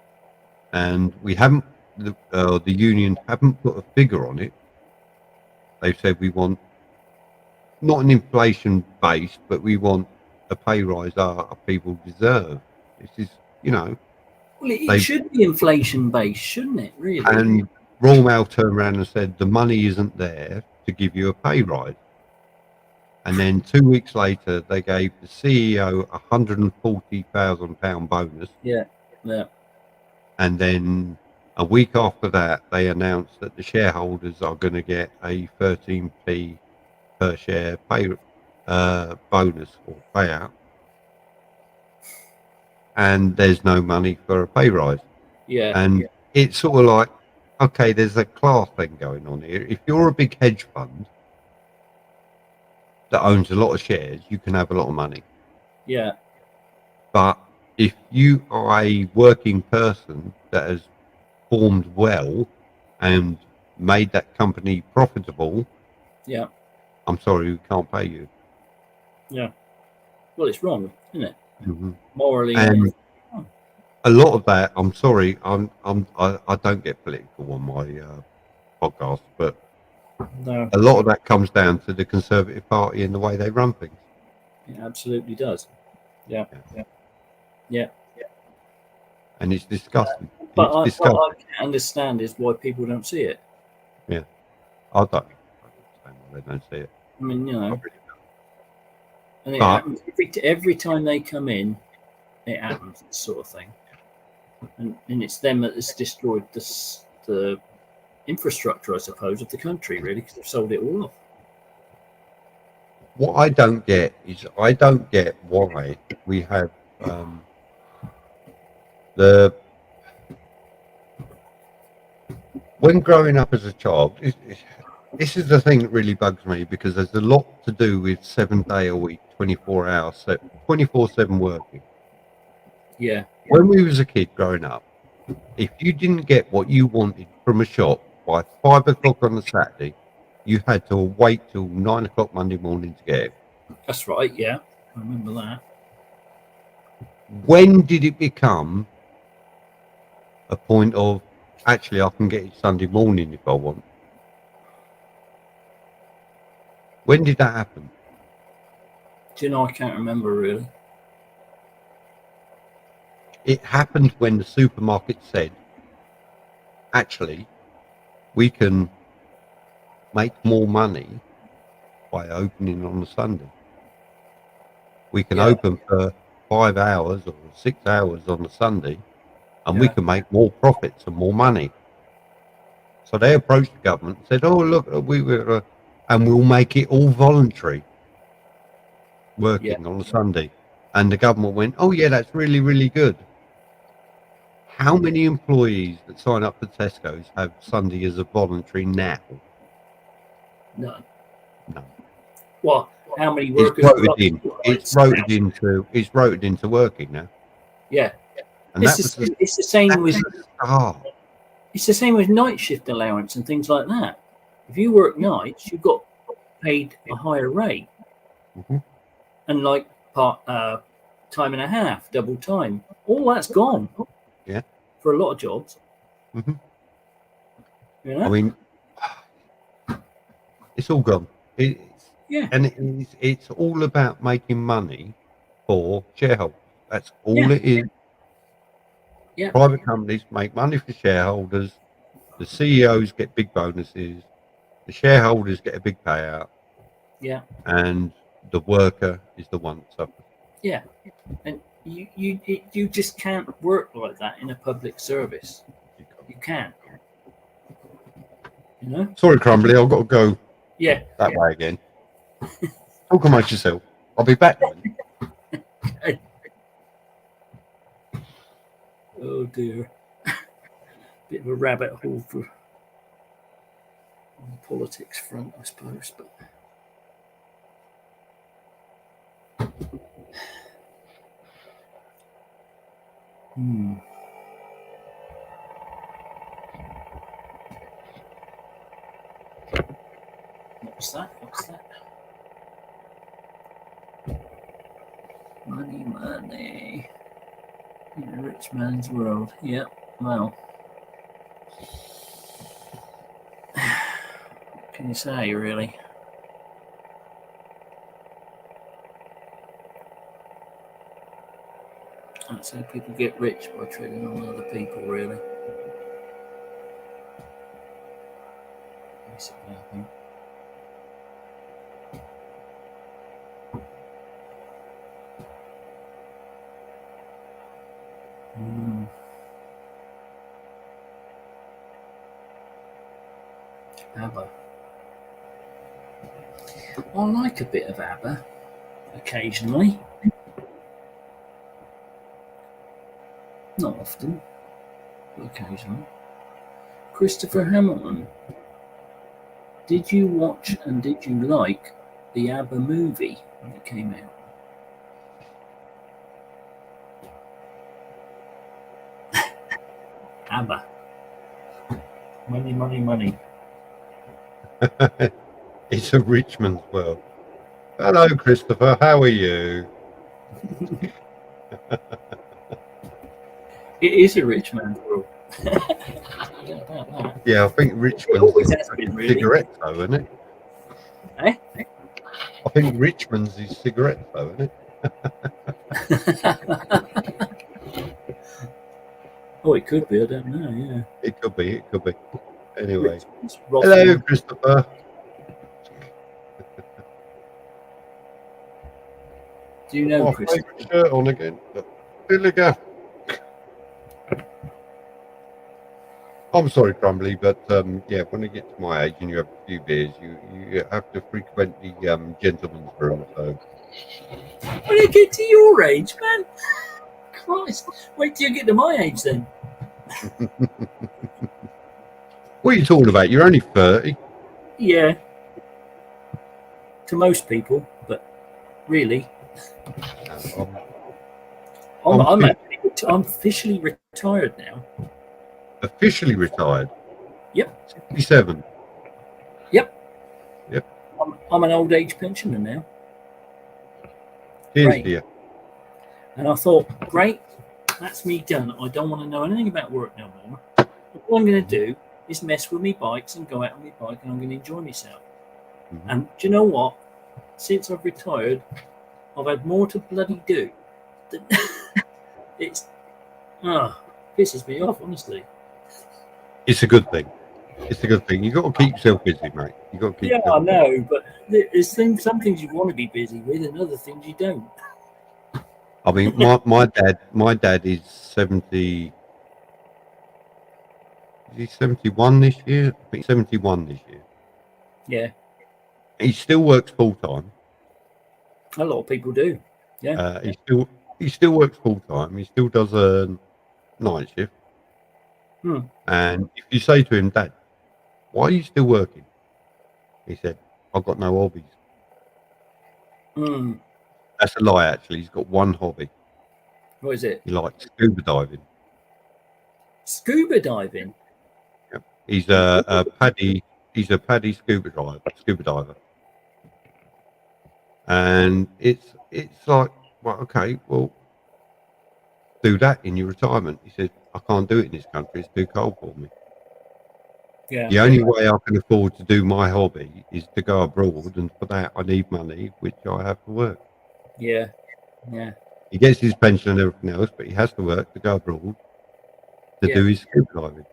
And we haven't, the union haven't put a figure on it. They've said we want not an inflation base, but we want a pay rise our people deserve. This is, Well, it should be inflation based, shouldn't it, really? And Royal Mail turned around and said the money isn't there to give you a pay rise. And then 2 weeks later, they gave the CEO £140,000 bonus. Yeah. And then a week after that, they announced that the shareholders are going to get a 13p per share pay bonus or payout. And there's no money for a pay rise. Yeah. And it's sort of like, okay, there's a class thing going on here. If you're a big hedge fund that owns a lot of shares, you can have a lot of money. Yeah. But if you are a working person that has performed well and made that company profitable, Yeah. I'm sorry, we can't pay you. Yeah. Well, it's wrong, isn't it? Mm-hmm. Morally. And a lot of that, I'm sorry, I don't get political on my podcast, but no, a lot of that comes down to the Conservative Party and the way they run things. it absolutely does. Yeah. And it's disgusting. But It's disgusting. what I can't understand is why people don't see it. Yeah, I don't understand why they don't see it. I mean, Really, and it happens every time they come in. It happens, this sort of thing, and it's them that has destroyed the infrastructure, I suppose, of the country, really, because they've sold it all off. What I don't get is I don't get why we have when growing up as a child. This is the thing that really bugs me, because there's a lot to do with 7 day a week, 24 hours, 24/7 working. Yeah. When we was a kid growing up, if you didn't get what you wanted from a shop by 5 o'clock on a Saturday, you had to wait till 9 o'clock Monday morning to get it. That's right. Yeah, I remember that. When did it become a point of, actually, I can get it Sunday morning if I want? When did that happen? Do you know, I can't remember really. It happened when the supermarket said, actually, we can make more money by opening on a Sunday. We can open for 5 hours or 6 hours on a Sunday, and we can make more profits and more money. So they approached the government and said, oh, look, and we'll make it all voluntary working on a Sunday. And the government went, oh, yeah, that's really, really good. How many employees that sign up for Tesco's have Sunday as a voluntary now? None. No. Well, how many workers? It's rotated into working now. Yeah. And it's the same with it's the same with night shift allowance and things like that. If you work nights, you've got paid a higher rate, and like part time and a half, double time, all that's gone. Yeah, for a lot of jobs. You know? I Yeah. mean, it's all gone. And it's all about making money for shareholders. That's all it is. Yeah. Private companies make money for shareholders. The CEOs get big bonuses. The shareholders get a big payout. Yeah. And the worker is the one that suffers. Yeah. And you just can't work like that in a public service. You can't. You know? Sorry, Crumbly, I've got to go that way again. Talk amongst yourself. I'll be back. Oh dear. Bit of a rabbit hole for on the politics front, I suppose, but What's that? Money. In a rich man's world. Yep. Well. What can you say, really? That's how people get rich, by trading on other people, really. Basically, I think. ABBA. I like a bit of ABBA occasionally. Not often, but occasionally. Christopher Hamilton. Did you watch and did you like the ABBA movie when it came out? ABBA. Money, money, money. It's a rich man's world. Hello, Christopher. How are you? It is a rich man's world. Yeah, I think Richmond's is cigarettes, though, isn't it? Eh? I think Richmond's is cigarettes, though, isn't it? Oh, it could be. I don't know. Yeah, it could be. It could be. Anyway, Ross hello, Moore. Christopher. Do you know My Christopher? favourite shirt on again. Villager. I'm sorry, Crumbly, but yeah, when you get to my age and you have a few beers, you have to frequent the gentleman's room. So When you get to your age, man, Christ, wait till you get to my age then. what are you talking about? You're only 30. Yeah, to most people, but really, I'm officially retired now. Officially retired? Yep. 67. Yep. I'm an old age pensioner now. Cheers Great. to you. And I thought, great, that's me done. I don't want to know anything about work no more. All I'm going to do is mess with me bikes and go out on my bike, and I'm going to enjoy myself. Mm-hmm. And do you know what? Since I've retired, I've had more to bloody do. It's pisses me off, honestly. It's a good thing. It's a good thing. You got to keep yourself busy, mate. You got to keep. Yeah, I know, but there's some things you want to be busy with, and other things you don't. I mean, my dad is 70. Is he 71 this year? I think 71 this year. Yeah, He still works full time. a lot of people do. Yeah, he still works full time. He still does a night shift. And if you say to him, Dad, why are you still working? He said, I've got no hobbies. That's a lie, actually. He's got one hobby. What is it? He likes scuba diving. Scuba diving? Yep. He's a paddy scuba diver. And it's like, well, okay, well, do that in your retirement. He said, I can't do it in this country. It's too cold for me. Yeah. The only way I can afford to do my hobby is to go abroad, and for that I need money, which I have to work. Yeah, yeah. He gets his pension and everything else, but he has to work to go abroad to do his scuba diving.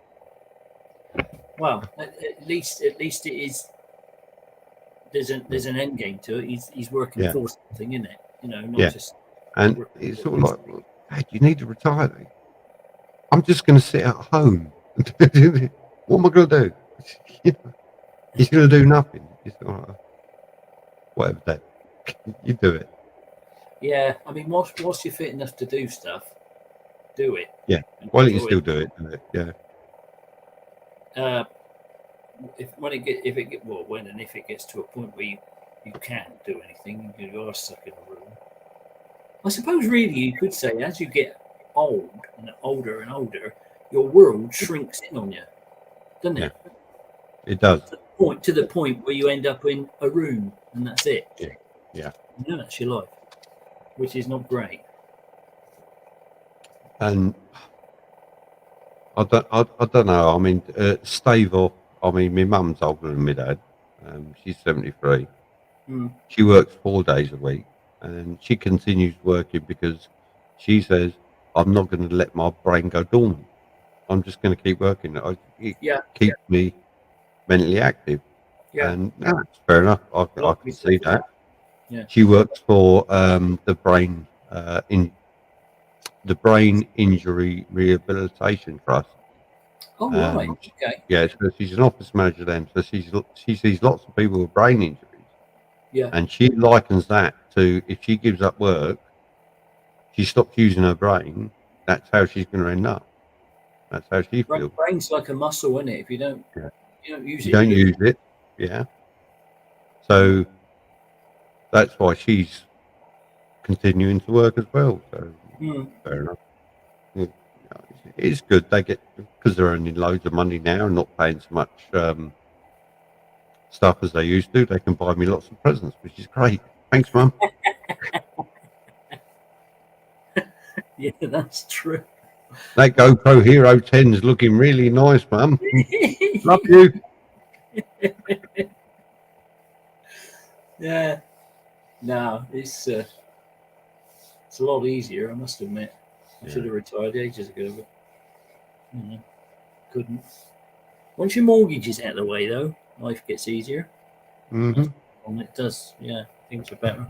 Well, at least it is. There's an end game to it. He's working for something, isn't it? You know, not just. And it's sort of like, well, hey, you need to retire. I'm just going to sit at home. What am I going to do? He's going to do nothing. It's like, whatever, Dad. You do it. Yeah, I mean, whilst you're fit enough to do stuff, do it. Yeah, well, you can still do it. Yeah. When it gets to a point where you can't do anything, you are stuck in a room. I suppose really you could say as you get old and older and older, your world shrinks in on you, doesn't it? Yeah, it does. To the point where you end up in a room and that's it. Yeah. And that's your life, which is not great. And I don't know. I mean, stave off. I mean, my mum's older than my dad. She's 73. She works 4 days a week, and she continues working because she says, I'm not going to let my brain go dormant. I'm just going to keep working. It keeps me mentally active. Yeah. And that's fair enough. I can see that. Yeah. She works for the brain the Brain Injury Rehabilitation Trust. Oh, right. Okay. Yeah, so she's an office manager then. So she sees lots of people with brain injuries. Yeah. And she likens that to if she gives up work, she stops using her brain, that's how she's going to end up. That's how she feels. Brain's like a muscle, isn't it? If you don't, Yeah. you don't use You it. don't use it. Yeah. So that's why she's continuing to work as well. So fair enough. Yeah, it's good. They get, because they're earning loads of money now and not paying so much stuff as they used to. They can buy me lots of presents, which is great. Thanks, Mum. Yeah, that's true. That GoPro Hero 10 is looking really nice, Mum. Love you. Yeah. No, it's a lot easier, I must admit. I should have retired ages ago, but couldn't. Once your mortgage is out of the way, though, life gets easier. Mm-hmm. And it does, yeah. Things are better.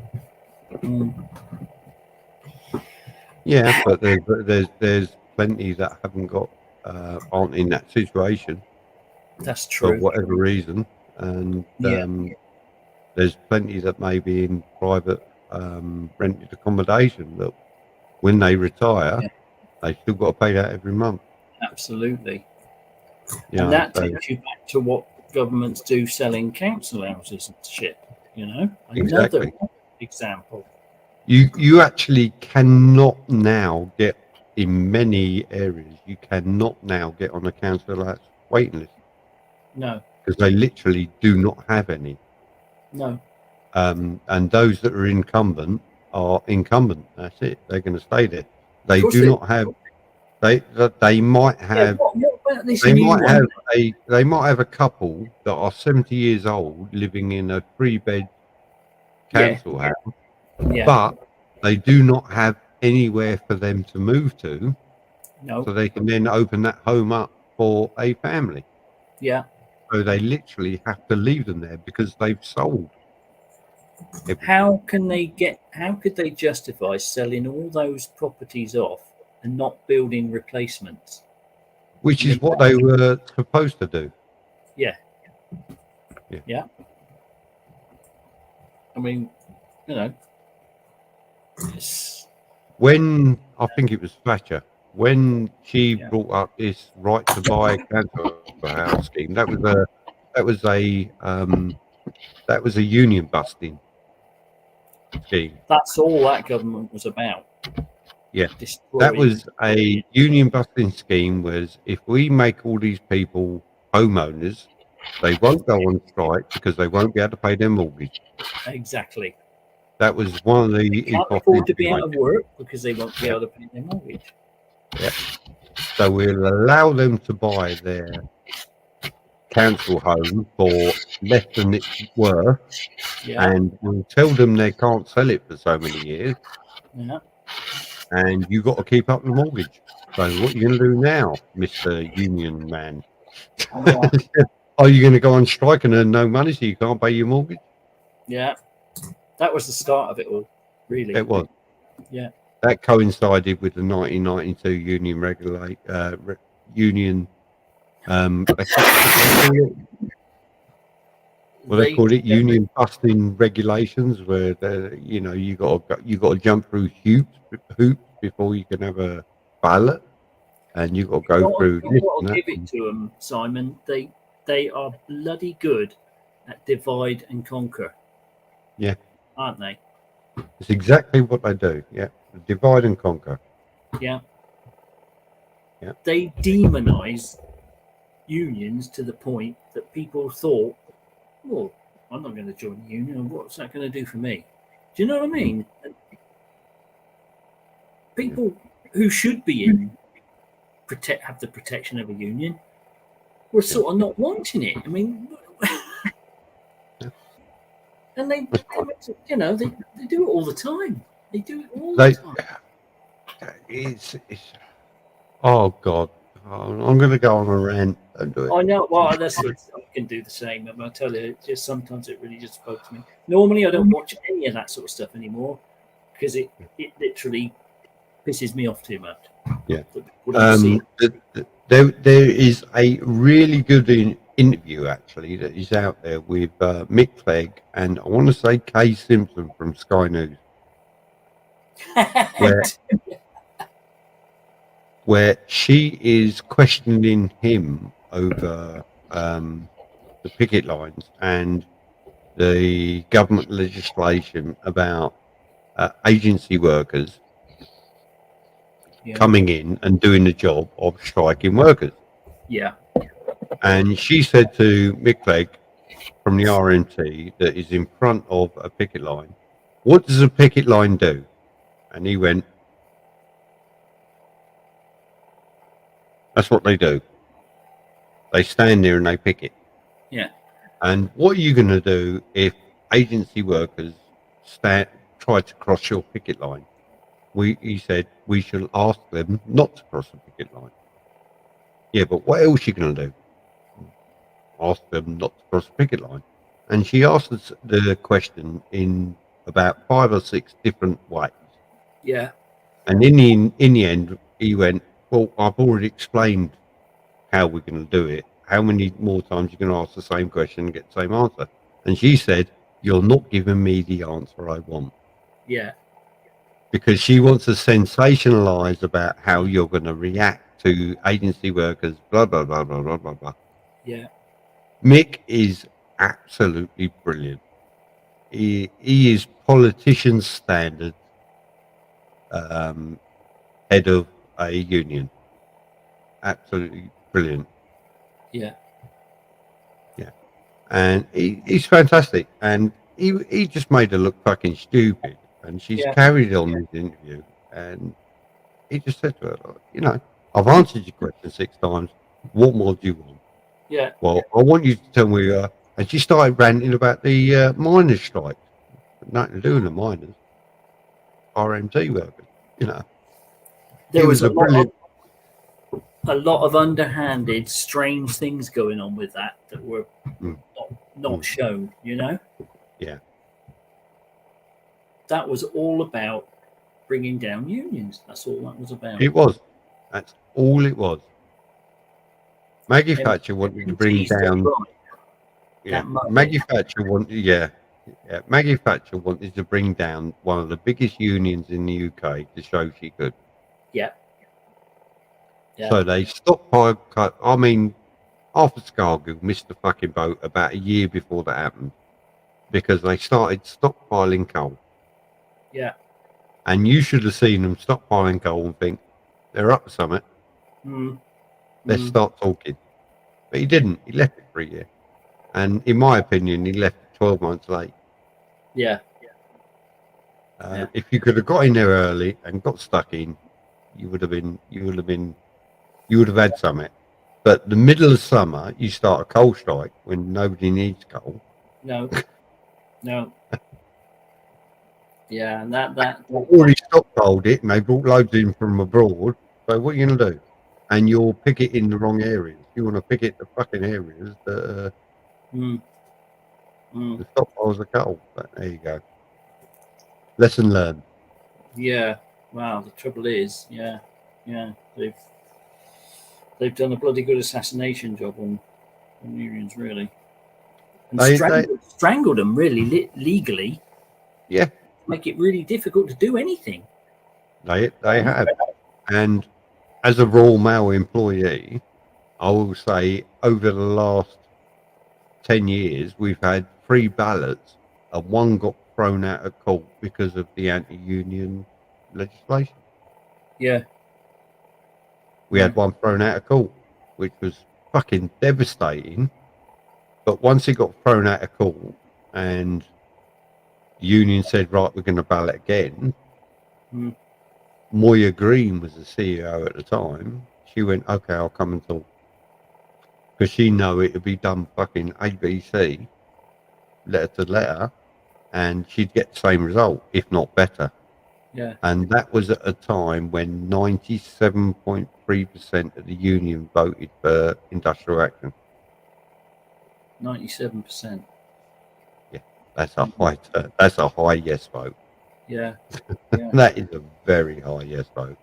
Yeah, but there's plenty that haven't got aren't in that situation. That's true. For whatever reason, and there's plenty that may be in private rented accommodation that when they retire, they still got to pay that every month. Absolutely. Yeah, and that takes you back to what governments do selling council houses and shit, exactly. Another example. You actually cannot now get, in many areas, you cannot now get on a council house waiting list. No. Because they literally do not have any. No. And those that are incumbent are incumbent. That's it. They're going to stay there. They do not have. They might have. What about this they new might one? have a. They might have a couple that are 70 years old living in a 3-bed council house, but they do not have anywhere for them to move to. No. So they can then open that home up for a family. Yeah. So they literally have to leave them there because they've sold. How could they justify selling all those properties off and not building replacements? Which is what they were supposed to do. Yeah. Yeah. Yeah. I mean, when I think it was Thatcher, when she brought up this right to buy council house scheme, that was a union busting scheme. That's all that government was about. Yeah, that was a union busting scheme. Was if we make all these people homeowners, they won't go on strike because they won't be able to pay their mortgage. Exactly. That was one of the. They can't afford to be out of work because they won't be able to pay their mortgage. Yeah. So we'll allow them to buy their council home for less than it's worth, and we'll tell them they can't sell it for so many years. Yeah. And you got to keep up the mortgage. So what are you going to do now, Mr. Union Man? Yeah. Are you going to go on strike and earn no money so you can't pay your mortgage? Yeah. That was the start of it all, really. It was. Yeah. That coincided with the 1992 union they call it union busting regulations, where you got to jump through hoops before you can have a ballot, and you got to go through. I'll give it to them, Simon. They are bloody good at divide and conquer. Yeah, aren't they? It's exactly what they do. Yeah, divide and conquer. Yeah. Yeah. They demonize unions to the point that people thought, well, I'm not going to join a union. What's that going to do for me? Do you know what I mean? People who should be in have the protection of a union were sort of not wanting it. I mean, and they do it all the time. They do it all the time. It's oh God. I'm going to go on a rant. Don't do it. I know. Well, I can do the same. I tell you, just sometimes it really just pokes me. Normally, I don't watch any of that sort of stuff anymore because it literally pisses me off too much. Yeah. See There is a really good interview actually that is out there with Mick Clegg and I want to say Kay Simpson from Sky News, where she is questioning him over the picket lines and the government legislation about agency workers coming in and doing the job of striking workers. Yeah. And she said to Mick Clegg from the RMT that is in front of a picket line, what does a picket line do? And he went, that's what they do. They stand there and they picket. Yeah. And what are you going to do if agency workers try to cross your picket line? He said, we shall ask them not to cross the picket line. Yeah, but what else are you going to do? Ask them not to cross the picket line. And she asked us the question in about 5 or 6 different ways. Yeah. And in the end, he went, well, I've already explained how we're going to do it. How many more times are you going to ask the same question and get the same answer? And she said, you're not giving me the answer I want. Yeah. Because she wants to sensationalize about how you're going to react to agency workers, blah, blah, blah, blah, blah, blah, blah. Yeah. Mick is absolutely brilliant. He is politician standard head of a union. Absolutely brilliant. Yeah. Yeah. And he's fantastic. And he just made her look fucking stupid. And she's carried on this interview. And he just said to her, you know, I've answered your question 6 times. What more do you want? Yeah. Well, I want you to tell me. And she started ranting about the miners' strike. Nothing to do with the miners. RMT workers, you know. There was a lot of underhanded, strange things going on with that were not shown, you know? Yeah. That was all about bringing down unions. That's all that was about. It was. That's all it was. Maggie Thatcher wanted to bring down. Yeah. Maggie Thatcher wanted. Maggie Thatcher wanted to bring down one of the biggest unions in the UK to show she could. Yeah. Yeah. So they stockpiled. I mean, Arthur Scargill missed the fucking boat about a year before that happened because they started stockpiling coal. Yeah. And you should have seen them stockpiling coal and think they're up to something. Let's start talking. But he didn't. He left it for a year. And in my opinion, he left 12 months late. Yeah. If you could have got in there early and got stuck in, you would have had something. But the middle of summer, you start a coal strike when nobody needs coal. No. Yeah, and that already stockpiled it, and they brought loads in from abroad. So what are you gonna do? And you'll pick it in the wrong areas. You want to pick it the fucking areas that the stockpiles of coal. But there you go. Lesson learned. Yeah. Wow. The trouble is, they've done a bloody good assassination job on unions, really, and strangled them really legally. Yeah. Make it really difficult to do anything. They have. And as a Royal Mail employee, I will say over the last 10 years, we've had 3 ballots and 1 got thrown out of court because of the anti-union legislation. Yeah. We had 1 thrown out of court, which was fucking devastating. But once it got thrown out of court and the union said, right, we're going to ballot again, Moya Green was the CEO at the time. She went, okay, I'll come and talk. Because she know it would be done fucking ABC, letter to letter, and she'd get the same result, if not better. Yeah. And that was at a time when 97.3% of the union voted for industrial action. 97%. Yeah, that's a high yes vote. Yeah. That is a very high yes vote.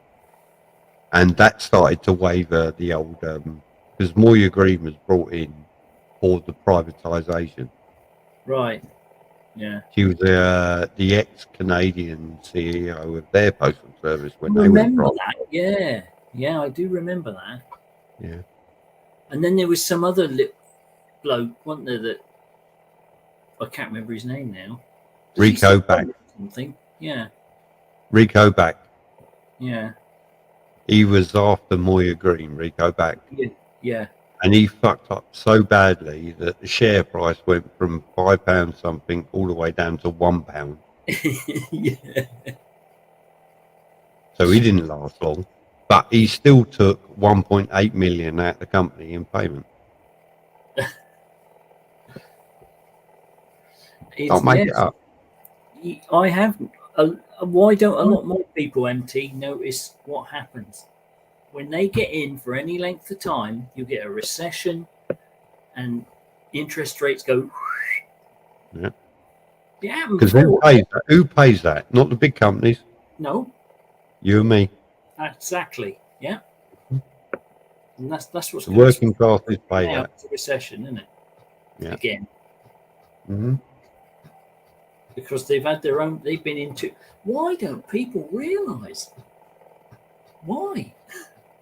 And that started to waver the old, because Moya Green was brought in for the privatisation. Right. Yeah. She was the ex-Canadian CEO of their postal service when I they went remember private. that. Yeah. Yeah, I do remember that. Yeah. And then there was some other bloke, wasn't there, that I can't remember his name now. Does he Rico still Back. own something? Yeah. Rico Back. Yeah. He was after Moya Green, Rico Back. Yeah. And he fucked up so badly that the share price went from £5 something all the way down to £1. Yeah. So he didn't last long, but he still took 1.8 million out of the company in payment. I'll make it up. I have. Why don't a lot more people, MT, notice what happens when they get in for any length of time? You get a recession, and interest rates go. Yeah. Yeah. Because who pays that? Who pays that? Not the big companies. No. You and me. Exactly. Yeah. And that's what's the working classes pay now. that. It's a recession, isn't it? Yeah. Again. Mm-hmm. Because they've had their own. They've been into. Why don't people realise? Why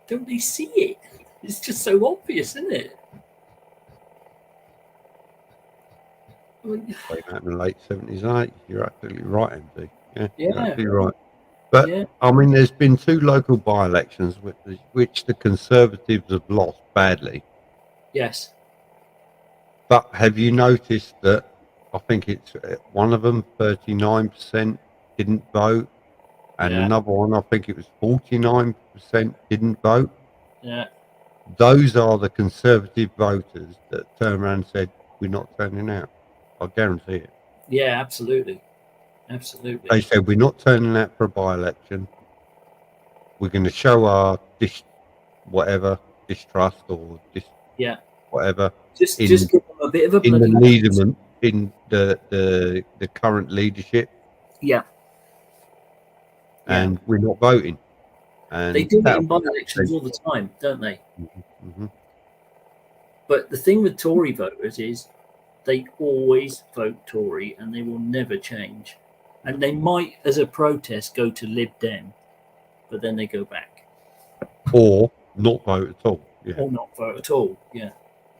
don't they see it? It's just so obvious, isn't it? Way back in the late 70s and 80s. You're absolutely right, MD. Yeah, Yeah. you're absolutely right. But, Yeah. I mean, there's been 2 local by-elections which the Conservatives have lost badly. Yes. But have you noticed that I think it's one of them, 39% didn't vote, and Yeah. another one, I think it was 49% didn't vote? Yeah. Those are the Conservative voters that turned around and said, we're not turning out. I guarantee it. Yeah, absolutely. Absolutely. They said, we're not turning out for a by-election. We're going to show our distrust or whatever. Just give them a bit of a in the bloody leaderment, in the current leadership. Yeah. And we're not voting. And they do it in by-elections all the time, don't they? Mm-hmm. But the thing with Tory voters is they always vote Tory and they will never change. And they might, as a protest, go to Lib Dem, but then they go back. Or not vote at all. Yeah. Or not vote at all, yeah.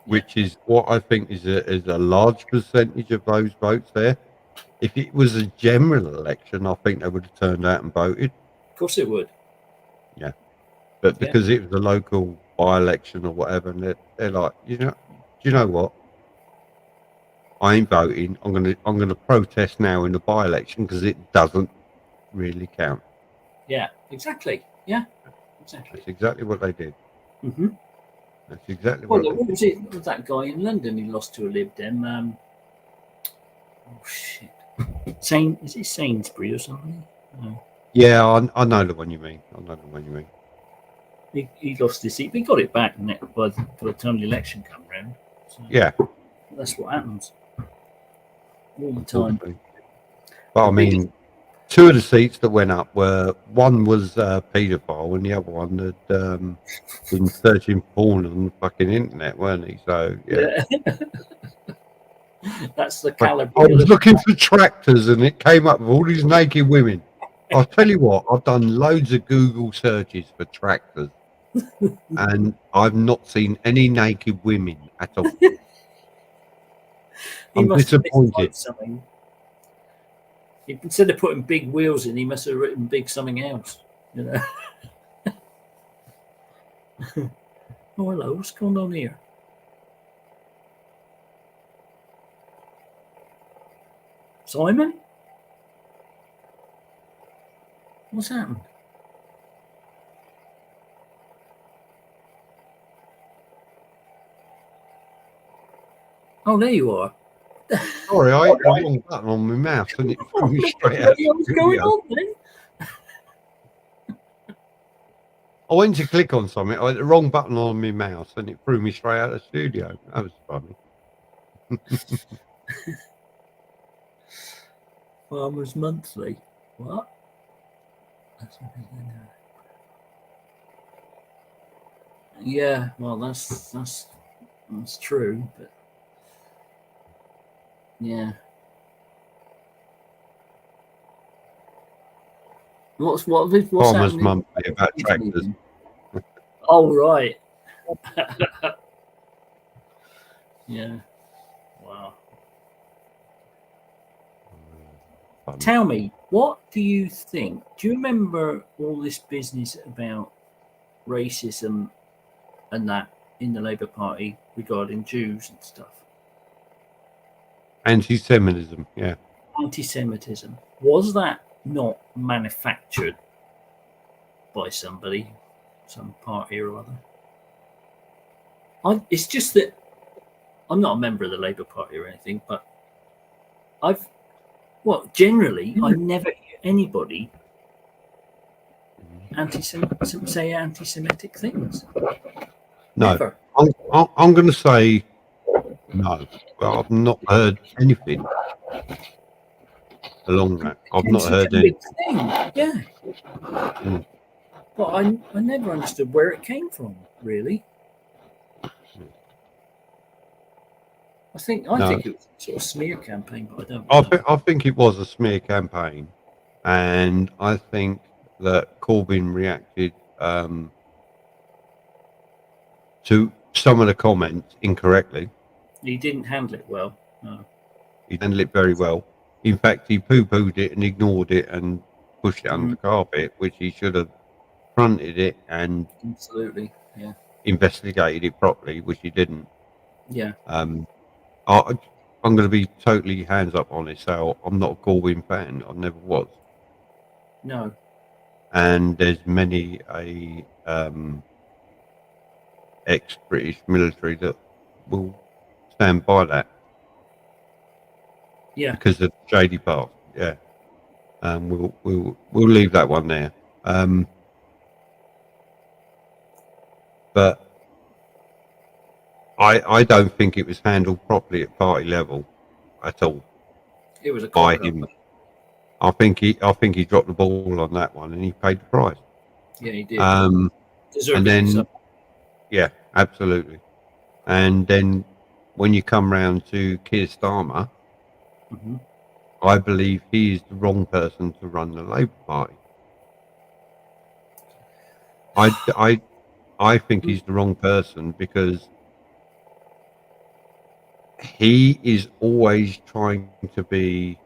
Which is what I think is a large percentage of those votes there. If it was a general election, I think they would have turned out and voted. Of course it would. Yeah. But because it was a local by-election or whatever, and they're like, do you know what? I ain't voting. I'm gonna protest now in the by-election because it doesn't really count. Yeah, exactly. Yeah, exactly. That's exactly what they did. Mm-hmm. That's exactly what was it? What was that guy in London? He lost to a Lib Dem. Oh shit! Is it Sainsbury or something? No. Yeah, I know the one you mean. He lost his seat, but he got it back by the time the election come round. So yeah, that's what happens all the time. But I mean, 2 of the seats that went up were, one was paedophile and the other one had been searching porn on the fucking internet, weren't he? So yeah. That's the caliber. I was looking for tractors and it came up with all these naked women. I'll tell you what, I've done loads of Google searches for tractors and I've not seen any naked women at all. I'm disappointed. Instead of putting big wheels in, he must have written big something else. You know. Oh, hello. What's going on here? Simon? What's happened? Oh, there you are. Sorry, I hit the wrong button on my mouse and it threw me straight out. What's going on then? I went to click on something, I hit the wrong button on my mouse and it threw me straight out of the studio. That was funny. Farmers Monthly. What? Yeah, well, that's true, but yeah. What's Farmers happening? Monthly about tractors. Oh, right. Yeah. Wow. Tell me, what do you think? Do you remember all this business about racism and that in the Labour Party regarding Jews and stuff? Anti-Semitism, yeah. Anti-Semitism. Was that not manufactured by somebody, some party or other? It's just that I'm not a member of the Labour Party or anything, but generally, I never hear anybody say anti-Semitic things. No, Never. I'm going to say no. Well, I've not heard anything along that. I've not heard anything. Yeah. Mm. But I never understood where it came from, really. I think it was sort of smear campaign, but I don't know. I think it was a smear campaign, and I think that Corbyn reacted to some of the comments incorrectly. He didn't handle it well. No. He handled it very well. In fact, he poo-pooed it and ignored it and pushed it under the carpet, which he should have fronted it and absolutely, yeah, investigated it properly, which he didn't. Yeah. I'm going to be totally hands up on it. So I'm not a Corbyn fan. I never was. No. And there's many ex-British military that will stand by that. Yeah. Because of shady part. Yeah. We'll leave that one there. But I don't think it was handled properly at party level at all. It was a by him. I think he dropped the ball on that one, and he paid the price. Yeah, he did. And then, yeah, absolutely. And then when you come round to Keir Starmer, I believe he is the wrong person to run the Labour Party. I think he's the wrong person because he is always trying to be.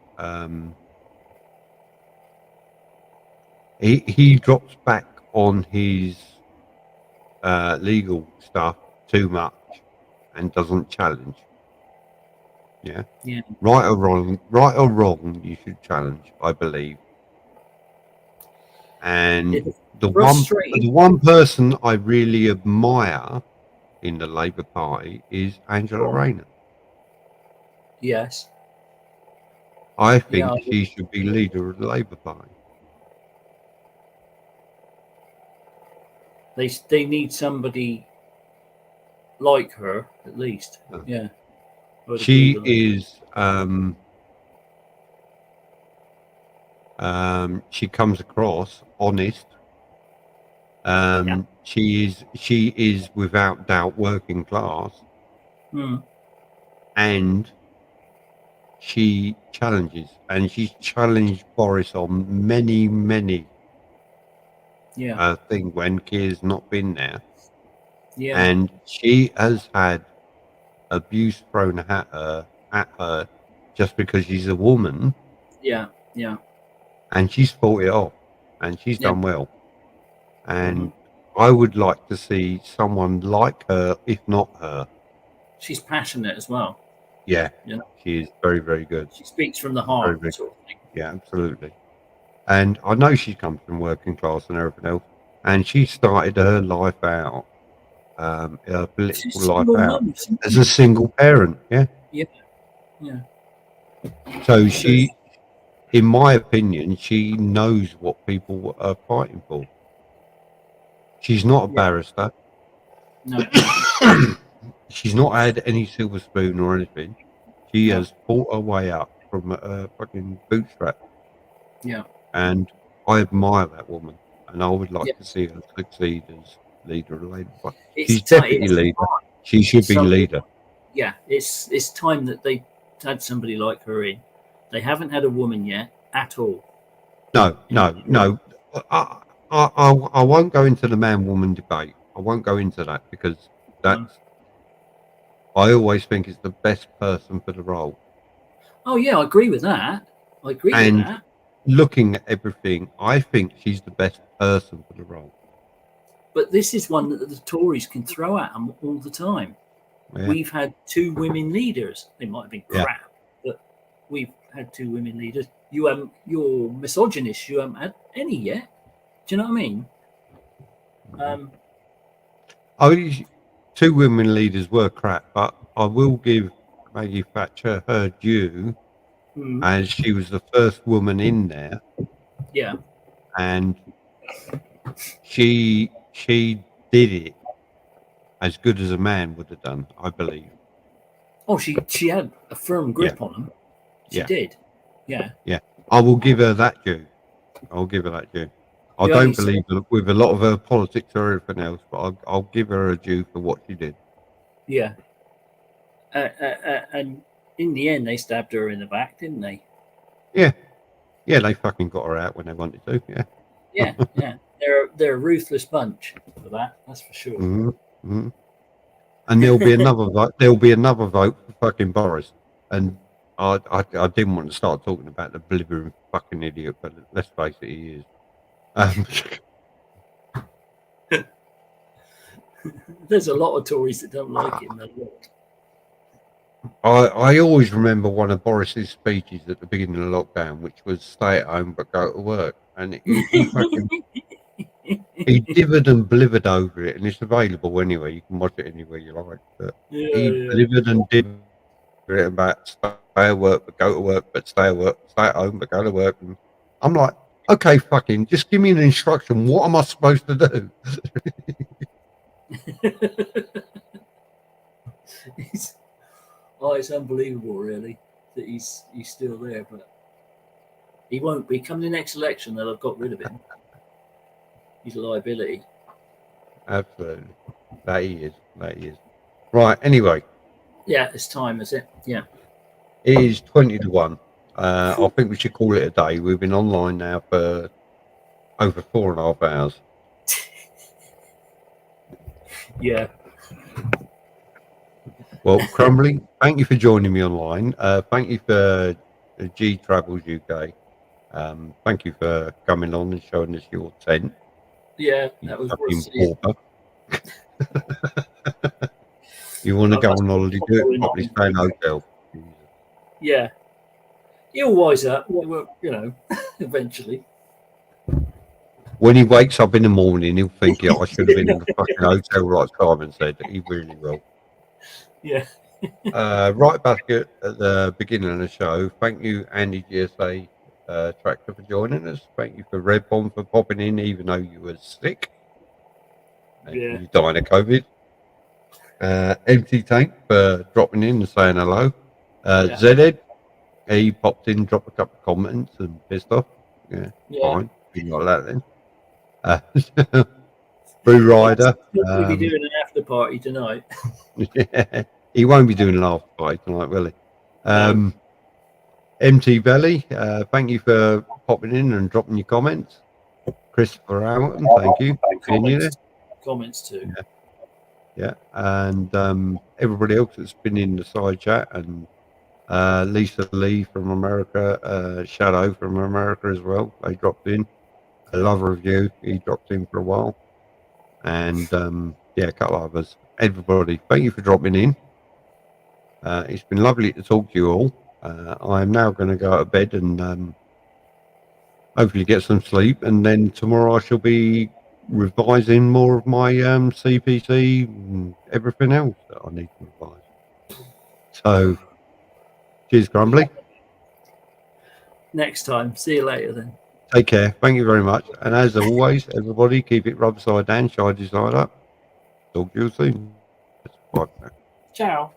He drops back on his legal stuff too much and doesn't challenge. Yeah. Yeah. Right or wrong, you should challenge, I believe. And the one person I really admire in the Labour Party is Angela Rayner. Yes. I think she should be leader of the Labour Party. They need somebody like her, at least. Yeah. She is. She comes across honest. She is without doubt working class, and she challenges, and she's challenged Boris on many thing when Keir's not been there. Yeah. And she has had abuse thrown at her just because she's a woman. Yeah, yeah. And she's fought it off, and she's done well. And I would like to see someone like her, if not her. She's passionate as well. Yeah, she is very, very good. She speaks from the heart, sort of thing. Yeah, absolutely. And I know she comes from working class and everything else, and she started her life out, her political life out as a single parent. Yeah. Yeah. Yeah. So she, in my opinion, she knows what people are fighting for. She's not a barrister. No. She's not had any silver spoon or anything. She has fought her way up from a fucking bootstrap. Yeah. and I admire that woman, and I would like Yes. to see her succeed as leader of Labour Party. It's She's ti- deputy it's leader. time. She should be So- leader. Yeah, it's time that they had somebody like her in. They haven't had a woman yet at all. No. I won't go into the man-woman debate. I won't go into that because that's. I always think it's the best person for the role. Oh yeah, I agree with that. I agree with And that. looking at everything, I think she's the best person for the role. But this is one that the Tories can throw at them all the time. Yeah. We've had 2 women leaders. They might have been Yeah. crap, but we've had 2 women leaders. You're misogynist. You haven't had any yet. Do you know what I mean? I 2 women leaders were crap, but I will give Maggie Thatcher her due, as she was the first woman in there, Yeah. and she did it as good as a man would have done, I believe. Oh, she had a firm grip on them. She Yeah. did. Yeah. I will give her that due. I'll give her that due. I The don't only believe with a lot of her politics or everything else, but I'll give her a due for what she did. Yeah. And in the end, they stabbed her in the back, didn't they? Yeah, they fucking got her out when they wanted to. Yeah. Yeah, yeah. They're a ruthless bunch for that. That's for sure. Mm-hmm. And there'll be another vote. There'll be another vote for fucking Boris. And I didn't want to start talking about the blithering fucking idiot, but let's face it, he is. There's a lot of Tories that don't like him. A lot. I always remember one of Boris's speeches at the beginning of lockdown, which was "Stay at home but go to work," and he fucking he divered and blivered over it, and it's available anyway. You can watch it anywhere you like. But he blivered and divered it about stay at work but go to work, but stay at work, stay at home but go to work. And I'm like, okay, fucking, just give me an instruction. What am I supposed to do? It's unbelievable, really, that he's still there, but he won't be. Come the next election, they'll have got rid of him. He's a liability. Absolutely, that he is. Right. Anyway. Yeah, it's time, is it? Yeah. It is 20 to 1. I think we should call it a day. We've been online now for over 4.5 hours. Yeah. Well, Crumbly, thank you for joining me online. Thank you for G Travels UK. Thank you for coming on and showing us your tent. Yeah, that was pauper. You want to go on holiday, do it properly, stay in a hotel. Yeah. He'll wise up, eventually. When he wakes up in the morning, he'll think, yeah, I should have been in the fucking hotel, right? Simon said. He really will. Yeah. Right back at the beginning of the show, thank you, Andy GSA Tractor, for joining us. Thank you for Red Bomb for popping in, even though you were sick. And you died of COVID. Empty Tank for dropping in and saying hello. Zed, he popped in, dropped a couple of comments and pissed off. Yeah. Fine. You got that then. Blue Rider. We'll be doing an after party tonight. Yeah, he won't be doing an after party tonight, will he? MT Belly, thank you for popping in and dropping your comments. Christopher Hamilton, thank you. Comments too. Yeah, and everybody else that's been in the side chat, and Lisa Lee from America, Shadow from America as well. They dropped in. A lover of you, he dropped in for a while, and a couple of others. Everybody, thank you for dropping in. It's been lovely to talk to you all. I am now going to go to bed and hopefully get some sleep, and then tomorrow I shall be revising more of my CPC and everything else that I need to revise. So, cheers, Grumbly. Next time. See you later then. Take care. Thank you very much. And as always, everybody, keep it rub side down, side up. Talk to you soon. Bye. Ciao.